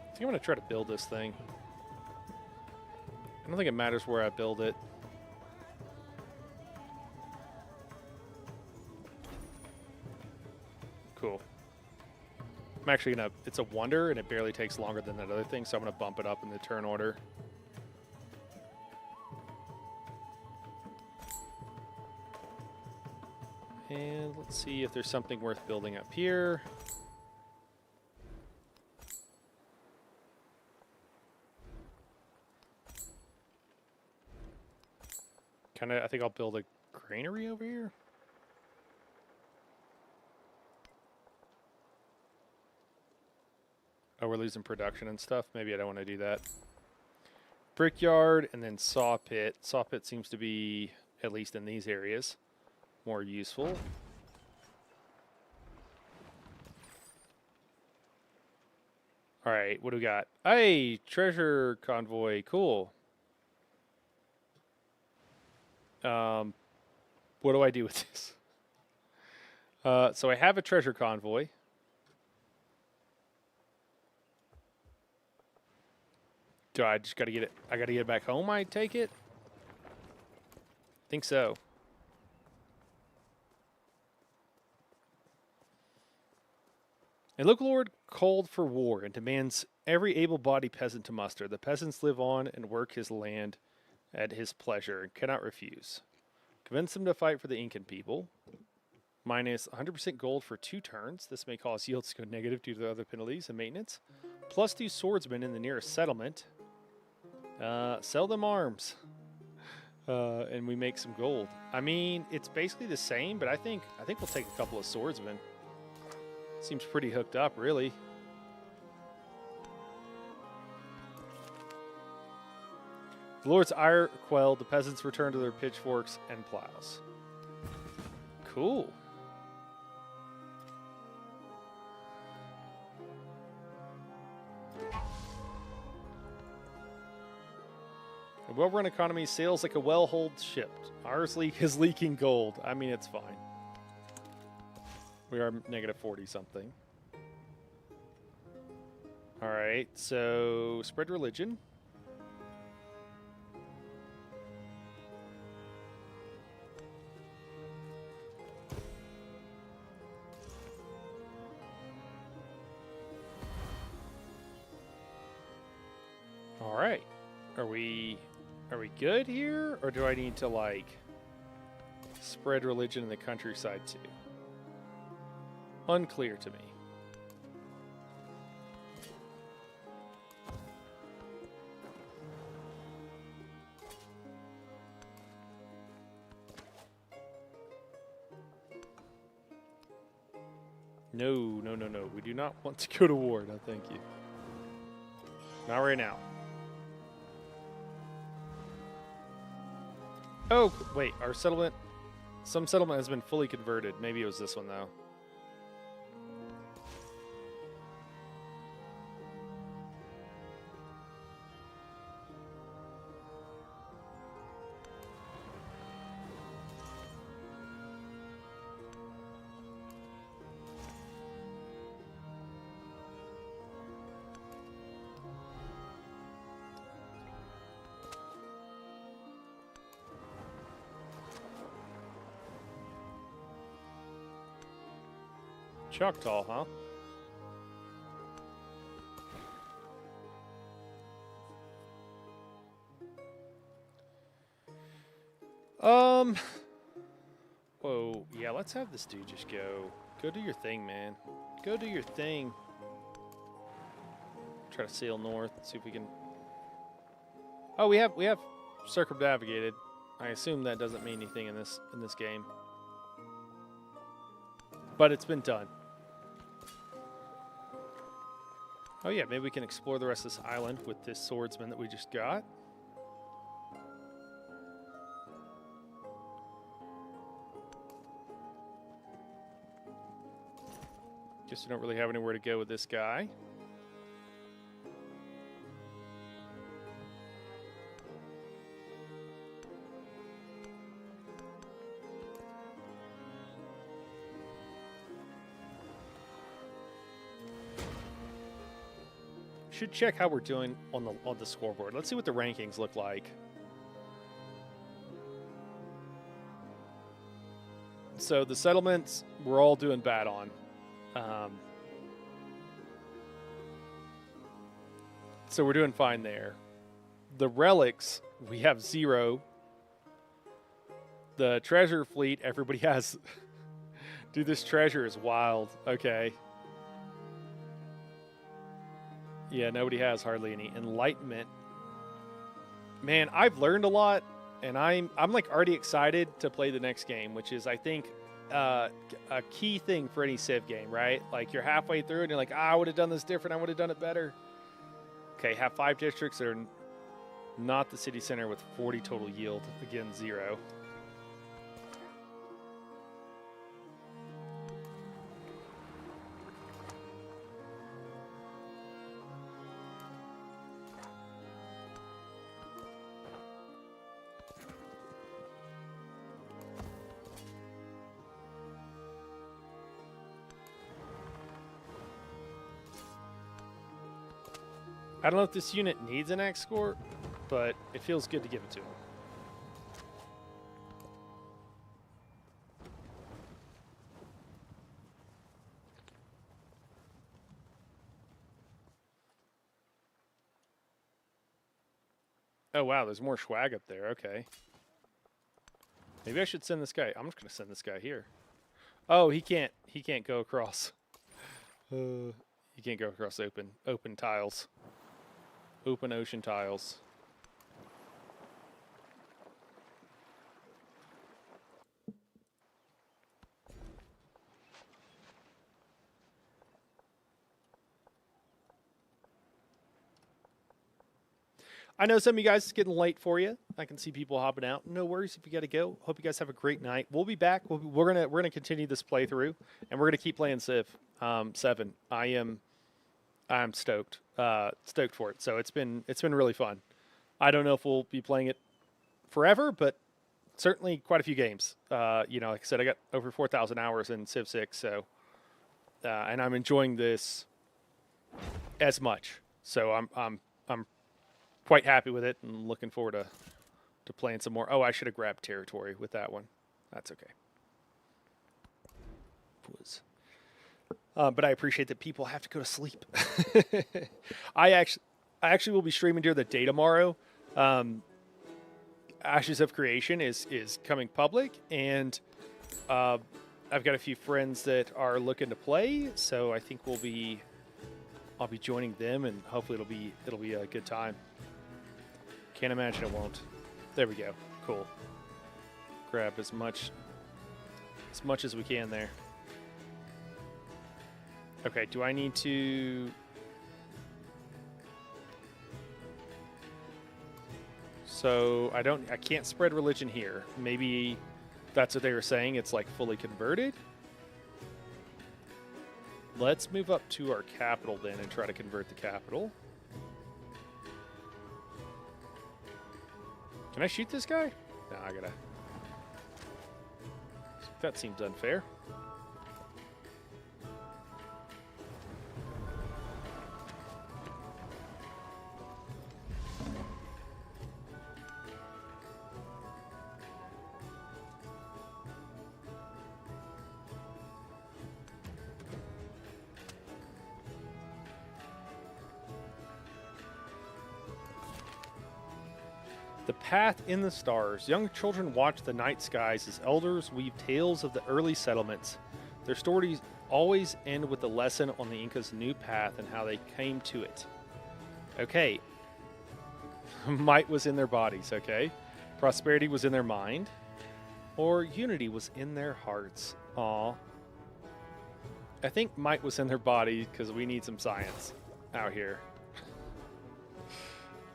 I think I'm going to try to build this thing. I don't think it matters where I build it. Cool. I'm actually going to... It's a wonder, and it barely takes longer than that other thing, so I'm going to bump it up in the turn order. And let's see if there's something worth building up here. I think I'll build a granary over here. Oh, we're losing production and stuff. Maybe I don't want to do that. Brickyard and then saw pit. Saw pit seems to be, at least in these areas, more useful. All right, what do we got? Hey, treasure convoy. Cool. What do I do with this? So I have a treasure convoy. Do I just got to get it? I got to get it back home, I take it? Think so. A local lord called for war and demands every able-bodied peasant to muster. The peasants live on and work his land at his pleasure and cannot refuse. Convince them to fight for the Incan people. Minus 100% gold for 2 turns. This may cause yields to go negative due to other penalties and maintenance. Plus 2 swordsmen in the nearest settlement. Sell them arms. And we make some gold. I mean, it's basically the same, but I think we'll take a couple of swordsmen. Seems pretty hooked up, really. The Lord's ire quelled, the peasants return to their pitchforks and plows. Cool. A well-run economy sails like a well-holed ship. Ours is leaking gold. I mean, it's fine. We are negative 40 something. All right, so spread religion. All right, are we good here, or do I need to like spread religion in the countryside too? Unclear to me. No. We do not want to go to war. No, thank you. Not right now. Oh, wait. Our settlement... Some settlement has been fully converted. Maybe it was this one, though. Choctaw, huh? Whoa, yeah, let's have this dude just go. Go do your thing, man. Go do your thing. Try to sail north, see if we can... Oh, we have circumnavigated. I assume that doesn't mean anything in this game. But it's been done. Oh yeah, maybe we can explore the rest of this island with this swordsman that we just got. Guess we don't really have anywhere to go with this guy. Should check how we're doing on the scoreboard. Let's see what the rankings look like. So the settlements we're all doing bad on. So we're doing fine there. The relics, we have 0. The treasure fleet, everybody has. Dude, this treasure is wild. Okay. Yeah, nobody has hardly any. Enlightenment. Man, I've learned a lot, and I'm like already excited to play the next game, which is, I think, a key thing for any Civ game, right? Like, you're halfway through and you're like, I would have done this different. I would have done it better. Okay, have 5 districts that are not the city center with 40 total yield. Again, 0. I don't know if this unit needs an X score, but it feels good to give it to him. Oh, wow, there's more swag up there. Okay. Maybe I should send this guy. I'm just going to send this guy here. Oh, he can't go across. He can't go across open tiles. Open ocean tiles. I know some of you guys, it's getting late for you. I can see people hopping out. No worries if you got to go. Hope you guys have a great night. We'll be back. We're gonna continue this playthrough, and we're gonna keep playing Civ 7. I'm stoked. Stoked for it. So it's been really fun. I don't know if we'll be playing it forever, but certainly quite a few games. You know, like I said, I got over 4,000 hours in Civ 6, so and I'm enjoying this as much. So I'm quite happy with it and looking forward to playing some more. Oh, I should have grabbed territory with that one. That's okay. But I appreciate that people have to go to sleep. I actually will be streaming during the day tomorrow. Ashes of Creation is coming public, and I've got a few friends that are looking to play, so I think I'll be joining them, and hopefully it'll be a good time. Can't imagine it won't. There we go. Cool. Grab as much as we can there. Okay, do I need to... So I can't spread religion here. Maybe that's what they were saying. It's like fully converted. Let's move up to our capital then and try to convert the capital. Can I shoot this guy? No, I gotta... That seems unfair. The Path in the Stars. Young children watch the night skies as elders weave tales of the early settlements. Their stories always end with a lesson on the Inca's new path and how they came to it. Okay. Might was in their bodies, okay? Prosperity was in their mind, or unity was in their hearts. Aw. I think might was in their body because we need some science out here.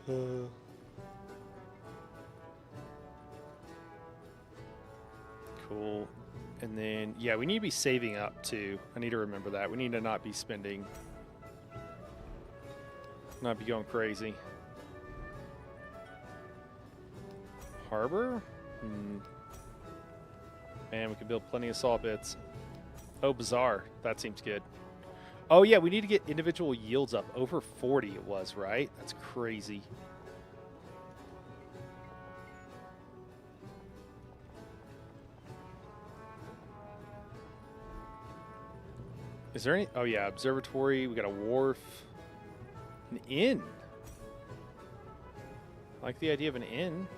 Cool. And then, yeah, we need to be saving up too. I need to remember that. We need to not be spending, not be going crazy. Harbor? Man, we can build plenty of saw bits. Oh, bizarre. That seems good. Oh, yeah, we need to get individual yields up. Over 40 it was, right? That's crazy. Is there any? Oh, yeah, observatory. We got a wharf. An inn. I like the idea of an inn.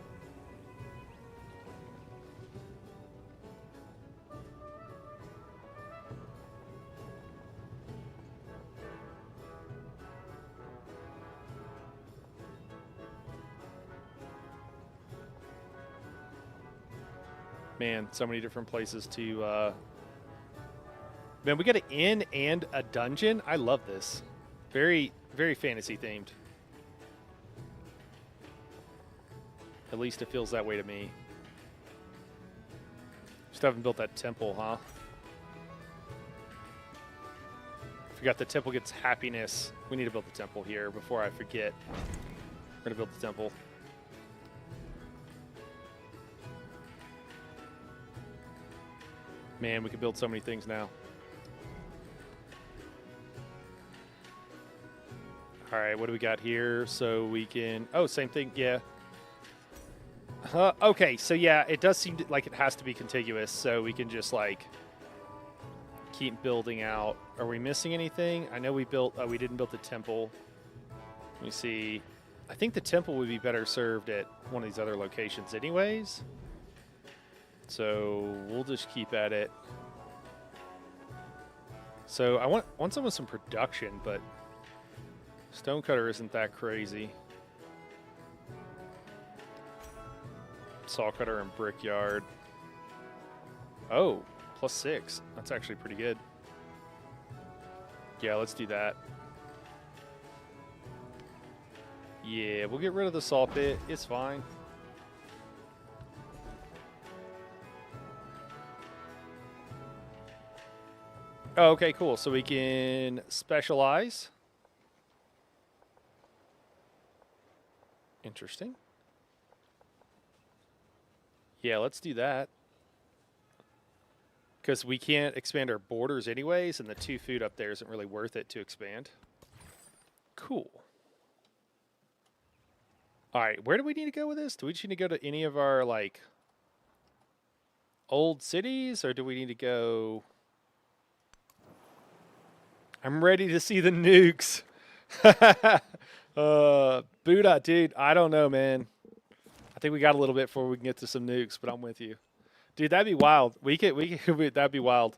Man, so many different places to... Man, we got an inn and a dungeon. I love this. Very, very fantasy themed. At least it feels that way to me. Just haven't built that temple, huh? Forgot the temple gets happiness. We need to build the temple here before I forget. We're going to build the temple. Man, we can build so many things now. All right, what do we got here? So we can... Oh, same thing, yeah. Okay, so yeah, it does seem like it has to be contiguous, so we can just, like, keep building out. Are we missing anything? I know we built... we didn't build the temple. Let me see. I think the temple would be better served at one of these other locations anyways. So we'll just keep at it. So I want some with some production, but... Stonecutter isn't that crazy. Sawcutter and Brickyard. Oh, +6. That's actually pretty good. Yeah, let's do that. Yeah, we'll get rid of the saw pit. It's fine. Oh, okay, cool. So we can specialize. Interesting. Yeah, let's do that. Because we can't expand our borders anyways, and the 2 food up there isn't really worth it to expand. Cool. All right, where do we need to go with this? Do we just need to go to any of our, like, old cities, or do we need to go... I'm ready to see the nukes. Buddha, dude, I don't know, man. I think we got a little bit before we can get to some nukes, but I'm with you. Dude, that'd be wild. That'd be wild.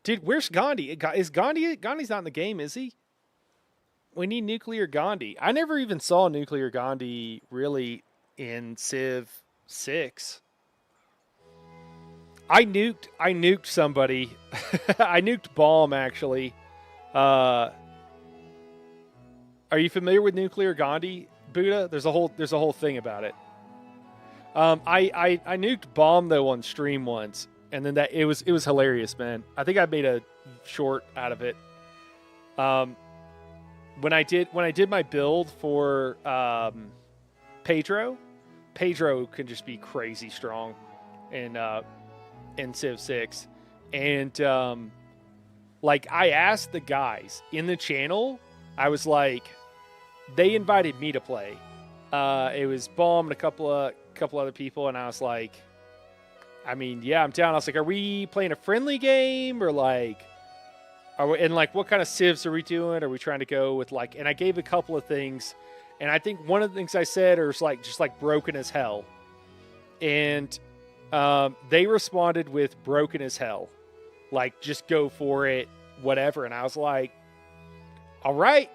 Dude, where's Gandhi? Is Gandhi's not in the game, is he? We need nuclear Gandhi. I never even saw nuclear Gandhi really in Civ 6. I nuked somebody. I nuked Bomb, actually. Are you familiar with nuclear Gandhi, Buddha? There's a whole thing about it. I nuked Bomb though on stream once, and then it was hilarious, man. I think I made a short out of it. When I did my build for Pedro can just be crazy strong in Civ 6, and like I asked the guys in the channel, I was like, they invited me to play. It was Bomb and a couple other people, and I was like, I mean, yeah, I'm down. I was like, are we playing a friendly game, or like, what kind of civs are we doing? Are we trying to go with like? And I gave a couple of things, and I think one of the things I said is like just like broken as hell, and they responded with broken as hell, like just go for it, whatever. And I was like, all right,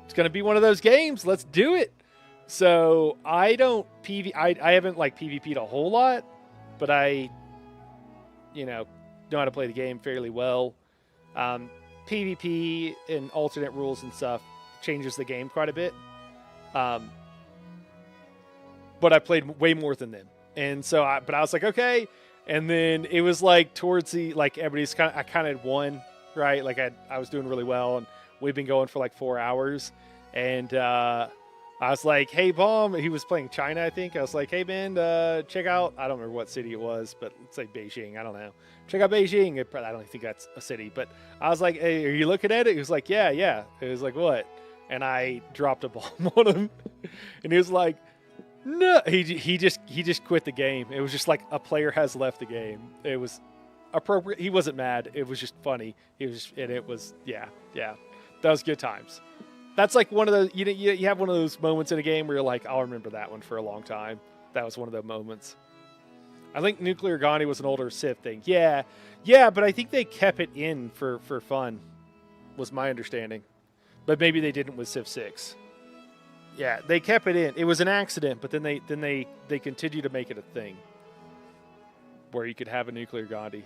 it's gonna be one of those games. Let's do it. So I don't I haven't like PvP'd a whole lot, but I, you know how to play the game fairly well. PvP and alternate rules and stuff changes the game quite a bit. But I played way more than them, and so I was like, okay. And then it was like towards the everybody's I kind of won, right? Like I was doing really well, and we've been going for like 4 hours, and I was like, hey, Bomb. He was playing China, I think. I was like, hey, man, check out. I don't remember what city it was, but let's say Beijing. I don't know. Check out Beijing. I don't think that's a city, but I was like, hey, are you looking at it? He was like, yeah. It was like, what? And I dropped a bomb on him, and he was like, no. He just quit the game. It was just like a player has left the game. It was appropriate. He wasn't mad. It was just funny. It was yeah. That was good times. That's like one of the you have one of those moments in a game where you're like, I'll remember that one for a long time. That was one of the moments. I think Nuclear Gandhi was an older Civ thing. Yeah, but I think they kept it in for fun, was my understanding. But maybe they didn't with Civ 6. Yeah, they kept it in. It was an accident, but then they continued to make it a thing where you could have a Nuclear Gandhi.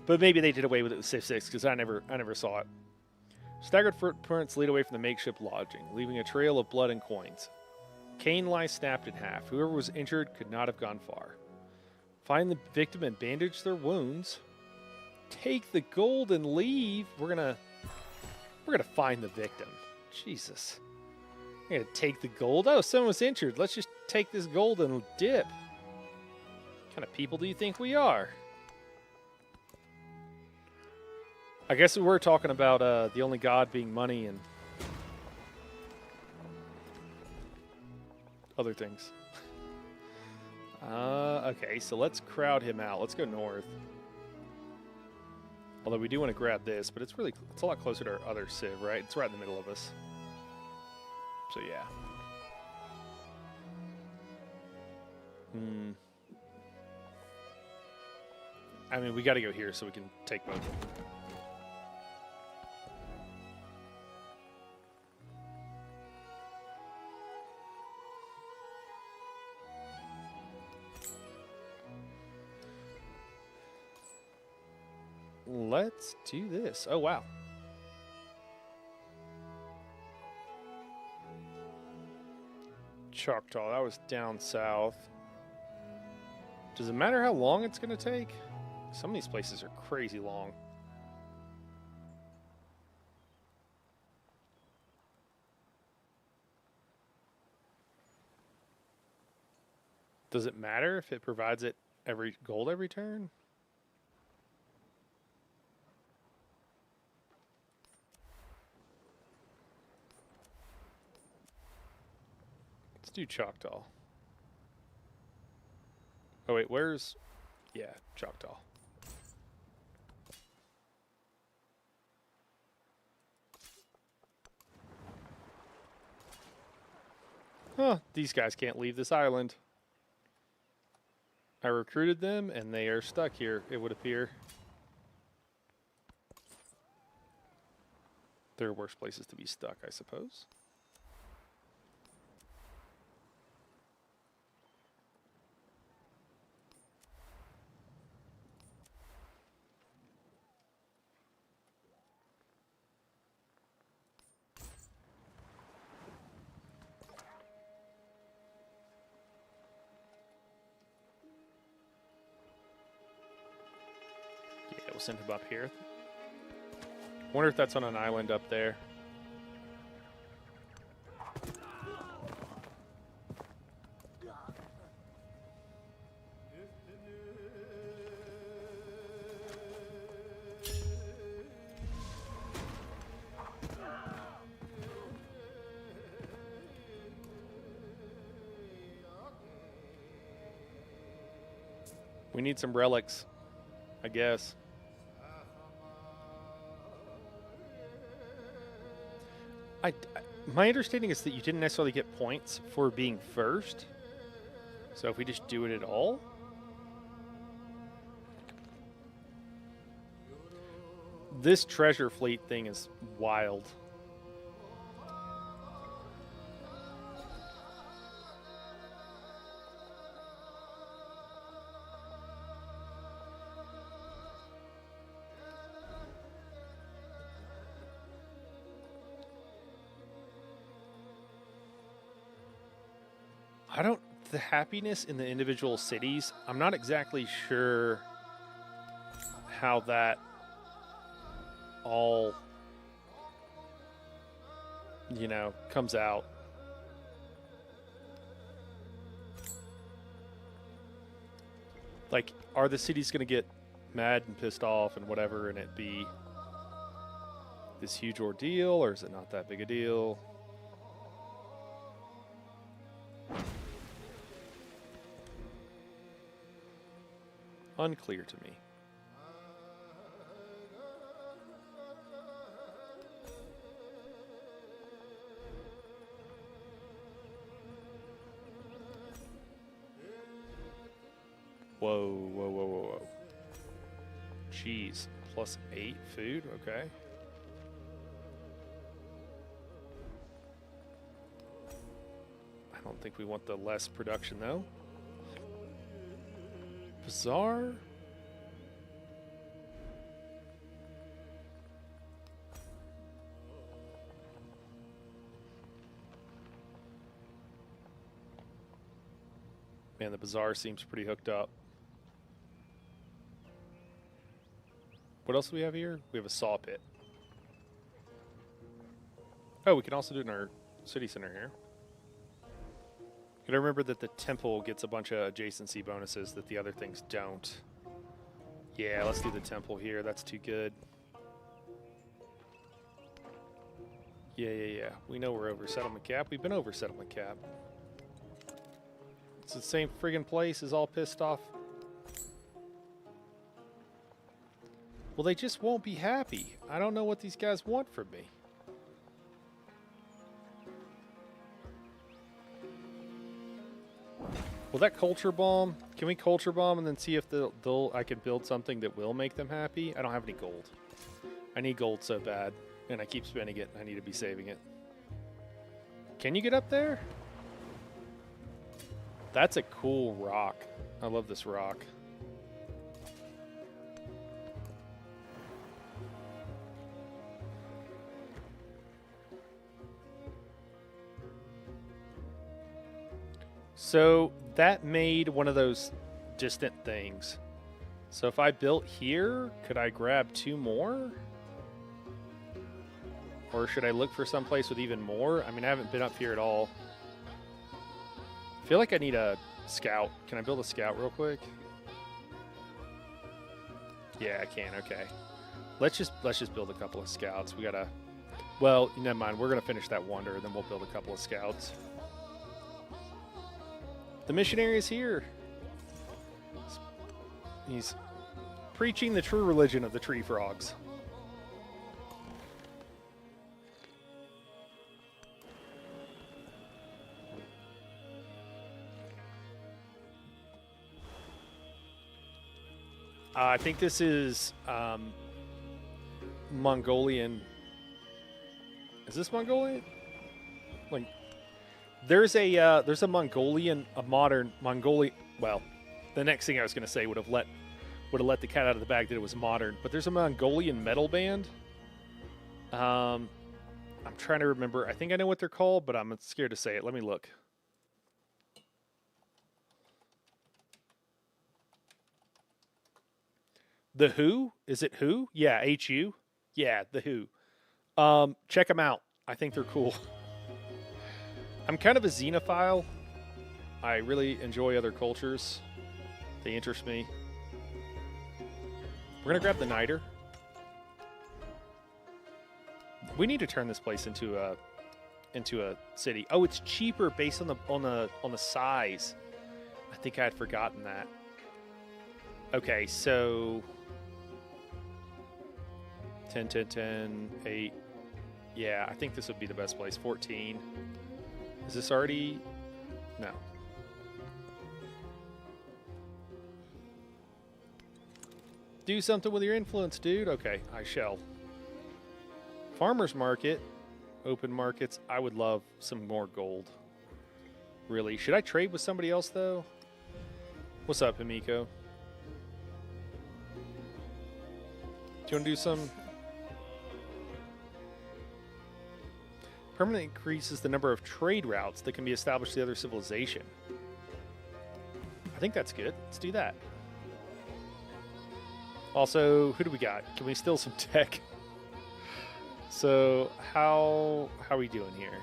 But maybe they did away with it with Civ 6 because I never saw it. Staggered footprints lead away from the makeshift lodging, leaving a trail of blood and coins. Cane lies snapped in half. Whoever was injured could not have gone far. Find the victim and bandage their wounds. Take the gold and leave. We're gonna find the victim. Jesus. We're gonna take the gold. Oh, someone was injured. Let's just take this gold and dip. What kind of people do you think we are? I guess we were talking about the only god being money and other things. Okay, so let's crowd him out. Let's go north. Although we do want to grab this, but it's a lot closer to our other Civ, right? It's right in the middle of us. So yeah. I mean, we got to go here so we can take both of them. Let's do this. Oh, wow. Choctaw, that was down south. Does it matter how long it's going to take? Some of these places are crazy long. Does it matter if it provides it gold every turn? Let's do Choctaw. Oh wait, where's... Yeah, Choctaw. Huh, these guys can't leave this island. I recruited them, and they are stuck here, it would appear. There are worse places to be stuck, I suppose. We'll send him up here. Wonder if that's on an island up there. We need some relics, I guess. My understanding is that you didn't necessarily get points for being first. So if we just do it at all. This treasure fleet thing is wild. I don't. The happiness in the individual cities, I'm not exactly sure how that all, you know, comes out. Like, are the cities going to get mad and pissed off and whatever, and it be this huge ordeal, or is it not that big a deal? Unclear to me. Whoa, whoa, whoa, whoa, whoa. Jeez, +8 food, okay. I don't think we want the less production though. Bizarre. Man, the bazaar seems pretty hooked up. What else do we have here? We have a saw pit. Oh, we can also do it in our city center here. Gotta remember that the temple gets a bunch of adjacency bonuses that the other things don't. Yeah, let's do the temple here. That's too good. Yeah. We know we're over settlement cap. We've been over settlement cap. It's the same friggin' place, is all pissed off. Well, they just won't be happy. I don't know what these guys want from me. Will that culture bomb? Can we culture bomb and then see if I can build something that will make them happy? I don't have any gold. I need gold so bad, and I keep spending it. I need to be saving it. Can you get up there? That's a cool rock. I love this rock. So that made one of those distant things. So if I built here, could I grab 2 more? Or should I look for someplace with even more? I mean, I haven't been up here at all. I feel like I need a scout. Can I build a scout real quick? Yeah, I can. Okay. Let's just build a couple of scouts. We gotta. Well, never mind. We're gonna finish that wonder, and then we'll build a couple of scouts. The missionary is here. He's preaching the true religion of the tree frogs. I think this is Mongolian. Is this Mongolian? Like, there's a Mongolian, a modern Mongolian. Well, the next thing I was going to say would have let the cat out of the bag that it was modern. But there's a Mongolian metal band. I'm trying to remember. I think I know what they're called, but I'm scared to say it. Let me look. The Who? Is it Who? Yeah, H-U. Yeah, The Who. Check them out. I think they're cool. I'm kind of a xenophile. I really enjoy other cultures. They interest me. We're going to grab the Niter. We need to turn this place into a city. Oh, it's cheaper based on the size. I think I had forgotten that. Okay, so 10, 10, 10, 8. Yeah, I think this would be the best place. 14. Is this already? No. Do something with your influence, dude. Okay, I shall. Farmer's market. Open markets. I would love some more gold. Really. Should I trade with somebody else, though? What's up, Himiko? Do you want to do some? permanently increases the number of trade routes that can be established to the other civilization. I think that's good. Let's do that. Also, who do we got? Can we steal some tech? So how are we doing here?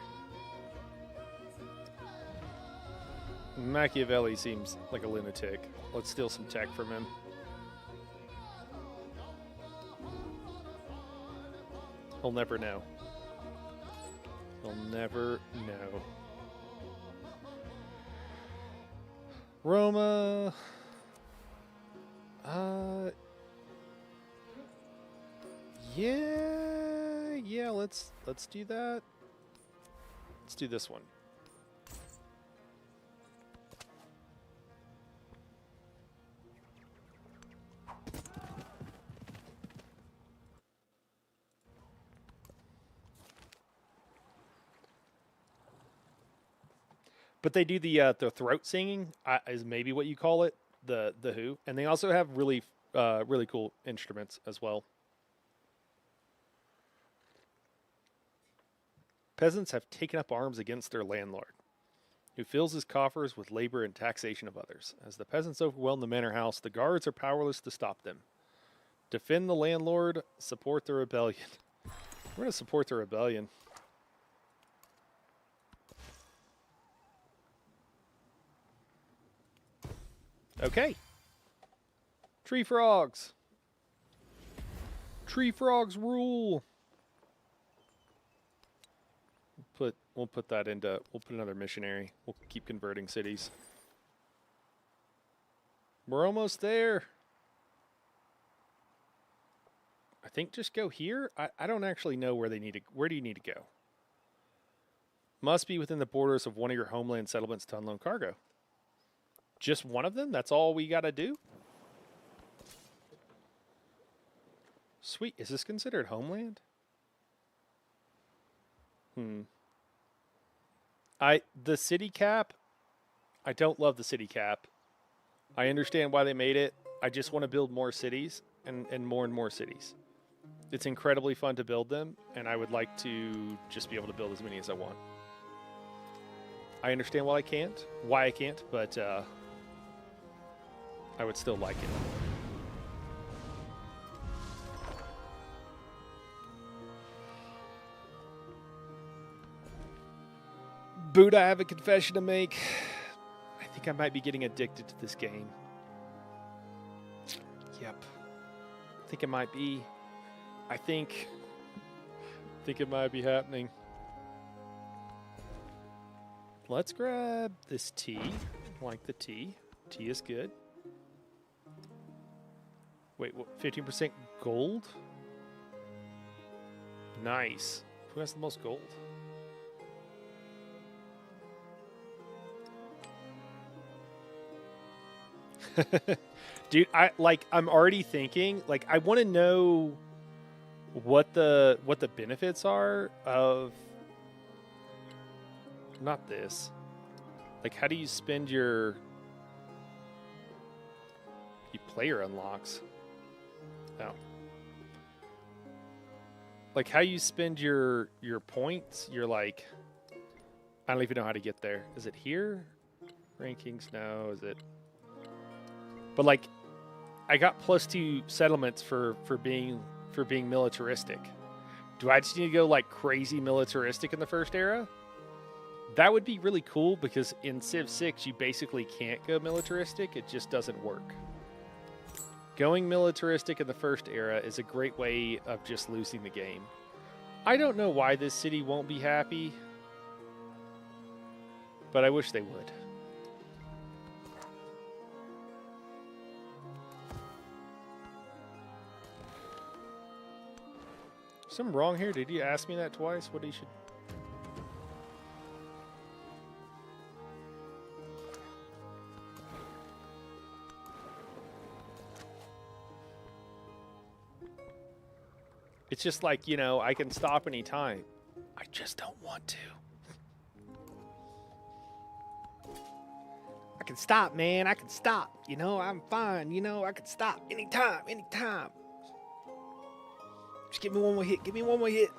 Machiavelli seems like a lunatic. Let's steal some tech from him. He'll never know. He'll never know. Roma. Yeah, let's do that. Let's do this one. But they do the throat singing, is maybe what you call it, the Who, and they also have really cool instruments as well. Peasants have taken up arms against their landlord, who fills his coffers with labor and taxation of others. As the peasants overwhelm the manor house, the guards are powerless to stop them. Defend the landlord, support the rebellion. We're going to support the rebellion. Okay. Tree frogs. Tree frogs rule. We'll put that into, we'll put another missionary. We'll keep converting cities. We're almost there. I think just go here. I don't actually know where they need to, where do you need to go? Must be within the borders of one of your homeland settlements to unload cargo. Just one of them? That's all we got to do? Sweet. Is this considered homeland? The city cap, I don't love the city cap. I understand why they made it. I just want to build more cities and more cities. It's incredibly fun to build them, and I would like to just be able to build as many as I want. I understand why I can't, but I would still like it. Buddha, I have a confession to make. I think I might be getting addicted to this game. Yep. I think it might be. I think it might be happening. Let's grab this tea. I like the tea. Tea is good. Wait, what? 15% gold? Nice. Who has the most gold? Dude, I'm already thinking, like, I want to know what the benefits are of not this. Like, how do you spend your player unlocks? No. Like, how you spend your points, you're like, I don't even know how to get there. Is it here? Rankings? No. Is it? But like, I got +2 settlements for being militaristic. Do I just need to go like crazy militaristic in the first era? That would be really cool because in Civ 6 you basically can't go militaristic. It just doesn't work. Going militaristic in the first era is a great way of just losing the game. I don't know why this city won't be happy, but I wish they would. Something wrong here? Did you ask me that twice? What he should... It's just like, you know, I can stop anytime. I just don't want to. I can stop, man. I can stop. You know, I'm fine. You know, I can stop anytime. Just give me one more hit. Give me one more hit.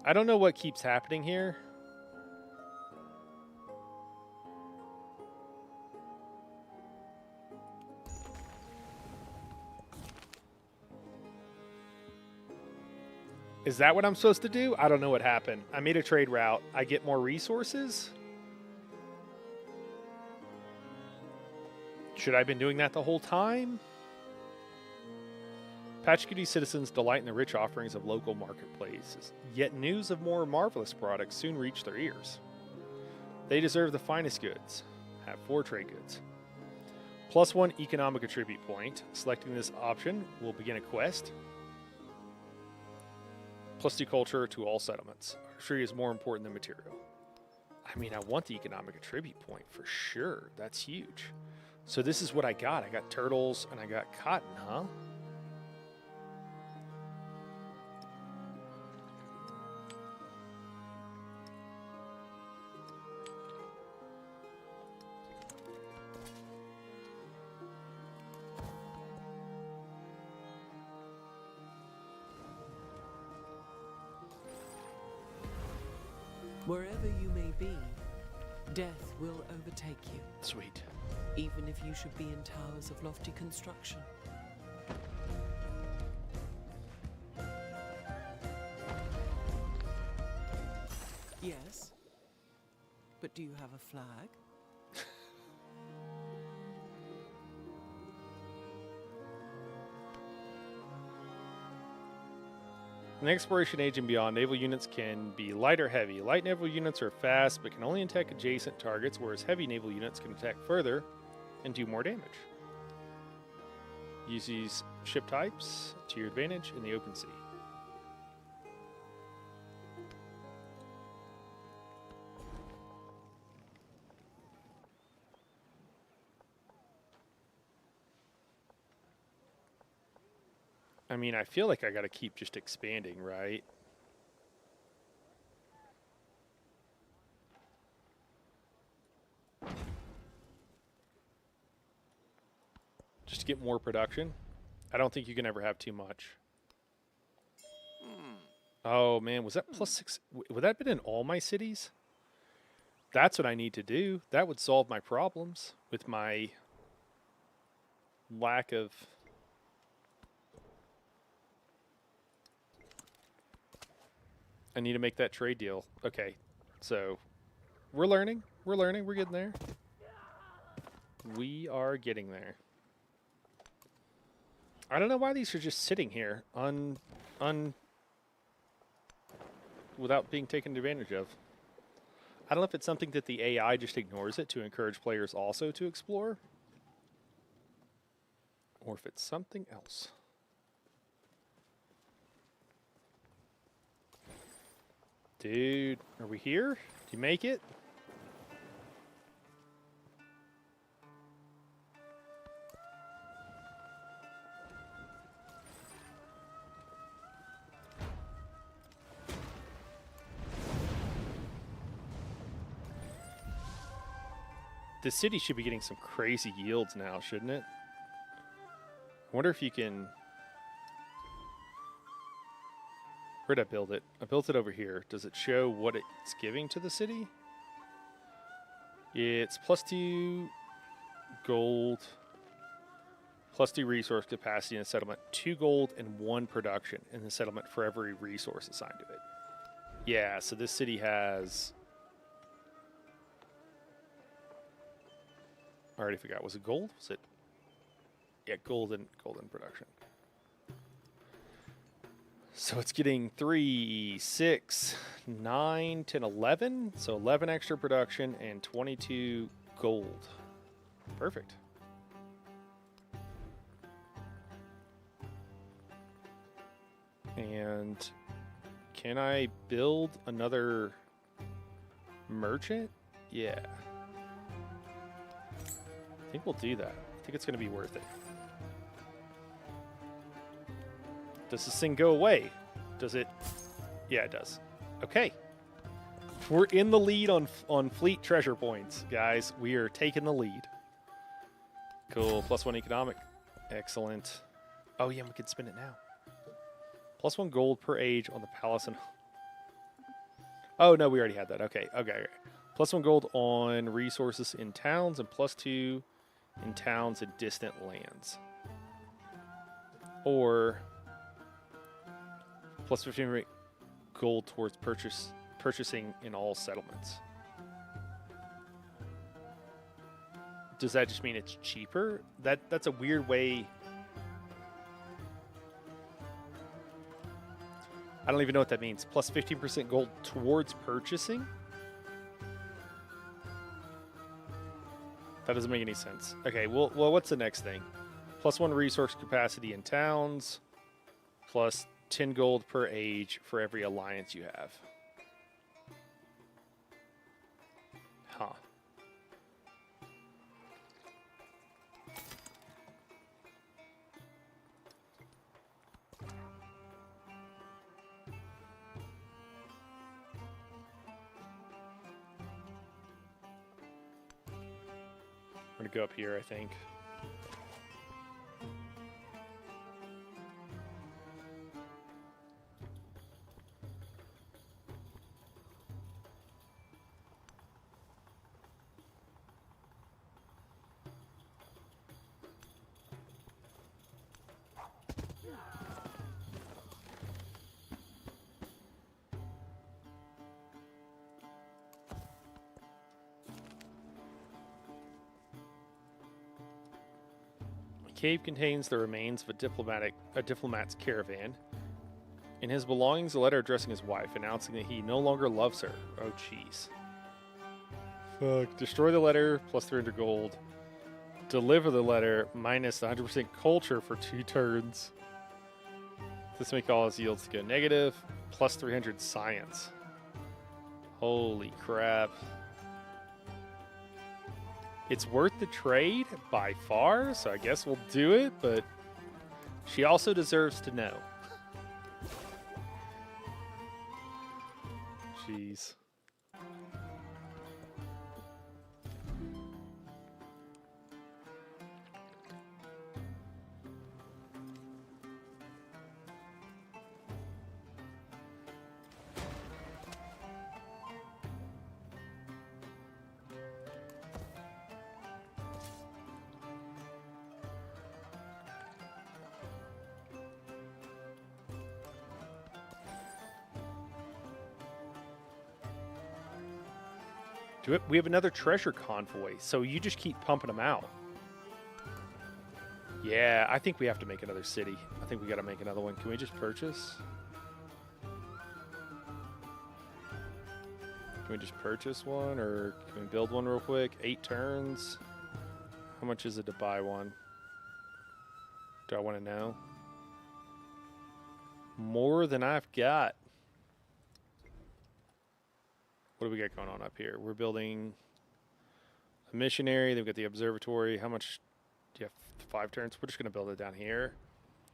I don't know what keeps happening here. Is that what I'm supposed to do? I don't know what happened. I made a trade route. I get more resources? Should I have been doing that the whole time? Patch Cutie citizens delight in the rich offerings of local marketplaces, yet news of more marvelous products soon reach their ears. They deserve the finest goods. Have 4 trade goods. +1 economic attribute point. Selecting this option will begin a quest. +2 culture to all settlements. Archery is more important than material. I mean, I want the economic attribute point for sure. That's huge. So this is what I got. I got turtles and I got cotton, huh? Wherever you may be, death will overtake you, Sweet. even if you should be in towers of lofty construction. Yes, but do you have a flag? In Exploration Age and beyond, naval units can be light or heavy. Light naval units are fast but can only attack adjacent targets, whereas heavy naval units can attack further and do more damage. Use these ship types to your advantage in the open sea. I mean, I feel like I got to keep just expanding, right? Just to get more production. I don't think you can ever have too much. Oh, man, was that +6? Would that have been in all my cities? That's what I need to do. That would solve my problems with my lack of... I need to make that trade deal. Okay, so we're learning. We're learning. We're getting there. We are getting there. I don't know why these are just sitting here without being taken advantage of. I don't know if it's something that the AI just ignores it to encourage players also to explore, or if it's something else. Dude, are we here? Did you make it? The city should be getting some crazy yields now, shouldn't it? I wonder if you can... Where'd I build it? I built it over here. Does it show what it's giving to the city? It's +2 gold, +2 resource capacity in the settlement, 2 gold and 1 production in the settlement for every resource assigned to it. Yeah, so this city has... I already forgot. Was it gold? Was it? Yeah, golden production. So it's getting 3, 6, 9, 10, 11. So 11 extra production and 22 gold. Perfect. And can I build another merchant? Yeah. I think we'll do that. I think it's going to be worth it. Does this thing go away? Does it? Yeah, it does. Okay. We're in the lead on fleet treasure points, guys. We are taking the lead. Cool. +1 economic. Excellent. Oh, yeah, we can spend it now. +1 gold per age on the palace and... Oh, no, we already had that. Okay, okay. +1 gold on resources in towns and +2 in towns and distant lands. Or +15 gold towards purchasing in all settlements. Does that just mean it's cheaper? That's a weird way. I don't even know what that means. +15% gold towards purchasing? That doesn't make any sense. Okay, well, what's the next thing? +1 resource capacity in towns, plus 10 gold per age for every alliance you have. Huh. I'm gonna go up here, I think. The cave contains the remains of a diplomat's caravan. In his belongings, a letter addressing his wife, announcing that he no longer loves her. Oh, jeez. Fuck. Destroy the letter, +300 gold. Deliver the letter, -100% culture for 2 turns. This make all his yields go negative, +300 science. Holy crap. It's worth the trade by far, so I guess we'll do it, but she also deserves to know. Jeez. We have another treasure convoy, so you just keep pumping them out. Yeah, I think we have to make another city. I think we got to make another one. Can we just purchase? Can we just purchase one, or can we build one real quick? 8 turns. How much is it to buy one? Do I want to know? More than I've got. What do we got going on up here? We're building a missionary. Then we've got the observatory. How much do you have? 5 turns? We're just going to build it down here.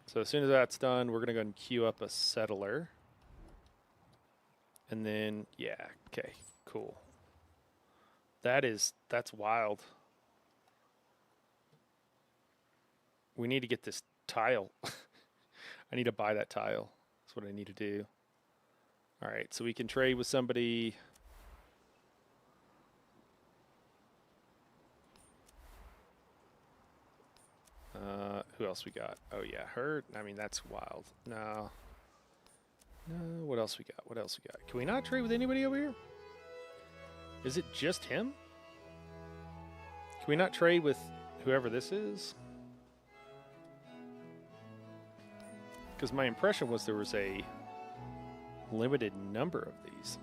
So as soon as that's done, we're going to go and queue up a settler. And then, yeah, okay, cool. That's wild. We need to get this tile. I need to buy that tile. That's what I need to do. All right, so we can trade with somebody. Who else we got? Oh, yeah, her. I mean, that's wild. No. No, what else we got? What else we got? Can we not trade with anybody over here? Is it just him? Can we not trade with whoever this is? Because my impression was there was a limited number of these.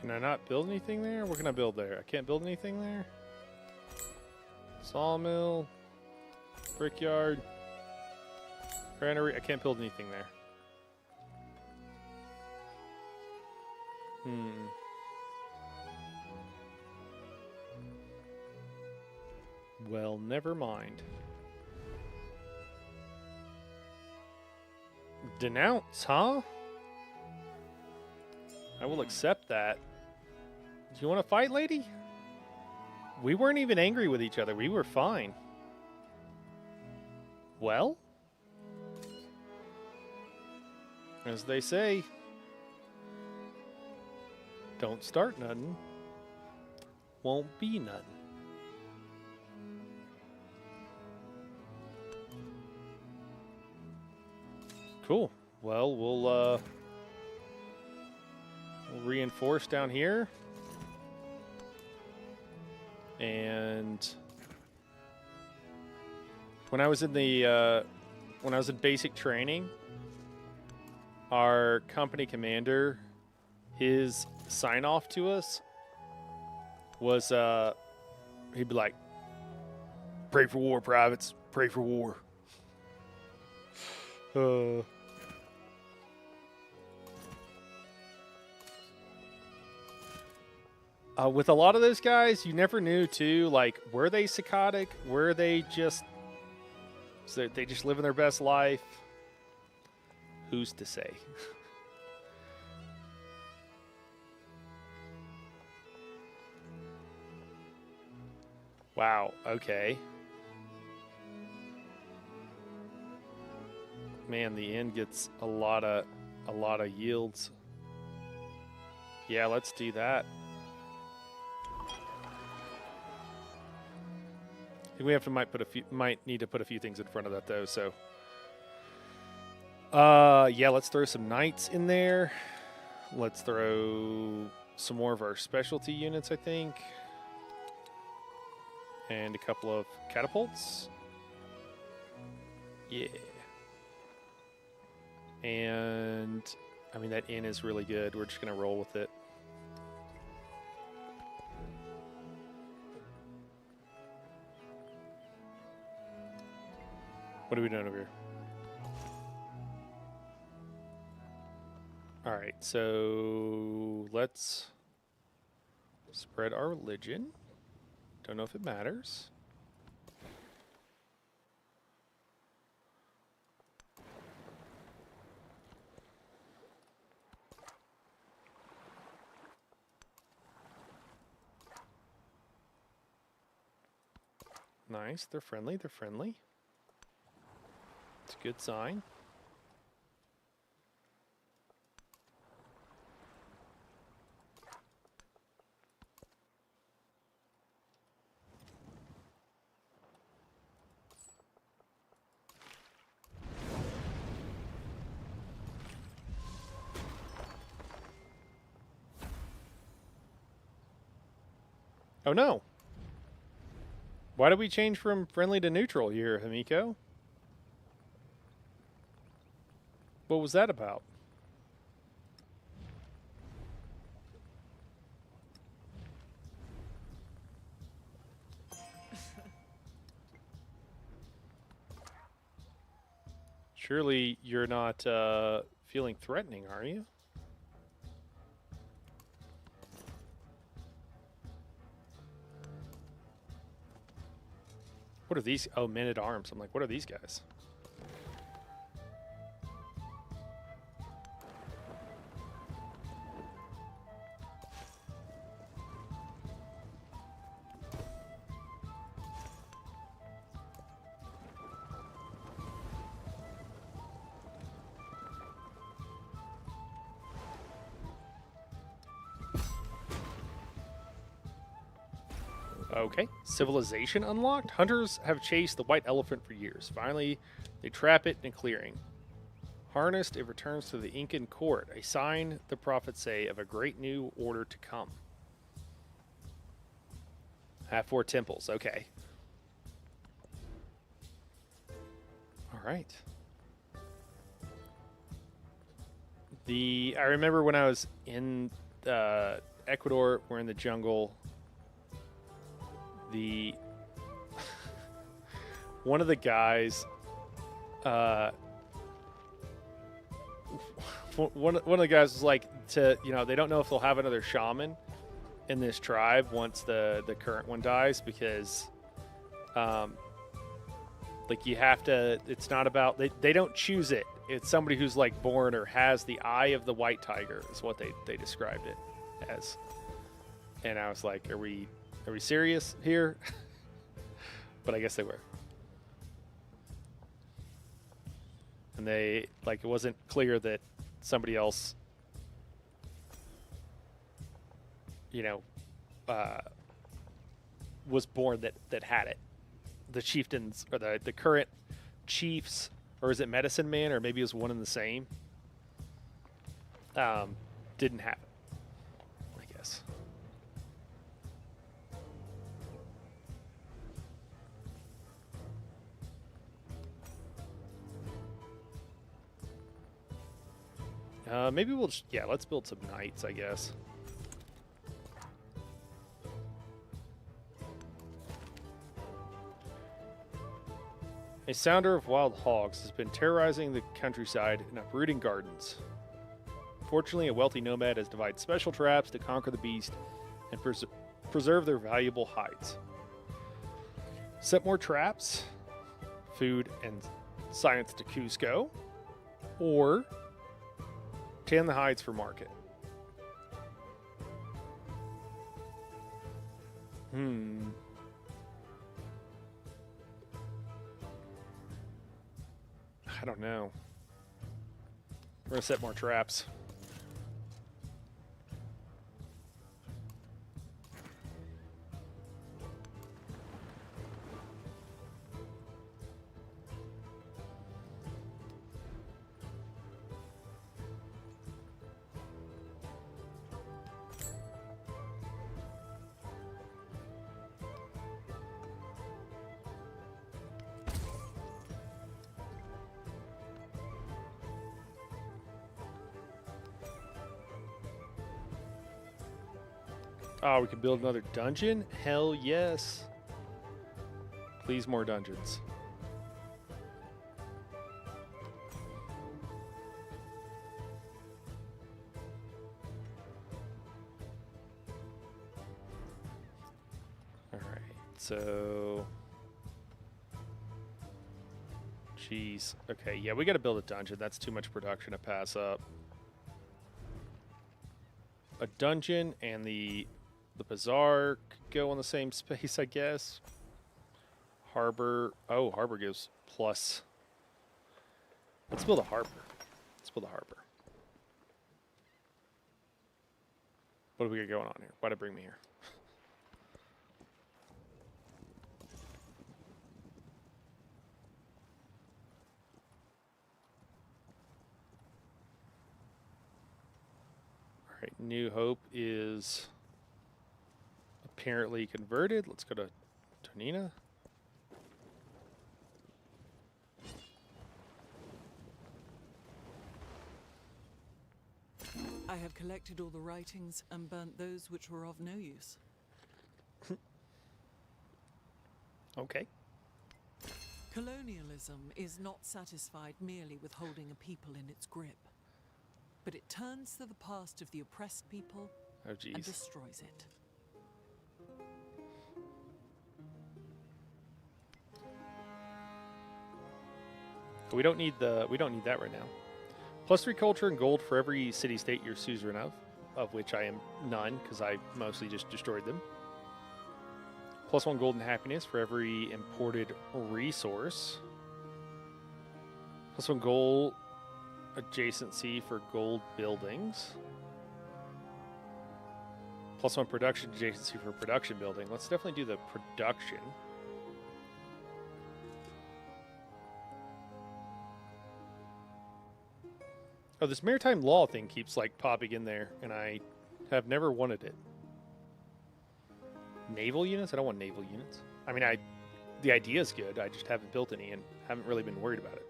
Can I not build anything there? What can I build there? I can't build anything there? Sawmill. Brickyard. Granary. I can't build anything there. Well, never mind. Denounce, huh? I will accept that. Do you want to fight, lady? We weren't even angry with each other. We were fine. Well? As they say, don't start nothing. Won't be nothing. Cool. Well, we'll reinforce down here. And when I was in basic training, our company commander, his sign off to us was he'd be like, "Pray for war, privates. Pray for war." With a lot of those guys, you never knew too. Like, were they psychotic? Were they just they just living their best life? Who's to say? Wow. Okay. Man, the inn gets a lot of yields. Yeah, let's do that. I think we have to might need to put a few things in front of that though. So, yeah, let's throw some knights in there. Let's throw some more of our specialty units, I think, and a couple of catapults. Yeah. And, I mean, that inn is really good. We're just going to roll with it. What are we doing over here? All right, so let's spread our religion. Don't know if it matters. Nice, they're friendly, they're friendly. It's a good sign. Oh no. Why did we change from friendly to neutral here, Hamiko? What was that about? Surely you're not feeling threatening, are you? What are these? Oh, men-at-arms. I'm like, what are these guys? Okay. Civilization unlocked. Hunters have chased the white elephant for years. Finally, they trap it in a clearing. Harnessed, it returns to the Incan court, a sign, the prophets say, of a great new order to come. Have 4 temples. Okay. All right. I remember when I was in Ecuador, we're in the jungle. The one of the guys, one of the guys was like, they don't know if they'll have another shaman in this tribe once the current one dies, because like you have to, it's not about, they don't choose it. It's somebody who's like born or has the eye of the white tiger is what they described it as. And I was like, are we serious here? But I guess they were. And they, like, it wasn't clear that somebody else, was born that had it. The chieftains, or the current chiefs, or is it medicine man, or maybe it was one and the same, didn't have it, I guess. Maybe we'll just, let's build some knights, I guess. A sounder of wild hogs has been terrorizing the countryside and uprooting gardens. Fortunately, a wealthy nomad has devised special traps to conquer the beast and preserve their valuable hides. Set more traps, food, and science to Cusco, or tan the hides for market. I don't know. We're going to set more traps. Oh, we can build another dungeon? Hell yes. Please, more dungeons. All right, so... Jeez. Okay, yeah, we got to build a dungeon. That's too much production to pass up. A dungeon and the bazaar could go on the same space, I guess. Harbor. Oh, harbor gives plus. Let's build a harbor. Let's build a harbor. What do we got going on here? Why'd it bring me here? All right, New Hope is apparently converted. Let's go to Tonina. I have collected all the writings and burnt those which were of no use. Okay. Colonialism is not satisfied merely with holding a people in its grip, but it turns to the past of the oppressed people and destroys it. We don't need that right now. +3 culture and gold for every city-state you're suzerain of which I am none, because I mostly just destroyed them. +1 gold and happiness for every imported resource. +1 gold adjacency for gold buildings. +1 production adjacency for production building. Let's definitely do the production. Oh, this maritime law thing keeps like popping in there, and I have never wanted it. Naval units? I don't want naval units. I mean, the idea is good. I just haven't built any and haven't really been worried about it.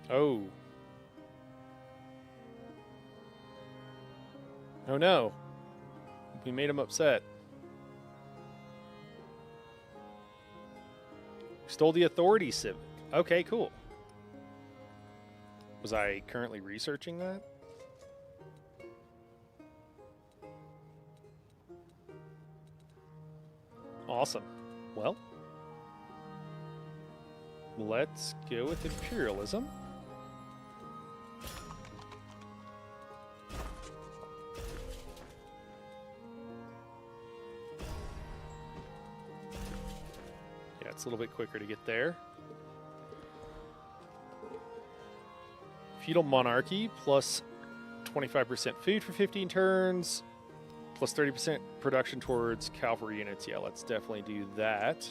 Oh. Oh no. We made him upset. Stole the authority civic. Okay, cool. Was I currently researching that? Awesome. Well, let's go with imperialism. Yeah, it's a little bit quicker to get there. Feudal monarchy plus 25% food for 15 turns, plus 30% production towards cavalry units. Yeah, let's definitely do that.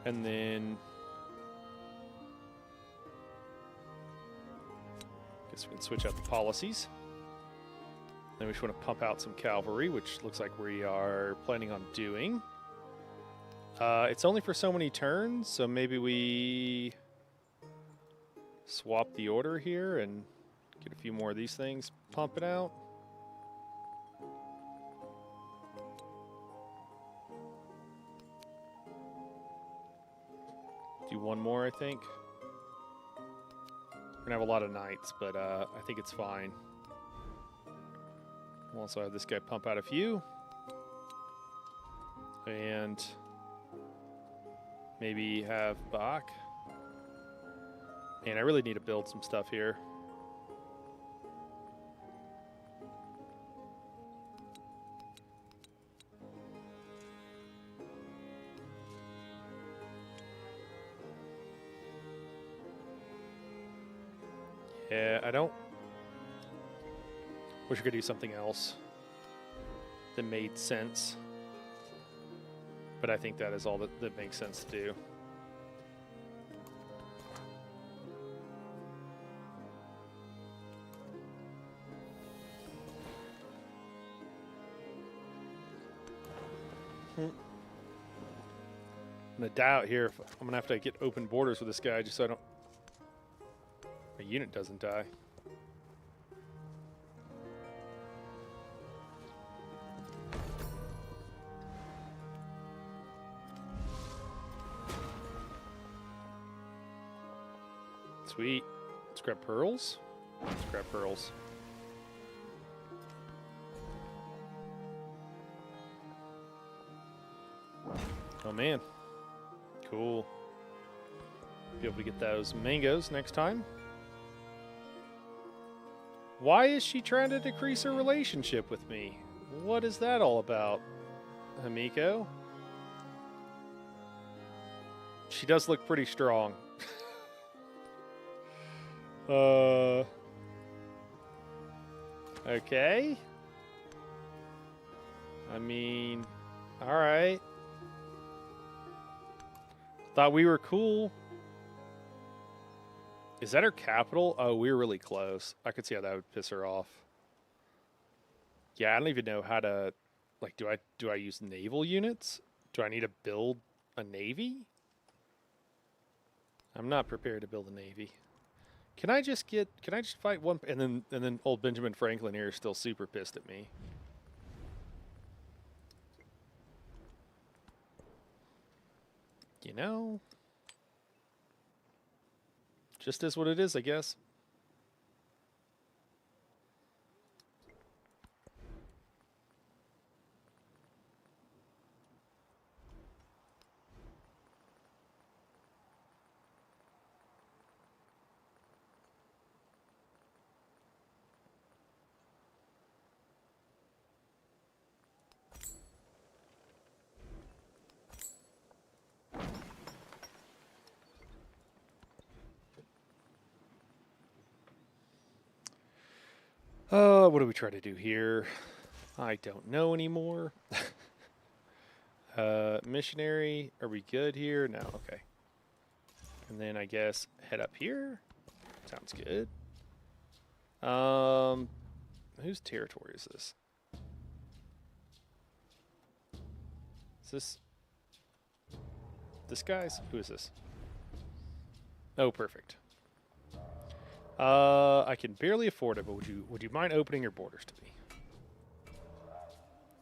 And then guess we can switch out the policies. Then we just want to pump out some cavalry, which looks like we are planning on doing. It's only for so many turns, so maybe we swap the order here and get a few more of these things pumping out. Do one more, I think. We're gonna have a lot of knights, but I think it's fine. We'll also have this guy pump out a few. And maybe have Bach. Man, I really need to build some stuff here. Yeah, I don't... Wish I could do something else that made sense. But I think that is all that makes sense to do. I'm gonna die out here. I'm gonna have to get open borders with this guy just so I don't... My unit doesn't die. Sweet. Let's grab pearls. Let's grab pearls. Oh man. Cool. Be able to get those mangoes next time. Why is she trying to decrease her relationship with me? What is that all about, Hamiko? She does look pretty strong. Okay. I mean, all right. Thought we were cool. Is that her capital? Oh, we're really close. I could see how that would piss her off. Yeah, I don't even know how to, like, do I use naval units? Do I need to build a navy? I'm not prepared to build a navy. Can I just fight one, and then old Benjamin Franklin here is still super pissed at me. You know, just is what it is, I guess. What do we try to do here? I don't know anymore. Missionary, are we good here? No, okay. And then I guess head up here. Sounds good. Whose territory is this? Is this guy's? Who is this? Oh, perfect. I can barely afford it, but would you mind opening your borders to me?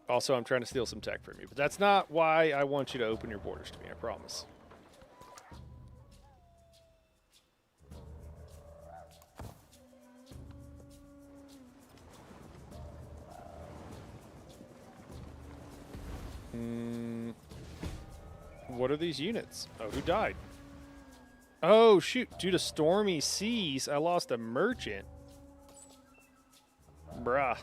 Also, I'm trying to steal some tech from you, but that's not why I want you to open your borders to me, I promise. What are these units? Oh, who died? Oh, shoot. Due to stormy seas, I lost a merchant. Bruh.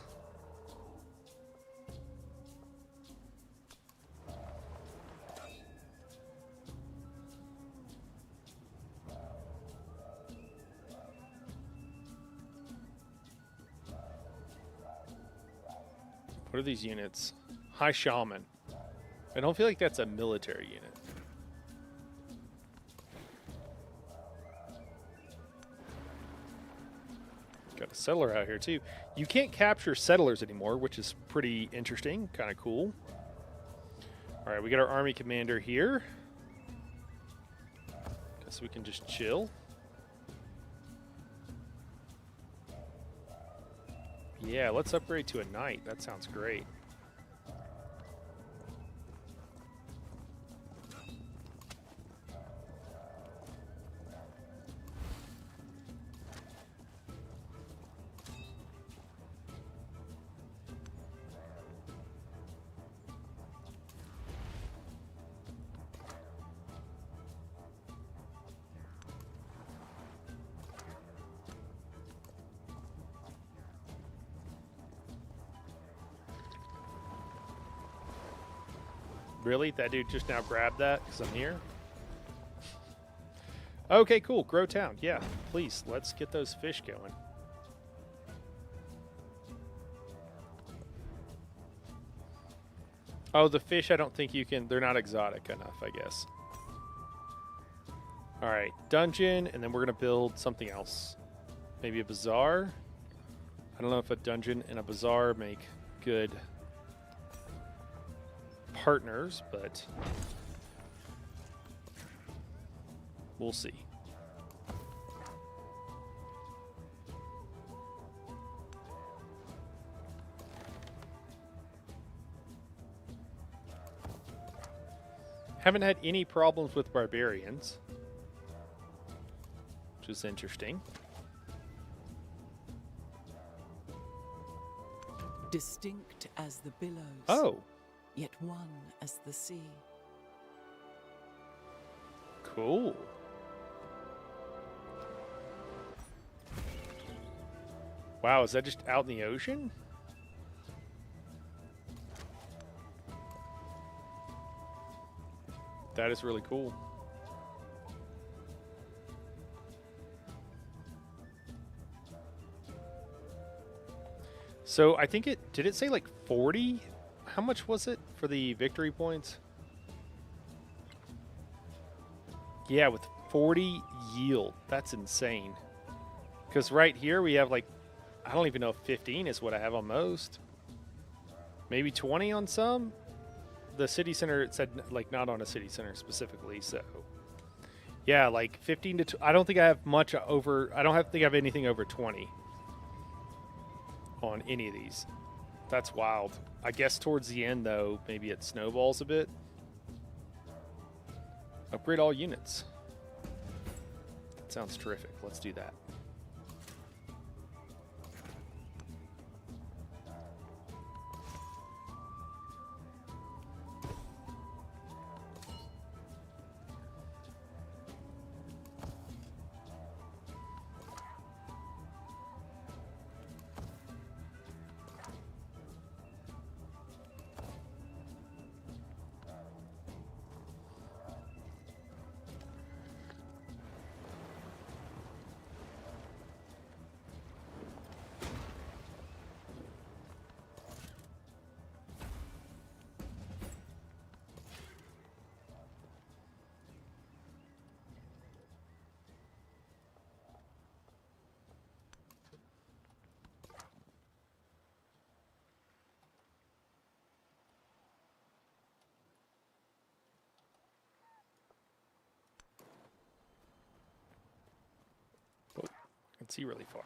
What are these units? High Shaman. I don't feel like that's a military unit. Got a settler out here too. You can't capture settlers anymore, which is pretty interesting, kind of cool. All right, we got our army commander here. Guess we can just chill. Yeah, let's upgrade to a knight. That sounds great. Really? That dude just now grabbed that because I'm here? Okay, cool. Grow town. Yeah, please. Let's get those fish going. Oh, the fish, I don't think you can... They're not exotic enough, I guess. All right, dungeon, and then we're going to build something else. Maybe a bazaar? I don't know if a dungeon and a bazaar make good partners, but we'll see. Haven't had any problems with barbarians, which is interesting. Distinct as the billows. Oh, Yet one as the sea. cool. Wow, is that just out in the ocean? That is really cool. So I think did it say like 40? How much was it for the victory points? Yeah, with 40 yield. That's insane. Because right here we have like, I don't even know if 15 is what I have on most. Maybe 20 on some. The city center, it said like not on a city center specifically, so yeah, like 15 to I don't think I have much over. I don't think I have anything over 20 on any of these. That's wild. I guess towards the end though, maybe it snowballs a bit. Upgrade all units. That sounds terrific. Let's do that. can see really far.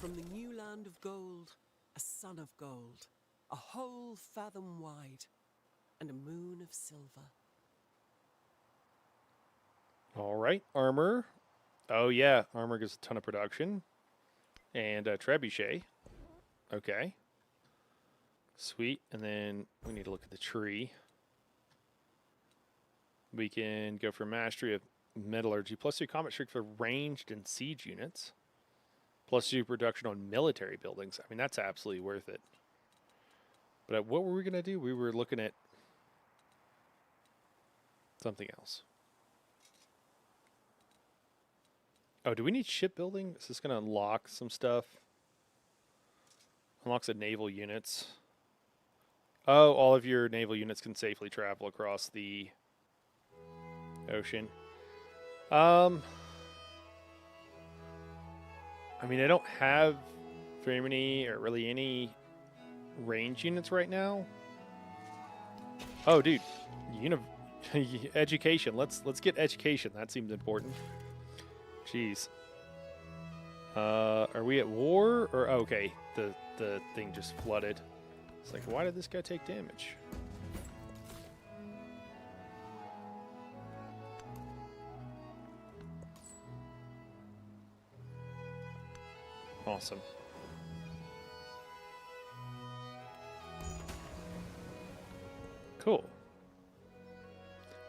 From the new land of gold, a sun of gold, a whole fathom wide, and a moon of silver. All right, armor. Oh yeah, armor gives a ton of production. And trebuchet. Okay. Sweet. And then we need to look at the tree. We can go for mastery of metallurgy. +2 combat strength for ranged and siege units. +2 production on military buildings. I mean, that's absolutely worth it. But what were we going to do? We were looking at something else. Oh, do we need shipbuilding? Is this going to unlock some stuff? Unlocks the naval units. Oh, all of your naval units can safely travel across the ocean. I mean, I don't have very many or really any range units right now. Oh, dude, education. Let's get education. That seems important. Jeez. Are we at war or okay? The thing just flooded. It's like, why did this guy take damage? Awesome. Cool.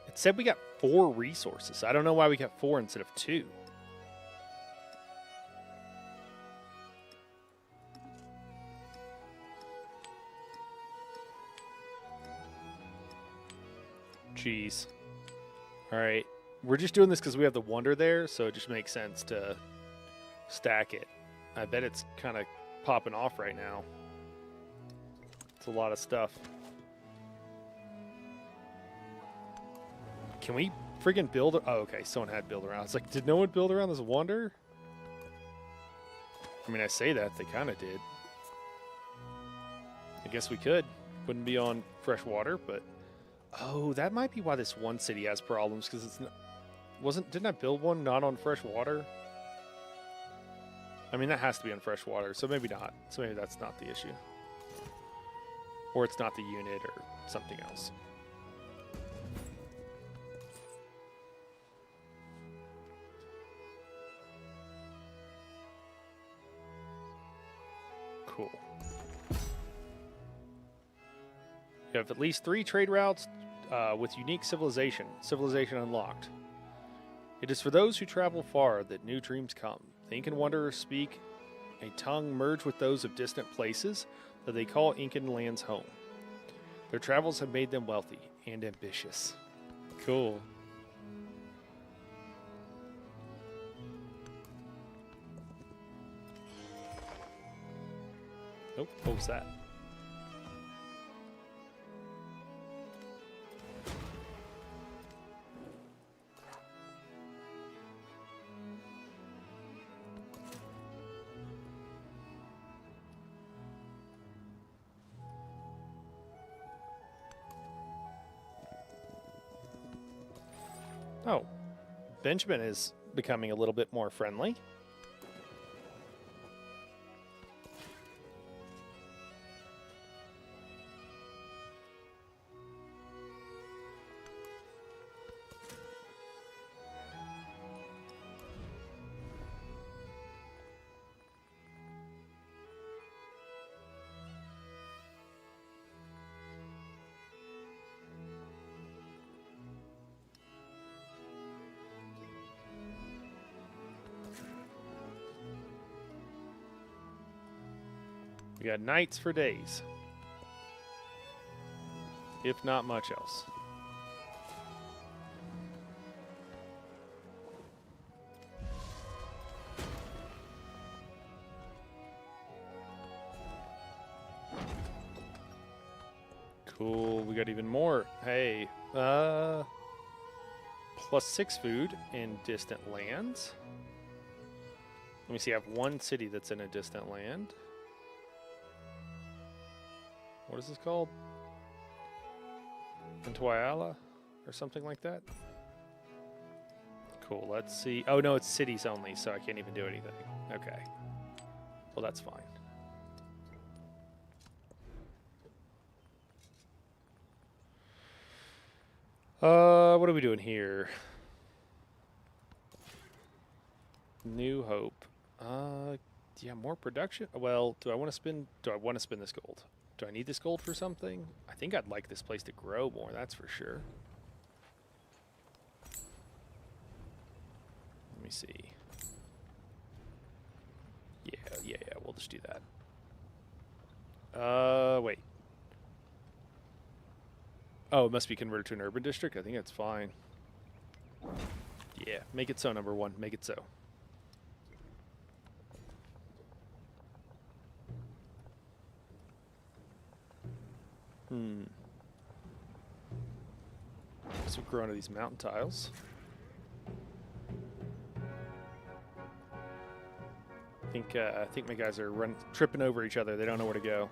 It said we got 4 resources. I don't know why we got 4 instead of 2. Jeez. All right. We're just doing this because we have the wonder there, so it just makes sense to stack it. I bet it's kind of popping off right now. It's a lot of stuff. Can we friggin' build? Oh, okay. Someone had build around. It's like, did no one build around this wonder? I mean, I say that. They kind of did. I guess we could. Wouldn't be on fresh water, but... Oh, that might be why this one city has problems, because it's not... Didn't I build one not on fresh water? I mean, that has to be on fresh water, so maybe not. So maybe that's not the issue. Or it's not the unit or something else. Cool. You have at least 3 trade routes with unique civilization. Civilization unlocked. It is for those who travel far that new dreams come. The Incan wanderers speak a tongue merged with those of distant places that they call Incan lands home. Their travels have made them wealthy and ambitious. Cool. Oh, what was that? Oh, Benjamin is becoming a little bit more friendly. We got nights for days, if not much else. Cool, we got even more. Hey, +6 food in distant lands. Let me see, I have one city that's in a distant land. What is this called? Antoyala or something like that? Cool, let's see. Oh no, it's cities only, so I can't even do anything. Okay. Well, that's fine. What are we doing here? New Hope. Yeah, more production. Well, do I want to spend this gold? Do I need this gold for something? I think I'd like this place to grow more, that's for sure. Let me see. Yeah, we'll just do that. Wait. Oh, it must be converted to an urban district? I think that's fine. Yeah, make it so, number one. Make it so. So we're growing to these mountain tiles. I think my guys are tripping over each other. They don't know where to go.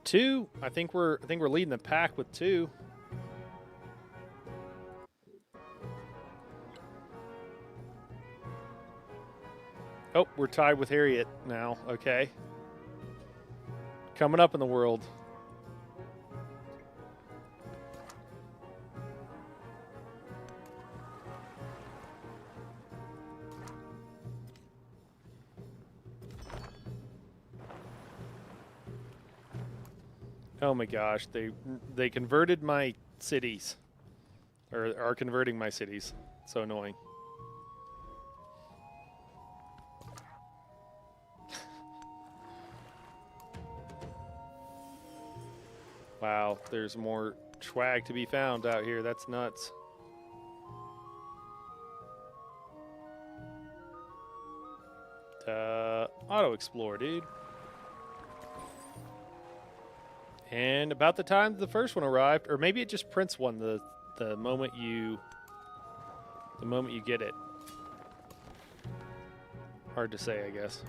Two. I think we're leading the pack with 2. Oh, we're tied with Harriet now. Okay. Coming up in the world. Oh my gosh, they converted my cities. Or are converting my cities. So annoying. Wow, there's more swag to be found out here. That's nuts. Auto explore, dude. And about the time the first one arrived, or maybe it just prints one the moment you get it. Hard to say, I guess.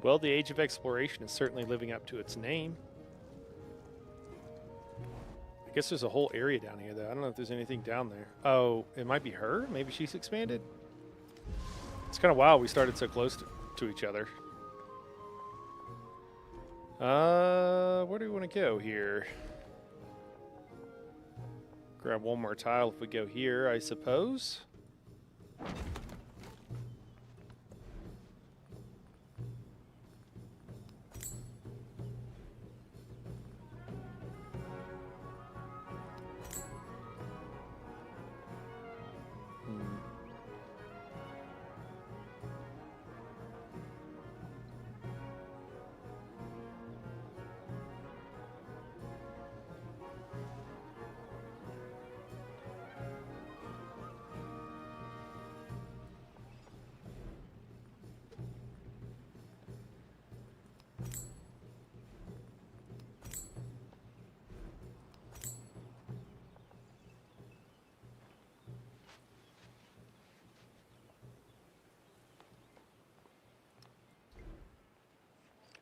Well, the Age of Exploration is certainly living up to its name. I guess there's a whole area down here, though. I don't know if there's anything down there. Oh, it might be her? Maybe she's expanded? It's kind of wild we started so close to each other. Where do we want to go here? Grab one more tile if we go here, I suppose.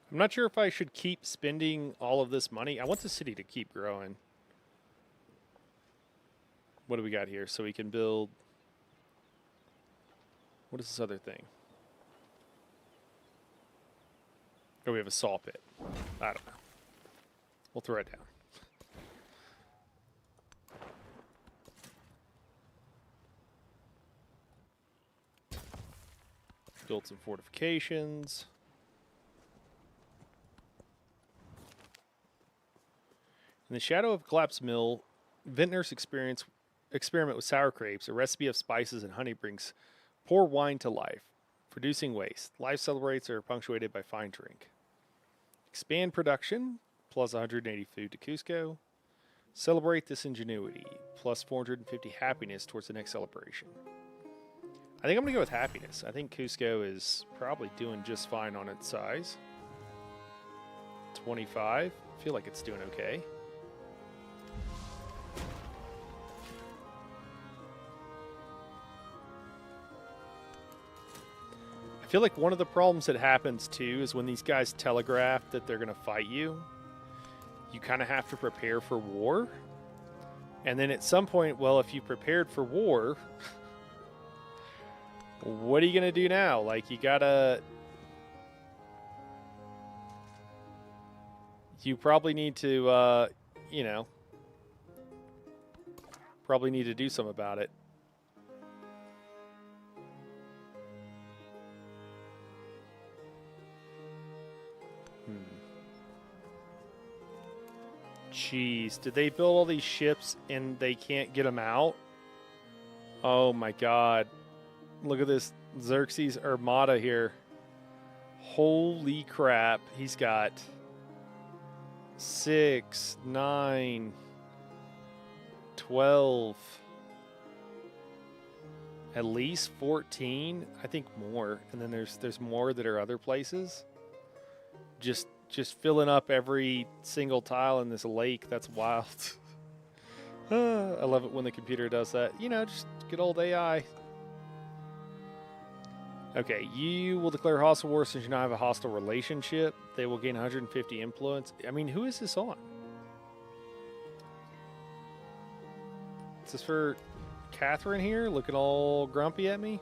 I'm not sure if I should keep spending all of this money. I want the city to keep growing. What do we got here? So we can build... What is this other thing? Oh, we have a saw pit. I don't know. We'll throw it down. Build some fortifications. In the shadow of Collapse Mill, vintners experiment with sour grapes. A recipe of spices and honey brings poor wine to life, producing waste. Life celebrates are punctuated by fine drink. Expand production, plus 180 food to Cusco. Celebrate this ingenuity, plus 450 happiness towards the next celebration. I think I'm going to go with happiness. I think Cusco is probably doing just fine on its size. 25. I feel like it's doing okay. I feel like one of the problems that happens too is when these guys telegraph that they're going to fight you, you kind of have to prepare for war. And then at some point, well, if you prepared for war, what are you going to do now? Like, you probably need to, probably need to do something about it. Jeez, did they build all these ships and they can't get them out? Oh my god. Look at this Xerxes Armada here. Holy crap. He's got 6, 9, 12, at least 14. I think more. And then there's more that are other places. Just filling up every single tile in this lake. That's wild. I love it when the computer does that. You know, just good old AI. Okay, you will declare hostile war since you now have a hostile relationship. They will gain 150 influence. I mean, who is this on? Is this for Catherine here, looking all grumpy at me?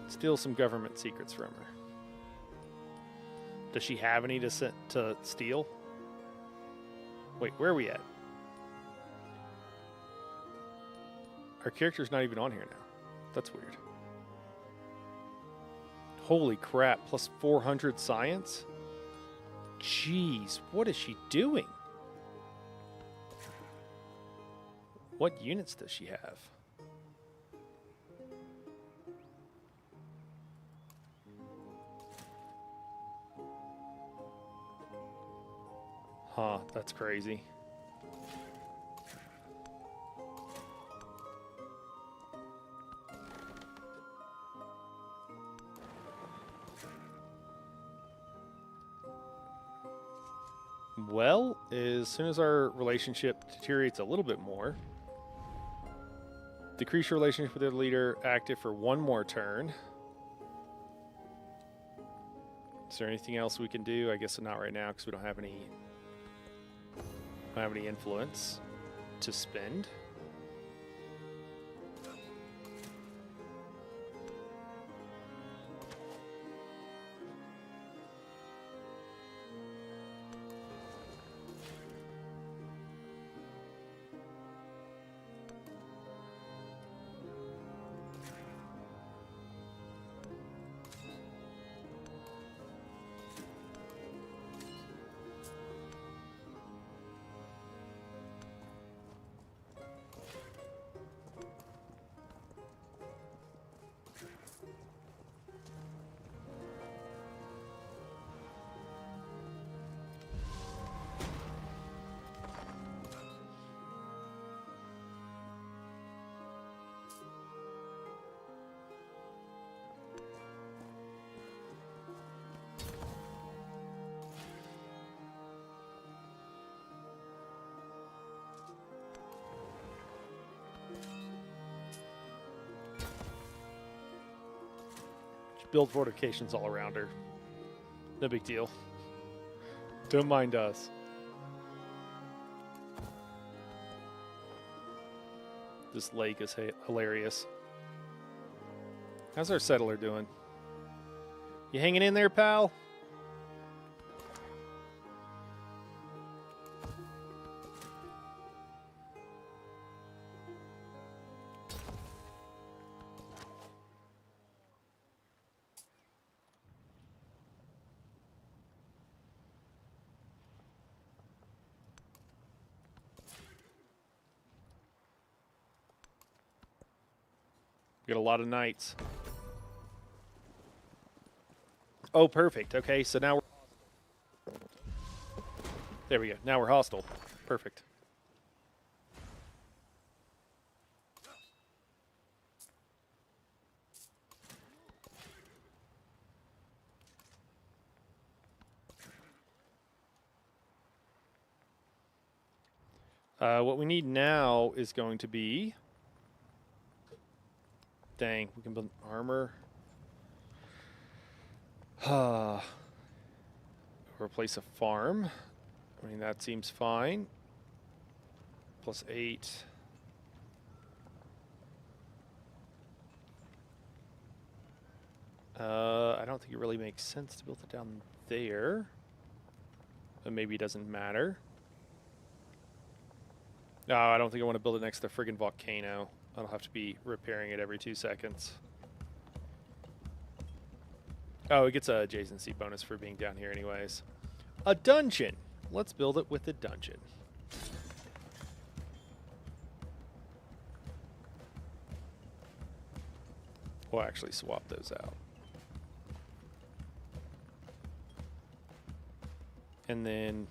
Steal some government secrets from her. Does she have any to steal? Wait, where are we at? Our character's not even on here now. That's weird. Holy crap, plus 400 science? Jeez, what is she doing? What units does she have? Huh, that's crazy. Well, as soon as our relationship deteriorates a little bit more, decrease your relationship with the leader active for one more turn. Is there anything else we can do? I guess not right now because we don't have any influence to spend. build fortifications all around her. No big deal. Don't mind us. This lake is hilarious. How's our settler doing? You hanging in there, pal? We got a lot of knights. Oh, perfect. Okay, so now we're... There we go. Now we're hostile. Perfect. What we need now is going to be... Dang, we can build armor. Replace a farm. I mean, that seems fine. +8. I don't think it really makes sense to build it down there. But maybe it doesn't matter. No, I don't think I want to build it next to the friggin' volcano. I'll have to be repairing it every 2 seconds. Oh, it gets a adjacency bonus for being down here anyways. A dungeon. Let's build it with a dungeon. We'll actually swap those out. And then...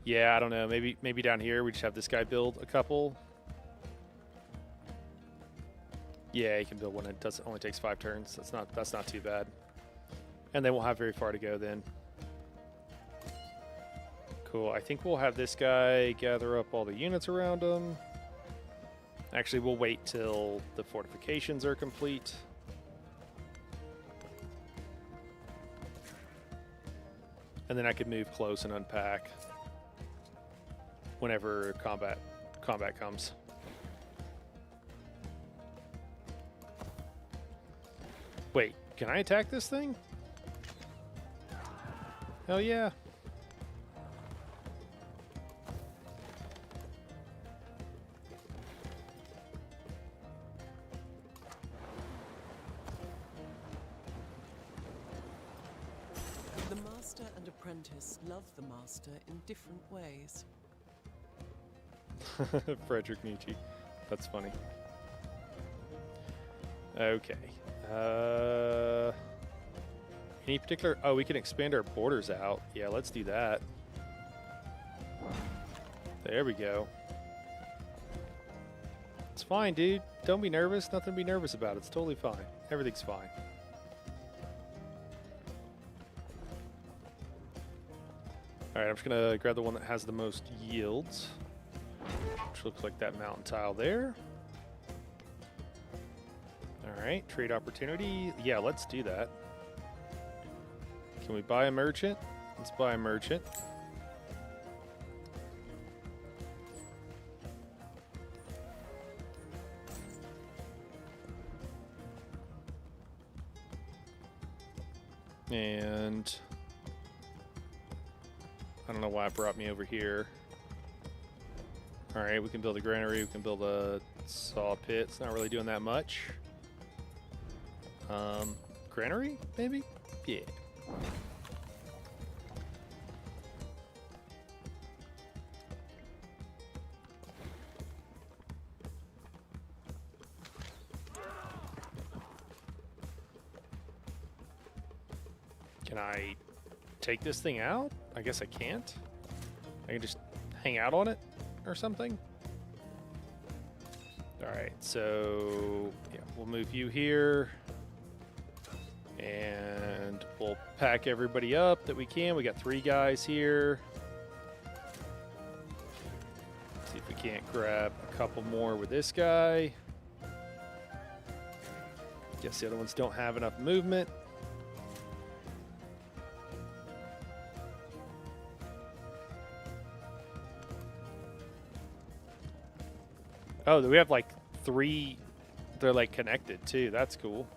Yeah, I don't know. Maybe down here we just have this guy build a couple. Yeah, he can build one. It only takes 5 turns. That's not too bad. And they won't have very far to go then. Cool. I think we'll have this guy gather up all the units around him. Actually, we'll wait till the fortifications are complete. And then I could move close and unpack whenever combat comes. Wait, can I attack this thing? Hell yeah. The master and apprentice love the master in different ways. Frederick Nietzsche. That's funny. Okay. Any particular... Oh, we can expand our borders out. Yeah, let's do that. There we go. It's fine, dude. Don't be nervous. Nothing to be nervous about. It's totally fine. Everything's fine. Alright, I'm just going to grab the one that has the most yields. Which looks like that mountain tile there. Alright, trade opportunity. Yeah, let's do that. Can we buy a merchant? Let's buy a merchant. And I don't know why it brought me over here. Alright, we can build a granary, we can build a saw pit. It's not really doing that much. Granary, maybe? Yeah. Can I take this thing out? I guess I can't. I can just hang out on it or something. Alright, so yeah, we'll move you here. And we'll pack everybody up that we can. We got 3 guys here. See if we can't grab a couple more with this guy. Guess the other ones don't have enough movement. Oh, we have like 3. They're like connected too. That's cool.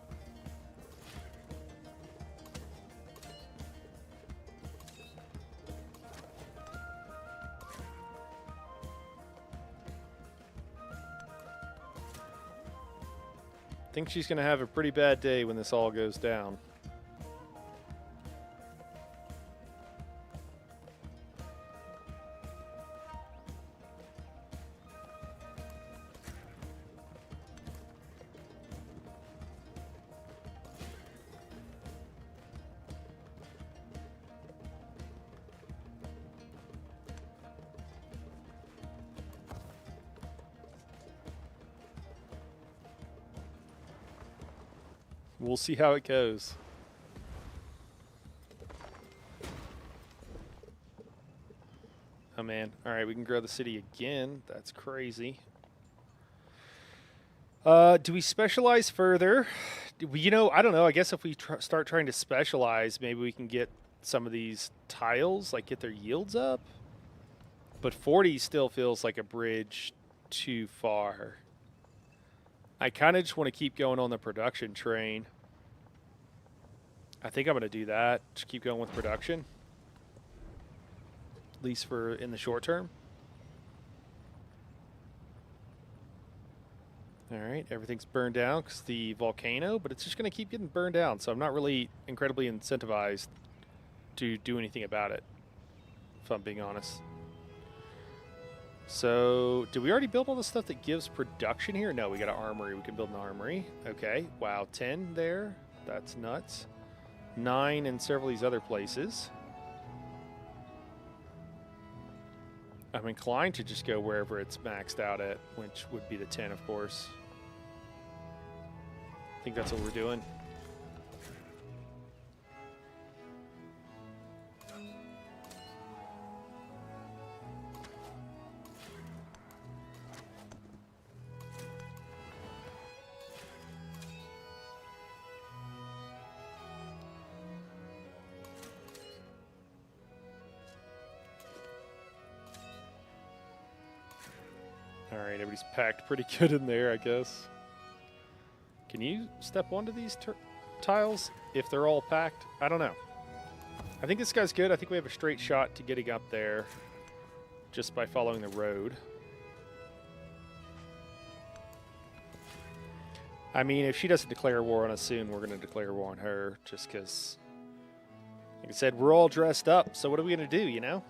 I think she's going to have a pretty bad day when this all goes down. We'll see how it goes. Oh, man. All right, we can grow the city again. That's crazy. Do we specialize further? You know, I don't know. I guess if we start trying to specialize, maybe we can get some of these tiles, like get their yields up. But 40 still feels like a bridge too far. I kind of just want to keep going on the production train. I think I'm going to do that. Just keep going with production. At least for in the short term. All right, everything's burned down because the volcano, but it's just going to keep getting burned down. So I'm not really incredibly incentivized to do anything about it, if I'm being honest. So, did we already build all the stuff that gives production here? No, we got an armory. We can build an armory. Okay, wow, 10 there. That's nuts. 9 in several of these other places. I'm inclined to just go wherever it's maxed out at, which would be the 10, of course. I think that's what we're doing. All right, everybody's packed pretty good in there, I guess. Can you step onto these tiles if they're all packed? I don't know. I think this guy's good. I think we have a straight shot to getting up there just by following the road. I mean, if she doesn't declare war on us soon, we're going to declare war on her just because, like I said, we're all dressed up. So what are we going to do, you know?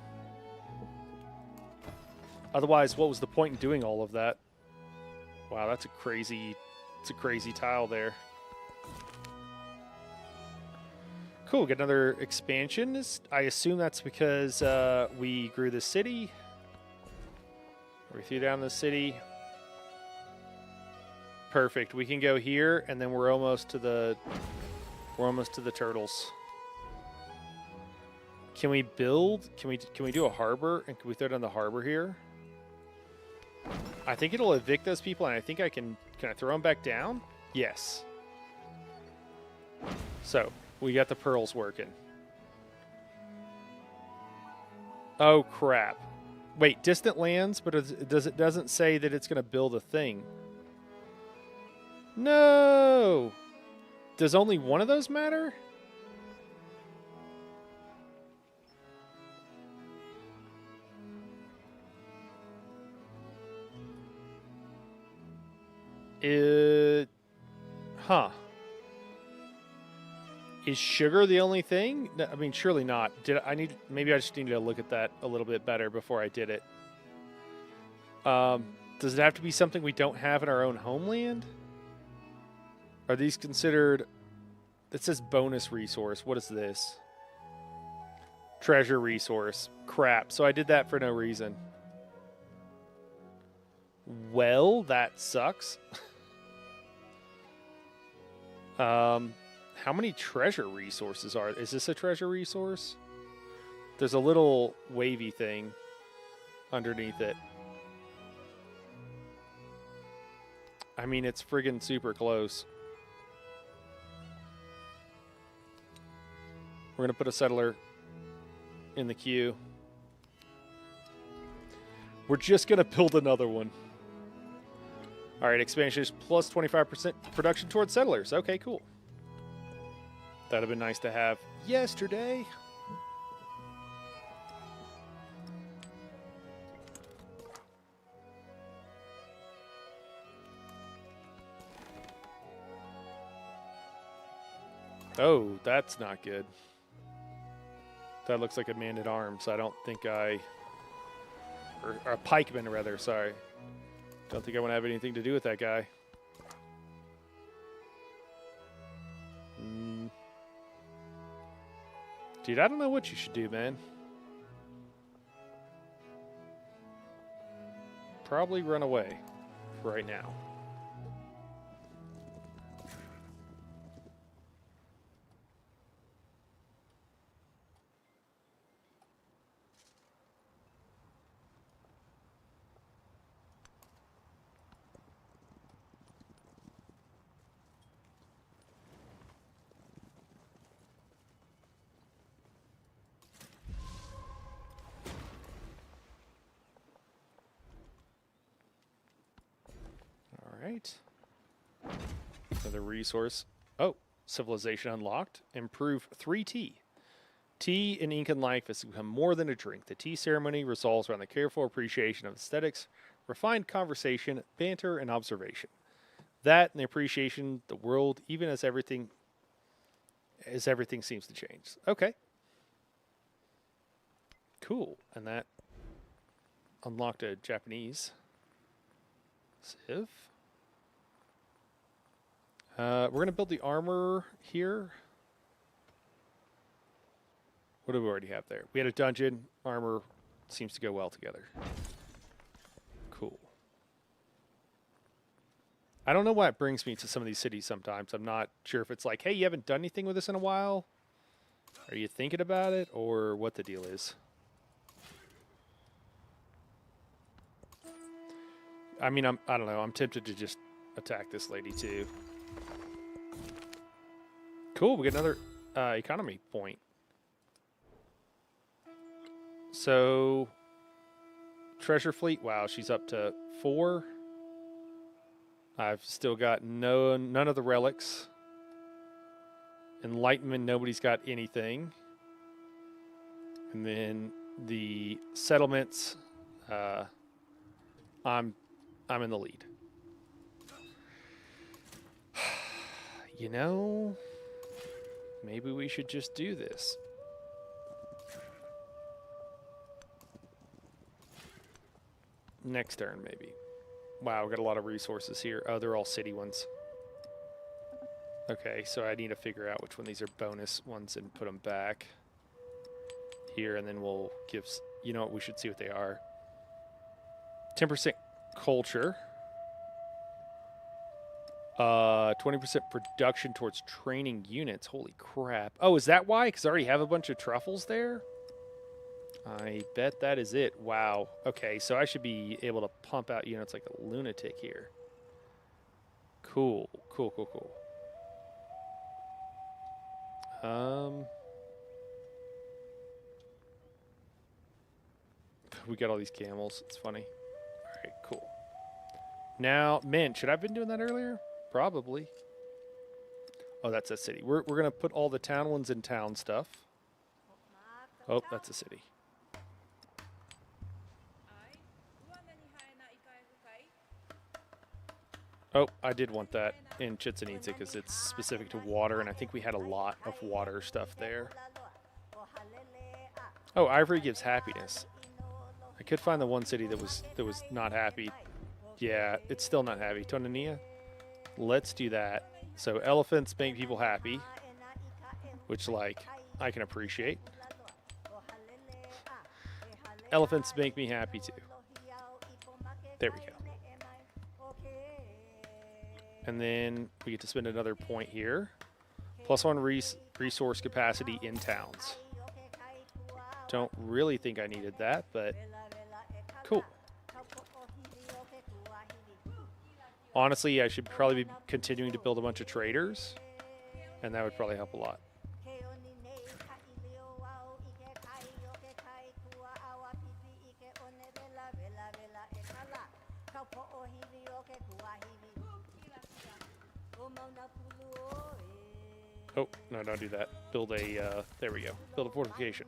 Otherwise, what was the point in doing all of that? Wow, it's a crazy tile there. Cool, get another expansion. I assume that's because we grew the city. We threw down the city. Perfect. We can go here, and then we're almost to the turtles. Can we build? Can we do a harbor? And can we throw down the harbor here? I think it'll evict those people, and I think I can I throw them back down? Yes. So, we got the pearls working. Oh, crap. Wait, distant lands, but it doesn't say that it's going to build a thing. No! Does only one of those matter? Huh. Is sugar the only thing? No, I mean, surely not. Maybe I just needed to look at that a little bit better before I did it. Does it have to be something we don't have in our own homeland? Are these considered... It says bonus resource. What is this? Treasure resource. Crap. So I did that for no reason. Well, that sucks. How many treasure resources are... Is this a treasure resource? There's a little wavy thing underneath it. I mean, it's friggin' super close. We're going to put a settler in the queue. We're just going to build another one. All right, expansion is plus 25% production towards settlers. Okay, cool. That'd have been nice to have yesterday. Oh, that's not good. That looks like a man-at-arms. I don't think I... Or a pikeman, rather, sorry. Don't think I want to have anything to do with that guy. Dude, I don't know what you should do, man. Probably run away right now. Right. Another resource. Oh, civilization unlocked. Improve 3 tea. Tea in Incan life has become more than a drink. The tea ceremony revolves around the careful appreciation of aesthetics, refined conversation, banter, and observation. That and the appreciation of the world, even as everything seems to change. Okay. Cool. And that unlocked a Japanese civ. We're going to build the armor here. What do we already have there? We had a dungeon. Armor seems to go well together. Cool. I don't know why it brings me to some of these cities sometimes. I'm not sure if it's like, hey, you haven't done anything with this in a while. Are you thinking about it? Or what the deal is. I mean, I don't know. I'm tempted to just attack this lady too. Cool, we get another economy point. So, treasure fleet, wow, she's up to 4. I've still got none of the relics. Enlightenment, nobody's got anything. And then the settlements, I'm in the lead. You know, maybe we should just do this. Next turn, maybe. Wow, we got a lot of resources here. Oh, they're all city ones. Okay, so I need to figure out which one these are bonus ones and put them back here, and then we'll give... You know what? We should see what they are. 10% culture. 20% production towards training units. Holy crap. Oh, is that why? Because I already have a bunch of truffles there? I bet that is it. Wow. Okay, so I should be able to pump out units like a lunatic here. Cool. Cool, cool, cool. We got all these camels. It's funny. All right, cool. Now, man, should I have been doing that earlier? Probably. Oh, that's a city. We're going to put all the town ones in town stuff. Oh, that's a city. Oh, I did want that in Chichen Itza because it's specific to water, and I think we had a lot of water stuff there. Oh, ivory gives happiness. I could find the one city that was not happy. Yeah, it's still not happy. Tonania? Let's do that. So elephants make people happy, which, like, I can appreciate. Elephants make me happy, too. There we go. And then we get to spend another point here. +1 resource capacity in towns. Don't really think I needed that, but cool. Honestly, I should probably be continuing to build a bunch of traders, and that would probably help a lot. Oh, no, don't do that. Build a, there we go. Build a fortification.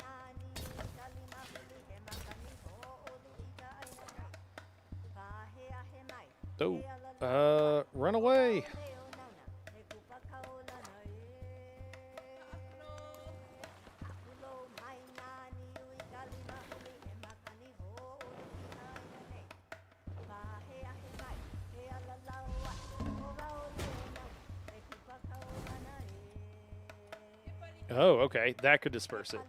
Oh, run away. Oh, okay. That could disperse it.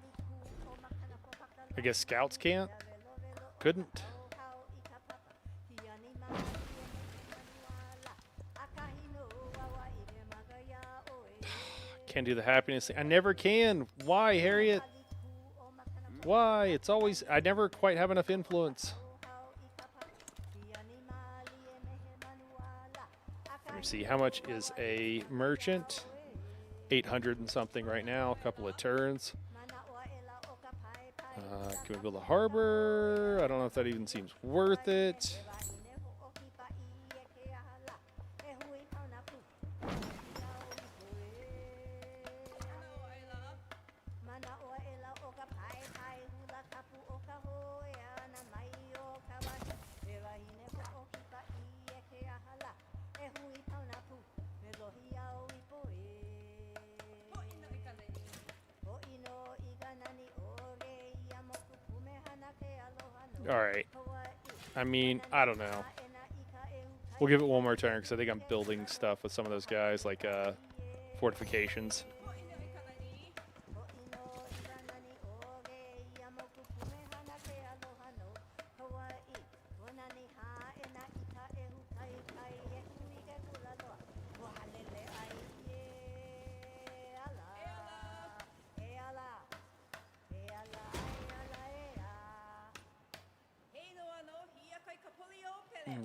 I guess scouts can't? Couldn't? Can't do the happiness thing. I never can. Why, Harriet? Why? It's always... I never quite have enough influence. Let me see. How much is a merchant? 800 and something right now. A couple of turns. Can we build a harbor? I don't know if that even seems worth it. All right. I mean, I don't know. We'll give it one more turn because I think I'm building stuff with some of those guys, like fortifications.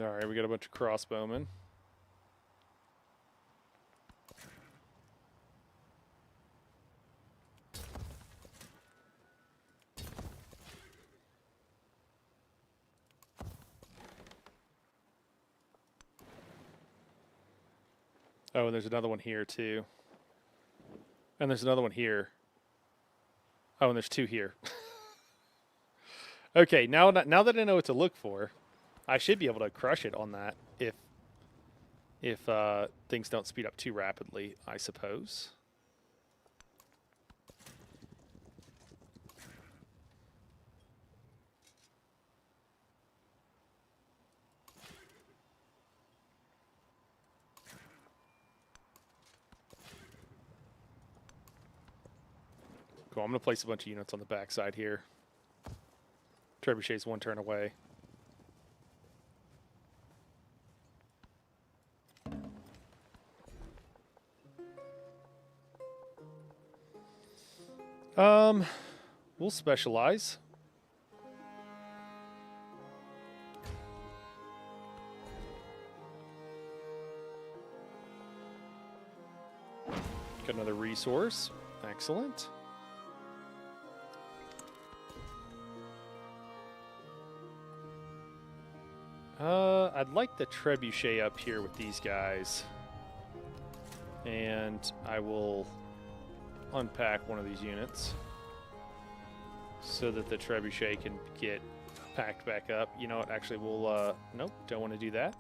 All right, we got a bunch of crossbowmen. Oh, and there's another one here too. And there's another one here. Oh, and there's two here. Okay, now that I know what to look for, I should be able to crush it on that if things don't speed up too rapidly, I suppose. Cool, I'm going to place a bunch of units on the backside here. Trebuchet's one turn away. We'll specialize. Got another resource. Excellent. I'd like the trebuchet up here with these guys. And I will unpack one of these units so that the trebuchet can get packed back up. You know what? Actually, we'll... nope, don't want to do that.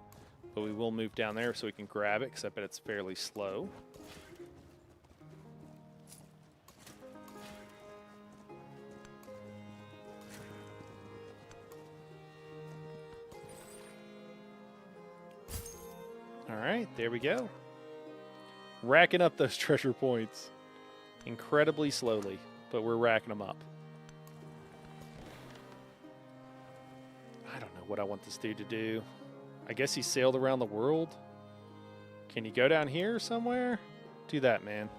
But we will move down there so we can grab it, because I bet it's fairly slow. All right, there we go. Racking up those treasure points incredibly slowly, but we're racking them up. I don't know what I want this dude to do. I guess he sailed around the world. Can you go down here somewhere? Do that, man.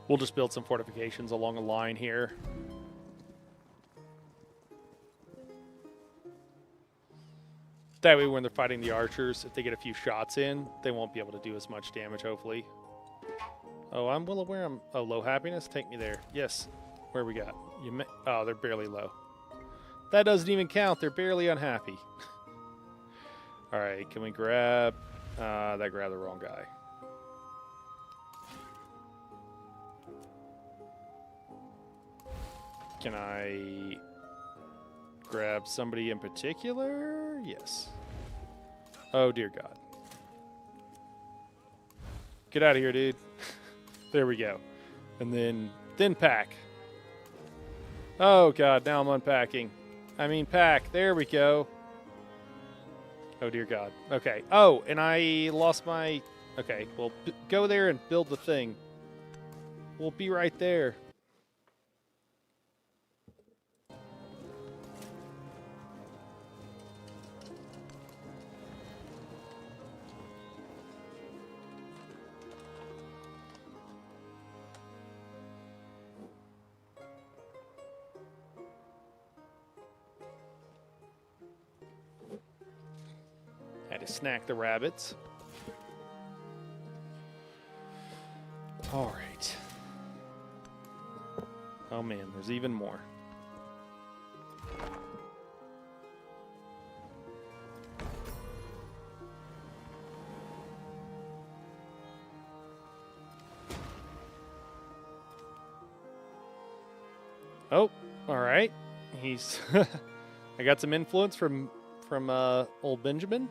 We'll just build some fortifications along a line here. That way when they're fighting the archers, if they get a few shots in, they won't be able to do as much damage, hopefully. Oh, I'm well aware I'm... Oh, low happiness? Take me there. Yes. Where we got? Oh, they're barely low. That doesn't even count. They're barely unhappy. All right, can we grab... that grabbed the wrong guy. Can I grab somebody in particular? Yes. Oh, dear God. Get out of here, dude. There we go. And then pack. Oh, God, now I'm unpacking. I mean, pack. There we go. Oh, dear God. Okay. Oh, and I lost my... Okay, well, go there and build the thing. We'll be right there. Had to snack the rabbits. All right. Oh man, there's even more. Oh, all right. He's I got some influence from old Benjamin.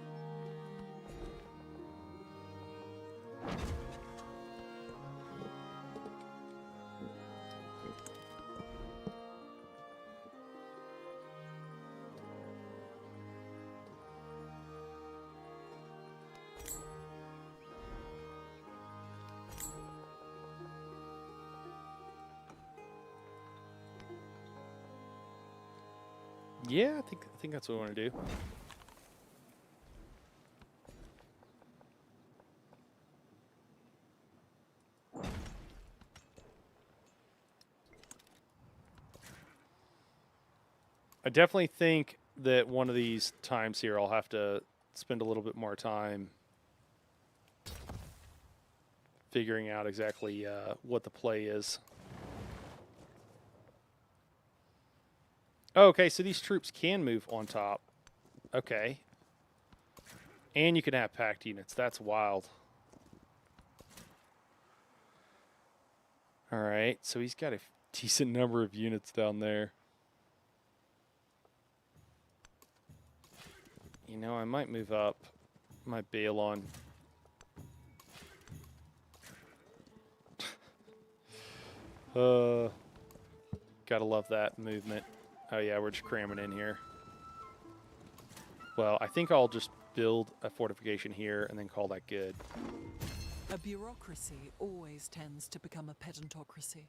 Yeah, I think that's what we want to do. I definitely think that one of these times here I'll have to spend a little bit more time figuring out exactly what the play is. Oh, okay, so these troops can move on top. Okay. And you can have packed units. That's wild. All right, so he's got a decent number of units down there. You know, I might move up my Balon. Gotta love that movement. Oh yeah, we're just cramming in here. Well, I think I'll just build a fortification here and then call that good. A bureaucracy always tends to become a pedantocracy.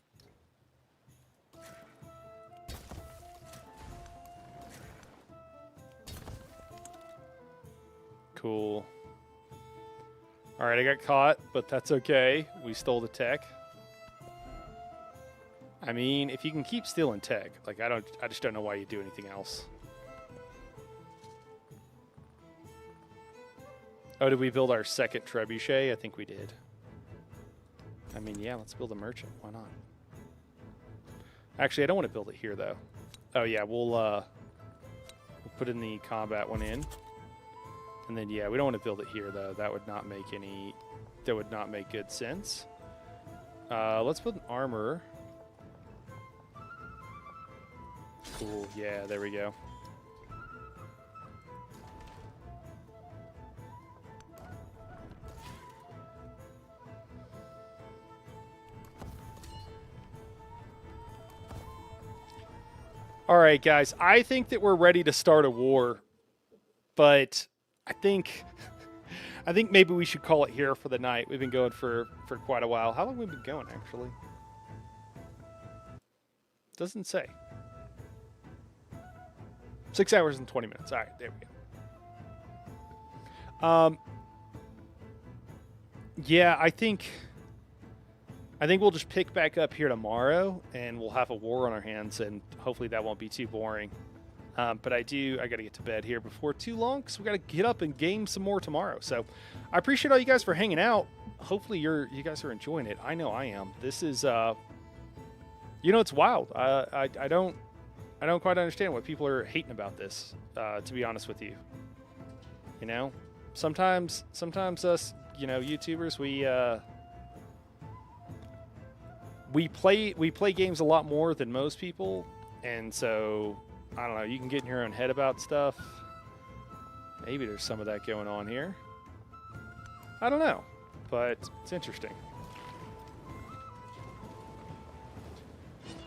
Cool. All right, I got caught, but that's okay. We stole the tech. I mean, if you can keep stealing tech, like I just don't know why you do anything else. Oh, did we build our second trebuchet? I think we did. I mean, yeah, let's build a merchant. Why not? Actually, I don't want to build it here though. Oh yeah, we'll put in the combat one in. And then yeah, we don't want to build it here though. That would not make good sense. Let's put an armor. Cool. Yeah, there we go. All right, guys. I think that we're ready to start a war, but I think maybe we should call it here for the night. We've been going for quite a while. How long have we been going, actually? Doesn't say. 6 hours and 20 minutes. All right, there we go. Yeah, I think I think we'll just pick back up here tomorrow, and we'll have a war on our hands, and hopefully that won't be too boring. But I got to get to bed here before too long, because we got to get up and game some more tomorrow. So I appreciate all you guys for hanging out. Hopefully you guys are enjoying it. I know I am. This is, it's wild. I don't quite understand what people are hating about this, to be honest with you. Sometimes us, YouTubers, we play games a lot more than most people, and so I don't know, you can get in your own head about stuff. Maybe there's some of that going on here. I don't know, but it's interesting.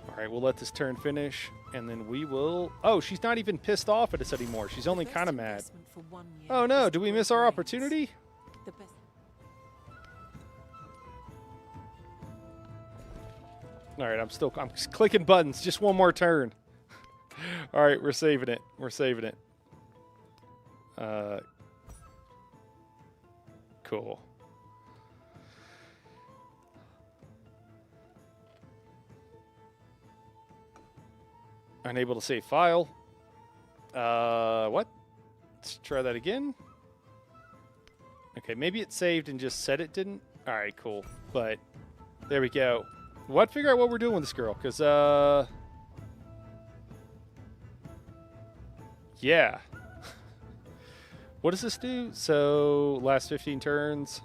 All right, we'll let this turn finish, and then we will... Oh, she's not even pissed off at us anymore. She's only kind of mad. Oh no, did we miss our opportunity? All right, I'm clicking buttons. Just one more turn. All right, we're saving it. Cool. Unable to save file. What? Let's try that again. Okay, maybe it saved and just said it didn't. All right, cool. But there we go. What? Figure out what we're doing with this girl, because yeah. What does this do? So last 15 turns.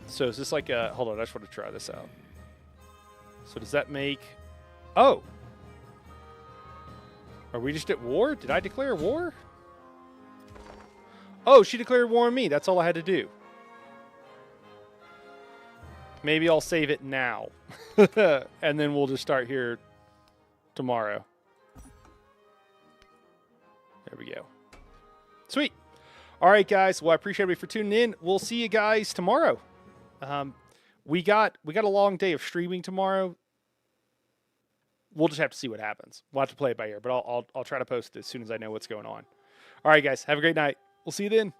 So is this like a... Hold on, I just want to try this out. So does that make... Oh! Are we just at war? Did I declare war? Oh, she declared war on me. That's all I had to do. Maybe I'll save it now. And then we'll just start here tomorrow. There we go. Sweet. All right, guys. Well, I appreciate everybody for tuning in. We'll see you guys tomorrow. We got a long day of streaming tomorrow. We'll just have to see what happens. We'll have to play it by ear, but I'll try to post it as soon as I know what's going on. All right, guys. Have a great night. We'll see you then.